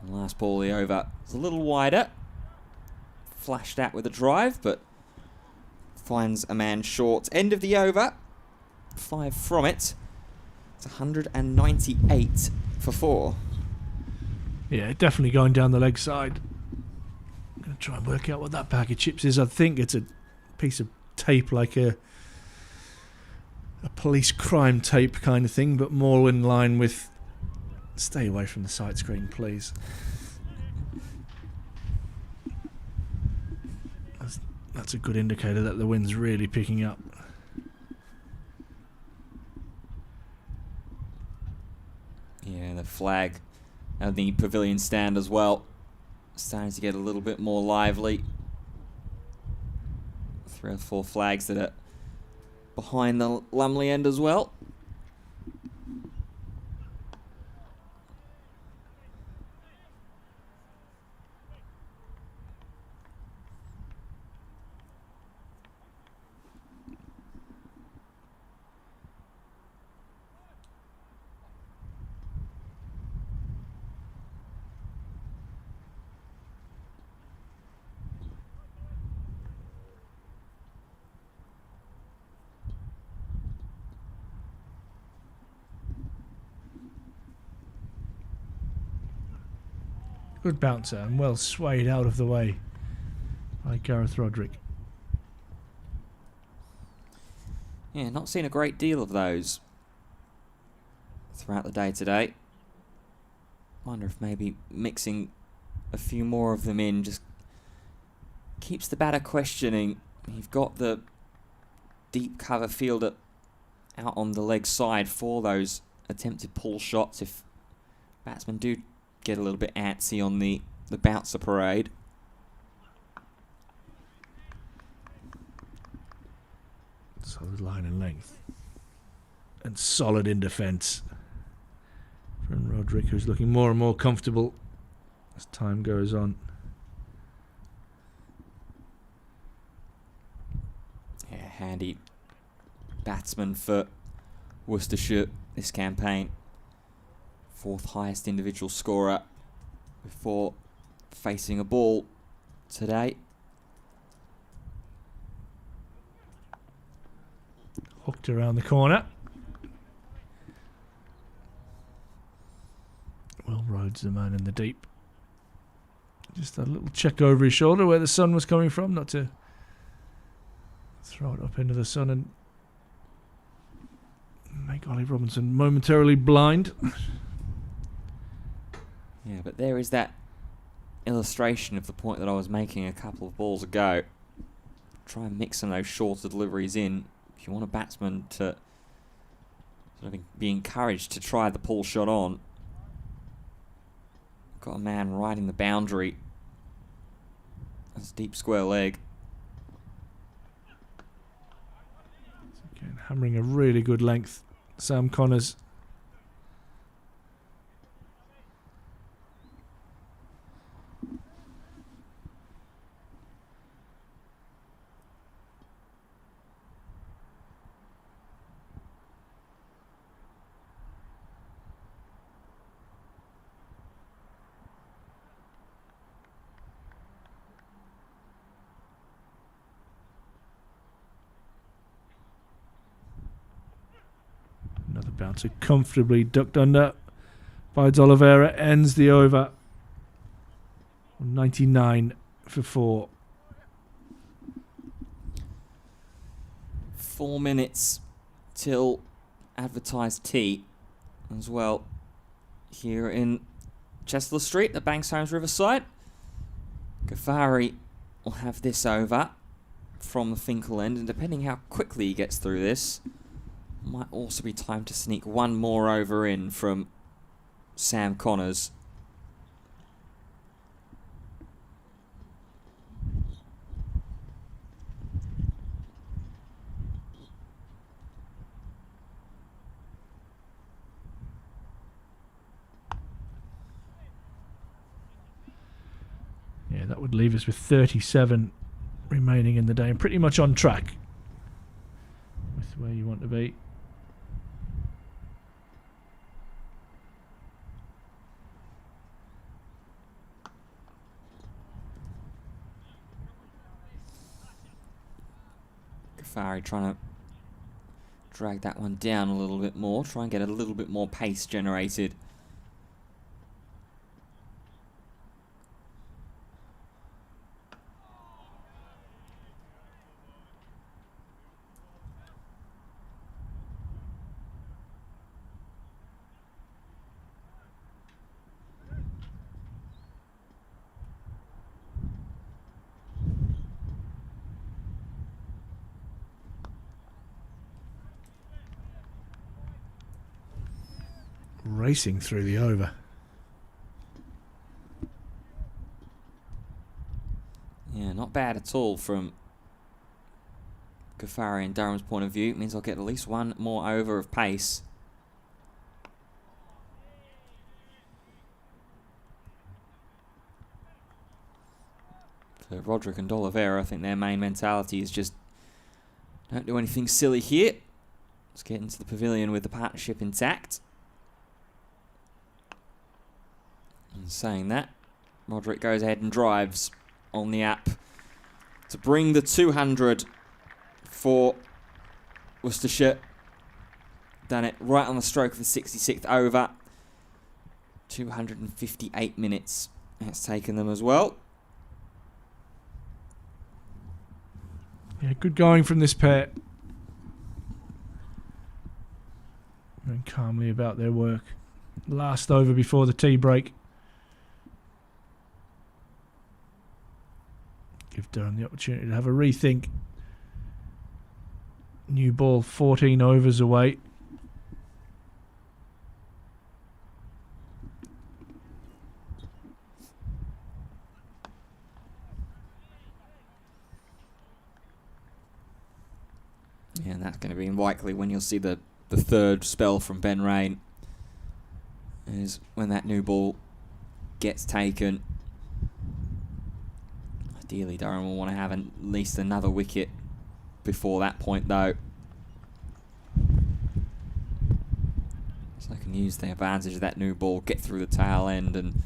Last ball of the over. It's a little wider. Flashed out with a drive, but finds a man short. End of the over. 5 from it. It's 198 for 4. Yeah, definitely going down the leg side. I'm going to try and work out what that pack of chips is. I think it's a piece of tape, like a police crime tape kind of thing, but more in line with... Stay away from the side screen, please. That's a good indicator that the wind's really picking up. Yeah, the flag and the pavilion stand as well. Starting to get a little bit more lively. 3 or 4 flags that are behind the Lumley end as well. Good bouncer and well swayed out of the way by Gareth Roderick. Yeah, not seen a great deal of those throughout the day today. Wonder if maybe mixing a few more of them in just keeps the batter questioning. You've got the deep cover fielder out on the leg side for those attempted pull shots if batsmen do get a little bit antsy on the bouncer parade. Solid line and length. And solid in defence from Roderick, who's looking more and more comfortable as time goes on. handy batsman for Worcestershire this campaign. 4th highest individual scorer before facing a ball today. Hooked around the corner. Will Rhodes, the man in the deep. Just a little check over his shoulder where the sun was coming from, not to throw it up into the sun and make Ollie Robinson momentarily blind. Yeah, but there is that illustration of the point that I was making a couple of balls ago. Try and mix some of those shorter deliveries in. If you want a batsman to sort of be encouraged to try the pull shot on, got a man right in the boundary. That's a deep square leg. Again, hammering a really good length. Sam Connors. Another bouncer comfortably ducked under. Bides Oliveira, ends the over. 99 for 4. 4 minutes till advertised tea as well here in Chester Street at Banks Homes Riverside. غفاری will have this over from the Finkel end, and depending how quickly he gets through this, might also be time to sneak one more over in from Sam Connors. Yeah, that would leave us with 37 remaining in the day and pretty much on track with where you want to be. غفاری trying to drag that one down a little bit more, try and get a little bit more pace generated. Racing through the over. Yeah, not bad at all from غفاری and Durham's point of view. It means I'll get at least one more over of pace. For Roderick and Oliveira, I think their main mentality is just don't do anything silly here. Let's get into the pavilion with the partnership intact. And saying that, Roderick goes ahead and drives on the app to bring the 200 for Worcestershire. Done it right on the stroke of the 66th over. 258 minutes it's taken them as well. Yeah, good going from this pair. Going calmly about their work. Last over before the tea break. Give Durham the opportunity to have a rethink. New ball 14 overs away. Yeah, and that's going to be likely when you'll see the third spell from Ben Rain, is when that new ball gets taken. Ideally, Durham will want to have at least another wicket before that point, though. So I can use the advantage of that new ball, get through the tail end, and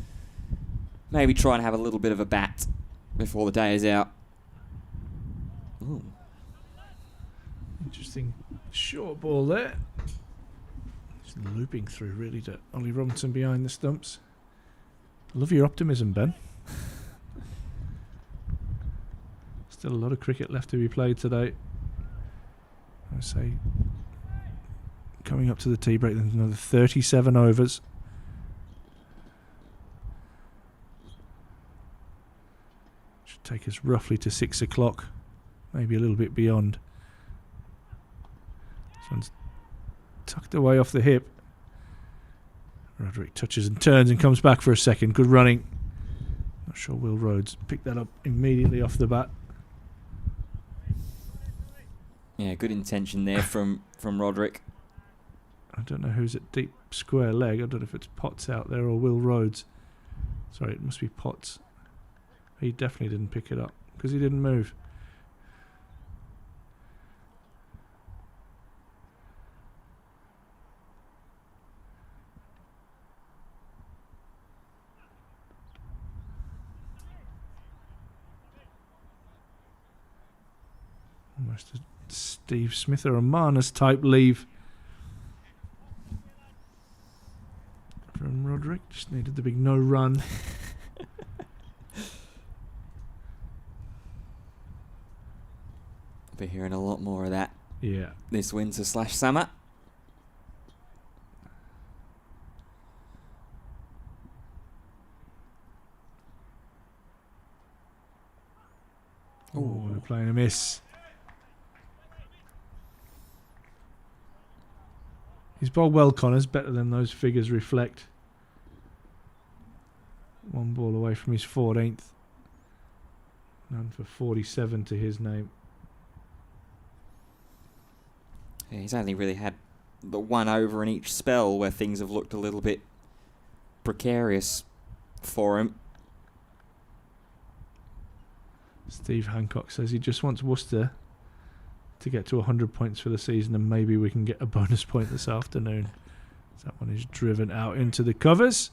maybe try and have a little bit of a bat before the day is out. Ooh. Interesting short ball there. Just looping through really to Ollie Robinson behind the stumps. Love your optimism, Ben. Still a lot of cricket left to be played today. I say coming up to the tea break, there's another 37 overs. Should take us roughly to 6 o'clock, maybe a little bit beyond. This one's tucked away off the hip. Roderick touches and turns and comes back for a second. Good running. Not sure Will Rhodes picked that up immediately off the bat. Yeah, good intention there from Roderick. I don't know who's at deep square leg. I don't know if it's Potts out there or Will Rhodes. Sorry, it must be Potts. He definitely didn't pick it up because he didn't move. Almost a Steve Smith or a Marnus type leave from Roderick. Just needed the big no run. I'll be hearing a lot more of that. Yeah. This winter/summer. Oh, they're playing a miss. He's bowled well, Connors, better than those figures reflect. One ball away from his 14th. None for 47 to his name. Yeah, he's only really had the one over in each spell where things have looked a little bit precarious for him. Steve Hancock says he just wants Worcester to get to 100 points for the season and maybe we can get a bonus point this afternoon. That one is driven out into the covers.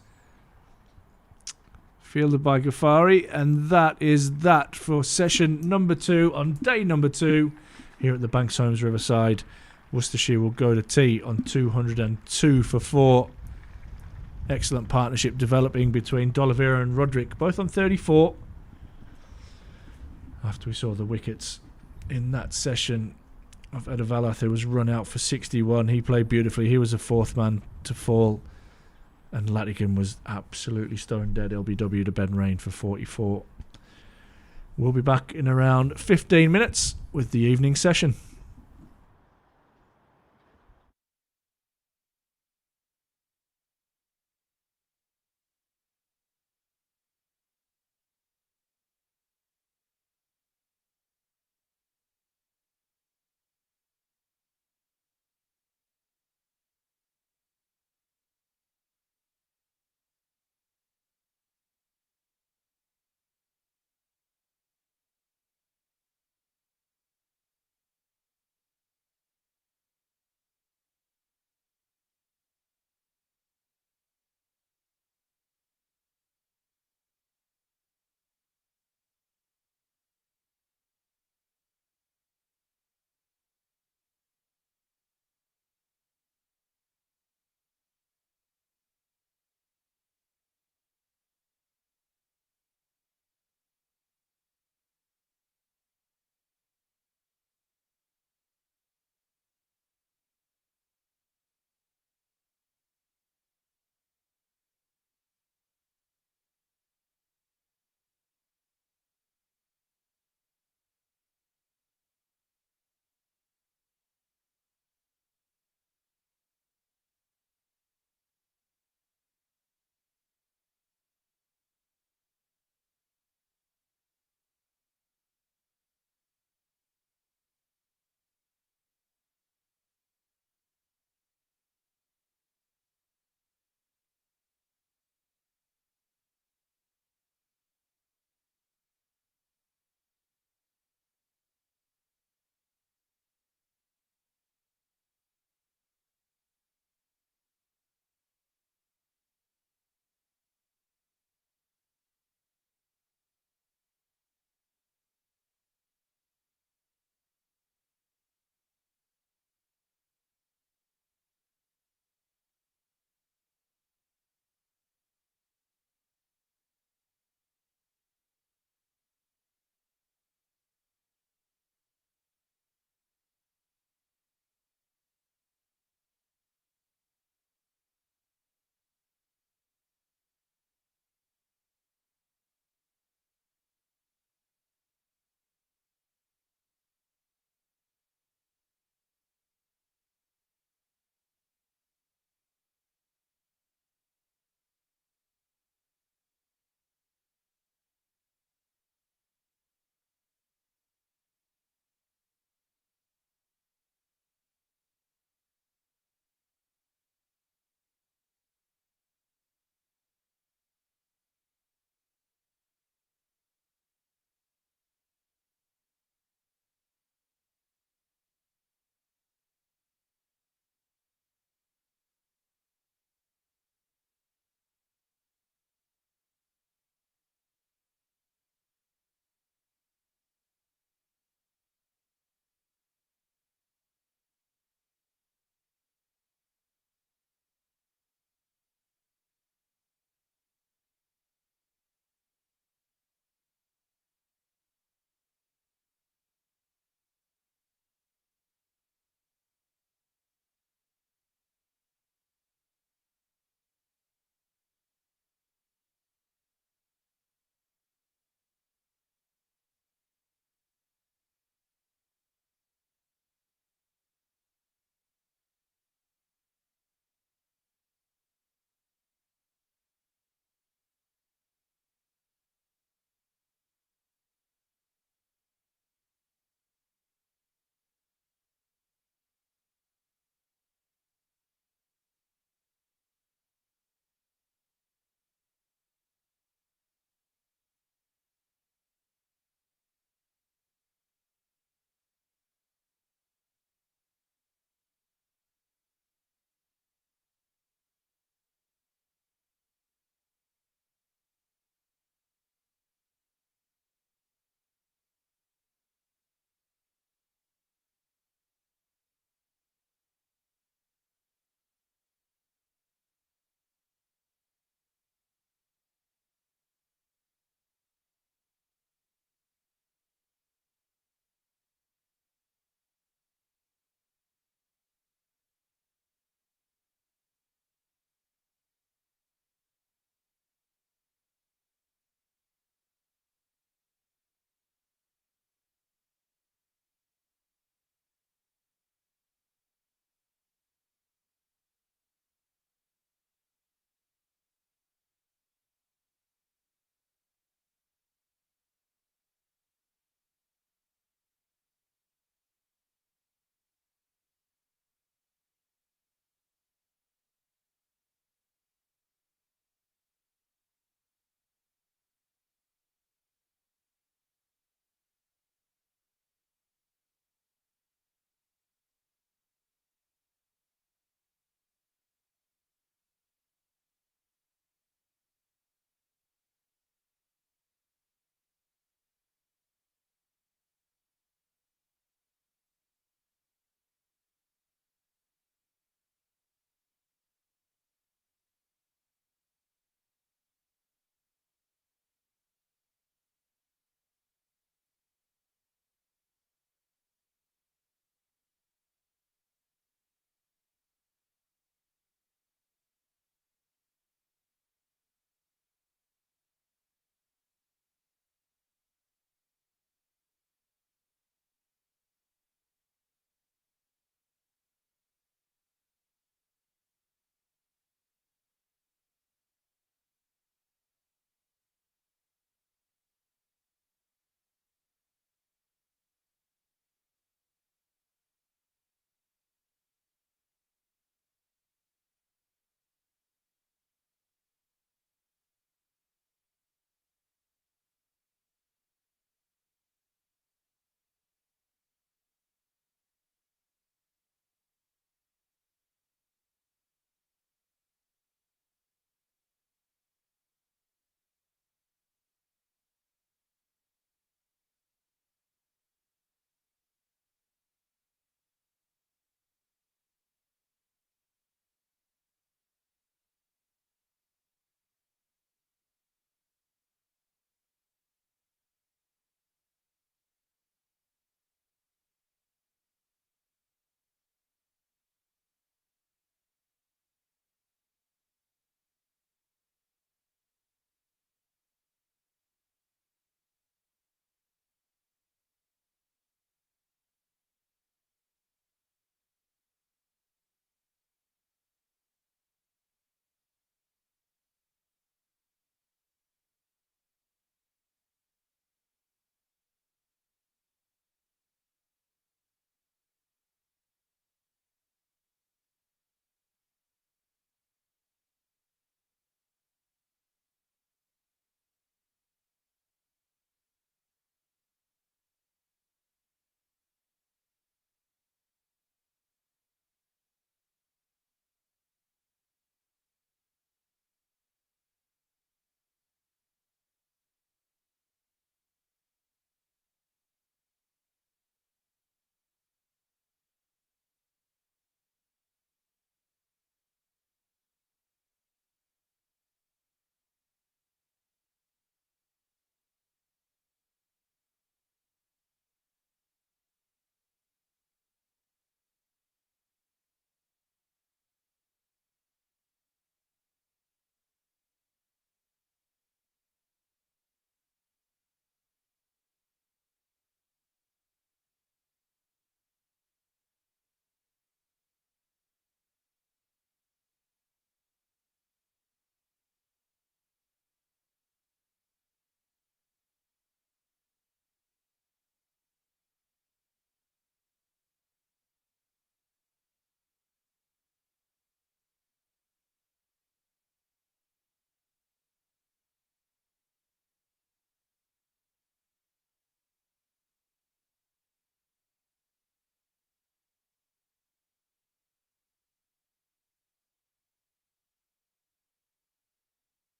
Fielded by غفاری, and that is that for session number 2 on day number 2 here at the Banks Homes Riverside. Worcestershire will go to tea on 202 for 4. Excellent partnership developing between D'Oliveira and Roderick, both on 34. After we saw the wickets in that session of Advertisements, who was run out for 61. He played beautifully. He was the 4th man to fall. And Latigan was absolutely stone dead. LBW to Ben Rain for 44. We'll be back in around 15 minutes with the evening session.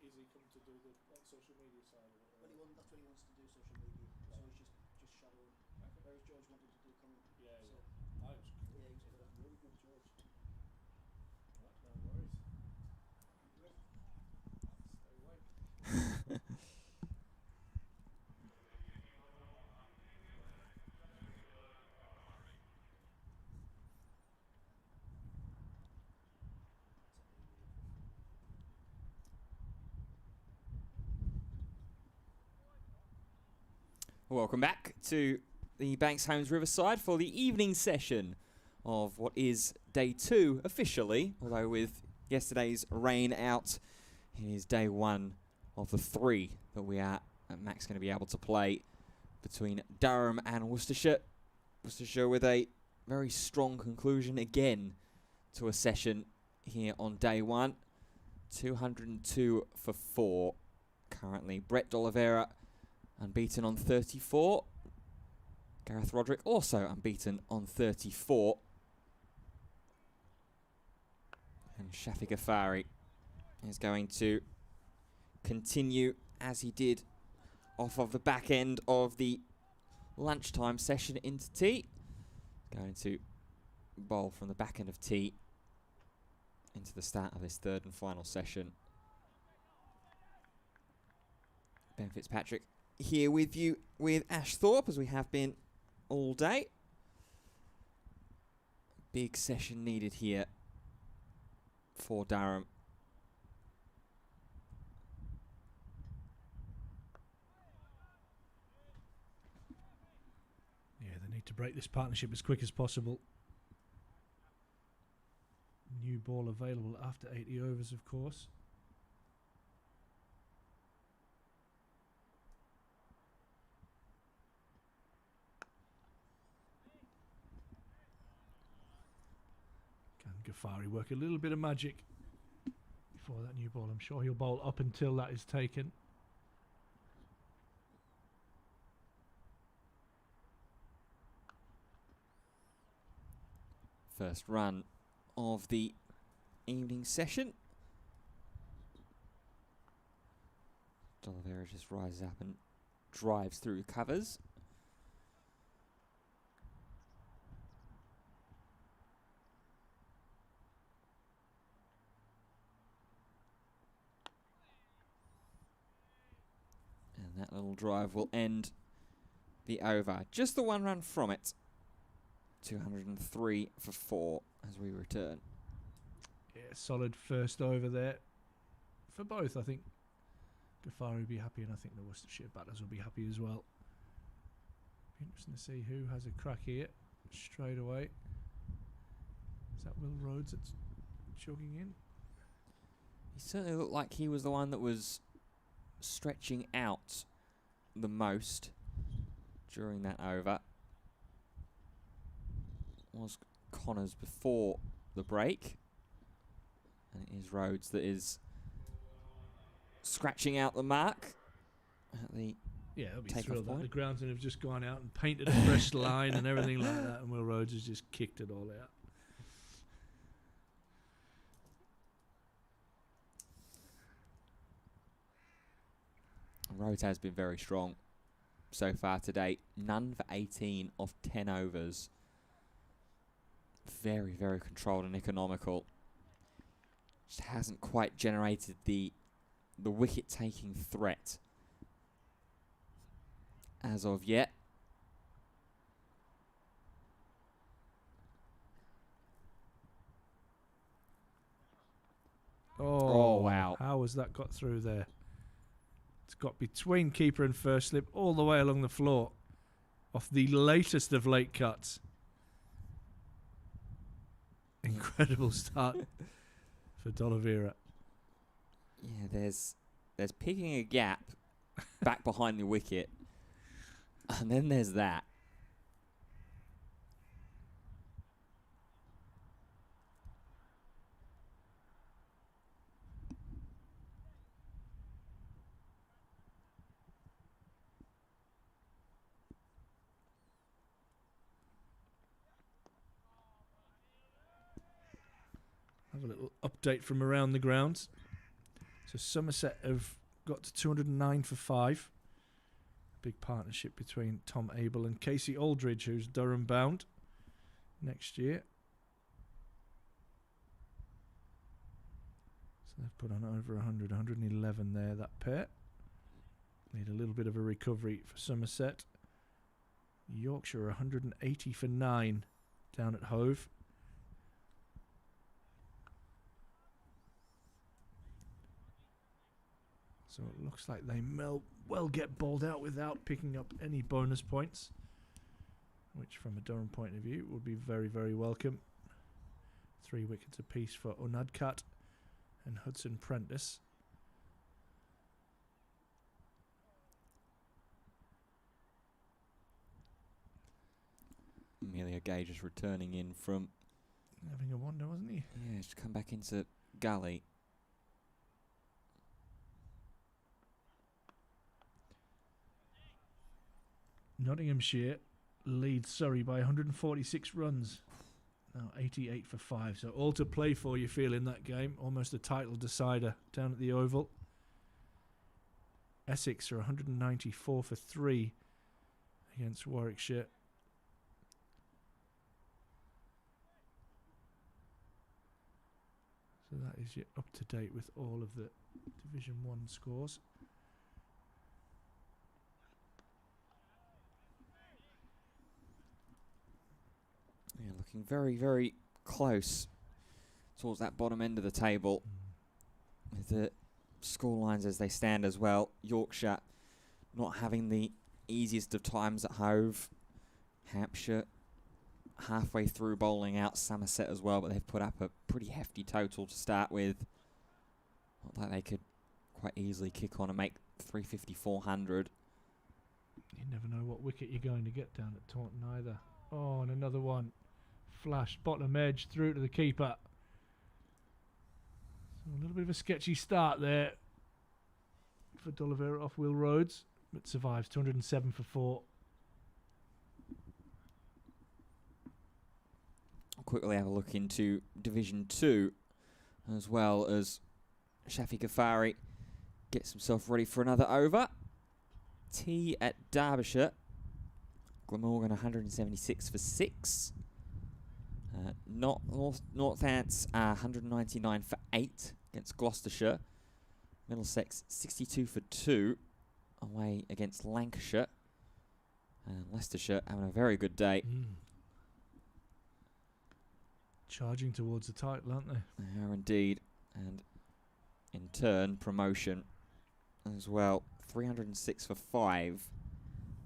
Is he come to do the social media side of it? Well, that's what he wants to do, social media. So he's just shadowing. Whereas George wanted to do commentary. Yeah, so yeah. I was cool. Yeah, he's good. Really good, George. Right, no worries. Stay awake. Welcome back to the Banks Homes Riverside for the evening session of what is day 2 officially, although with yesterday's rain out, it is day 1 of the 3 that we are Mac's going to be able to play between Durham and Worcestershire. Worcestershire with a very strong conclusion again to a session here on day 1. 202 for 4 currently. Brett D'Oliveira unbeaten on 34. Gareth Roderick also unbeaten on 34. And Shaffiq غفاری is going to continue as he did off of the back end of the lunchtime session into tea. Going to bowl from the back end of tea into the start of this third and final session. Ben Fitzpatrick here with you with Ash Thorpe, as we have been all day. Big session needed here for Durham. Yeah, they need to break this partnership as quick as possible. New ball available after 80 overs, of course. Can غفاری work a little bit of magic before that new ball? I'm sure he'll bowl up until that is taken. First run of the evening session. D'Oliveira just rises up and drives through covers. And that little drive will end the over. Just the 1 run from it. 203 for 4 as we return. Yeah, solid first over there for both. I think غفاری will be happy, and I think the Worcestershire batters will be happy as well. Be interesting to see who has a crack here straight away. Is that Will Rhodes that's jogging in? He certainly looked like he was the one that was stretching out the most during that over. Was Connors before the break, and it is Rhodes that is scratching out the mark at the they'll be takeoff thrilled that point. the groundsmen have just gone out and painted a fresh line and everything like that, and Will Rhodes has just kicked it all out. Rhodes has been very strong so far today. None for 18 off 10 overs. Very, very controlled and economical. Just hasn't quite generated the wicket-taking threat as of yet. Oh, wow. How has that got through there? It's got between keeper and first slip all the way along the floor off the latest of late cuts. Incredible start for D'Oliveira. Yeah, there's picking a gap back behind the wicket And then there's that. Have a little update from around the grounds. So Somerset have got to 209 for 5. Big partnership between Tom Abel and Casey Aldridge, who's Durham bound next year. So they've put on over 100, 111 there, that pair. Need a little bit of a recovery for Somerset. Yorkshire 180 for 9 down at Hove. So it looks like they may well get bowled out without picking up any bonus points, which from a Durham point of view would be very, very welcome. 3 wickets apiece for Unadkat and Hudson Prentice. Amelia Gage is returning in from... Having a wander, wasn't he? Yeah, just come back into gully. Nottinghamshire leads Surrey by 146 runs. Now 88 for 5. So all to play for, you feel, in that game. Almost a title decider down at the Oval. Essex are 194 for 3 against Warwickshire. So that is your up to date with all of the Division 1 scores. Yeah, looking very, very close towards that bottom end of the table. With the scorelines as they stand as well. Yorkshire not having the easiest of times at Hove. Hampshire halfway through bowling out Somerset as well, but they've put up a pretty hefty total to start with. Not like they could quite easily kick on and make 350, 400. You never know what wicket you're going to get down at Taunton either. Oh, and another one. Flash, bottom edge, through to the keeper. So a little bit of a sketchy start there for D'Oliveira off Will Rhodes, but survives 207 for 4. I'll quickly have a look into Division 2 as well as Shaffiq Ghafari gets himself ready for another over. Tea at Derbyshire. Glamorgan 176 for 6. Northants 199 for 8 against Gloucestershire. Middlesex 62 for 2 away against Lancashire. And Leicestershire having a very good day. Charging towards the title, aren't they? They are indeed. And in turn, promotion as well. 306 for 5.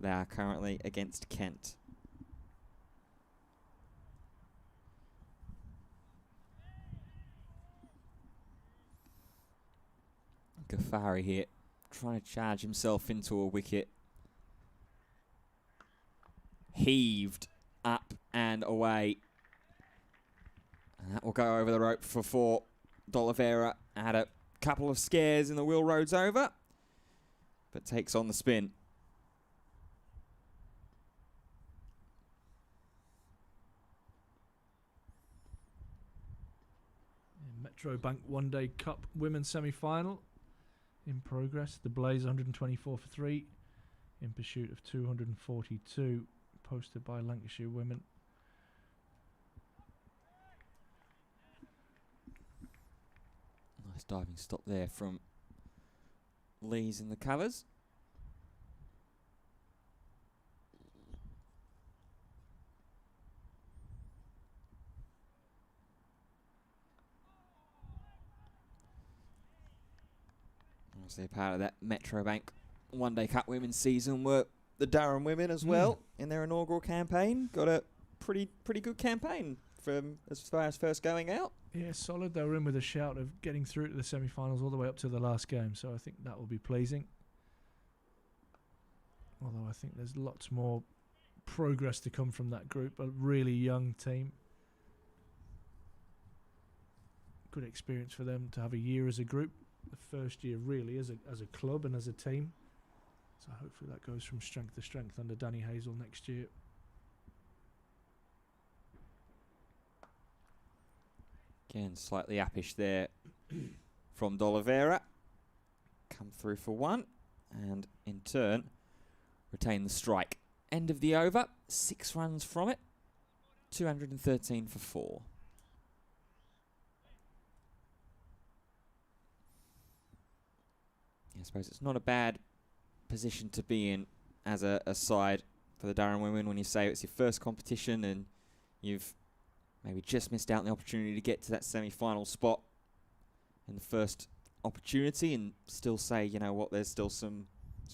They are currently against Kent. Ghafari here, trying to charge himself into a wicket. Heaved up and away. And that will go over the rope for 4. D'Oliveira had a couple of scares in the Will Rhodes over, but takes on the spin. Metro Bank One Day Cup Women's Semi-Final in progress. The Blaze 124 for 3 in pursuit of 242 posted by Lancashire women. Nice diving stop there from Lees in the covers. Obviously, part of that Metro Bank One Day Cup Women's season were the Durham women as well in their inaugural campaign. Got a pretty good campaign from as far as first going out. Yeah, solid. They were in with a shout of getting through to the semi-finals all the way up to the last game, so I think that will be pleasing. Although I think there's lots more progress to come from that group. A really young team. Good experience for them to have a year as a group. The first year really as a club and as a team. So hopefully that goes from strength to strength under Danny Hazel next year. Again, slightly appish there from D'Oliveira. Come through for one, and in turn, retain the strike. End of the over, 6 runs from it, 213 for 4. I suppose it's not a bad position to be in as a side for the Durham women when you say it's your first competition and you've maybe just missed out on the opportunity to get to that semi-final spot in the first opportunity, and still say, you know what, there's still some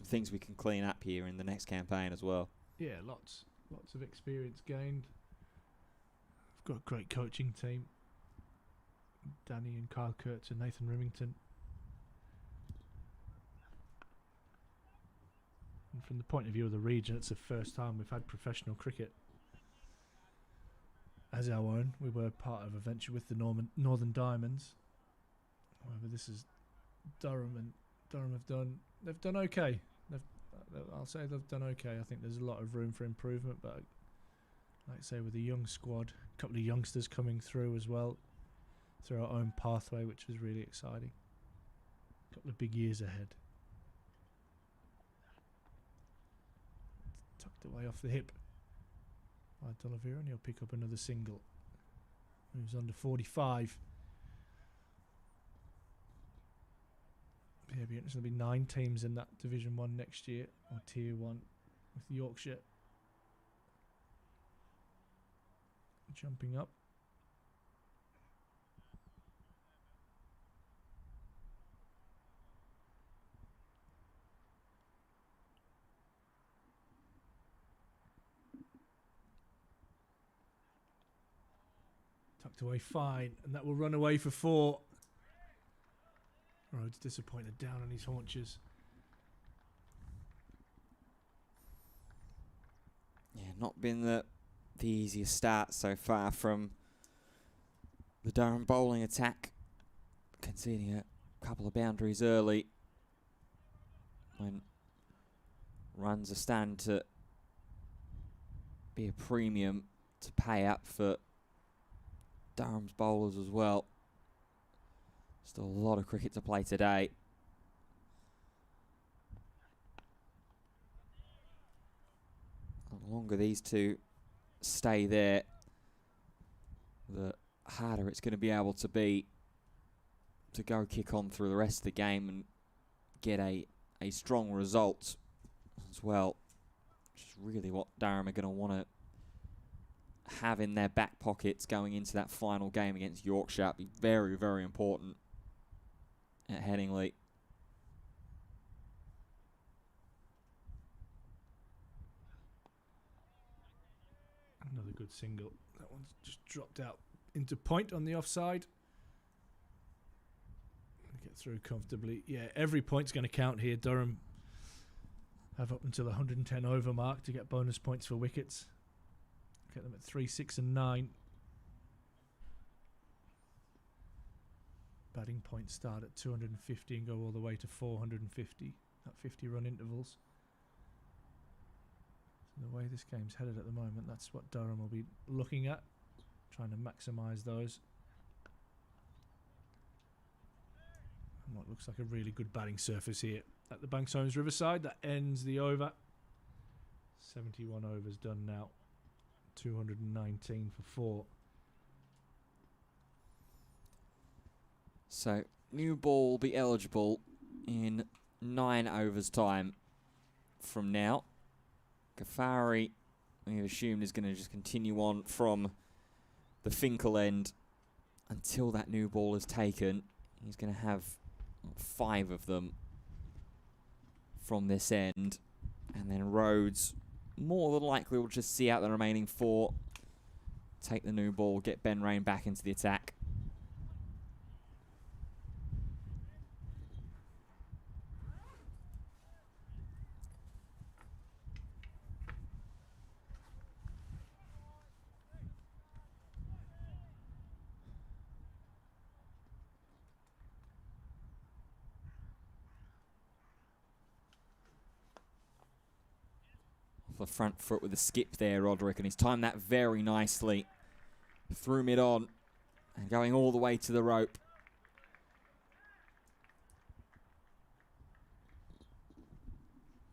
things we can clean up here in the next campaign as well. Yeah, lots of experience gained. I've got a great coaching team. Danny and Kyle Kurtz and Nathan Remington. And from the point of view of the region, it's the first time we've had professional cricket as our own. We were part of a venture with the Northern Diamonds. However, this is Durham, and Durham they've done okay. I'll say they've done okay. I think there's a lot of room for improvement, but like I say, with a young squad, a couple of youngsters coming through as well, through our own pathway, which is really exciting. A couple of big years ahead. Tucked away off the hip by D'Oliveira, and he'll pick up another single. Moves on to 45. Yeah, it'll be interesting. There'll be 9 teams in that Division 1 next year, or Tier 1, with Yorkshire jumping up. Tucked away fine, and that will run away for 4. Rhodes disappointed, down on his haunches. Yeah, not been the easiest start so far from the Durham bowling attack, conceding a couple of boundaries early when runs are starting to be a premium to pay up for Durham's bowlers as well. Still a lot of cricket to play today. The longer these two stay there, the harder it's going to be able to be to go kick on through the rest of the game and get a strong result as well, which is really what Durham are going to want to have in their back pockets going into that final game against Yorkshire. It'll be very, very important at Headingley. Another good single. That one's just dropped out into point on the offside. Get through comfortably. Yeah, every point's going to count here. Durham have up until the 110 over mark to get bonus points for wickets. Get them at 3, 6 and 9. Batting points start at 250 and go all the way to 450 at 50 run intervals. So the way this game's headed at the moment, that's what Durham will be looking at, trying to maximise those. And what looks like a really good batting surface here at the Banks Homes Riverside. That ends the over. 71 overs done now. 219 for 4. So, new ball will be eligible in 9 overs time from now. غفاری, we've assumed, is going to just continue on from the Finkel end until that new ball is taken. He's going to have 5 of them from this end. And then Rhodes, more than likely, will just see out the remaining 4. Take the new ball, get Ben Rain back into the attack. the front foot with a skip there, Roderick, and he's timed that very nicely. Through mid-on and going all the way to the rope.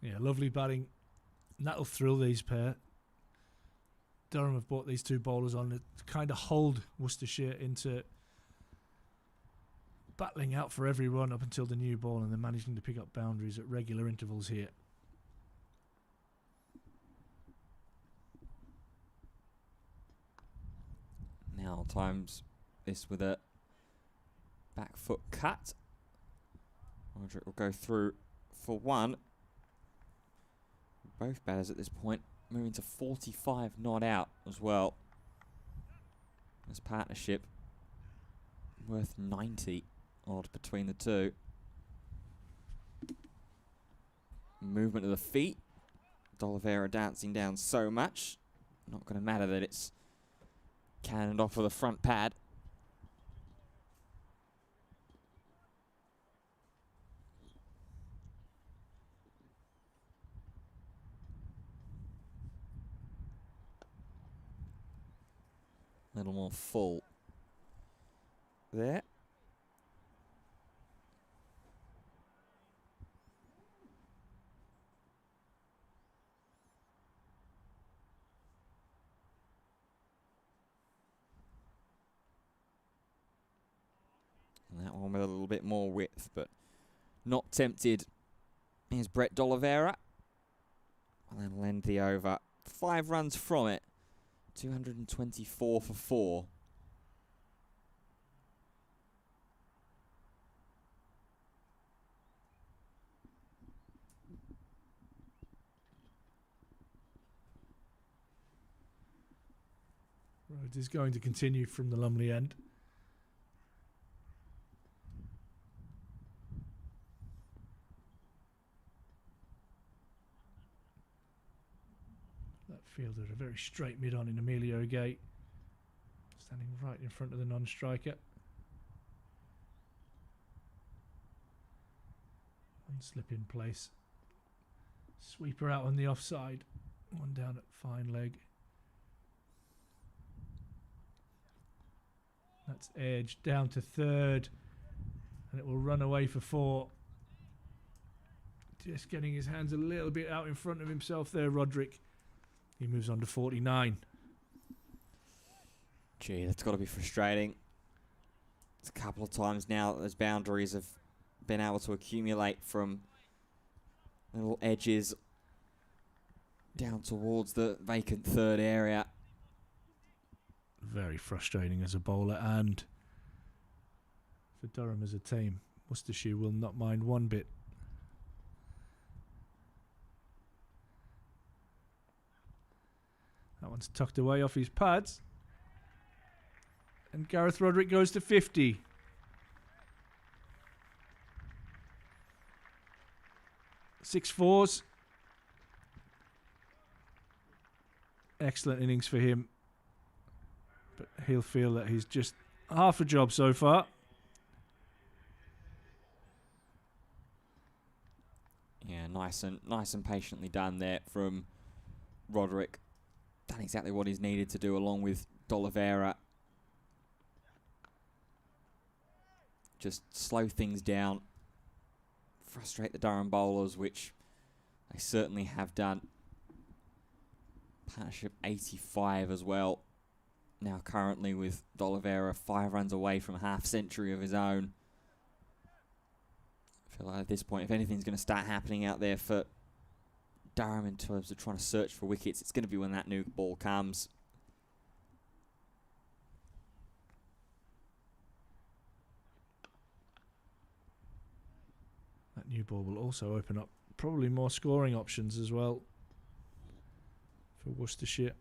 Yeah, lovely batting. And that'll thrill these pair. Durham have brought these two bowlers on to kind of hold Worcestershire into battling out for every run up until the new ball, and they're managing to pick up boundaries at regular intervals here. Now times this with a back foot cut. Roderick will go through for one. Both batters at this point moving to 45 not out as well. This partnership worth 90 odd between the two. Movement of the feet. D'Oliveira dancing down so much. Not going to matter that it's cannoned off with a front pad. A little more full there. And that one with a little bit more width, but not tempted. Here's Brett D'Oliveira. And then will end the over. 5 runs from it. 224 for 4. Rhodes is going to continue from the Lumley end. That fielder, a very straight mid on in Emilio Gate, standing right in front of the non-striker. One slip in place. Sweeper out on the offside. One down at fine leg. That's edge down to third, and it will run away for 4. Just getting his hands a little bit out in front of himself there, Roderick. He moves on to 49. Gee, that's got to be frustrating. It's a couple of times now that those boundaries have been able to accumulate from little edges down towards the vacant third area. Very frustrating as a bowler, and for Durham as a team. Worcestershire will not mind one bit. That one's tucked away off his pads. And Gareth Roderick goes to 50. Six fours. Excellent innings for him. But he'll feel that he's just half a job so far. Yeah, nice and patiently done there from Roderick. Done exactly what he's needed to do, along with D'Oliveira. Just slow things down, frustrate the Durham bowlers, which they certainly have done. Partnership 85 as well. Now currently with D'Oliveira 5 runs away from a half century of his own. I feel like at this point, if anything's going to start happening out there for Durham in terms of trying to search for wickets, it's going to be when that new ball comes. That new ball will also open up probably more scoring options as well for Worcestershire.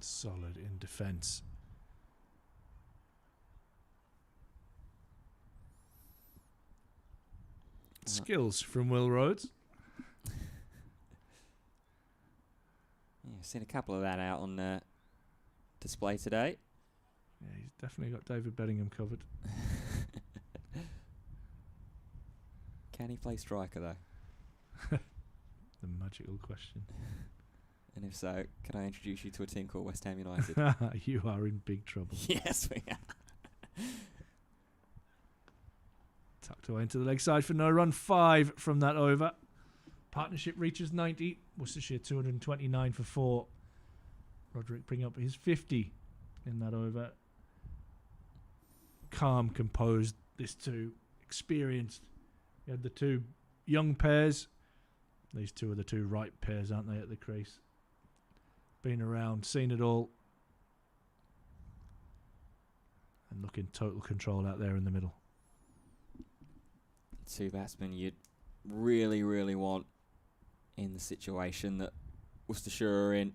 Solid in defence. skills from Will Rhodes. Yeah, I've seen a couple of that out on display today. Yeah, he's definitely got David Bellingham covered. Can he play striker, though? The magical question. And if so, can I introduce you to a team called West Ham United? You are in big trouble. Yes, we are. Tucked away into the leg side for no run. 5 from that over. Partnership reaches 90. Worcestershire 229 for 4. Roderick bring up his 50 in that over. Calm, composed, this too. Experienced. You had the two young pairs. These two are the two right pairs, aren't they, at the crease? Been around, seen it all. And look in total control out there in the middle. Two batsmen you'd really, really want in the situation that Worcestershire are in.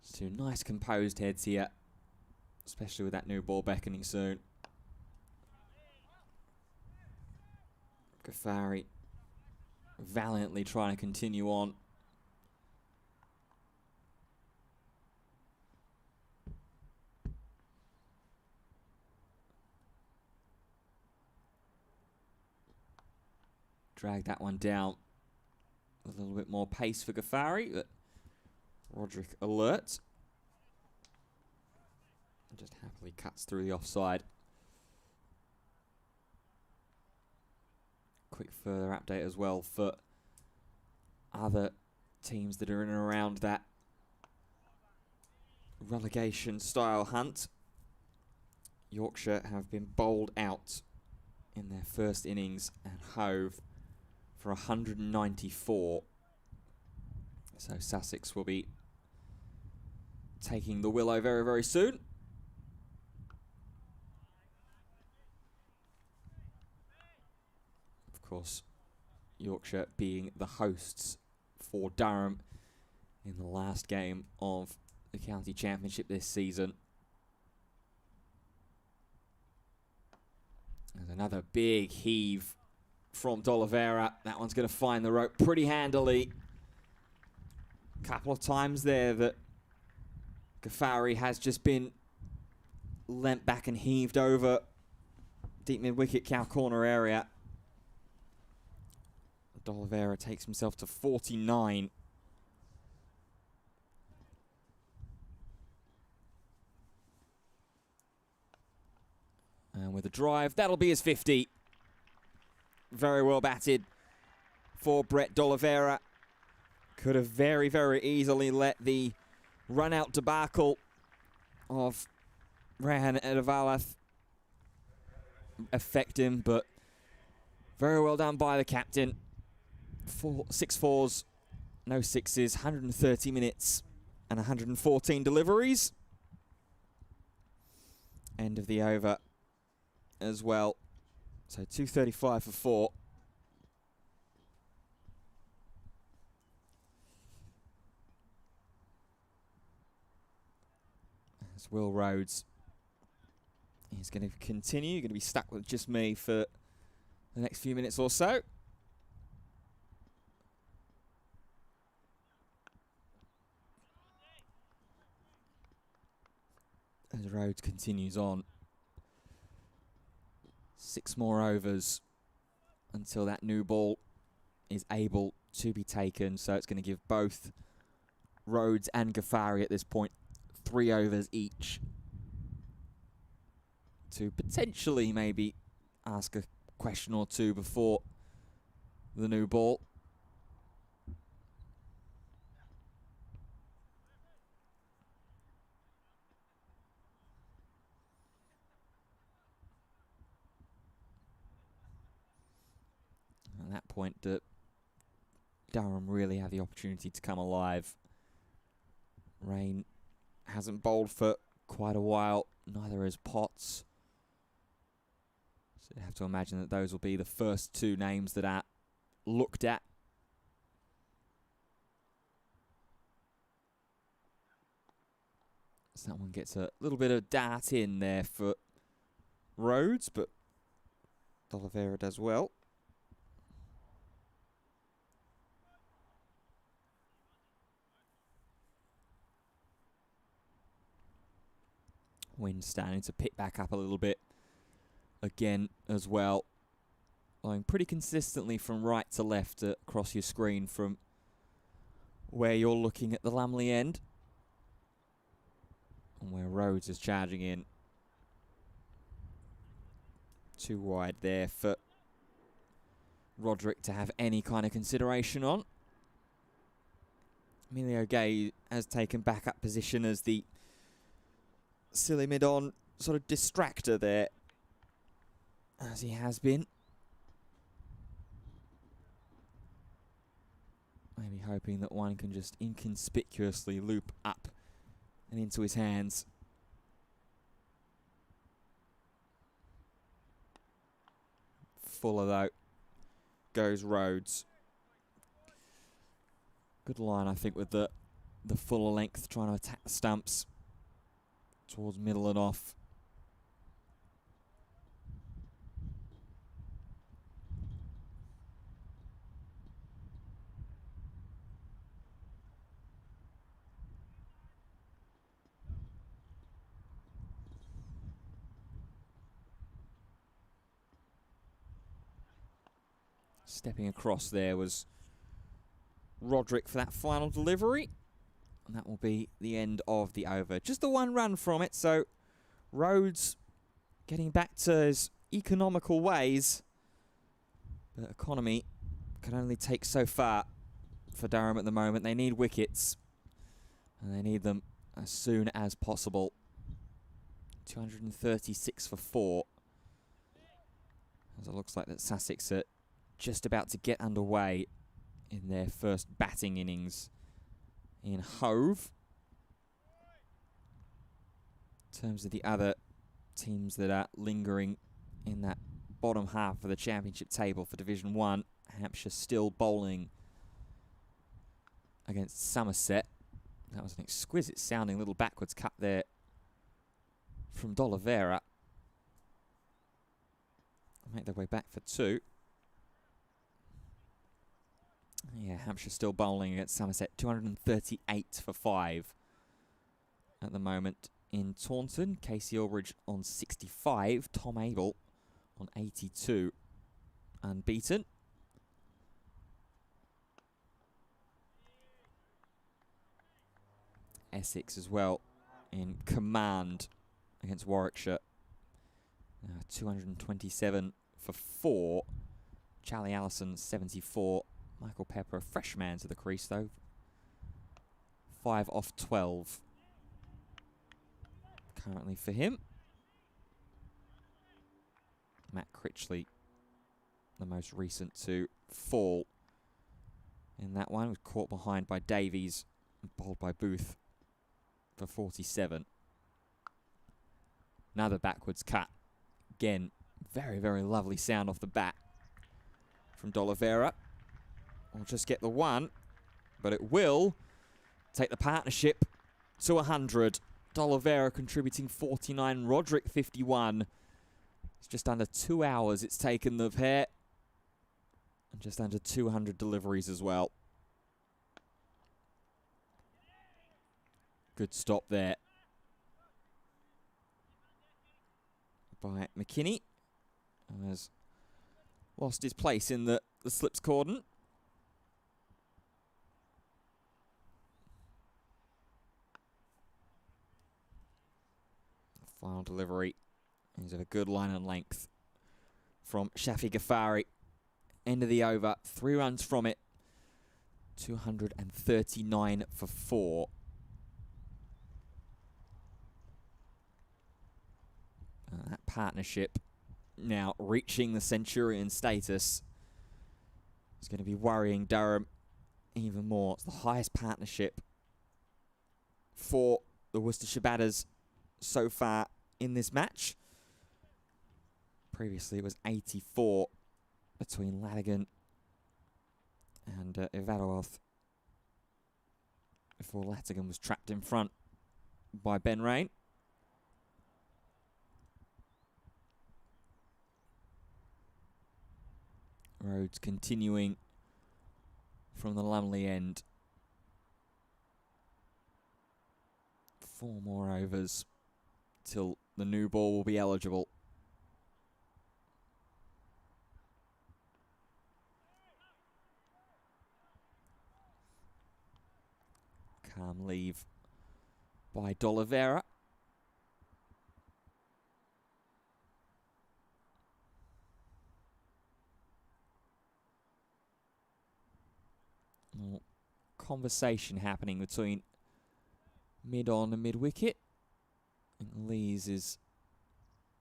It's two nice composed heads here, especially with that new ball beckoning soon. غفاری valiantly trying to continue on. Drag that one down. A little bit more pace for غفاری, but Roderick alert. And just happily cuts through the offside. Quick further update as well for other teams that are in and around that relegation style hunt. Yorkshire have been bowled out in their first innings and hove for 194. So Sussex will be taking the willow very, very soon. Of course, Yorkshire being the hosts for Durham in the last game of the county championship this season. There's another big heave from D'Oliveira. That one's going to find the rope pretty handily. Couple of times there that غفاری has just been leant back and heaved over deep mid-wicket cow corner area. D'Oliveira takes himself to 49. And with a drive, that'll be his 50. Very well batted for Brett D'Oliveira. Could have very, very easily let the run-out debacle of Rehan Edavalath affect him, but very well done by the captain. 6 fours, no sixes, 130 minutes and 114 deliveries. End of the over as well. So 235 for 4. As Will Rhodes is going to continue. You're going to be stuck with just me for the next few minutes or so. As Rhodes continues on. 6 more overs until that new ball is able to be taken. So it's going to give both Rhodes and غفاری at this point 3 overs each to potentially maybe ask a question or two before the new ball. At that point, Durham really have the opportunity to come alive. Rain hasn't bowled for quite a while, neither has Potts. So you have to imagine that those will be the first 2 names that are looked at. So that one gets a little bit of dart in there for Rhodes, but D'Oliveira does well. Wind starting to pick back up a little bit again as well. Blowing pretty consistently from right to left across your screen from where you're looking at the Lumley end. And where Rhodes is charging in. Too wide there for Roderick to have any kind of consideration on. Emilio Gay has taken back up position as the silly mid-on sort of distractor there, as he has been. Maybe hoping that one can just inconspicuously loop up and into his hands. Fuller though goes Rhodes. Good line, I think, with the fuller length, trying to attack the stumps towards middle and off. Stepping across there was Roderick for that final delivery. And that will be the end of the over. Just the one run from it, so Rhodes getting back to his economical ways. But economy can only take so far for Durham at the moment. They need wickets, and they need them as soon as possible. 236 for 4. As it looks like that Sussex are just about to get underway in their first batting innings in Hove. In terms of the other teams that are lingering in that bottom half of the championship table for Division 1, Hampshire still bowling against Somerset. That was an exquisite sounding little backwards cut there from D'Oliveira. Make their way back for 2. Yeah, Hampshire still bowling against Somerset. 238 for 5 at the moment in Taunton. Casey Albridge on 65. Tom Abel on 82. Unbeaten. Essex as well in command against Warwickshire. 227 for 4. Charlie Allison 74. Michael Pepper, a fresh man to the crease though. 5 off 12 currently for him. Matt Critchley, the most recent to fall in that one, was caught behind by Davies and bowled by Booth for 47. Another backwards cut. Again, very, very lovely sound off the bat from D'Oliveira. We'll just get the one, but it will take the partnership to 100. D'Oliveira contributing 49, Roderick 51. It's just under 2 hours it's taken the pair. And just under 200 deliveries as well. Good stop there by McKinney. Has lost his place in the slips cordon. Final delivery is of a good line and length from Shaffiq Ghafari. End of the over, 3 runs from it. 239 for 4. That partnership now reaching the Centurion status is going to be worrying Durham even more. It's the highest partnership for the Worcestershire batters so far in this match. Previously it was 84 between Ladigan and Ivadowolf before Latigan was trapped in front by Ben Rain. Rhodes continuing from the Lumley end. 4 more overs till the new ball will be eligible. Calm leave by D'Oliveira. Conversation happening between mid-on and mid-wicket. And Lees is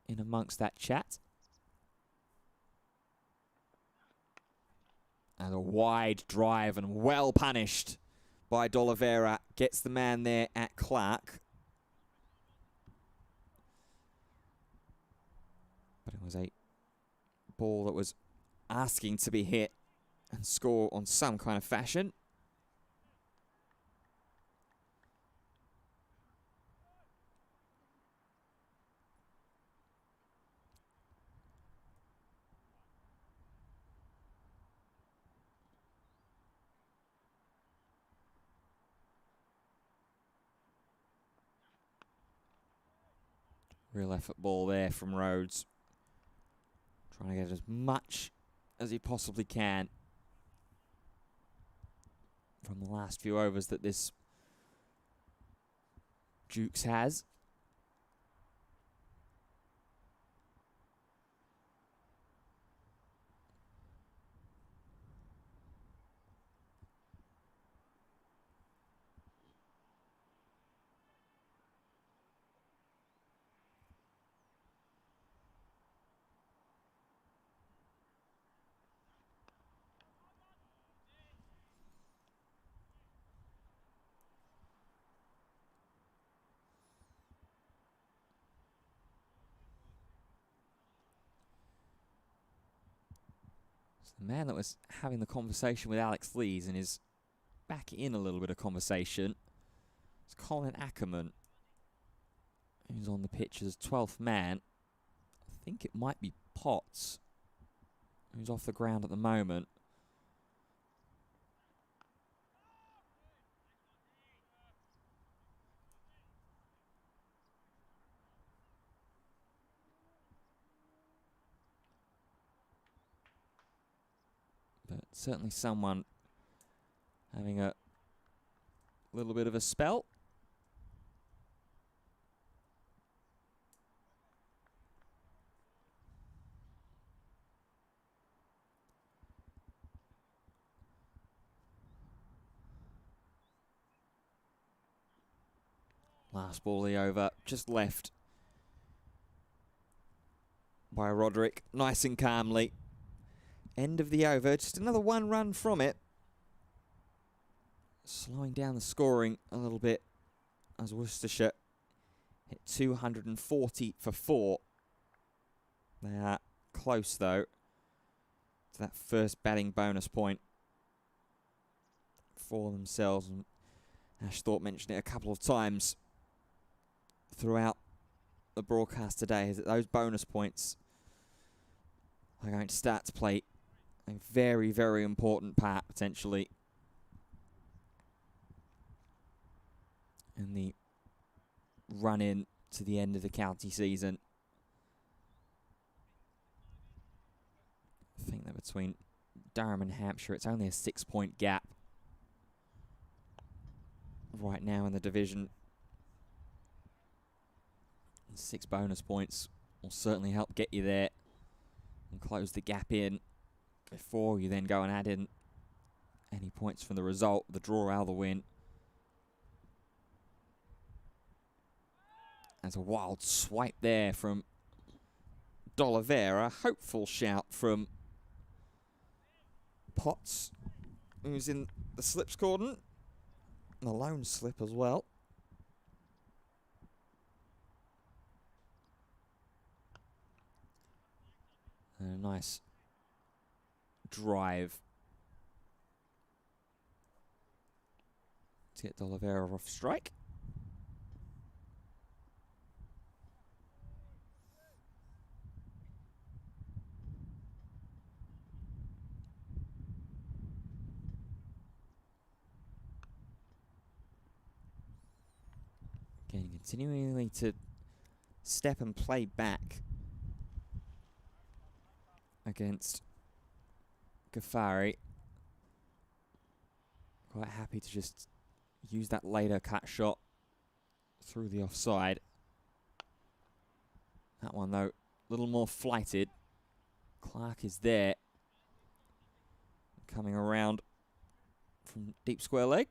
in amongst that chat. And a wide drive and well punished by D'Oliveira. Gets the man there at Clark. But it was a ball that was asking to be hit and score on some kind of fashion. Real effort ball there from Rhodes. Trying to get as much as he possibly can from the last few overs that this Dukes has. The man that was having the conversation with Alex Lees and is back in a little bit of conversation is Colin Ackerman, who's on the pitch as 12th man. I think it might be Potts, who's off the ground at the moment. But certainly someone having a little bit of a spell. Last ball of the over, just left by Roderick, nice and calmly. End of the over, just another one run from it. Slowing down the scoring a little bit as Worcestershire hit 240 for 4. They are close, though, to that first batting bonus point for themselves. And Ash Thorpe mentioned it a couple of times throughout the broadcast today, is that those bonus points are going to start to play a very, very important part, potentially, in the run-in to the end of the county season. I think that between Durham and Hampshire, it's only a 6-point gap right now in the division. 6 bonus points will certainly help get you there and close the gap in before you then go and add in any points from the result, the draw or the win. There's a wild swipe there from D'Oliveira. A hopeful shout from Potts, who's in the slips cordon. And a lone slip as well. And a nice drive to get D'Oliveira off strike. Again, continuing to step and play back against غفاری. Quite happy to just use that later cut shot through the offside. That one, though, a little more flighted. Clark is there. Coming around from deep square leg.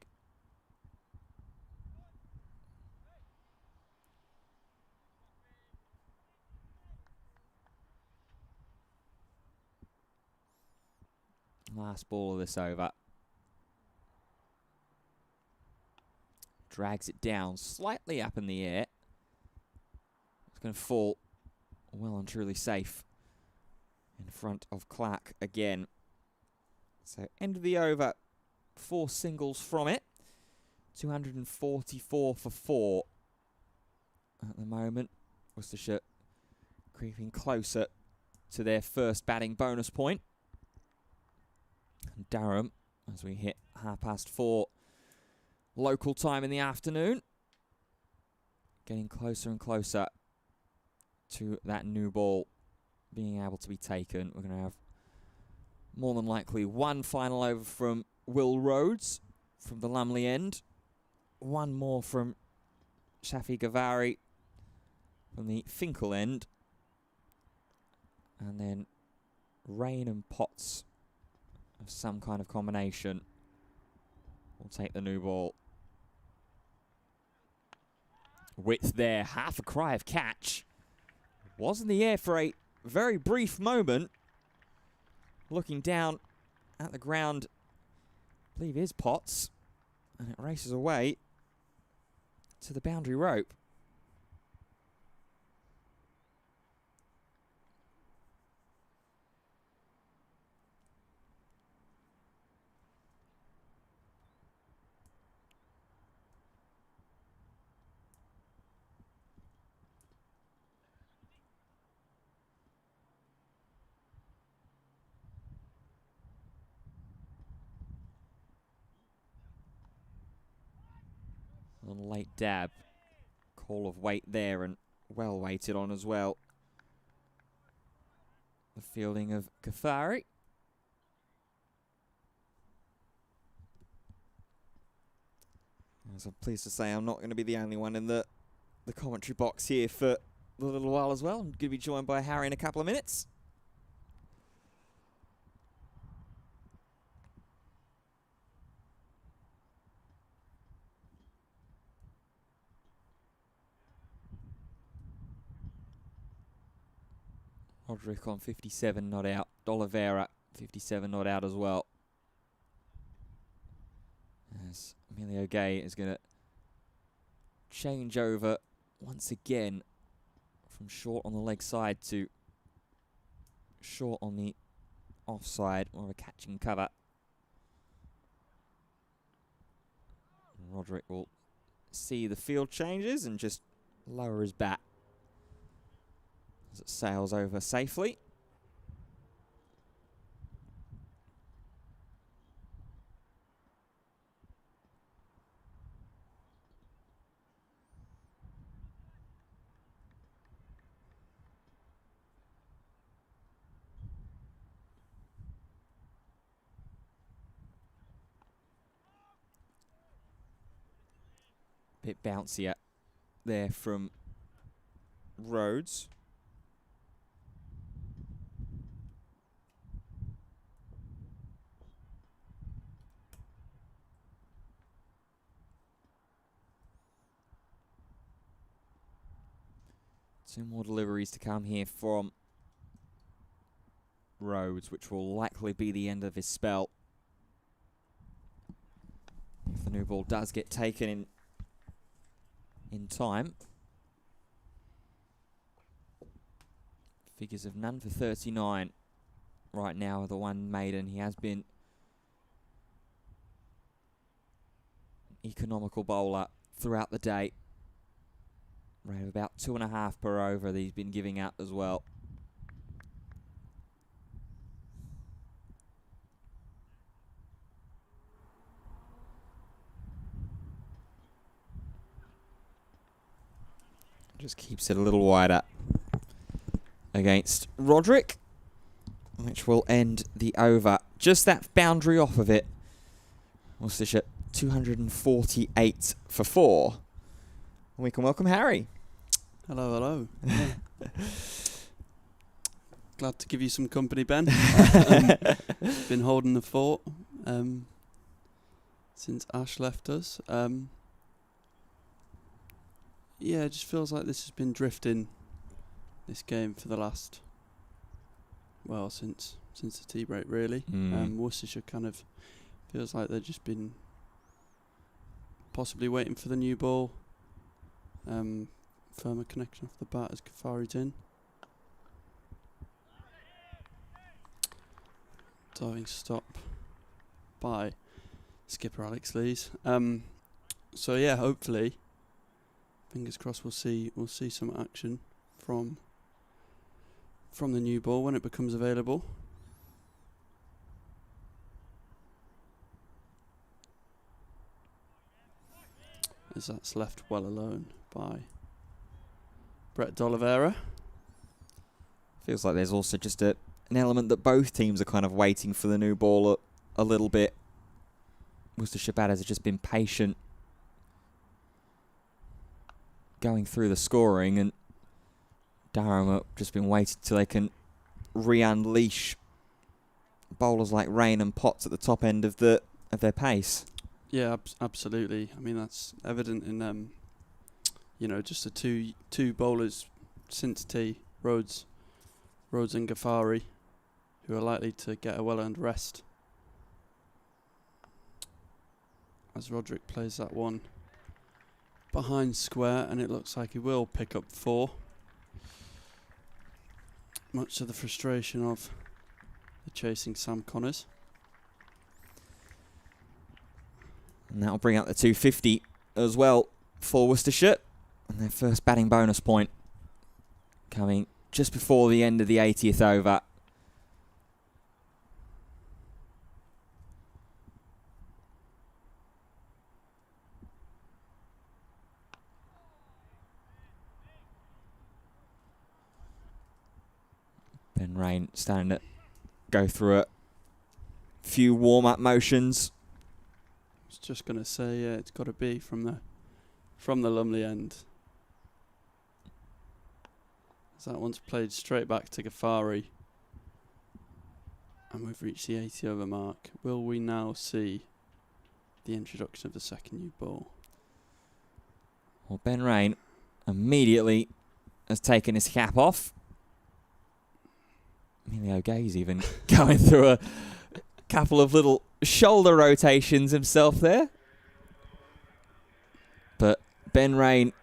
Last ball of this over. Drags it down slightly up in the air. It's going to fall well and truly safe in front of Clark again. So end of the over, 4 singles from it. 244 for 4 at the moment. Worcestershire creeping closer to their first batting bonus point. And Durham, as we hit 4:30 local time in the afternoon, getting closer and closer to that new ball being able to be taken. We're going to have more than likely one final over from Will Rhodes from the Lumley end. One more from Shaffiq غفاری from the Finkel end. And then Rain and Potts of some kind of combination will take the new ball. Width there, half a cry of catch. Was in the air for a very brief moment. Looking down at the ground, I believe is Potts, and it races away to the boundary rope. On late dab. Call of weight there and well weighted on as well. The fielding of غفاری. As I'm pleased to say, I'm not going to be the only one in the commentary box here for a little while as well. I'm going to be joined by Harry in a couple of minutes. Roderick on 57 not out. D'Oliveira 57 not out as well. As Emilio Gay is going to change over once again from short on the leg side to short on the offside, more of a catching cover. And Roderick will see the field changes and just lower his bat as it sails over safely. Bit bouncier there from Rhodes. Two more deliveries to come here from Rhodes, which will likely be the end of his spell. If the new ball does get taken in time. Figures of none for 39 right now with the one maiden. He has been an economical bowler throughout the day. Rate of about 2.5 per over that he's been giving up as well. Just keeps it a little wider against Roderick, which will end the over. Just that boundary off of it. Worcestershire 248 for 4. And we can welcome Harry. Hello, hello. Yeah. Glad to give you some company, Ben. Been holding the fort since Ash left us. Yeah, it just feels like this has been drifting, this game, for the last, well, since the tea break, really. Worcestershire kind of feels like they've just been possibly waiting for the new ball. Firmer connection off the bat as غفاری's in. Diving stop by skipper Alex Lees. So yeah, hopefully, fingers crossed, we'll see some action from the new ball when it becomes available. As that's left well alone by Brett D'Oliveira. Feels like there's also just an element that both teams are kind of waiting for the new ball a little bit. Worcestershire batters have just been patient going through the scoring, and Durham have just been waiting till they can re-unleash bowlers like Rain and Potts at the top end of their pace. Yeah, absolutely. I mean, that's evident in just the two bowlers since tea, Rhodes and غفاری, who are likely to get a well-earned rest as Roderick plays that one behind square, and it looks like he will pick up 4, much to the frustration of the chasing Sam Connors. And that'll bring up the 250 as well for Worcestershire, and their first batting bonus point coming just before the end of the 80th over. Ben Rain starting to go through a few warm-up motions. I was just going to say, yeah, it's got to be from the Lumley end. As that one's played straight back to غفاری. And we've reached the 80 over mark. Will we now see the introduction of the second new ball? Well, Ben Rain immediately has taken his cap off. Emilio Gay's even going through a couple of little shoulder rotations himself there. But Ben Rain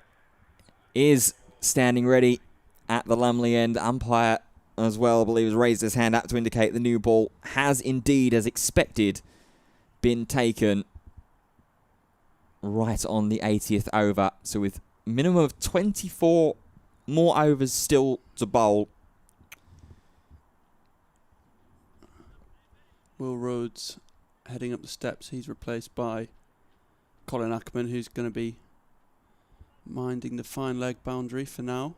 is standing ready at the Lumley end. Umpire as well, I believe, has raised his hand up to indicate the new ball has indeed, as expected, been taken right on the 80th over. So with minimum of 24 more overs still to bowl. Will Rhodes heading up the steps. He's replaced by Colin Ackerman, who's going to be minding the fine leg boundary for now.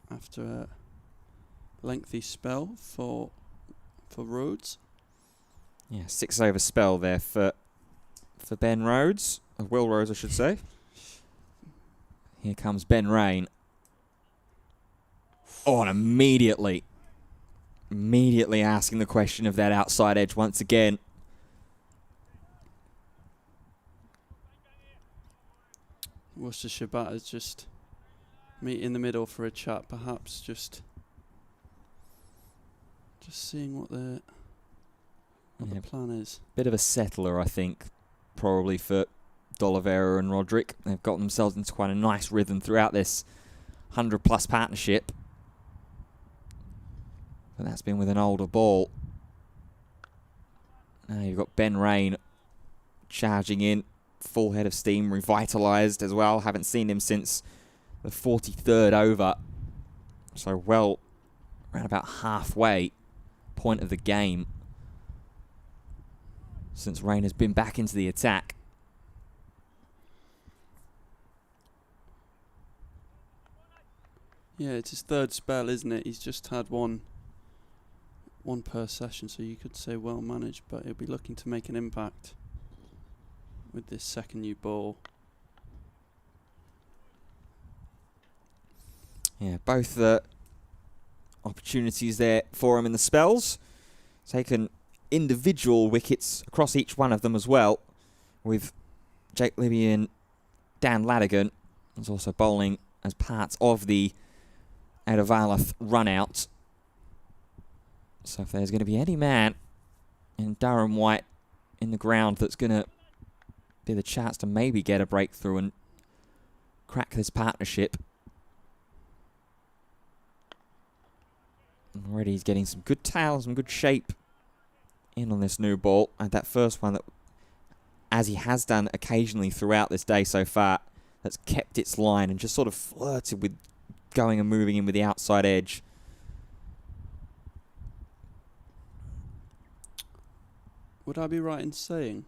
After a lengthy spell for Rhodes. Yeah, 6 over spell there for Ben Rhodes. Will Rhodes, I should say. Here comes Ben Rain. Oh, and immediately asking the question of that outside edge once again. Worcestershire batters just meet in the middle for a chat, perhaps just seeing what the plan is. Bit of a settler, I think, probably for D'Oliveira and Roderick. They've got themselves into quite a nice rhythm throughout this 100-plus partnership. But that's been with an older ball. Now you've got Ben Rain charging in, full head of steam, revitalised as well. Haven't seen him since the 43rd over. So well, around about halfway point of the game since Rain has been back into the attack. Yeah, it's his third spell, isn't it? He's just had one per session, so you could say well managed, but he'll be looking to make an impact with this second new ball. Yeah, both the opportunities there for him in the spells. Taken individual wickets across each one of them as well, with Jake Libby and Dan Ladigan was also bowling as parts of the Advertisements run out. So if there's going to be any man in Durham white in the ground that's going to be the chance to maybe get a breakthrough and crack this partnership. Already he's getting some good tail, some good shape in on this new ball. And that first one that, as he has done occasionally throughout this day so far, that's kept its line and just sort of flirted with going and moving in with the outside edge. Would I be right in saying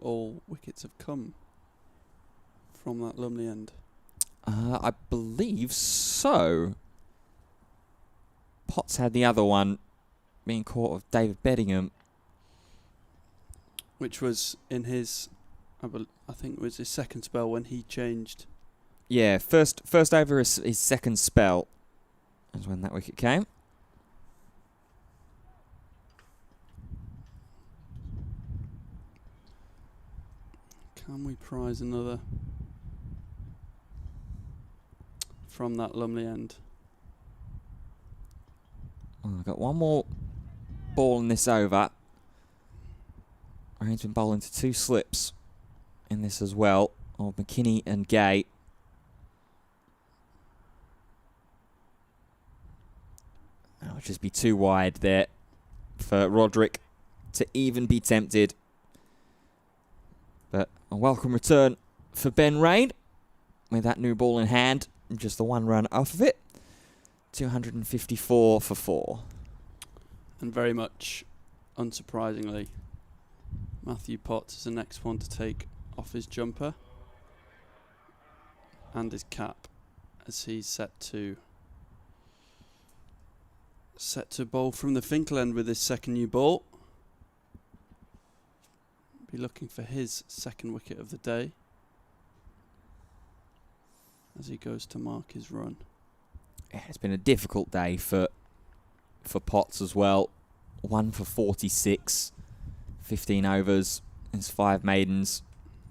all wickets have come from that Lumley end? I believe so. Potts had the other one being caught of David Beddingham. Which was in his, I think it was his second spell when he changed. Yeah, first over his second spell is when that wicket came. Can we prize another from that Lumley end? I've got one more ball in this over. Rain's been bowling to 2 slips in this as well, of McKinney and Gay. That'll just be too wide there for Roderick to even be tempted. But a welcome return for Ben Rain with that new ball in hand. Just the 1 run off of it. 254 for 4. And very much unsurprisingly, Matthew Potts is the next one to take off his jumper and his cap as he's set to bowl from the Finkel end with his second new ball. Be looking for his second wicket of the day as he goes to mark his run. Yeah, it's been a difficult day for Potts as well. 1 for 46, 15 overs, his 5 maidens.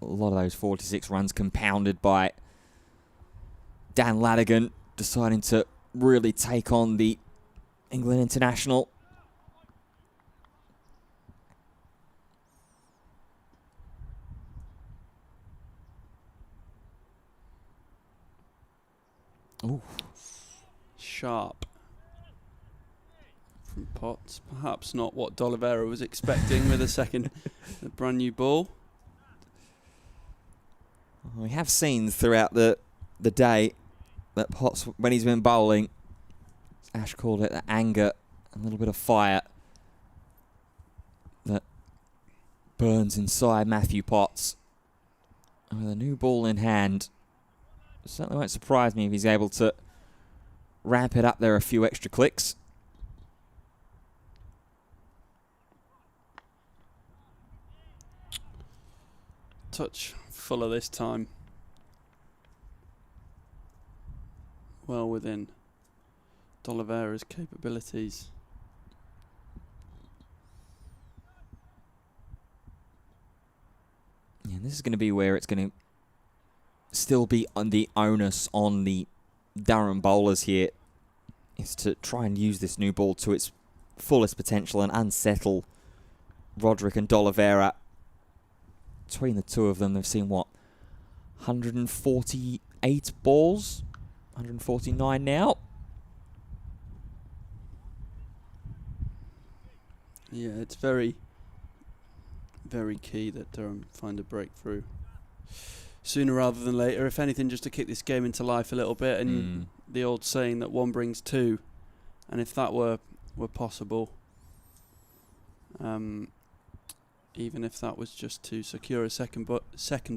A lot of those 46 runs compounded by Dan Ladigan deciding to really take on the England international. Ooh. Sharp from Potts. Perhaps not what D'Oliveira was expecting with a brand new ball. We have seen throughout the day that Potts, when he's been bowling, Ash called it the anger, a little bit of fire that burns inside Matthew Potts. And with a new ball in hand, it certainly won't surprise me if he's able to ramp it up there a few extra clicks. Touch fuller this time. Well within D'Oliveira's capabilities. Yeah, this is going to be where it's going to still be on the onus on the Durham bowlers here, is to try and use this new ball to its fullest potential and unsettle Roderick and D'Oliveira. Between the two of them, they've seen, 148 balls? 149 now? Yeah, it's very, very key that Durham find a breakthrough sooner rather than later. If anything, just to kick this game into life a little bit, and the old saying that 1 brings 2, and if that were possible, even if that was just to secure a second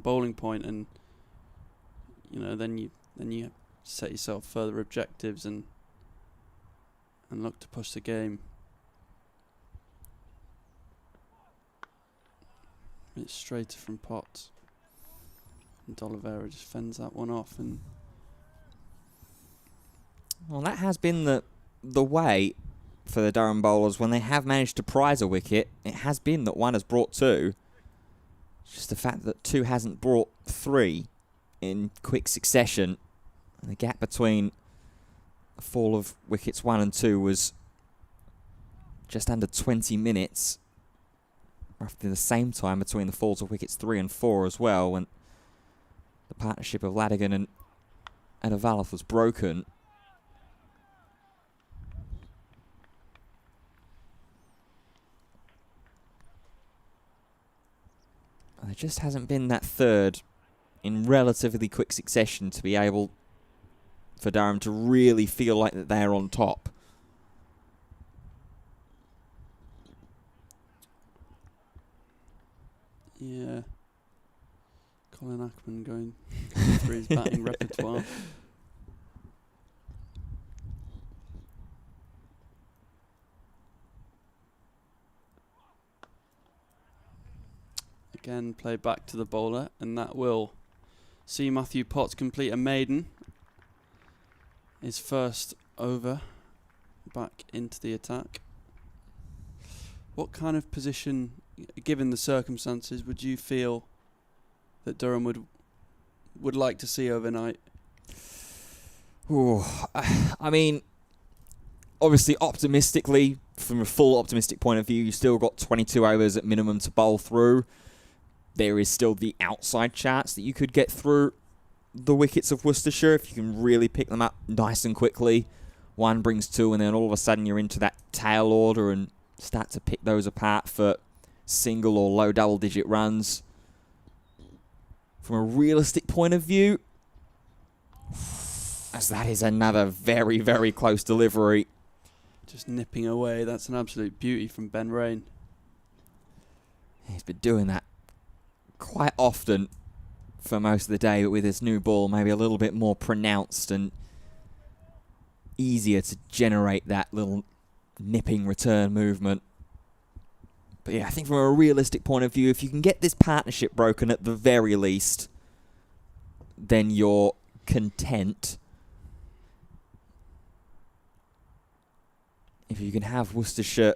bowling point, and then you set yourself further objectives and look to push the game. It's straighter from Potts. And Oliveira just fends that one off. And well, that has been the way for the Durham bowlers when they have managed to prize a wicket. It has been that one has brought two. It's just the fact that two hasn't brought three in quick succession. And the gap between the fall of wickets 1 and 2 was just under 20 minutes. Roughly the same time between the falls of wickets 3 and 4 as well, when the partnership of Ladigan and Adavalath was broken. There just hasn't been that third in relatively quick succession to be able for Durham to really feel like that they're on top. yeah, Colin Ackman going through his batting repertoire. Again, play back to the bowler, and that will see Matthew Potts complete a maiden. His first over back into the attack. What kind of position, given the circumstances, would you feel that Durham would like to see overnight? Ooh, I mean, obviously optimistically, from a full optimistic point of view, you've still got 22 overs at minimum to bowl through. There is still the outside chance that you could get through the wickets of Worcestershire if you can really pick them up nice and quickly. One brings two, and then all of a sudden you're into that tail order and start to pick those apart for single or low double-digit runs. From a realistic point of view, as that is another very, very close delivery. Just nipping away. That's an absolute beauty from Ben Rain. He's been doing that quite often for most of the day, but with his new ball maybe a little bit more pronounced and easier to generate that little nipping return movement. But yeah, I think from a realistic point of view, if you can get this partnership broken at the very least, then you're content. If you can have Worcestershire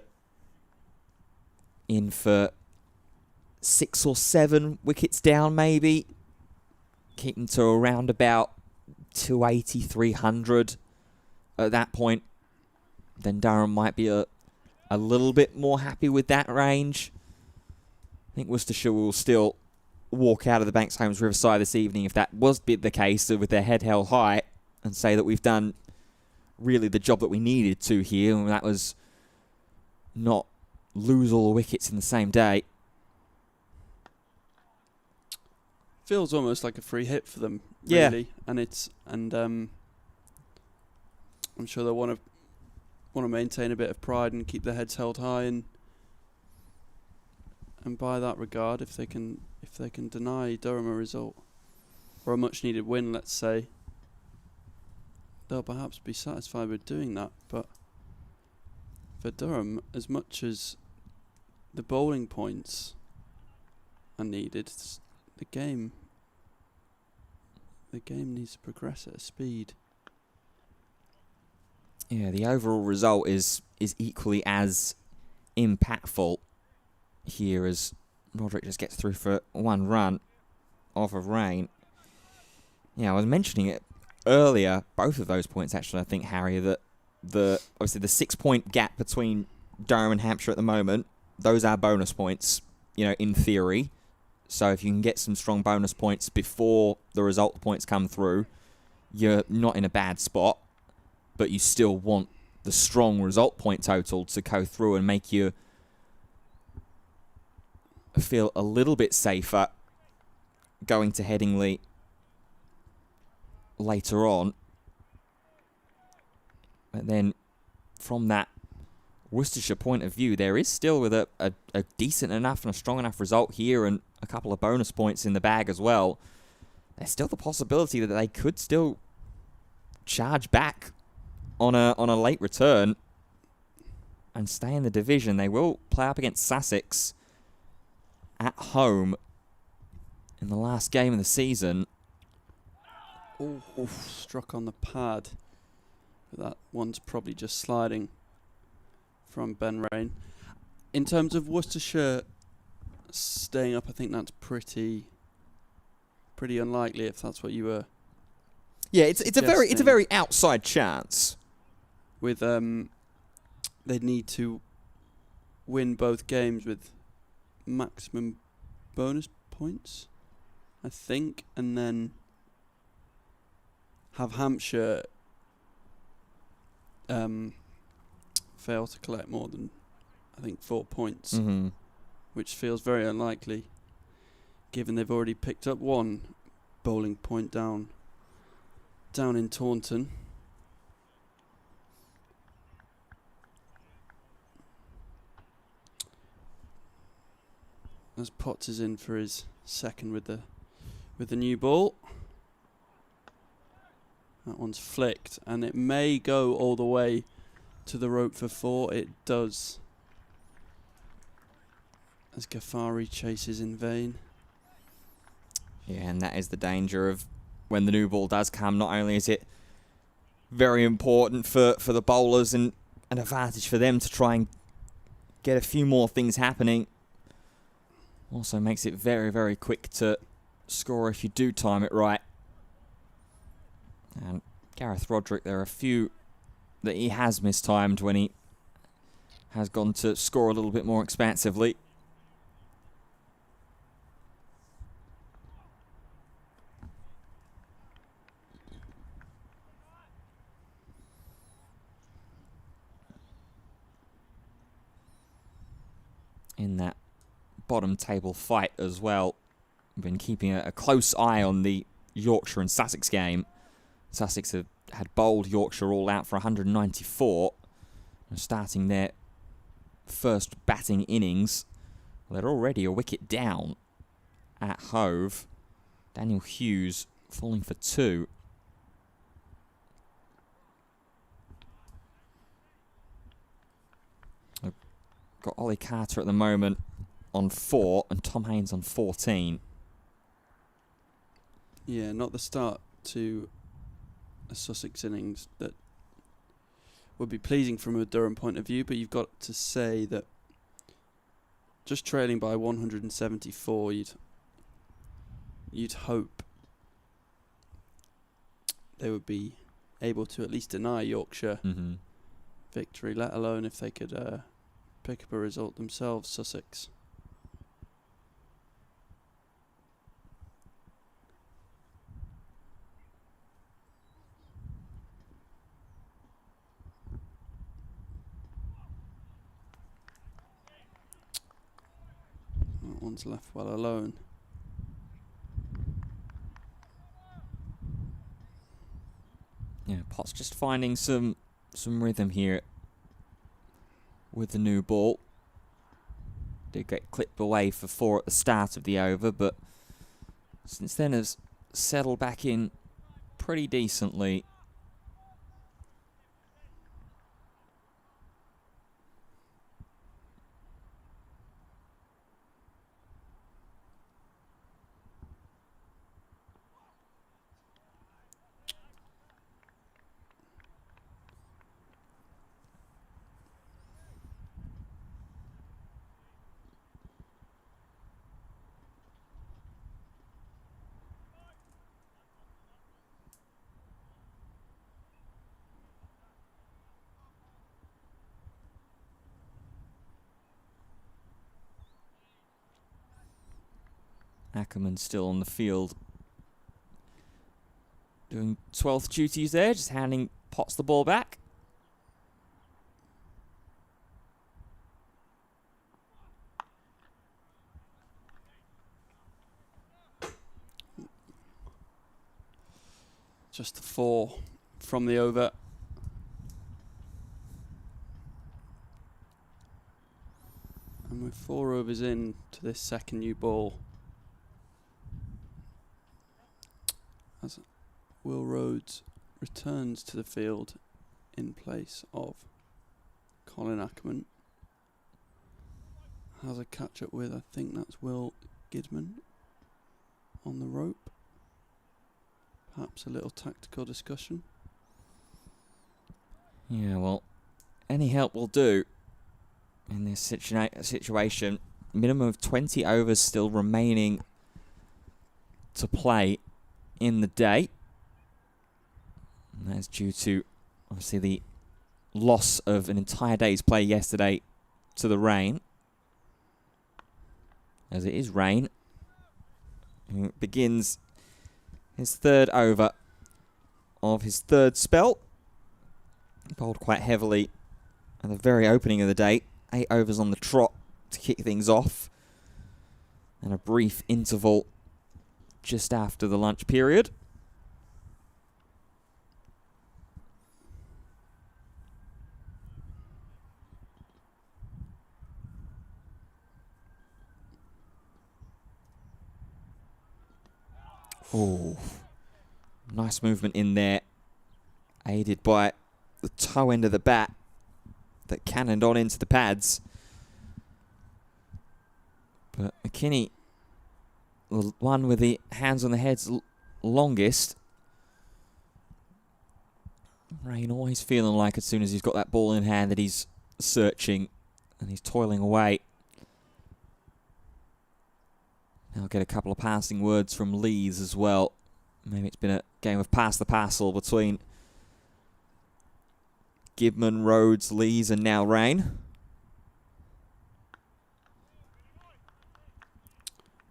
in for 6 or 7 wickets down maybe, keep them to around about 280, 300 at that point, then Durham might be a little bit more happy with that range. I think Worcestershire will still walk out of the Banks Homes Riverside this evening if that was the case, with their head held high, and say that we've done really the job that we needed to here, and that was not lose all the wickets in the same day. Feels almost like a free hit for them, Yeah. really, and I'm sure they'll want to maintain a bit of pride and keep their heads held high, and by that regard, if they can deny Durham a result or a much needed win, let's say, they'll perhaps be satisfied with doing that. But for Durham, as much as the bowling points are needed, the game needs to progress at a speed. Yeah, the overall result is equally as impactful here as Roderick just gets through for 1 run off of rain. Yeah, I was mentioning it earlier, both of those points actually, I think, Harry, that obviously the 6-point gap between Durham and Hampshire at the moment, those are bonus points, in theory. So if you can get some strong bonus points before the result points come through, you're not in a bad spot, but you still want the strong result point total to go through and make you feel a little bit safer going to Headingley later on. But then from that Worcestershire point of view, there is still with a decent enough and a strong enough result here and a couple of bonus points in the bag as well, there's still the possibility that they could still charge back on a late return and stay in the division. They will play up against Sussex at home in the last game of the season. Oh, struck on the pad. But that one's probably just sliding from Ben Rain. In terms of Worcestershire staying up, I think that's pretty unlikely if that's what you were. Yeah, it's a very outside chance. With they'd need to win both games with maximum bonus points, I think, and then have Hampshire fail to collect more than, I think, 4 points, which feels very unlikely, given they've already picked up one bowling point down in Taunton. As Potts is in for his second with the new ball. That one's flicked, and it may go all the way to the rope for 4. It does. As غفاری chases in vain. Yeah, and that is the danger of when the new ball does come. Not only is it very important for the bowlers and an advantage for them to try and get a few more things happening, also makes it very, very quick to score if you do time it right. And Gareth Roderick, there are a few that he has mistimed when he has gone to score a little bit more expansively. In that bottom table fight as well, we've been keeping a close eye on the Yorkshire and Sussex game. Sussex have had bowled Yorkshire all out for 194, and starting their first batting innings. Well, they're already a wicket down at Hove. Daniel Hughes falling for 2. Got Ollie Carter at the moment on 4 and Tom Haynes on 14. Yeah, not the start to a Sussex innings that would be pleasing from a Durham point of view, but you've got to say that just trailing by 174, you'd hope they would be able to at least deny Yorkshire victory, let alone if they could pick up a result themselves, Sussex. That one's left well alone. Yeah, Potts just finding some rhythm here with the new ball. Did get clipped away for 4 at the start of the over, but since then has settled back in pretty decently. Ackerman still on the field, doing 12th duties there, just handing Potts the ball back. Just 4 from the over. And with 4 overs in to this second new ball, as Will Rhodes returns to the field in place of Colin Ackerman. Has a catch up with, I think that's Will Gidman on the rope. Perhaps a little tactical discussion. Yeah, well, any help will do in this situation. Minimum of 20 overs still remaining to play in the day. And that's due to, obviously, the loss of an entire day's play yesterday to the rain. As it is rain, who begins his third over of his third spell. Bowled quite heavily at the very opening of the day. 8 overs on the trot to kick things off. And a brief interval just after the lunch period. Oh, nice movement in there, aided by the toe end of the bat that cannoned on into the pads. But McKinney, the one with the hands on the head's longest. Rain always feeling like as soon as he's got that ball in hand that he's searching and he's toiling away. I'll get a couple of passing words from Lees as well. Maybe it's been a game of pass the parcel between Gibman, Rhodes, Lees and now Rain.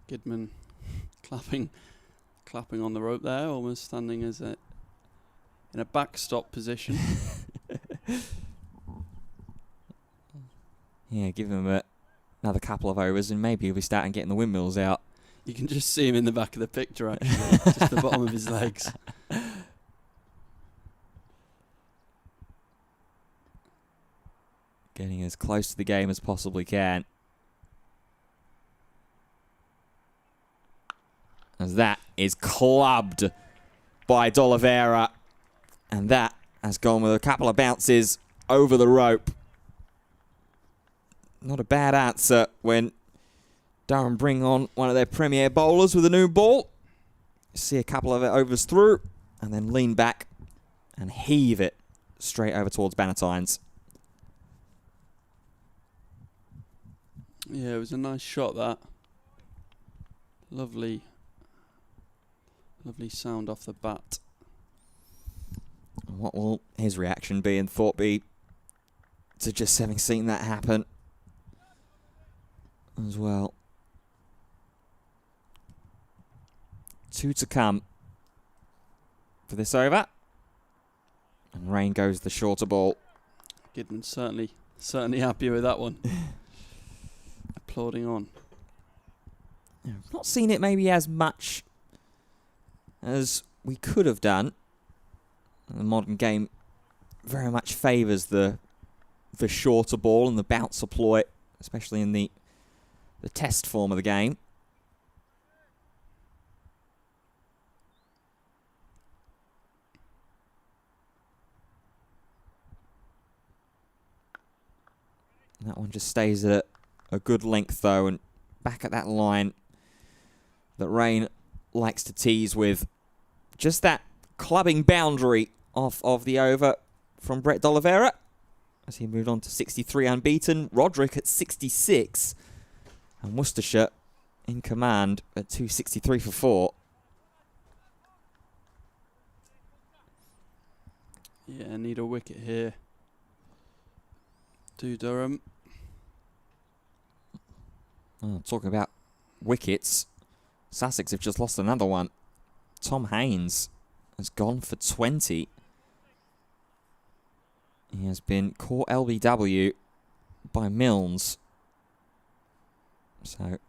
Gidman clapping on the rope there, almost standing as in a backstop position. Yeah, give him another couple of overs and maybe he'll be starting getting the windmills out. You can just see him in the back of the picture, actually, just the bottom of his legs. Getting as close to the game as possibly can. As that is clubbed by D'Oliveira. And that has gone with a couple of bounces over the rope. Not a bad answer when Durham bring on one of their premier bowlers with a new ball. See a couple of overs through and then lean back and heave it straight over towards Bannatynes. Yeah, it was a nice shot, that. Lovely sound off the bat. What will his reaction be and thought be to just having seen that happen as well? 2 to come for this over. And Rain goes the shorter ball. Gidman certainly happy with that one. Applauding on. I've not seen it maybe as much as we could have done. The modern game very much favours the shorter ball and the bouncer ploy, especially in the test form of the game. And that one just stays at a good length though, and back at that line that Rain likes to tease with. Just that clubbing boundary off of the over from Brett D'Oliveira as he moved on to 63 unbeaten. Roderick at 66 and Worcestershire in command at 263 for 4. Yeah, need a wicket here. Do Durham. Oh, talking about wickets, Sussex have just lost another one. Tom Haynes has gone for 20. He has been caught LBW by Milnes. So,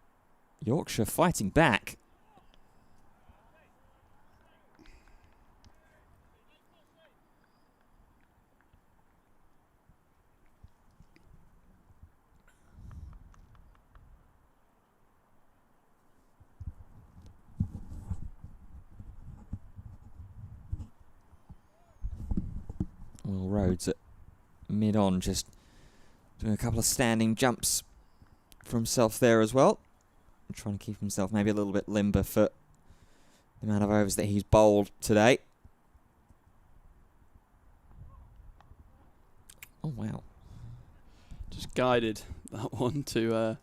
Yorkshire fighting back. mid-on, just doing a couple of standing jumps for himself there as well. Trying to keep himself maybe a little bit limber for the amount of overs that he's bowled today. Oh, wow. Just guided that one to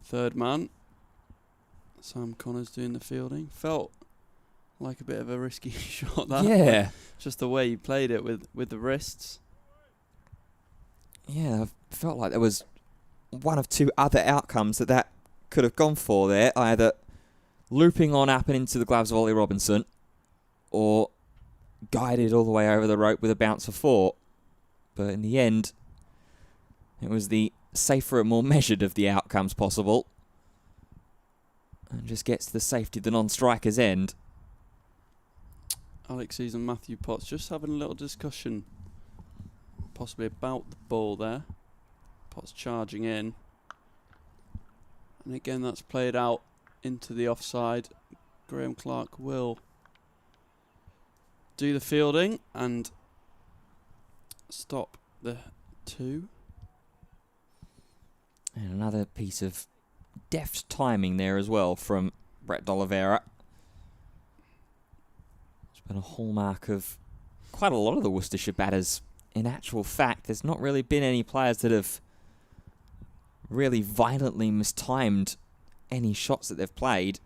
third man. Sam Connors doing the fielding. Felt like a bit of a risky shot, that. Yeah. Just the way he played it with the wrists. Yeah, I felt like there was one of two other outcomes that could have gone for there. Either looping on up and into the gloves of Ollie Robinson, or guided all the way over the rope with a bounce for 4. But in the end, it was the safer and more measured of the outcomes possible. And just gets to the safety of the non-striker's end. Alexis and Matthew Potts just having a little discussion, possibly about the ball there. Potts charging in. And again, that's played out into the offside. Graham Clark will do the fielding and stop the 2. And another piece of deft timing there as well from Brett D'Oliveira. It's been a hallmark of quite a lot of the Worcestershire batters. In actual fact, there's not really been any players that have really violently mistimed any shots that they've played.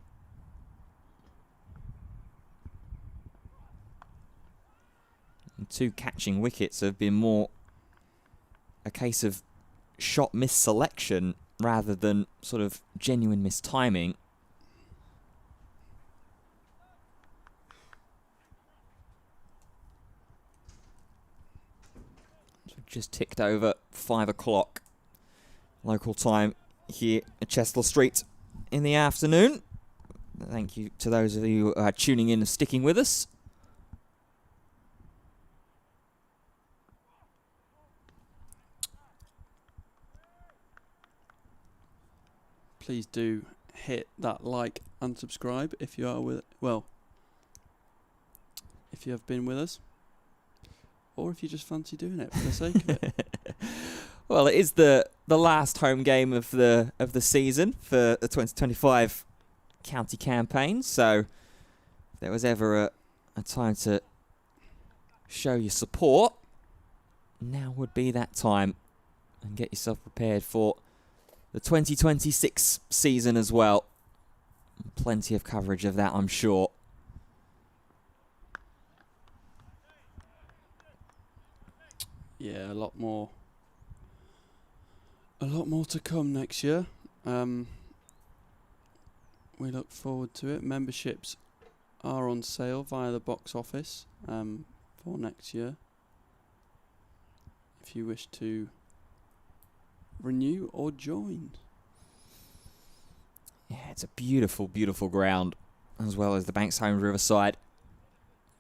And 2 catching wickets have been more a case of shot misselection rather than sort of genuine mistiming. So just ticked over 5 o'clock local time here at Chester Street in the afternoon. Thank you to those of you who are tuning in and sticking with us. Please do hit that like and subscribe if you are if you have been with us, or if you just fancy doing it for the sake of it. Well, it is the last home game of the season for the 2025 county campaign. So if there was ever a time to show your support, now would be that time, and get yourself prepared for the 2026 season as well. Plenty of coverage of that, I'm sure. Yeah, a lot more to come next year. We look forward to it. Memberships are on sale via the box office for next year. If you wish to renew or join. Yeah, it's a beautiful, beautiful ground, as well as the Banks Homes Riverside.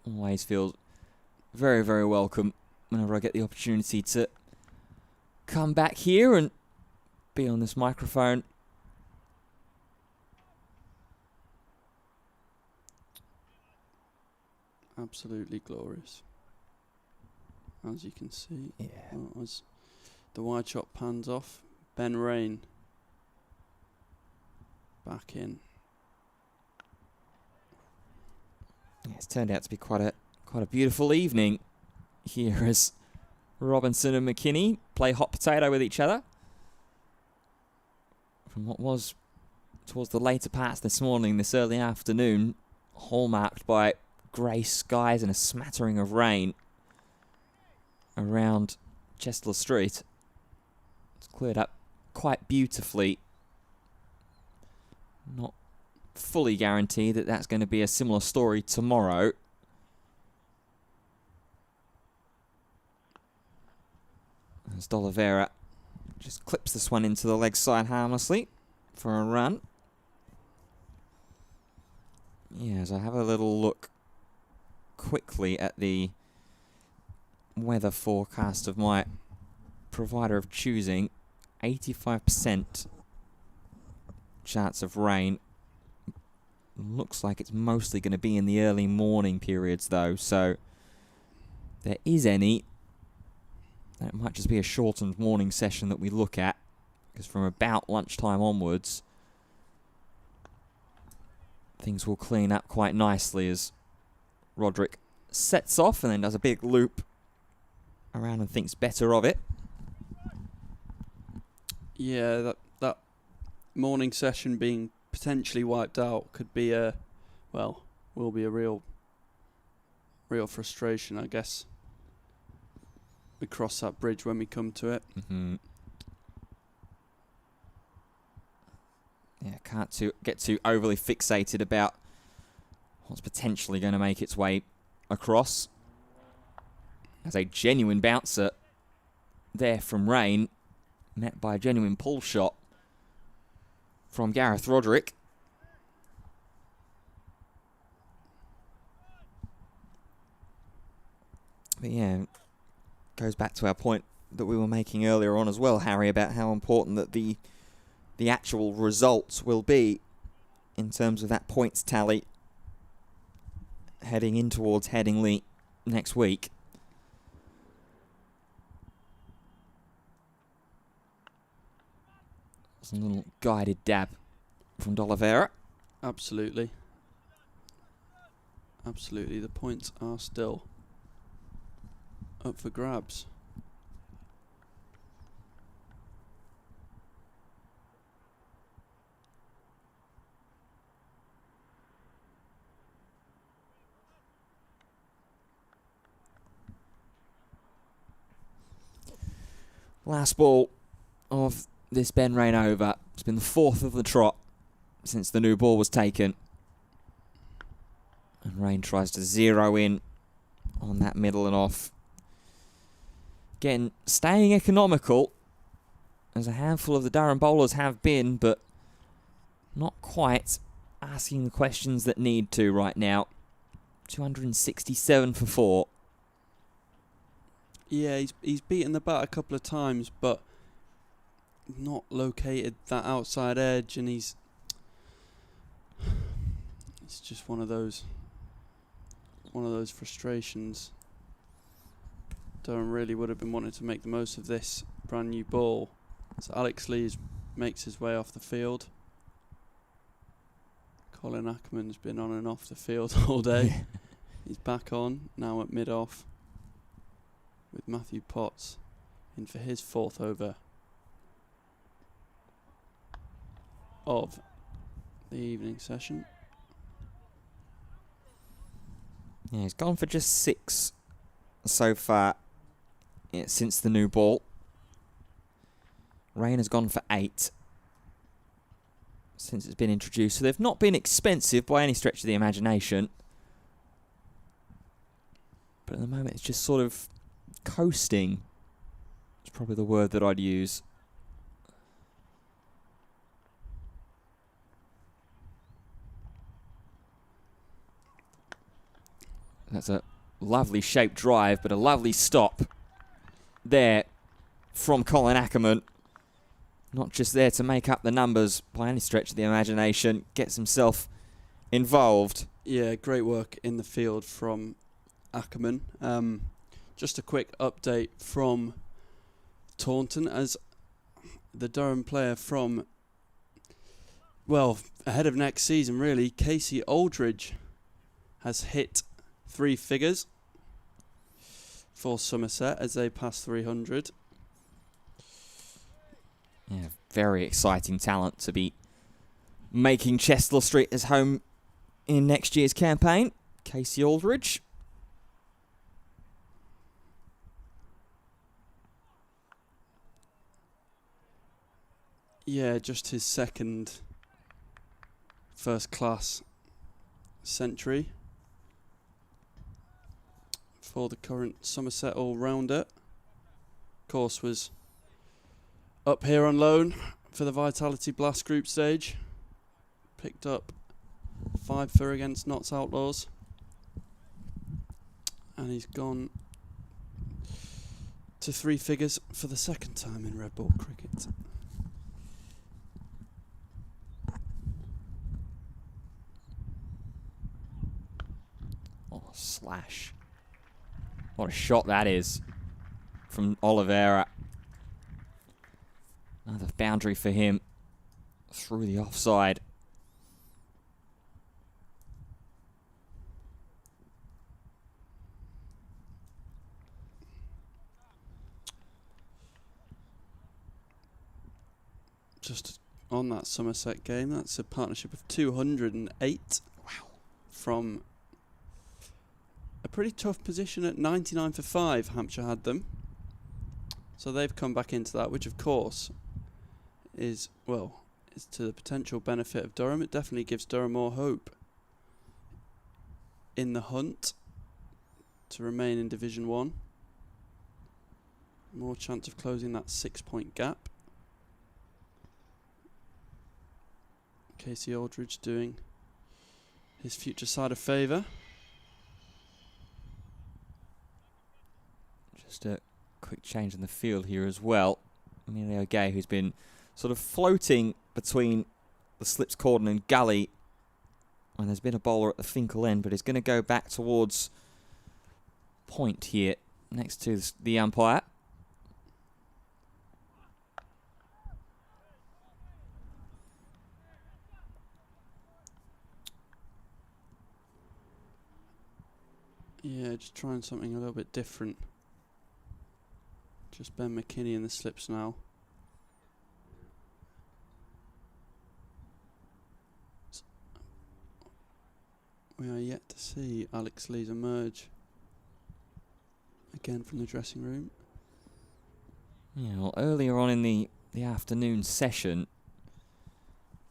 Always feels very, very welcome whenever I get the opportunity to come back here and be on this microphone. Absolutely glorious. As you can see, Yeah. As the wide shot pans off, Ben Rain back in. Yeah, it's turned out to be quite a beautiful evening here as Robinson and McKinney play hot potato with each other. From what was towards the later parts this morning, this early afternoon, hallmarked by grey skies and a smattering of rain around Chester Street. It's cleared up quite beautifully. Not fully guaranteed that that's going to be a similar story tomorrow. As D'Oliveira just clips this one into the leg side harmlessly for a run. Yeah, as I have a little look quickly at the weather forecast of my provider of choosing, 85% chance of rain. Looks like it's mostly going to be in the early morning periods though, so there is any, that might just be a shortened morning session that we look at, because from about lunchtime onwards, things will clean up quite nicely as Roderick sets off and then does a big loop around and thinks better of it. Yeah, that morning session being potentially wiped out could be will be a real frustration, I guess. We cross that bridge when we come to it. Mm-hmm. Yeah, can't get too overly fixated about what's potentially going to make its way across. As a genuine bouncer there from Rain, met by a genuine pull shot from Gareth Roderick. But yeah, goes back to our point that we were making earlier on as well, Harry, about how important that the actual results will be in terms of that points tally heading in towards Headingley next week. It's a little guided dab from D'Oliveira. Absolutely. Absolutely, the points are still up for grabs. Last ball of this Ben Rain over. It's been the fourth of the trot since the new ball was taken. And Rain tries to zero in on that middle and off. Again, staying economical, as a handful of the Durham bowlers have been, but not quite asking the questions that need to right now. 267 for 4. Yeah, he's beaten the bat a couple of times, but not located that outside edge, and it's just one of those frustrations. Durham really would have been wanting to make the most of this brand new ball. So Alex Lees makes his way off the field. Colin Ackerman's been on and off the field all day. He's back on now at mid-off, with Matthew Potts in for his fourth over of the evening session. Yeah, he's gone for just 6 so far since the new ball. Rain has gone for 8 since it's been introduced. So they've not been expensive by any stretch of the imagination. But at the moment it's just sort of coasting. It's probably the word that I'd use. That's a lovely shaped drive, but a lovely stop there from Colin Ackerman. Not just there to make up the numbers by any stretch of the imagination. Gets himself involved. Yeah, great work in the field from Ackerman. Just a quick update from Taunton, as the Durham player from, well, ahead of next season really, Casey Aldridge has hit 3 figures for Somerset as they pass 300. Yeah, very exciting talent to be making Chester Street his home in next year's campaign. Casey Aldridge. Yeah, just his second first-class century for the current Somerset all-rounder. Of course, was up here on loan for the Vitality Blast group stage. Picked up 5 for against Notts Outlaws. And he's gone to 3 figures for the second time in red ball cricket. Oh, slash. What a shot that is from Oliveira. Another boundary for him through the offside. Just on that Somerset game, that's a partnership of 208. Wow. From a pretty tough position at 99 for 5, Hampshire had them. So they've come back into that, which of course is to the potential benefit of Durham. It definitely gives Durham more hope in the hunt to remain in Division 1. More chance of closing that 6-point gap. Casey Aldridge doing his future side a favour. Just a quick change in the field here as well. Emilio Gay, who's been sort of floating between the slips cordon and gully. And there's been a bowler at the Finkel end, but he's going to go back towards point here next to the umpire. Yeah, just trying something a little bit different. Just Ben McKinney in the slips now. We are yet to see Alex Lees emerge again from the dressing room. Yeah, well, earlier on in the afternoon session,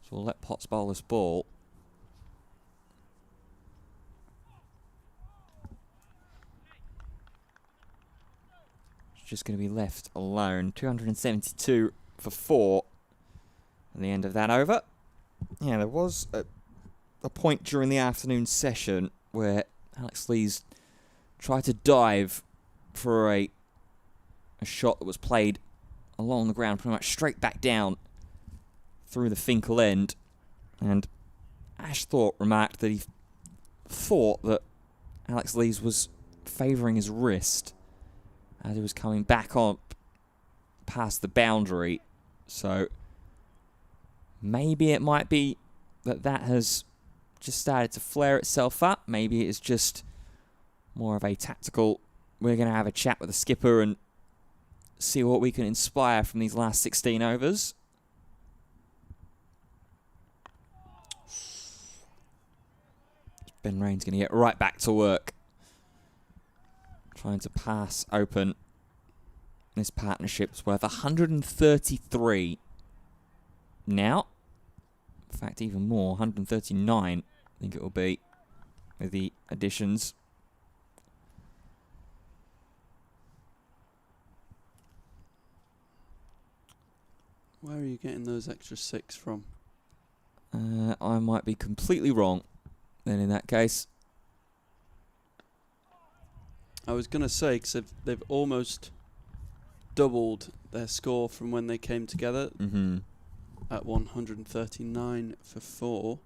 so we'll let Potts bowl this ball. Just going to be left alone. 272 for 4 at the end of that over. Yeah, there was a point during the afternoon session where Alex Lees tried to dive for a shot that was played along the ground, pretty much straight back down through the Finkel end. And Ash Thorpe remarked that he thought that Alex Lees was favouring his wrist as he was coming back on past the boundary. So maybe it might be that has just started to flare itself up. Maybe it's just more of a tactical, we're going to have a chat with the skipper and see what we can inspire from these last 16 overs. Ben Rain's going to get right back to work, trying to pass open. This partnership's worth 133 now. In fact, even more, 139, I think it will be, with the additions. Where are you getting those extra 6 from? I might be completely wrong then in that case. I was going to say, because they've almost doubled their score from when they came together at 139 for 4.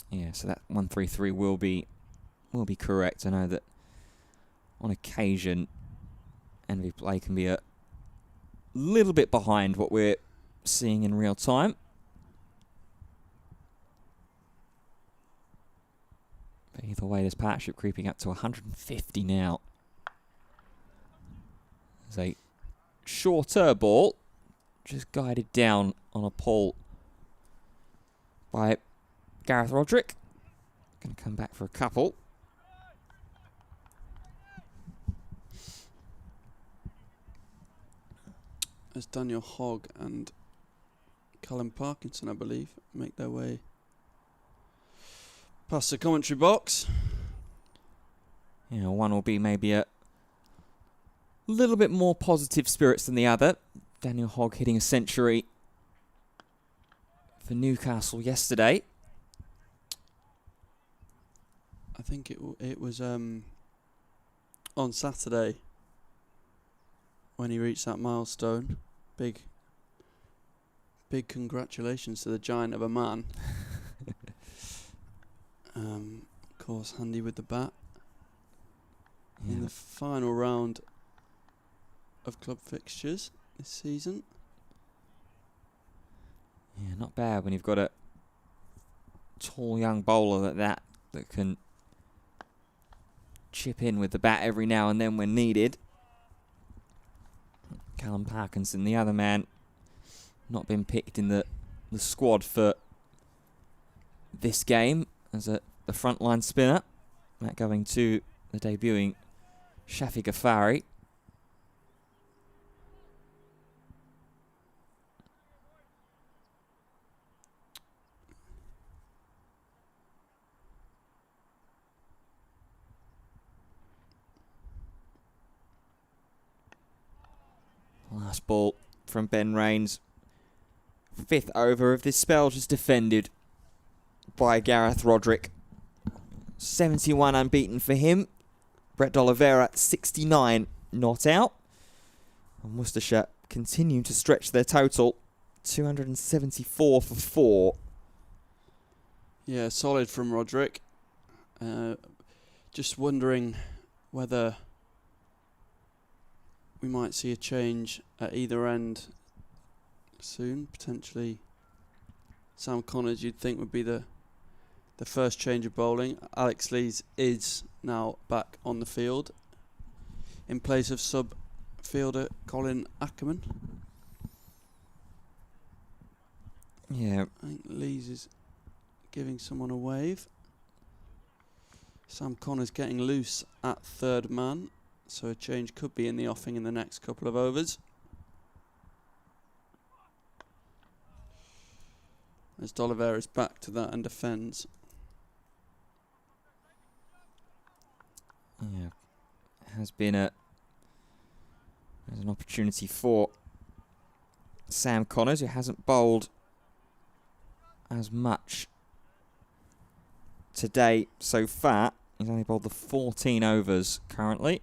Yeah, so that 133 will be correct. I know that on occasion Envy Play can be a little bit behind what we're seeing in real time. But either way, this partnership creeping up to 150 now. There's a shorter ball, just guided down on a pole by Gareth Roderick. Going to come back for a couple. As Daniel Hogg and Callum Parkinson, I believe, make their way past the commentary box. You know, one will be maybe a little bit more positive spirits than the other. Daniel Hogg hitting a century for Newcastle yesterday. I think it was on Saturday when he reached that milestone. Big congratulations to the giant of a man. Of course, handy with the bat. the final round of club fixtures this season. Yeah, not bad when you've got a tall young bowler like that can chip in with the bat every now and then when needed. Callum Parkinson, the other man, not been picked in the squad for this game as the frontline spinner. That going to the debuting Shaffiq غفاری. Last ball from Ben Raines. 5th over of this spell just defended by Gareth Roderick. 71 unbeaten for him. Brett D'Oliveira 69 not out. And Worcestershire continue to stretch their total. 274 for 4. Yeah, solid from Roderick. Just wondering whether we might see a change at either end soon. Potentially Sam Connors, you'd think, would be the first change of bowling. Alex Lees is now back on the field in place of sub-fielder Colin Ackerman. Yeah. I think Lees is giving someone a wave. Sam Connors getting loose at third man, so a change could be in the offing in the next couple of overs. As D'Oliveira is back to that and defends. Yeah, has been an opportunity for Sam Connors, who hasn't bowled as much today so far. He's only bowled the 14 overs currently.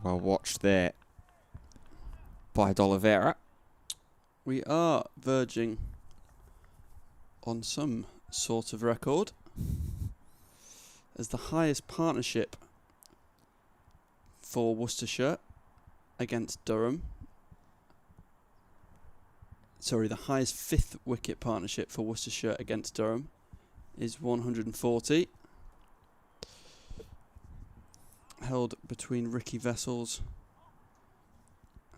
Well watched there by D'Oliveira. We are verging on some sort of record as the highest partnership for Worcestershire against Durham. Sorry, the highest 5th wicket partnership for Worcestershire against Durham is 140. Held between Ricky Vessels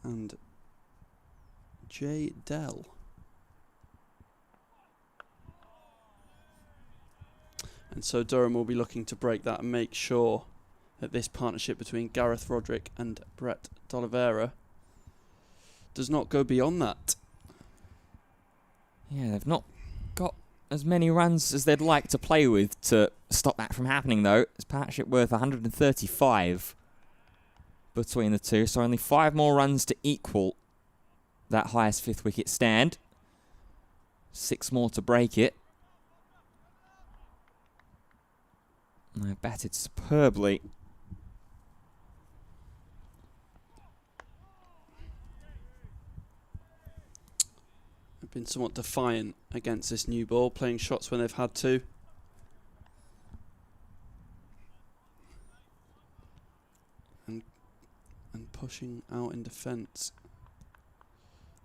and J. Dell. And so Durham will be looking to break that and make sure that this partnership between Gareth Roderick and Brett D'Oliveira does not go beyond that. Yeah, they've not got as many runs as they'd like to play with to stop that from happening, though. It's partnership worth 135 between the two, so only 5 more runs to equal that highest 5th wicket stand. 6 more to break it. And they batted superbly. They've been somewhat defiant against this new ball, playing shots when they've had to. And pushing out in defence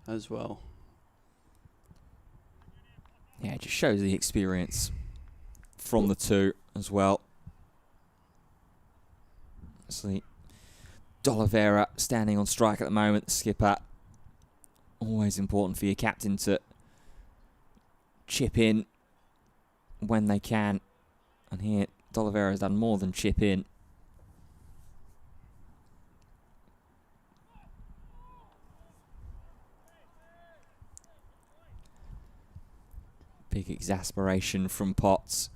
as well. Yeah, it just shows the experience from the two as well. Obviously, D'Oliveira standing on strike at the moment, the skipper. Always important for your captain to chip in when they can. And here, D'Oliveira has done more than chip in. Big exasperation from Potts.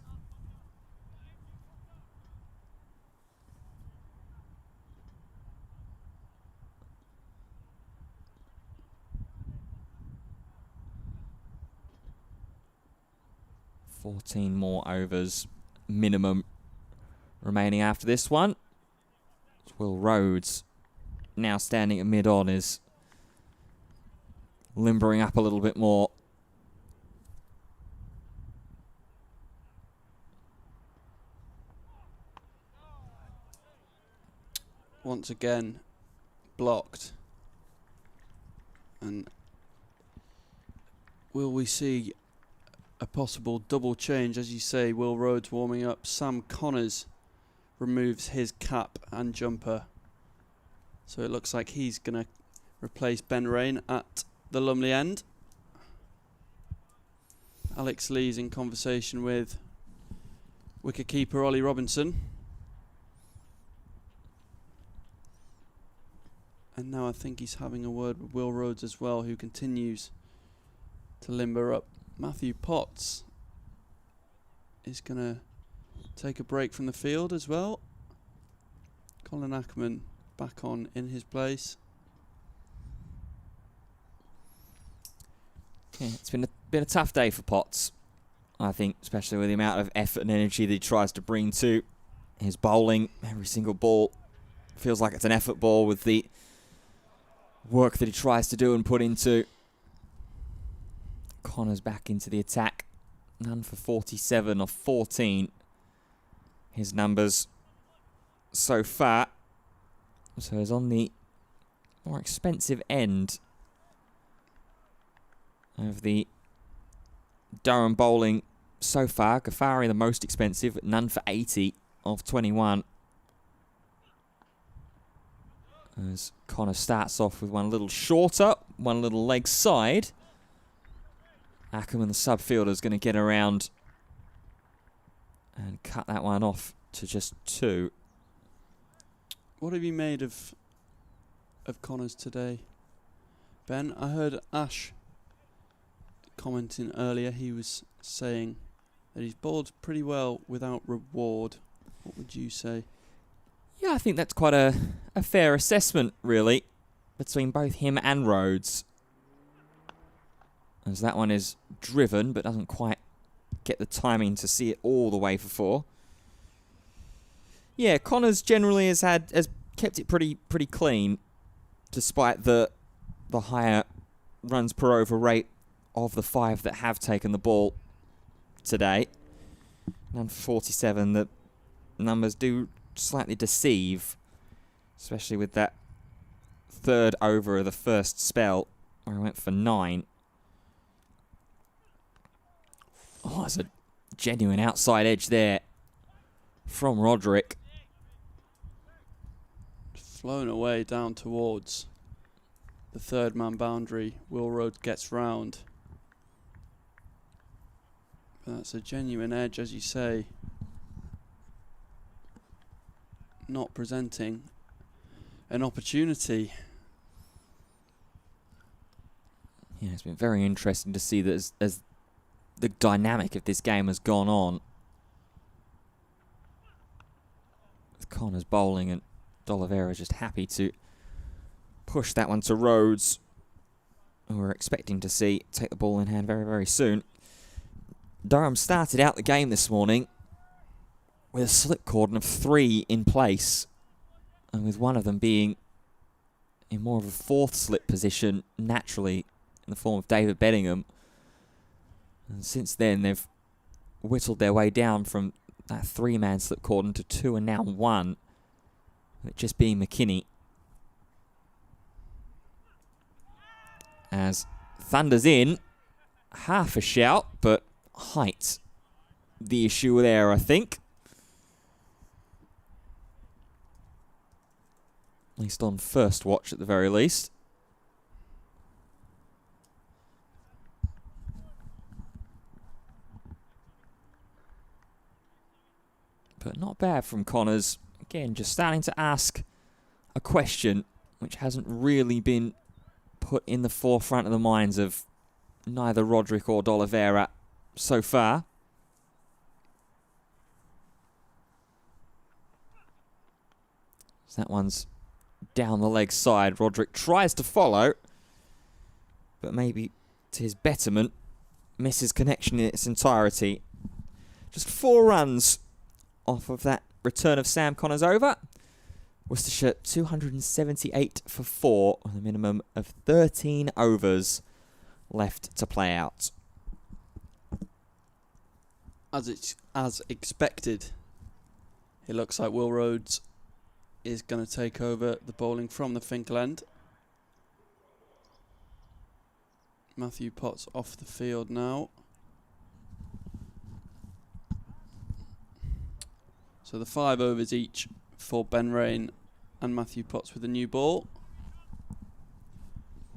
$14 more overs minimum remaining after this one. Will Rhodes, now standing at mid-on, is limbering up a little bit more. Once again, blocked. And will we see a possible double change? As you say, Will Rhodes warming up. Sam Connors removes his cap and jumper. So it looks like he's going to replace Ben Rain at the Lumley end. Alex Lee's in conversation with wicketkeeper Ollie Robinson. And now I think he's having a word with Will Rhodes as well, who continues to limber up. Matthew Potts is going to take a break from the field as well. Colin Ackerman back on in his place. Yeah, it's been a tough day for Potts, I think, especially with the amount of effort and energy that he tries to bring to his bowling. Every single ball feels like it's an effort ball with the work that he tries to do and put into. Connors back into the attack. None for 47 of 14. His numbers so far. So he's on the more expensive end of the Durham bowling so far. غفاری the most expensive, none for 80 of 21. As Connor starts off with one a little shorter, one a little leg side. Ackerman, the subfielder, is going to get around and cut that one off to just 2. What have you made of Connors today, Ben? I heard Ash commenting earlier. He was saying that he's bowled pretty well without reward. What would you say? Yeah, I think that's quite a fair assessment, really, between both him and Rhodes. As that one is driven, but doesn't quite get the timing to see it all the way for 4. Yeah, Connors generally has kept it pretty clean, despite the higher runs per over rate of the 5 that have taken the ball today. None for 47. The numbers do slightly deceive, especially with that 3rd over of the first spell where I went for 9. Oh, it's a genuine outside edge there from Roderick. Flown away down towards the 3rd man boundary. Will Rhodes gets round. But that's a genuine edge, as you say. Not presenting an opportunity. Yeah, it's been very interesting to see that as the dynamic of this game has gone on, with Connors bowling and D'Oliveira just happy to push that one to Rhodes, who we're expecting to see take the ball in hand very, very soon. Durham started out the game this morning with a slip cordon of 3 in place, and with one of them being in more of a 4th slip position naturally in the form of David Bedingham. And since then they've whittled their way down from that 3-man slip cordon to 2 and now 1, with it just being McKinney. As thunders in, half a shout, but height the issue there, I think. At least on first watch at the very least. But not bad from Connors. Again, just starting to ask a question which hasn't really been put in the forefront of the minds of neither Roderick or D'Oliveira so far. So that one's down the leg side. Roderick tries to follow, but maybe to his betterment, misses connection in its entirety. Just 4 runs off of that return of Sam Connors over. Worcestershire 278 for 4 with a minimum of 13 overs left to play out. As expected, it looks like Will Rhodes is going to take over the bowling from the Finkel end. Matthew Potts off the field now. So the 5 overs each for Ben Rain and Matthew Potts with a new ball.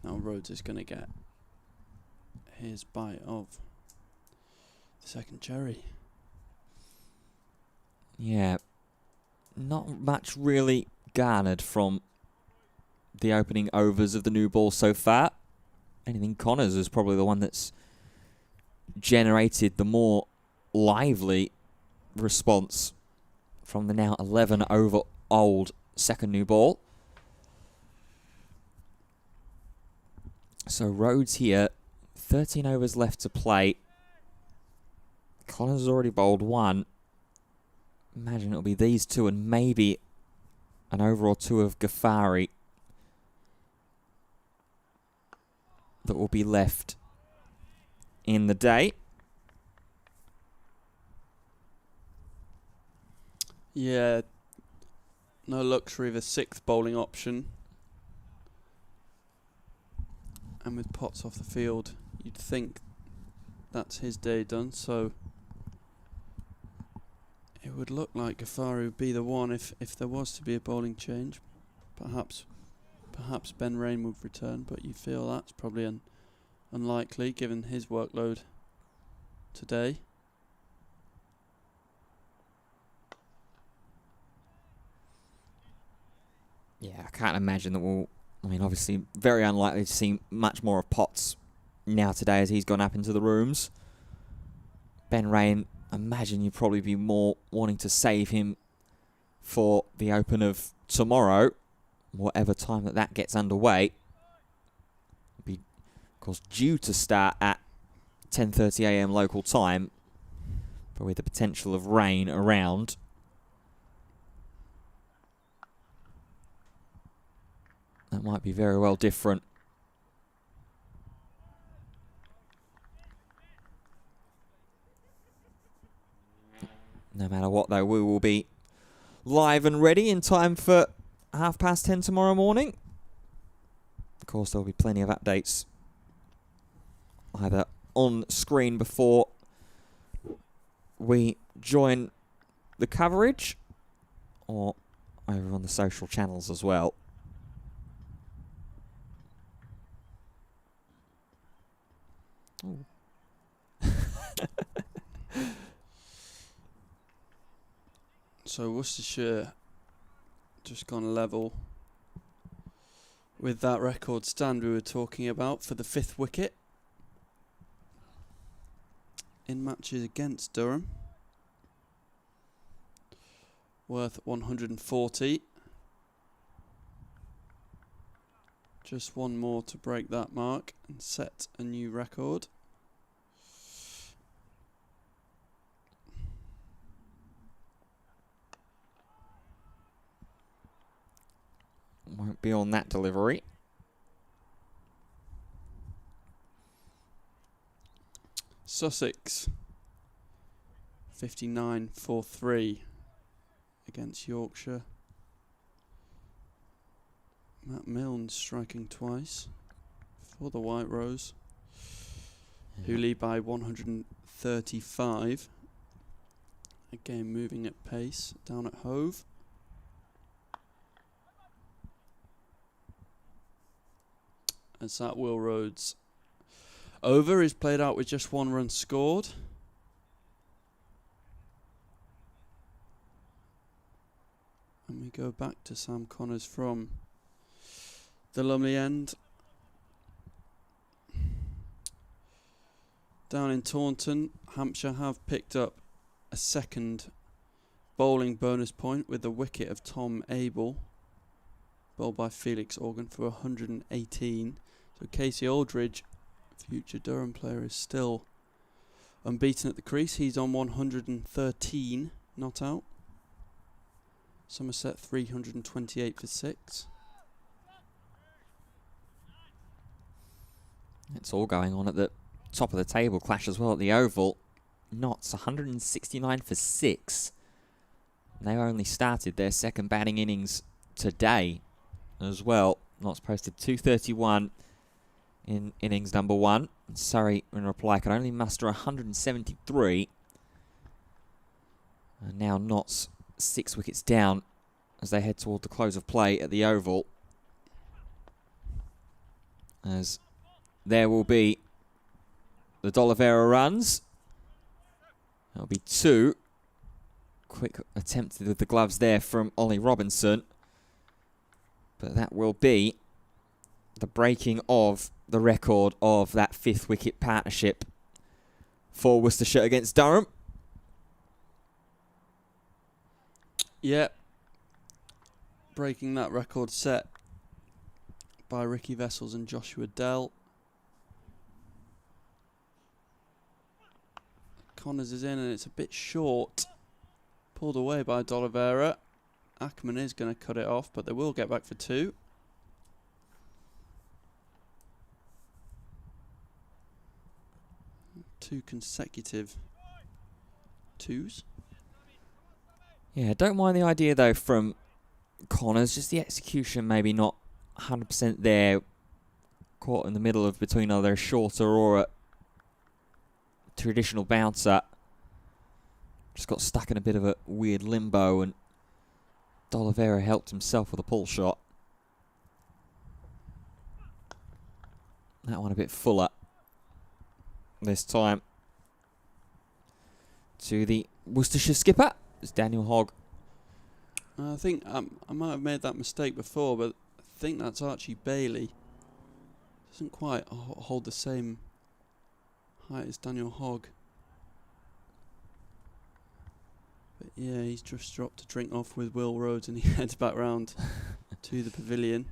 Now Rhodes is going to get his bite of the second cherry. Yeah, not much really garnered from the opening overs of the new ball so far. Anything, Connors is probably the one that's generated the more lively response from the now 11 over old second new ball. So Rhodes here, 13 overs left to play. Connors has already bowled 1. Imagine it'll be these 2 and maybe an over or 2 of غفاری that will be left in the day. Yeah, no luxury of a 6th bowling option. And with Potts off the field, you'd think that's his day done, so it would look like غفاری would be the one if there was to be a bowling change. Perhaps Ben Rain would return, but you feel that's probably unlikely given his workload today. Yeah, I can't imagine that we'll... I mean, obviously, very unlikely to see much more of Potts now today as he's gone up into the rooms. Ben Rain, I imagine you'd probably be more wanting to save him for the Open of tomorrow, whatever time that gets underway. Be, of course, due to start at 10:30 a.m. local time, but with the potential of rain around. That might be very well different. No matter what, though, we will be live and ready in time for 10:30 tomorrow morning. Of course, there will be plenty of updates either on screen before we join the coverage or over on the social channels as well. So Worcestershire just gone level with that record stand we were talking about for the 5th wicket in matches against Durham, worth 140. Just one more to break that mark and set a new record. Won't be on that delivery. Sussex 59-4-3 against Yorkshire. Matt Milne striking twice for the White Rose, who lead by 135. Again, moving at pace down at Hove. As that Will Rhodes over is played out with just 1 run scored. And we go back to Sam Connors from the Lumley end. Down in Taunton, Hampshire have picked up a 2nd bowling bonus point with the wicket of Tom Abel, bowled by Felix Organ for 118. So Casey Aldridge, future Durham player, is still unbeaten at the crease. He's on 113, not out. Somerset 328 for 6. It's all going on at the top of the table. Clash as well at the Oval. Notts 169 for 6. They've only started their second batting innings today as well. Notts posted 231 in innings number 1. Surrey, in reply, could only muster 173. And now Notts 6 wickets down as they head toward the close of play at the Oval. As there will be the D'Oliveira runs. That'll be 2. Quick attempt with the gloves there from Ollie Robinson. But that will be the breaking of the record of that 5th wicket partnership for Worcestershire against Durham. Yeah. Breaking that record set by Ricky Vessels and Joshua Dell. Connors is in and it's a bit short. Pulled away by D'Oliveira. Ackman is going to cut it off, but they will get back for 2. Two consecutive 2s. Yeah, don't mind the idea though from Connors. Just the execution maybe not 100% there. Caught in the middle of between either a shorter or a traditional bouncer. Just got stuck in a bit of a weird limbo, and D'Oliveira helped himself with a pull shot. That one a bit fuller this time. To the Worcestershire skipper, it's Daniel Hogg. I think I might have made that mistake before, but I think that's Archie Bailey. Doesn't quite hold the same height as Daniel Hogg. But yeah, he's just dropped a drink off with Will Rhodes and he heads back round to the pavilion.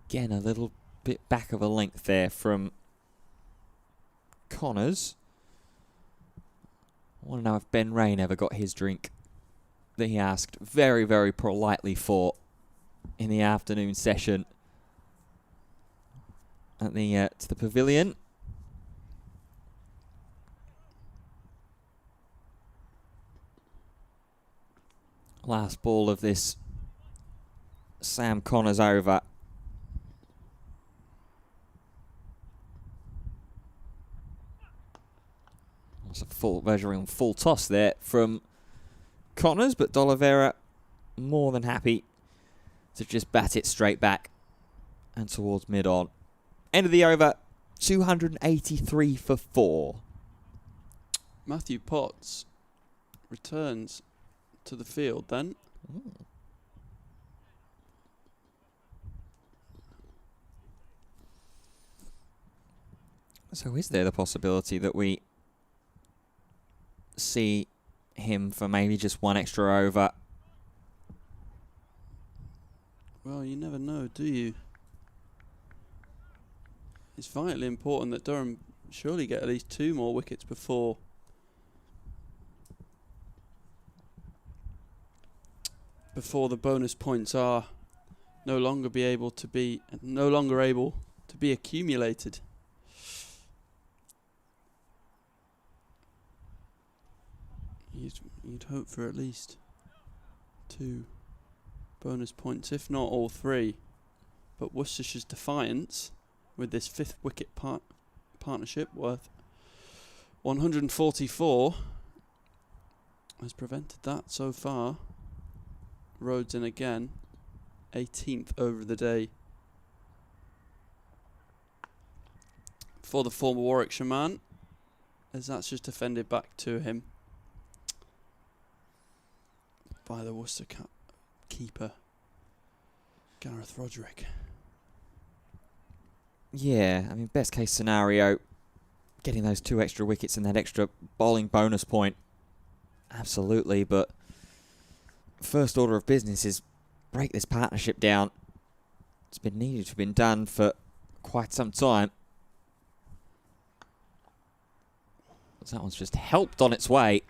Again, a little bit back of a length there from Connors. I want to know if Ben Rain ever got his drink that he asked very, very politely for in the afternoon session at the to the pavilion. Last ball of this Sam Connors over. It's a measuring full toss there from Connors, but D'Oliveira more than happy to just bat it straight back and towards mid-on. End of the over, 283 for 4. Matthew Potts returns to the field then. So is there the possibility that we see him for maybe just one extra over? Well, you never know, do you? It's vitally important that Durham surely get at least 2 more wickets before the bonus points are no longer able to be accumulated. You'd hope for at least 2 bonus points, if not all 3. But Worcestershire's defiance with this 5th wicket partnership worth 144 has prevented that so far. Rhodes in again, 18th over of the day for the former Warwickshire man, as that's just defended back to him by the Worcester keeper, Gareth Roderick. Yeah, I mean, best case scenario, getting those 2 extra wickets and that extra bowling bonus point. Absolutely, but first order of business is break this partnership down. It's been needed to have been done for quite some time. So that one's just helped on its way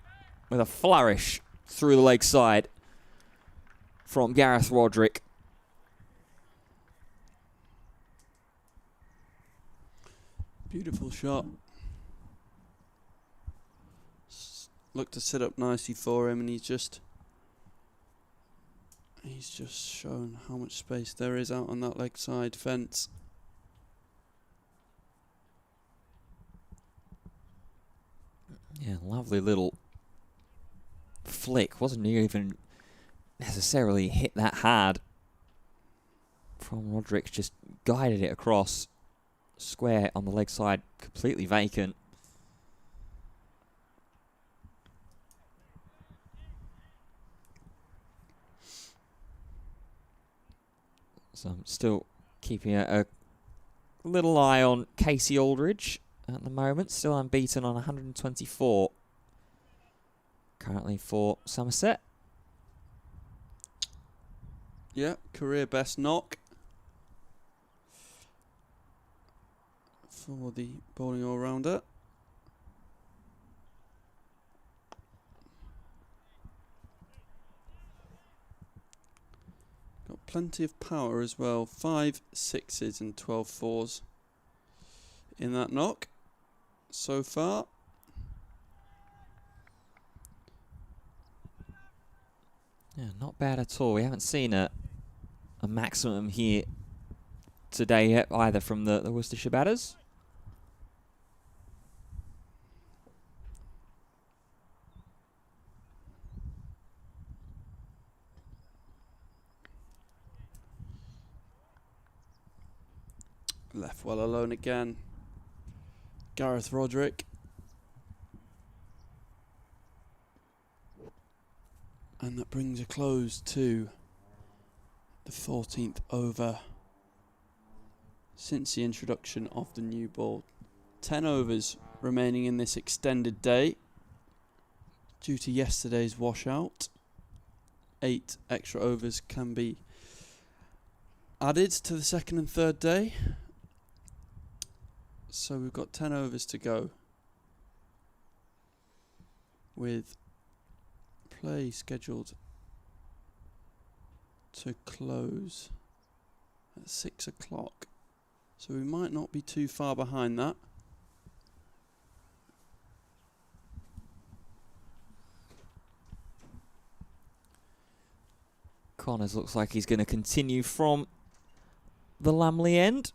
with a flourish through the leg side from Gareth Roderick. Beautiful shot. Looked to sit up nicely for him, and he's just shown how much space there is out on that leg side fence. Yeah, lovely little flick. Wasn't even necessarily hit that hard from Roderick. Just guided it across square on the leg side, completely vacant. So I'm still keeping a little eye on Casey Aldridge at the moment. Still unbeaten on 124 currently for Somerset. Yeah, career best knock for the bowling all-rounder. Got plenty of power as well. 5 6s and 12 4s in that knock so far. Yeah, not bad at all. We haven't seen a maximum here today yet, either from the Worcestershire batters. Left well alone again. Gareth Roderick. And that brings a close to the 14th over since the introduction of the new ball. 10 overs remaining in this extended day due to yesterday's washout. 8 extra overs can be added to the second and third day. So we've got 10 overs to go, with play scheduled to close at 6 o'clock. So we might not be too far behind that. Connors looks like he's going to continue from the Lumley end.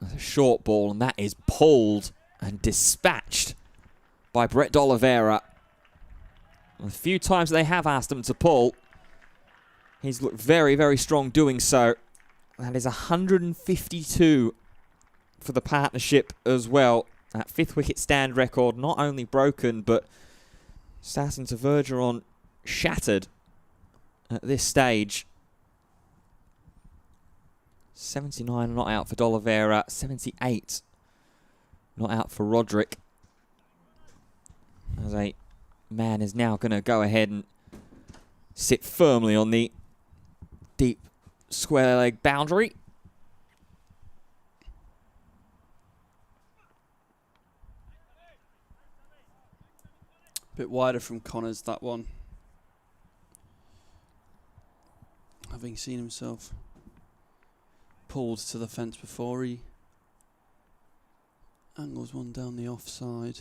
That's a short ball, and that is pulled and dispatched by Brett D'Oliveira. A few times they have asked him to pull. He's looked very, very strong doing so. That is 152 for the partnership as well. That 5th wicket stand record not only broken, but starting to verge on shattered at this stage. 79 not out for D'Oliveira, 78 not out for Roderick. As a man is now going to go ahead and sit firmly on the deep square leg boundary. Bit wider from Connors, that one. Having seen himself pulled to the fence before, he angles one down the offside.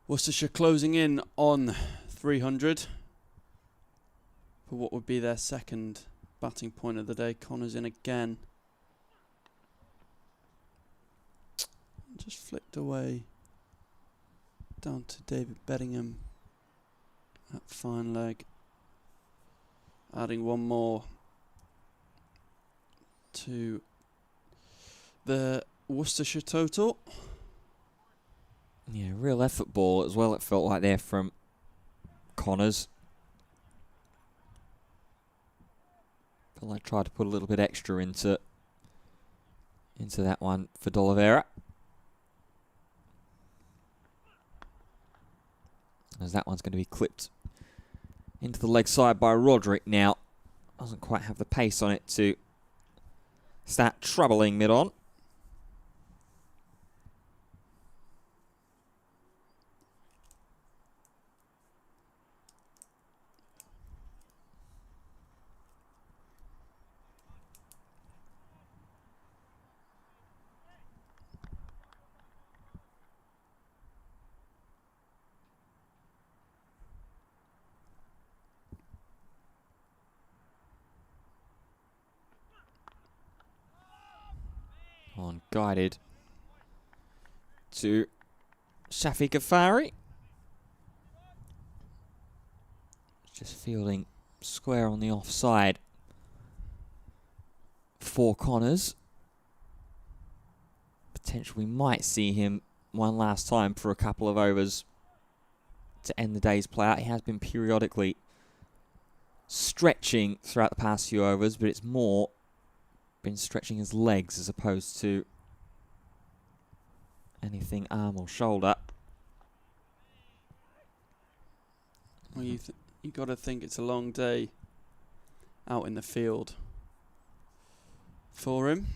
Worcestershire closing in on 300 for what would be their second batting point of the day. Connors in again. Just flicked away down to David Bedingham at fine leg. Adding one more to the Worcestershire total. Yeah, real effort ball as well, it felt like there from Connors. Felt like tried to put a little bit extra into that one for D'Oliveira. As that one's going to be clipped into the leg side by Roderick now. doesn't quite have the pace on it to start troubling mid-on. On guided to Shaffiq Ghafari. Just fielding square on the offside for Connors. Potentially might see him one last time for a couple of overs to end the day's play out. He has been periodically stretching throughout the past few overs, but it's more been stretching his legs as opposed to anything arm or shoulder. Well, you got to think it's a long day out in the field for him.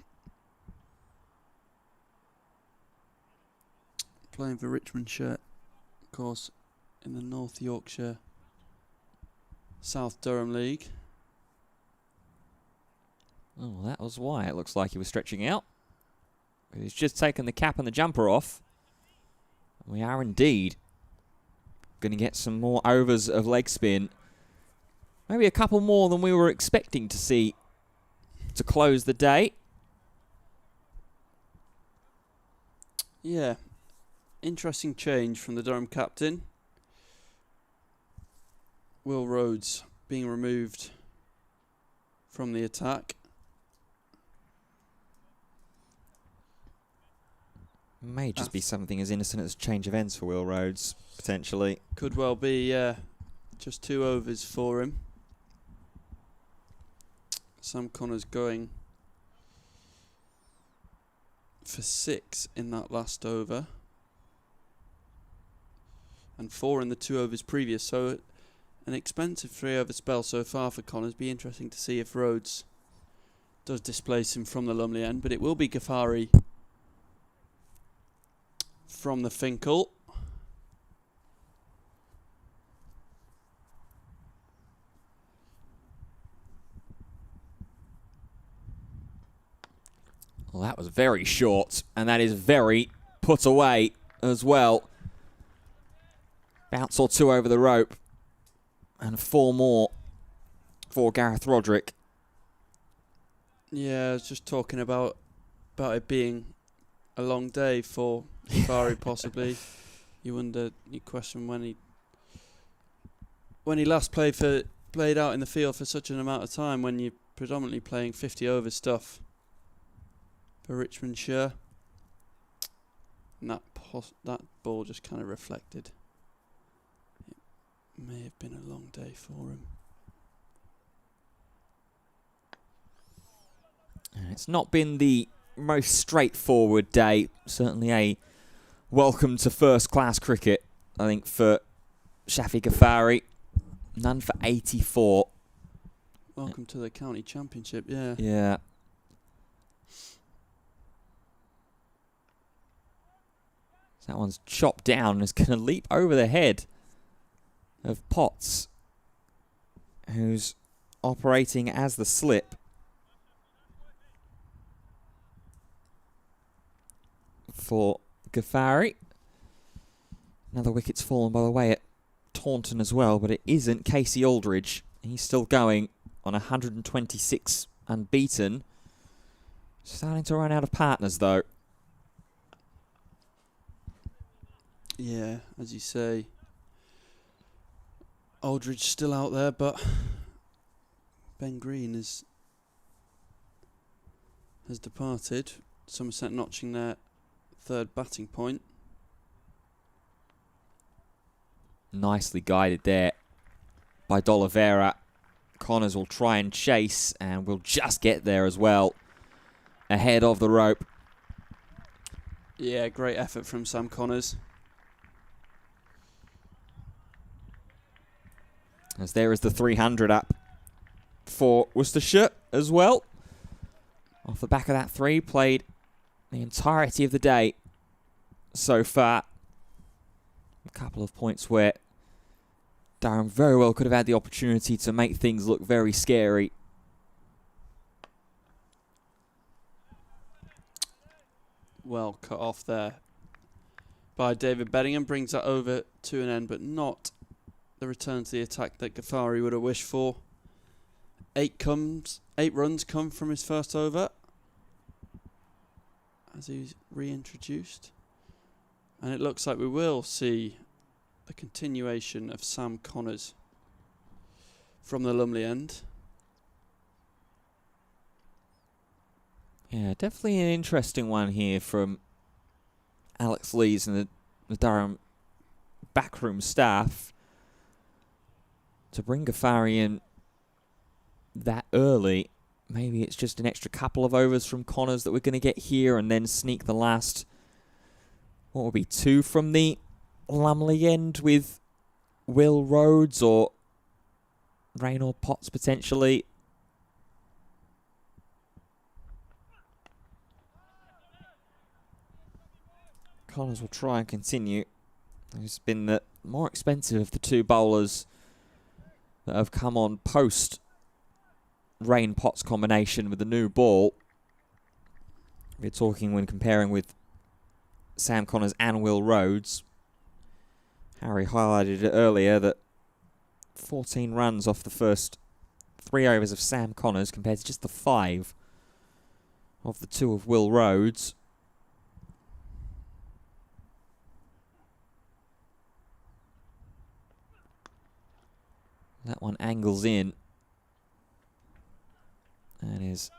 Playing for Richmondshire, of course, in the North Yorkshire South Durham League. Oh, that was why it looks like he was stretching out. He's just taken the cap and the jumper off. We are indeed going to get some more overs of leg spin. Maybe a couple more than we were expecting to see to close the day. Yeah, interesting change from the Durham captain. Will Rhodes being removed from the attack. May just be something as innocent as change of ends for Will Rhodes, potentially. Could well be, yeah. Just 2 overs for him. Sam Connors going for 6 in that last over. And 4 in the 2 overs previous. So an expensive 3 over spell so far for Connors. Be interesting to see if Rhodes does displace him from the Lumley end. But it will be Ghafari from the Finkel. Well, that was very short, and that is very put away as well. Bounce or 2 over the rope, and 4 more for Gareth Roderick. Yeah, I was just talking about it being a long day for Ghafari, possibly. You question when he last played out in the field for such an amount of time, when you're predominantly playing 50 over stuff for Richmondshire. And that ball just kind of reflected it may have been a long day for him. It's not been the most straightforward day. Certainly a welcome to first-class cricket, I think, for Shaffiq Ghafari. None for 84. Welcome to the county championship, yeah. Yeah. So that one's chopped down and is going to leap over the head of Potts, who's operating as the slip. For Ghafari. Another wicket's fallen by the way at Taunton as well, but it isn't Casey Aldridge. He's still going on 126 unbeaten. Starting to run out of partners though. Yeah, as you say, Aldridge still out there, but Ben Green has departed. Somerset notching their 3rd batting point. Nicely guided there by D'Oliveira. Connors will try and chase and will just get there as well, ahead of the rope. Yeah, great effort from Sam Connors. As there is the 300 up for Worcestershire as well. Off the back of that 3, played the entirety of the day so far. A couple of points where Durham very well could have had the opportunity to make things look very scary. Well cut off there by David Bedingham. Brings that over to an end, but not the return to the attack that غفاری would have wished for. 8 runs come from his first over as he's reintroduced. And it looks like we will see a continuation of Sam Connors from the Lumley end. Yeah, definitely an interesting one here from Alex Lees and the Durham backroom staff to bring غفاری in that early. Maybe it's just an extra couple of overs from Connors that we're going to get here and then sneak the last, what will be 2 from the Lumley end with Will Rhodes or Raynor Potts potentially. Connors will try and continue. He's been the more expensive of the 2 bowlers that have come on post Rain Potts combination with the new ball. We're talking when comparing with Sam Connors and Will Rhodes. Harry highlighted it earlier that 14 runs off the first 3 overs of Sam Connors compared to just the 5 of the 2 of Will Rhodes. That one angles in and is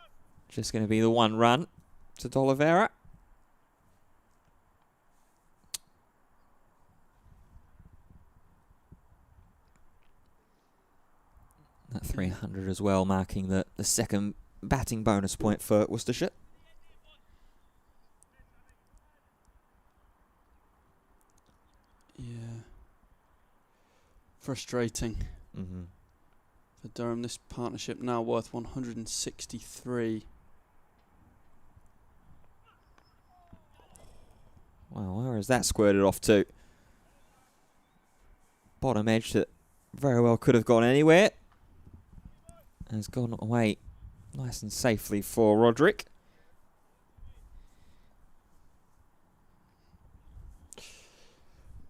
just going to be the 1 run to D'Oliveira. That 300 as well, marking the second batting bonus point for Worcestershire. Yeah. Frustrating. For Durham, this partnership now worth 163. Wow, where has that squirted off to? Bottom edge that very well could have gone anywhere. Has gone away nice and safely for Roderick.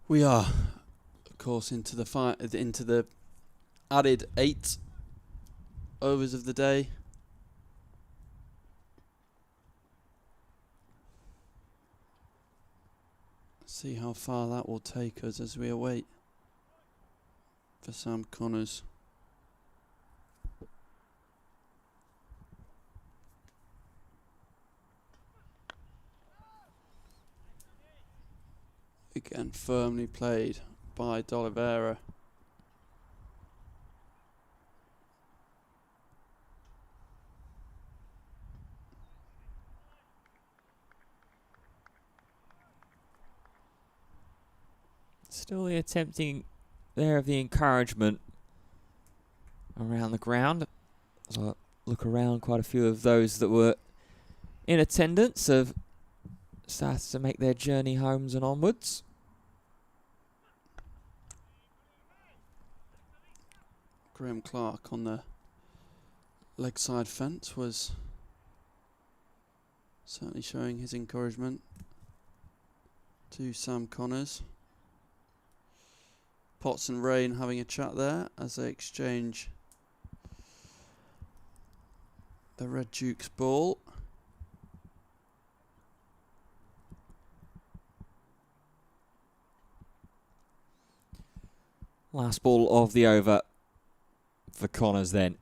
We are, of course, into the added 8 overs of the day. See how far that will take us as we await for Sam Connors. Again, firmly played by D'Oliveira. Still the attempting there of the encouragement around the ground. As I look around, quite a few of those that were in attendance have started to make their journey homes and onwards. Graham Clark on the leg side fence was certainly showing his encouragement to Sam Connors. Potts and Rain having a chat there as they exchange the Red Duke's ball. Last ball of the over for Connors then.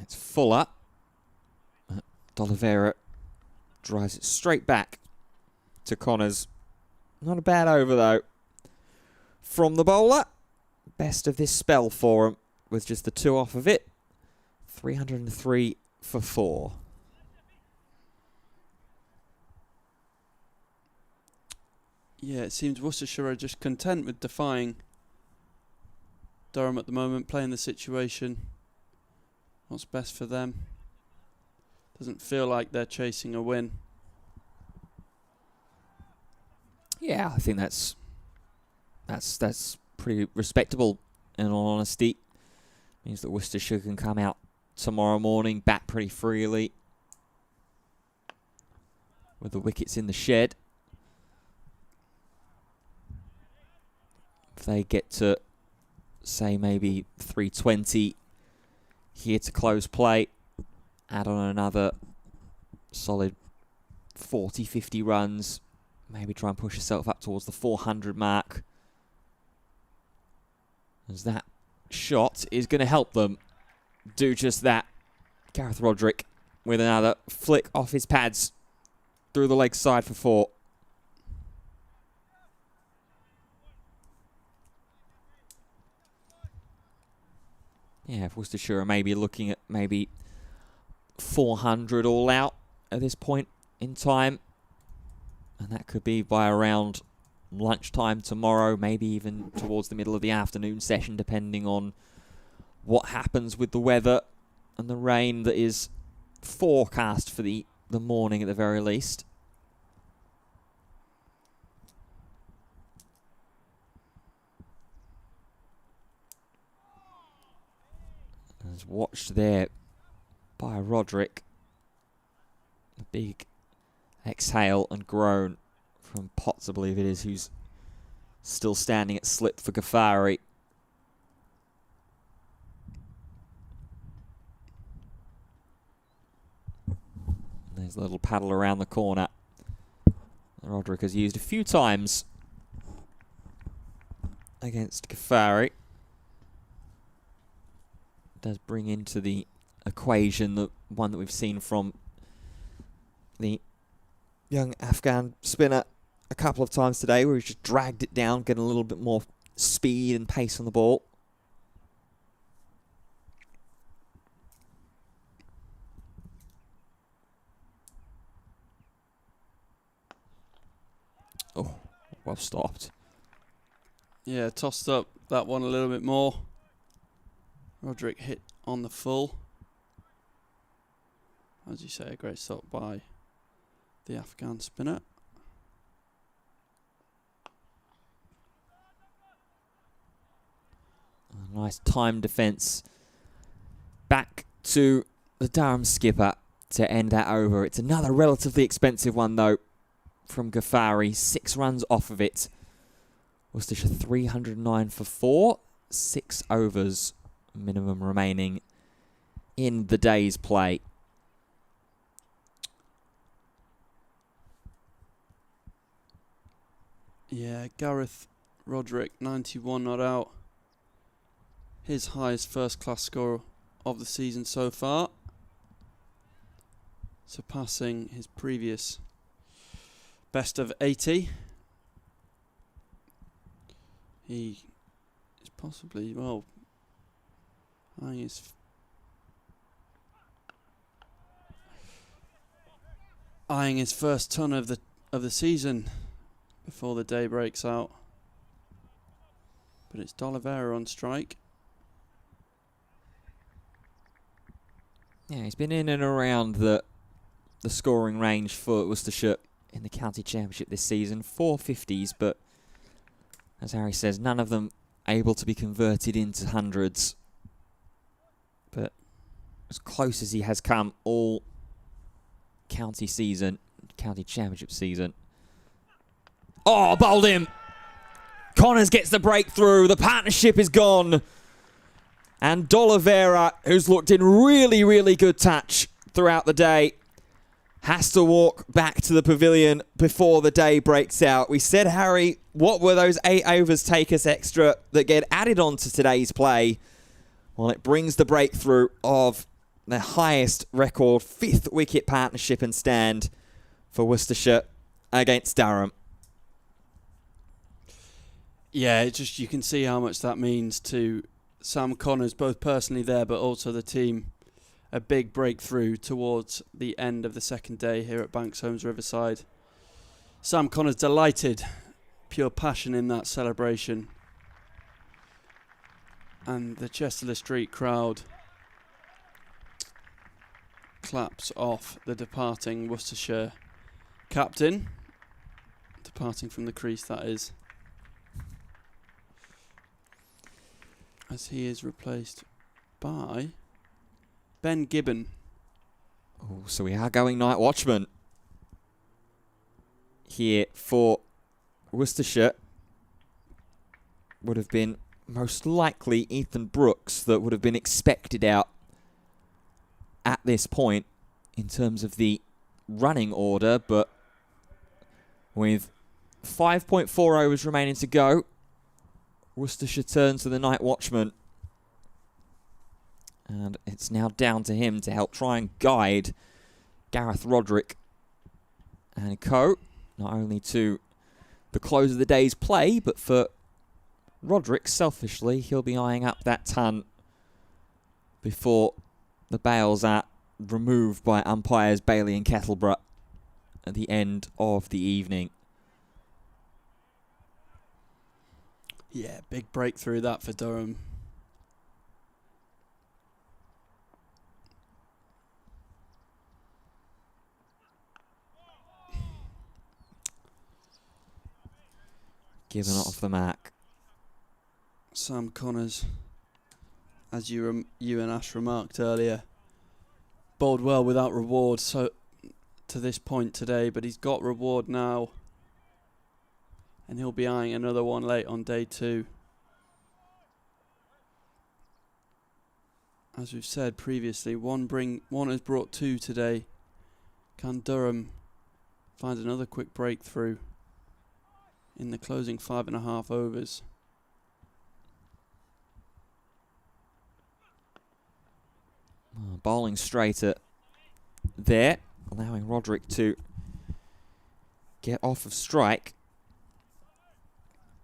It's full up. D'Oliveira drives it straight back to Connors. Not a bad over though from the bowler. Best of this spell for him with just the 2 off of it. 303 for 4. Yeah, it seems Worcestershire are just content with defying Durham at the moment, playing the situation. What's best for them. Doesn't feel like they're chasing a win. Yeah, I think that's pretty respectable, in all honesty. Means that Worcestershire can come out tomorrow morning, bat pretty freely, with the wickets in the shed. If they get to, say, maybe 320 here to close play, add on another solid 40, 50 runs, maybe try and push yourself up towards the 400 mark, as that shot is going to help them do just that. Gareth Roderick with another flick off his pads through the leg side for 4. Yeah, if Worcestershire are maybe looking at maybe 400 all out at this point in time, and that could be by around lunchtime tomorrow, maybe even towards the middle of the afternoon session, depending on what happens with the weather and the rain that is forecast for the morning at the very least. As watched there by Roderick, a big exhale and groan from Potts, I believe it is, who's still standing at slip for غفاری. There's a little paddle around the corner Roderick has used a few times against غفاری. Does bring into the equation the one that we've seen from the young Afghan spinner a couple of times today, where he's just dragged it down, getting a little bit more speed and pace on the ball. Oh, well stopped. Yeah, tossed up that one a little bit more. Roderick hit on the full. As you say, a great stop by the Afghan spinner. A nice time defence back to the Durham skipper to end that over. It's another relatively expensive one though from غفاری. 6 runs off of it. Worcestershire 309 for 4. 6 overs minimum remaining in the day's play. Yeah, Gareth Roderick, 91 not out. His highest first-class score of the season so far, surpassing his previous best of 80. He is possibly, well, eyeing his first ton of the season before the day breaks out. But it's D'Oliveira on strike. Yeah, he's been in and around the scoring range for Worcestershire in the county championship this season. 4 50s, but as Harry says, none of them able to be converted into hundreds. But as close as he has come all county season, county championship season. Oh, bowled him! Connors gets the breakthrough. The partnership is gone. And D'Oliveira, who's looked in really, really good touch throughout the day, has to walk back to the pavilion before the day breaks out. We said, Harry, what were those 8 overs take us extra that get added on to today's play? Well, it brings the breakthrough of the highest record 5th wicket partnership and stand for Worcestershire against Durham. Yeah, it just, you can see how much that means to Sam Connors, both personally there, but also the team. A big breakthrough towards the end of the second day here at Banks Homes Riverside. Sam Connors delighted. Pure passion in that celebration. And the Chesterley Street crowd claps off the departing Worcestershire captain. Departing from the crease, that is. As he is replaced by Ben Gibbon. Oh, so we are going night watchman here for Worcestershire. Would have been most likely Ethan Brooks that would have been expected out at this point in terms of the running order, but with 5.4 overs remaining to go, Worcestershire turns to the night watchman, and it's now down to him to help try and guide Gareth Roderick and co. Not only to the close of the day's play, but for Roderick, selfishly, he'll be eyeing up that ton before the bails are removed by umpires Bailey and Kettleborough at the end of the evening. Yeah, big breakthrough that for Durham. Given off the mark. Sam Connors, as you and Ash remarked earlier, bowled well without reward so to this point today, but he's got reward now, and he'll be eyeing another one late on day 2. As we've said previously, one has brought 2 today. Can Durham find another quick breakthrough in the closing 5.5 overs? Bowling straight at there, allowing Roderick to get off of strike.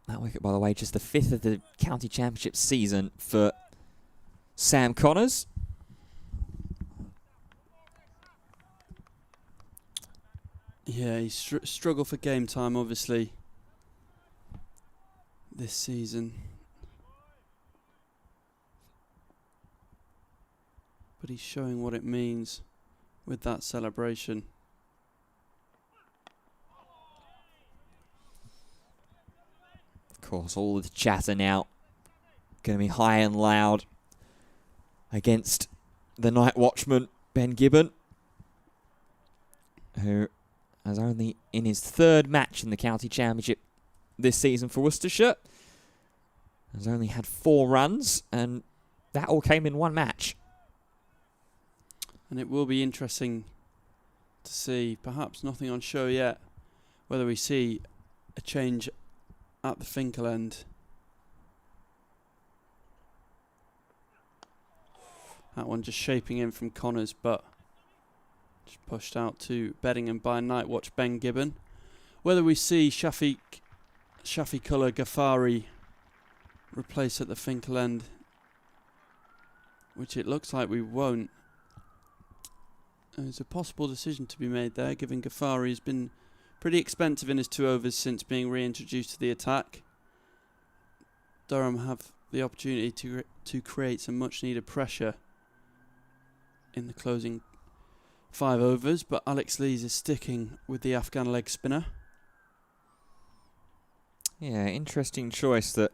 That wicket, by the way, just the 5th of the county championship season for Sam Connors. Yeah, he's struggled for game time, obviously, this season. But he's showing what it means with that celebration. Of course, all of the chatter now going to be high and loud against the night watchman, Ben Gibbon, who has only in his 3rd match in the county championship this season for Worcestershire, has only had 4 runs, and that all came in one match. And it will be interesting to see, perhaps nothing on show yet, whether we see a change at the Finkel end. That one just shaping in from Connors, but just pushed out to Beddingham by night watch Ben Gibbon. Whether we see Shafiqullah غفاری replace at the Finkel end, which it looks like we won't. There's a possible decision to be made there, given غفاری has been pretty expensive in his 2 overs since being reintroduced to the attack. Durham have the opportunity to create some much needed pressure in the closing 5 overs, but Alex Lees is sticking with the Afghan leg spinner. Yeah, interesting choice that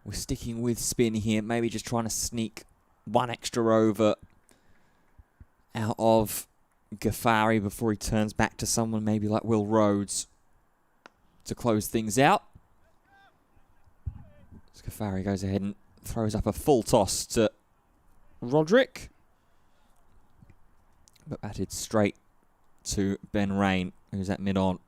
we're sticking with spin here, maybe just trying to sneak 1 extra over out of غفاری before he turns back to someone maybe like Will Rhodes to close things out. So غفاری goes ahead and throws up a full toss to Roderick, but batted straight to Ben Rain, who's at mid-on.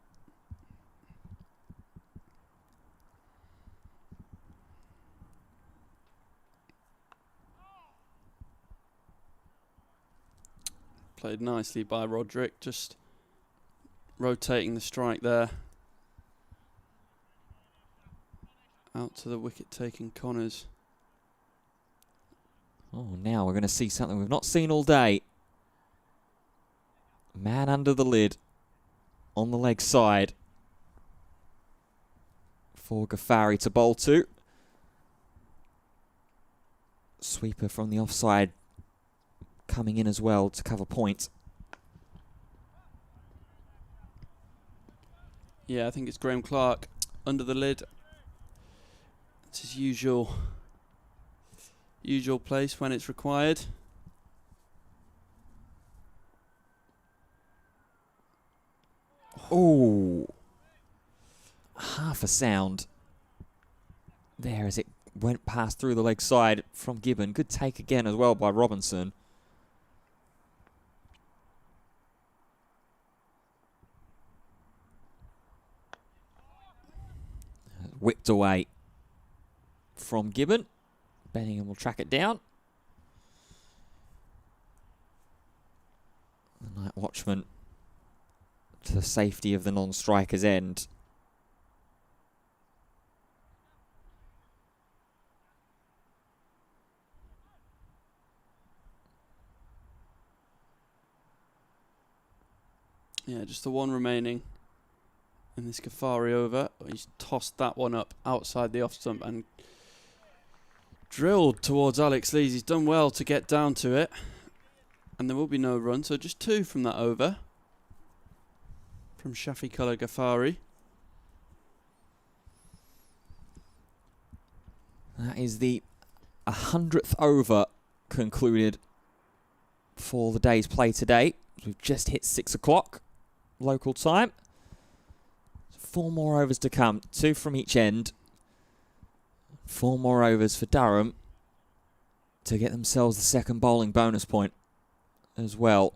Played nicely by Roderick, just rotating the strike there. Out to the wicket-taking Connors. Oh, now we're going to see something we've not seen all day. Man under the lid on the leg side for غفاری to bowl to. Sweeper from the offside coming in as well to cover point. Yeah, I think it's Graham Clark under the lid. It's his usual place when it's required. Oh, half a sound there as it went past through the leg side from Gibbon. Good take again as well by Robinson. Whipped away from Gibbon. Benningham will track it down. The night watchman to the safety of the non-striker's end. Yeah, just the one remaining in this غفاری over. He's tossed that one up outside the off stump and drilled towards Alex Lees. He's done well to get down to it. And there will be no run, so just 2 from that over. From Shaffiq غفاری. That is the 100th over concluded for the day's play today. We've just hit 6 o'clock local time. 4 more overs to come, 2 from each end. 4 more overs for Durham to get themselves the second bowling bonus point as well.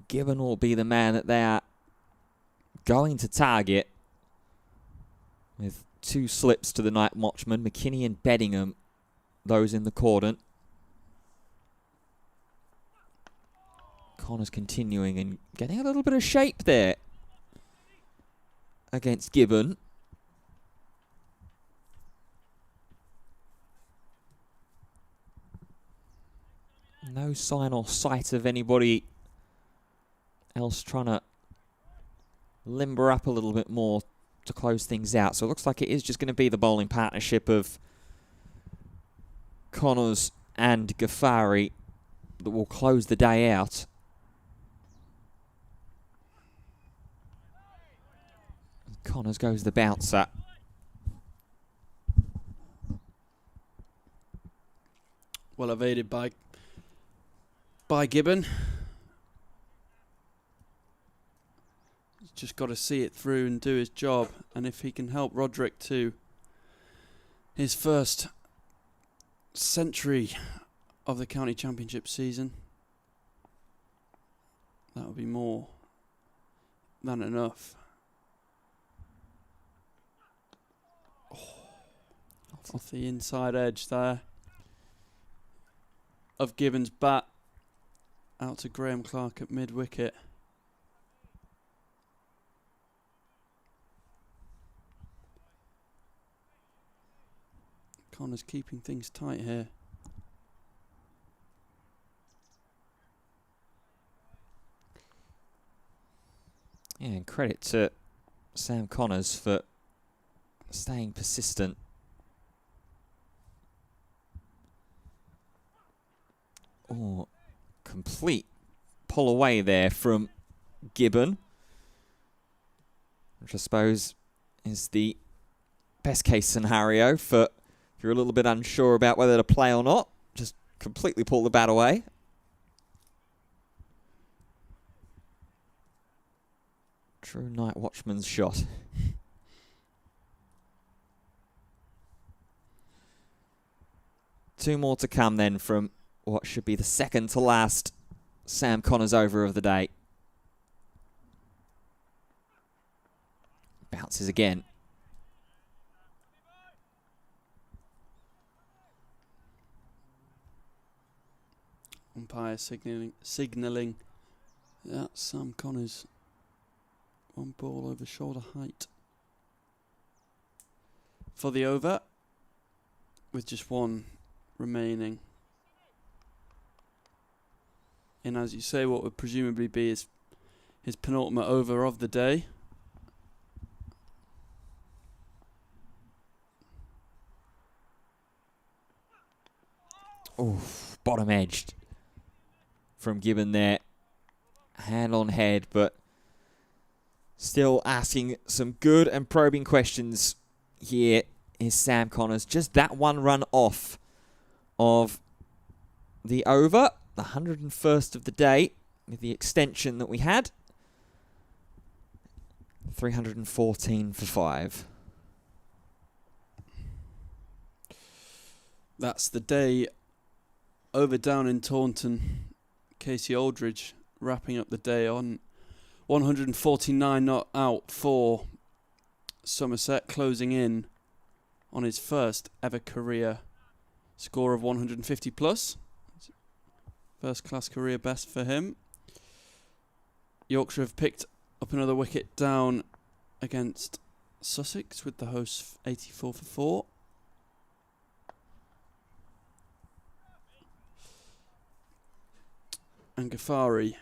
Gibbon will be the man that they are going to target with 2 slips to the night watchman, McKinney and Bedingham, those in the cordon. Connors continuing and getting a little bit of shape there against Gibbon. No sign or sight of anybody else trying to limber up a little bit more to close things out. So it looks like it is just going to be the bowling partnership of Connors and غفاری that will close the day out. Connors goes the bouncer. Well evaded by Gibbon. He's just got to see it through and do his job. And if he can help Roderick to his first century of the county championship season, that would be more than enough. Off the inside edge there of Gibbon's bat, out to Graham Clark at mid-wicket. Connor's keeping things tight here. Yeah, and credit to Sam Connors for staying persistent. Oh, complete pull away there from Gibbon, which I suppose is the best case scenario for if you're a little bit unsure about whether to play or not. Just completely pull the bat away. True night watchman's shot. Two more to come then from what should be the second to last Sam Connors over of the day. Bounces again. Umpire signalling that Sam Connors one ball over shoulder height for the over, with just one remaining. And as you say, what would presumably be his penultimate over of the day. Oof, bottom edged from Gibbon there. Hand on head, but still asking some good and probing questions here is Sam Connors. Just that one run off of the over, the 101st of the day, with the extension that we had. 314 for 5. That's the day over down in Taunton. Casey Aldridge wrapping up the day on 149 not out for Somerset, closing in on his first ever career score of 150 plus. First class career best for him. Yorkshire have picked up another wicket down against Sussex with the hosts 84 for 4. And غفاری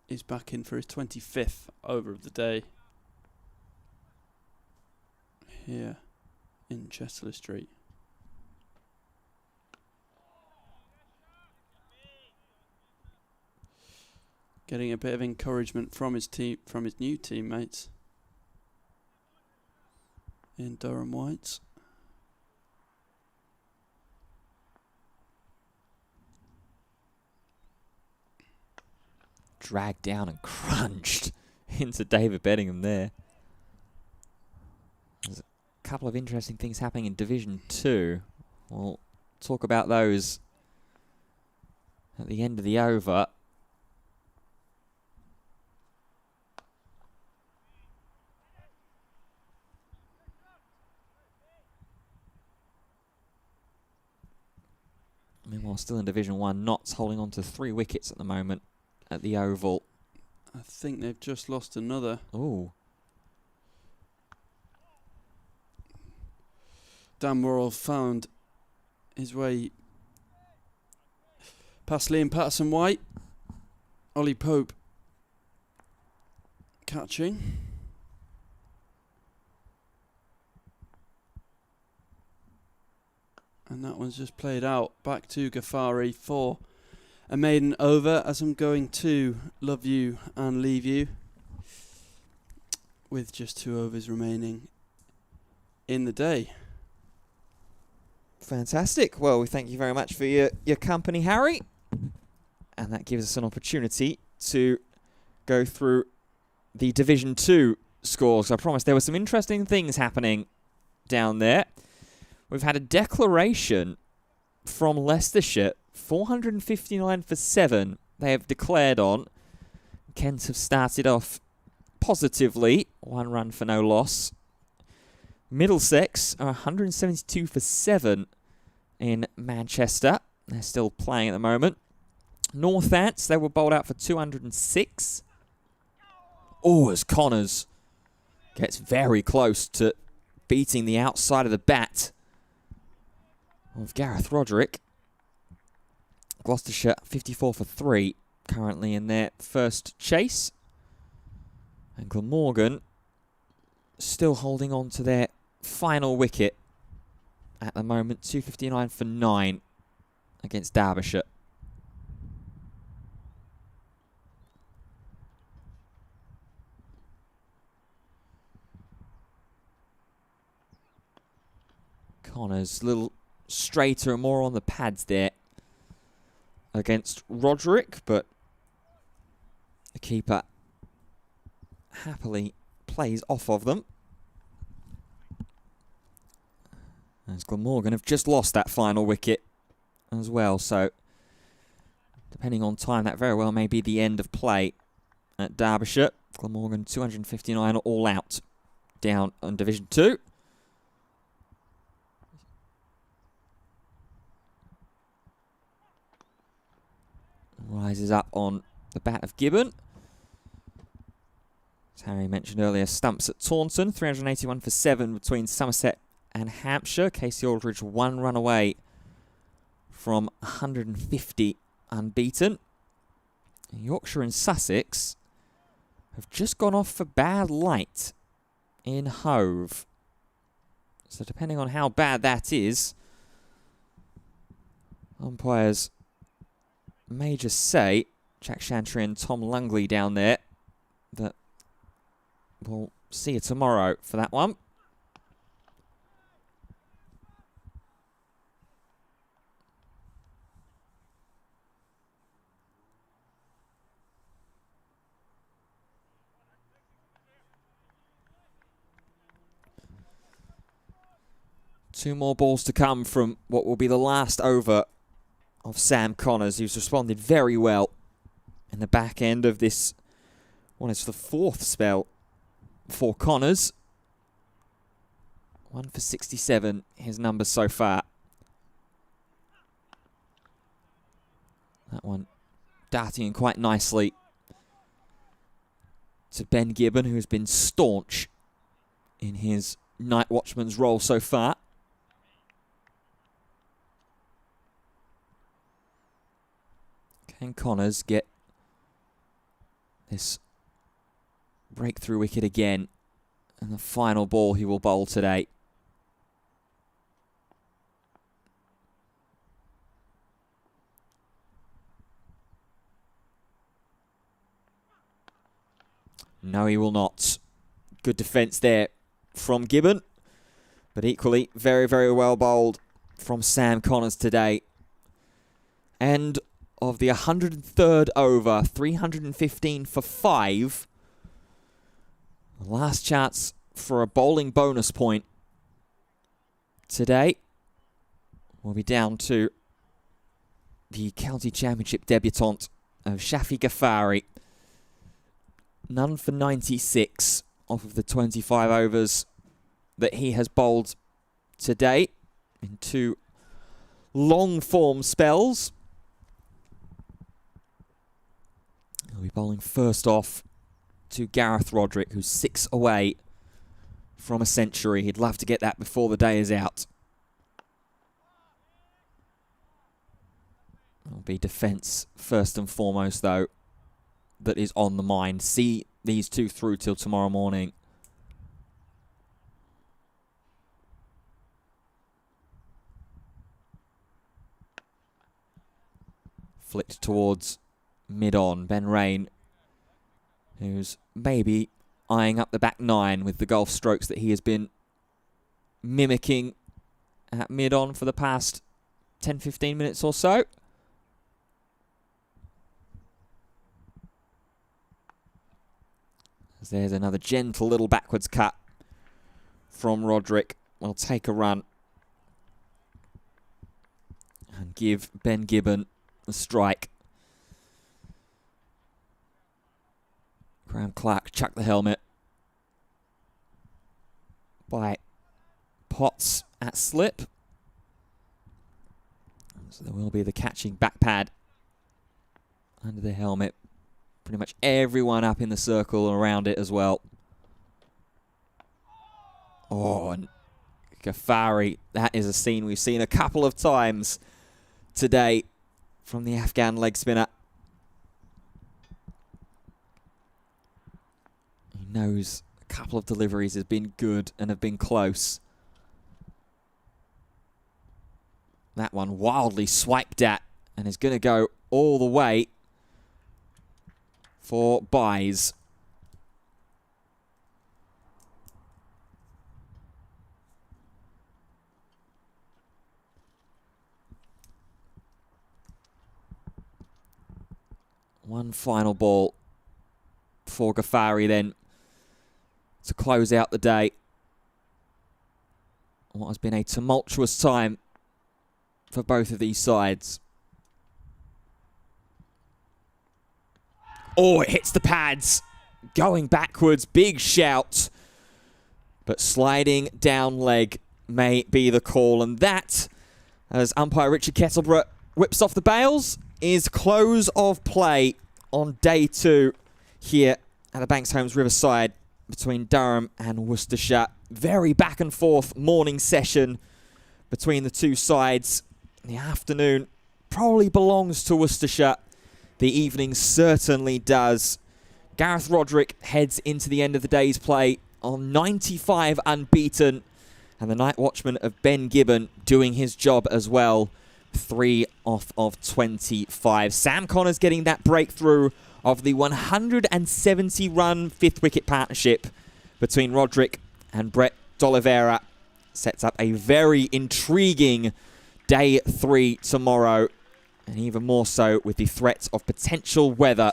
is back in for his 25th over of the day here in Chester Street. Getting a bit of encouragement from his team, from his new teammates in Durham Whites. Dragged down and crunched into David Bedingham there. There's a couple of interesting things happening in Division 2. We'll talk about those at the end of the over. Meanwhile, still in Division 1, Notts holding on to 3 wickets at the moment at the Oval. I think they've just lost another. Ooh. Dan Worrell found his way past Liam Patterson-White. Ollie Pope catching. And that one's just played out. Back to غفاری for a maiden over, as I'm going to love you and leave you with just 2 overs remaining in the day. Fantastic. Well, we thank you very much for your company, Harry. And that gives us an opportunity to go through the Division 2 scores. I promised there were some interesting things happening down there. We've had a declaration from Leicestershire, 459 for 7. They have declared on. Kent have started off positively, 1 run for no loss. Middlesex are 172 for 7 in Manchester. They're still playing at the moment. Northants, they were bowled out for 206. Oh, as Connors gets very close to beating the outside of the bat of Gareth Roderick. Gloucestershire 54 for 3 currently in their first chase. And Glamorgan still holding on to their final wicket at the moment, 259 for 9 against Derbyshire. Connors a little straighter and more on the pads there against Roderick, but the keeper happily plays off of them. As Glamorgan have just lost that final wicket as well, so depending on time, that very well may be the end of play at Derbyshire. Glamorgan 259 all out down on Division 2. Rises up on the bat of Gibbon. As Harry mentioned earlier, stumps at Taunton, 381 for 7 between Somerset and Hampshire. Casey Aldridge 1 run away from 150 unbeaten. Yorkshire and Sussex have just gone off for bad light in Hove. So depending on how bad that is, Umpires may just say, Jack Chantry and Tom Lungley down there, that we'll see you tomorrow for that one. Two more balls to come from what will be the last over of Sam Connors, who's responded very well in the back end of this. Well, it's the fourth spell for Connors. 1 for 67, his numbers so far. That one darting in quite nicely to Ben Gibbon, who's been staunch in his night watchman's role so far. Can Connors get this breakthrough wicket again? And the final ball he will bowl today. No, he will not. Good defence there from Gibbon. But equally, very, very well bowled from Sam Connors today. And of the 103rd over, 315 for 5. The last chance for a bowling bonus point today will be down to the County Championship debutant of Shaffiq Ghafari. None for 96 off of the 25 overs that he has bowled today in two long form spells. He'll be bowling first off to Gareth Roderick, who's 6 away from a century. He'd love to get that before the day is out. It'll be defence first and foremost, though, that is on the mind. See these two through till tomorrow morning. Flicked towards mid-on. Ben Rain, who's maybe eyeing up the back nine with the golf strokes that he has been mimicking at mid-on for the past 10-15 minutes or so. As there's another gentle little backwards cut from Roderick. We'll take a run and give Ben Gibbon the strike. Graham Clark chucked the helmet by Potts at slip. So there will be the catching back pad under the helmet. Pretty much everyone up in the circle and around it as well. Oh, and Ghafari, that is a scene we've seen a couple of times today from the Afghan leg spinner. He knows a couple of deliveries have been good and have been close. That one wildly swiped at and is going to go all the way for buys. One final ball for Ghafari then to close out the day. What has been a tumultuous time for both of these sides. Oh, it hits the pads. Going backwards, big shout. But sliding down leg may be the call. And that, as umpire Richard Kettleborough whips off the bails, is close of play on day 2 here at the Banks Homes Riverside between Durham and Worcestershire. Very back and forth morning session between the two sides. The afternoon probably belongs to Worcestershire. The evening certainly does. Gareth Roderick heads into the end of the day's play on 95 unbeaten. And the night watchman of Ben Gibbon doing his job as well 3 off of 25. Sam Connors getting that breakthrough of the 170-run fifth wicket partnership between Roderick and Brett D'Oliveira. Sets up a very intriguing day 3 tomorrow, and even more so with the threat of potential weather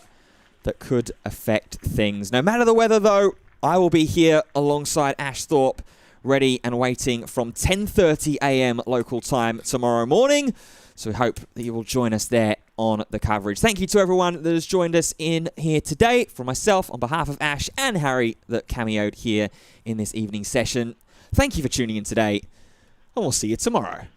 that could affect things. No matter the weather, though, I will be here alongside Ash Thorpe, ready and waiting from 10:30 a.m. local time tomorrow morning. So we hope that you will join us there on the coverage. Thank you to everyone that has joined us in here today. From myself, on behalf of Ash and Harry that cameoed here in this evening session, thank you for tuning in today, and we'll see you tomorrow.